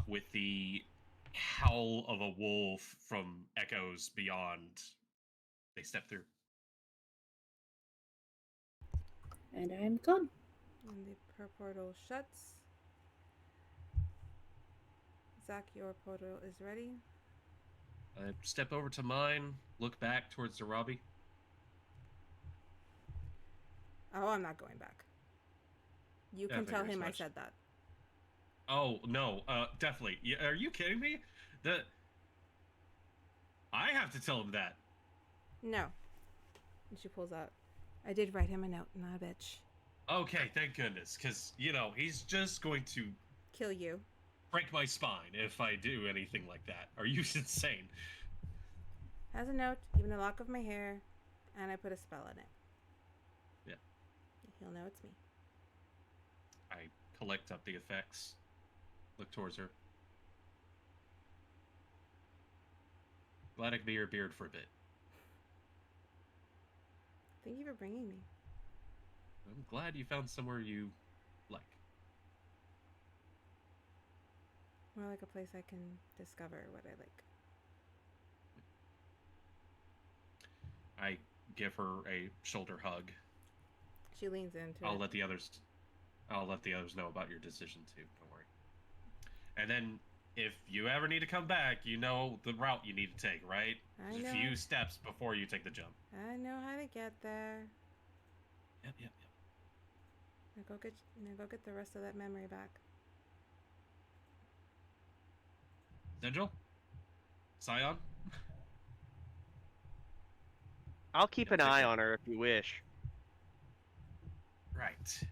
With the howl of a wolf from echoes beyond, they step through. And I'm gone. And the portal shuts. Zach, your portal is ready. I step over to mine, look back towards the Robbie. Oh, I'm not going back. You Yeah, I can tell figured as him I much. said that. Oh, no, definitely. Yeah, are you kidding me? I have to tell him that. No. And she pulls out. I did write him a note, not a bitch. Okay, thank goodness, because, he's just going to Kill you. break my spine if I do anything like that. Are you insane? Has a note, even a lock of my hair, and I put a spell in it. Yeah. He'll know it's me. I collect up the effects, look towards her. Glad I could be your beard for a bit. Thank you for bringing me. I'm glad you found somewhere you like. More like a place I can discover what I like. I give her a shoulder hug. She leans into I'll it. let the others know about your decision too. Don't worry. And then if you ever need to come back, you know the route you need to take, right? I There's a know. few steps before you take the jump. I know how to get there. Yep. Now go get the rest of that memory back. Zendryil? Syon? I'll keep Yeah, an take eye it. on her if you wish. Right.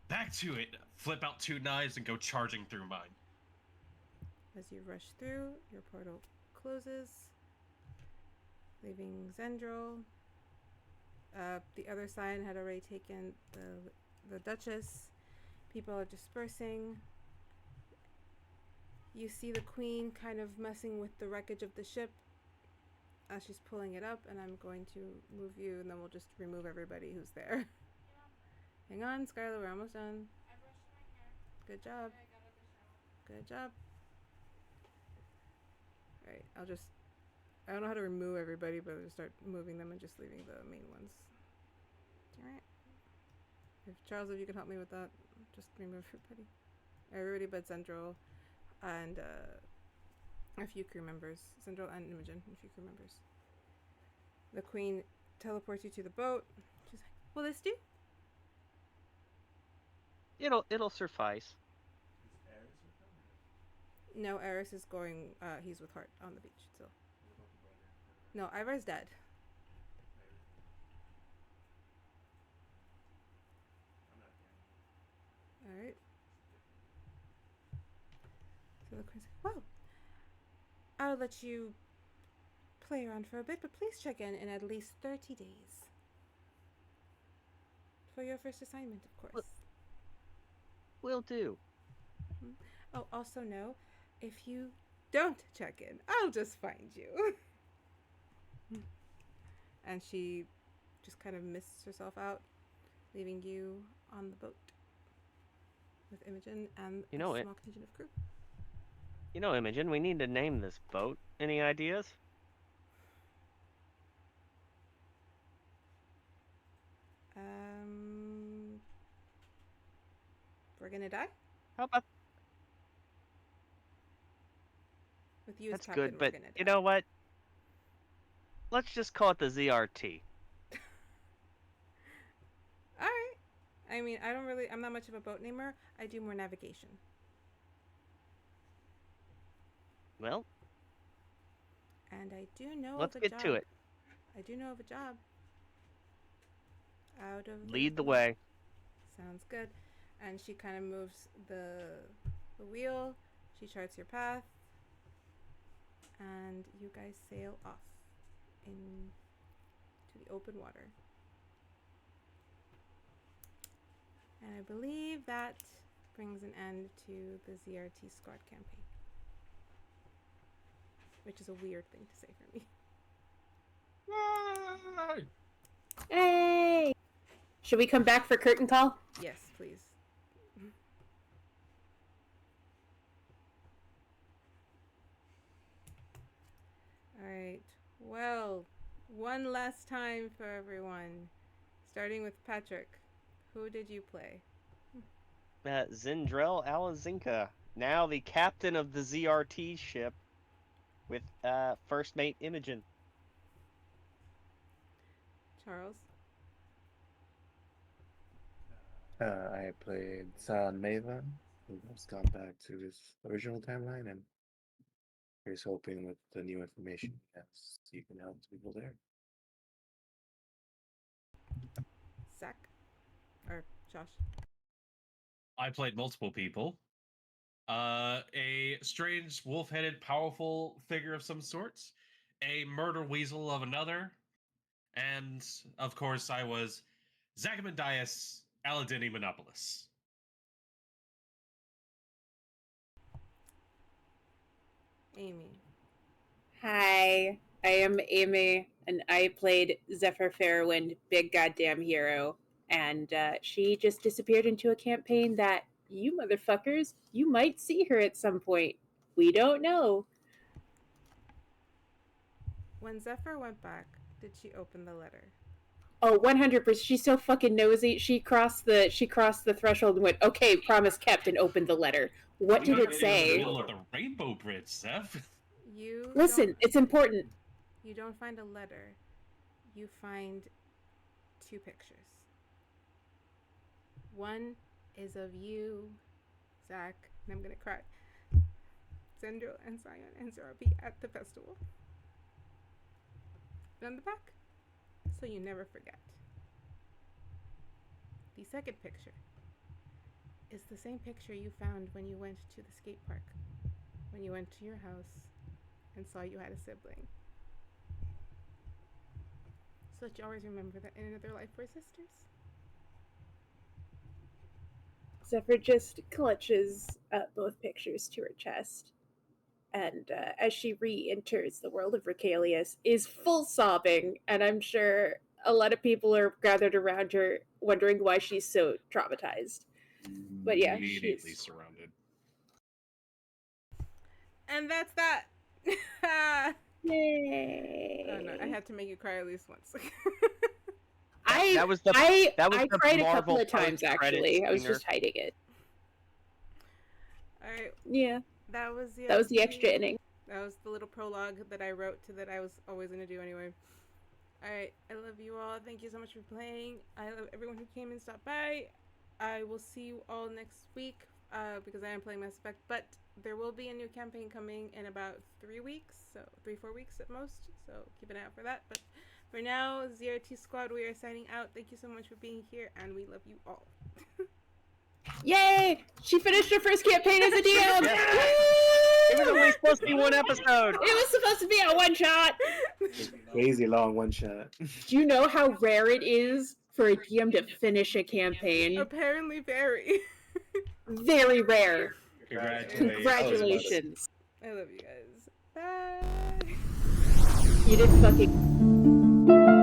Back to it. Flip out 2 knives and go charging through mine. As you rush through, your portal closes, leaving Zendryil. The other side had already taken the Duchess. People are dispersing. You see the Queen kind of messing with the wreckage of the ship as she's pulling it up, and I'm going to move you, and then we'll just remove everybody who's there. Hang on, Skylar, we're almost done. I brushed my hair. Good job. I got out of the shower. Good job. Alright, I don't know how to remove everybody, but I'll just start moving them and just leaving the main ones. Alright. Charles, if you can help me with that, just remove everybody. Everybody but Zendryil and a few crew members. Zendryil and Imogen, and a few crew members. The Queen teleports you to the boat. She's like, "Will this do?" It'll suffice. Is Eris with them? Or No, Eris is going. He's with Hart on the beach. So what about the brother? no, Ivar's dead. Iris? I'm not gambling. All right. So the queen's like, "Well, I'll let you play around for a bit, but please check in at least 30 days for your first assignment, of course." Will do. Oh, also know, if you don't check in, I'll just find you. And she just kind of mists herself out, leaving you on the boat with Imogen and You a know it. small contingent of crew. Imogen, we need to name this boat. Any ideas? We're gonna die How about with you as that's captain. good, but we're gonna die. you know what? Let's just call it the ZRT. All right. I mean, I'm not much of a boat namer. I do more navigation. Well, And I do know let's of a get job. to it. I do know of a job. Out of Lead the way. Sounds good. And she kind of moves the wheel. She charts your path. And you guys sail off into the open water. And I believe that brings an end to the ZRT-Squad campaign. Which is a weird thing to say for me. Yay! Hey! Should we come back for curtain call? Yes, please. Alright. Well, one last time for everyone. Starting with Patrick. Who did you play? Zendryil Allyzaninka, now the captain of the ZRT ship with first mate Imogen. Charles? I played Syon Meva, who has gone back to his original timeline, and here's hoping with the new information yes, you can help people there. Zach? Or Josh? I played multiple people. A strange, wolf-headed, powerful figure of some sorts, a murder weasel of another, and of course, I was Zachimandias, Aladanimonopolos. Amy? Hi, I am Amy, and I played Zeffer Fairwind, big goddamn hero. And she just disappeared into a campaign that you motherfuckers, you might see her at some point. We don't know. When Zeffer went back, did she open the letter? Oh, 100%. She's so fucking nosy. She crossed the threshold and went, okay, promise kept, and opened the letter. What did it In the say? middle of the Rainbow Bridge, Zeph. You Listen, don't- it's important. You don't find a letter. You find two pictures. One is of you, Zach, and I'm gonna cry. Zendryil and Syon and ZRT at the festival. And on the back, so you never forget. The second picture is the same picture you found when you went to the skate park. When you went to your house and saw you had a sibling. So that you always remember that in another life we're sisters. Zephyr just clutches both pictures to her chest. And as she re-enters the world of Recalius, is full sobbing. And I'm sure a lot of people are gathered around her wondering why she's so traumatized. But yeah, Immediately she's... surrounded. And that's that. Yay. Oh no, I had to make you cry at least once. That was the I the cried a Marvel couple of times, post-credits actually. I was stinger. just hiding it. Alright, Yeah, that was the that was the extra inning. That was the little prologue that I wrote to that I was always gonna do anyway. Alright, I love you all. Thank you so much for playing. I love everyone who came and stopped by. I will see you all next week because I am playing Mass Effect, but there will be a new campaign coming in about 3 weeks, so 3-4 weeks at most, so keep an eye out for that. But for now, ZRT-Squad, we are signing out. Thank you so much for being here, and we love you all. Yay! She finished her first campaign as a DM! It was only supposed to be one episode. It was supposed to be a one-shot! Crazy long one shot. Do you know how rare it is for a DM to finish a campaign? Apparently very. Very rare. Congratulations. Congratulations. I love you guys. Bye. You did fucking...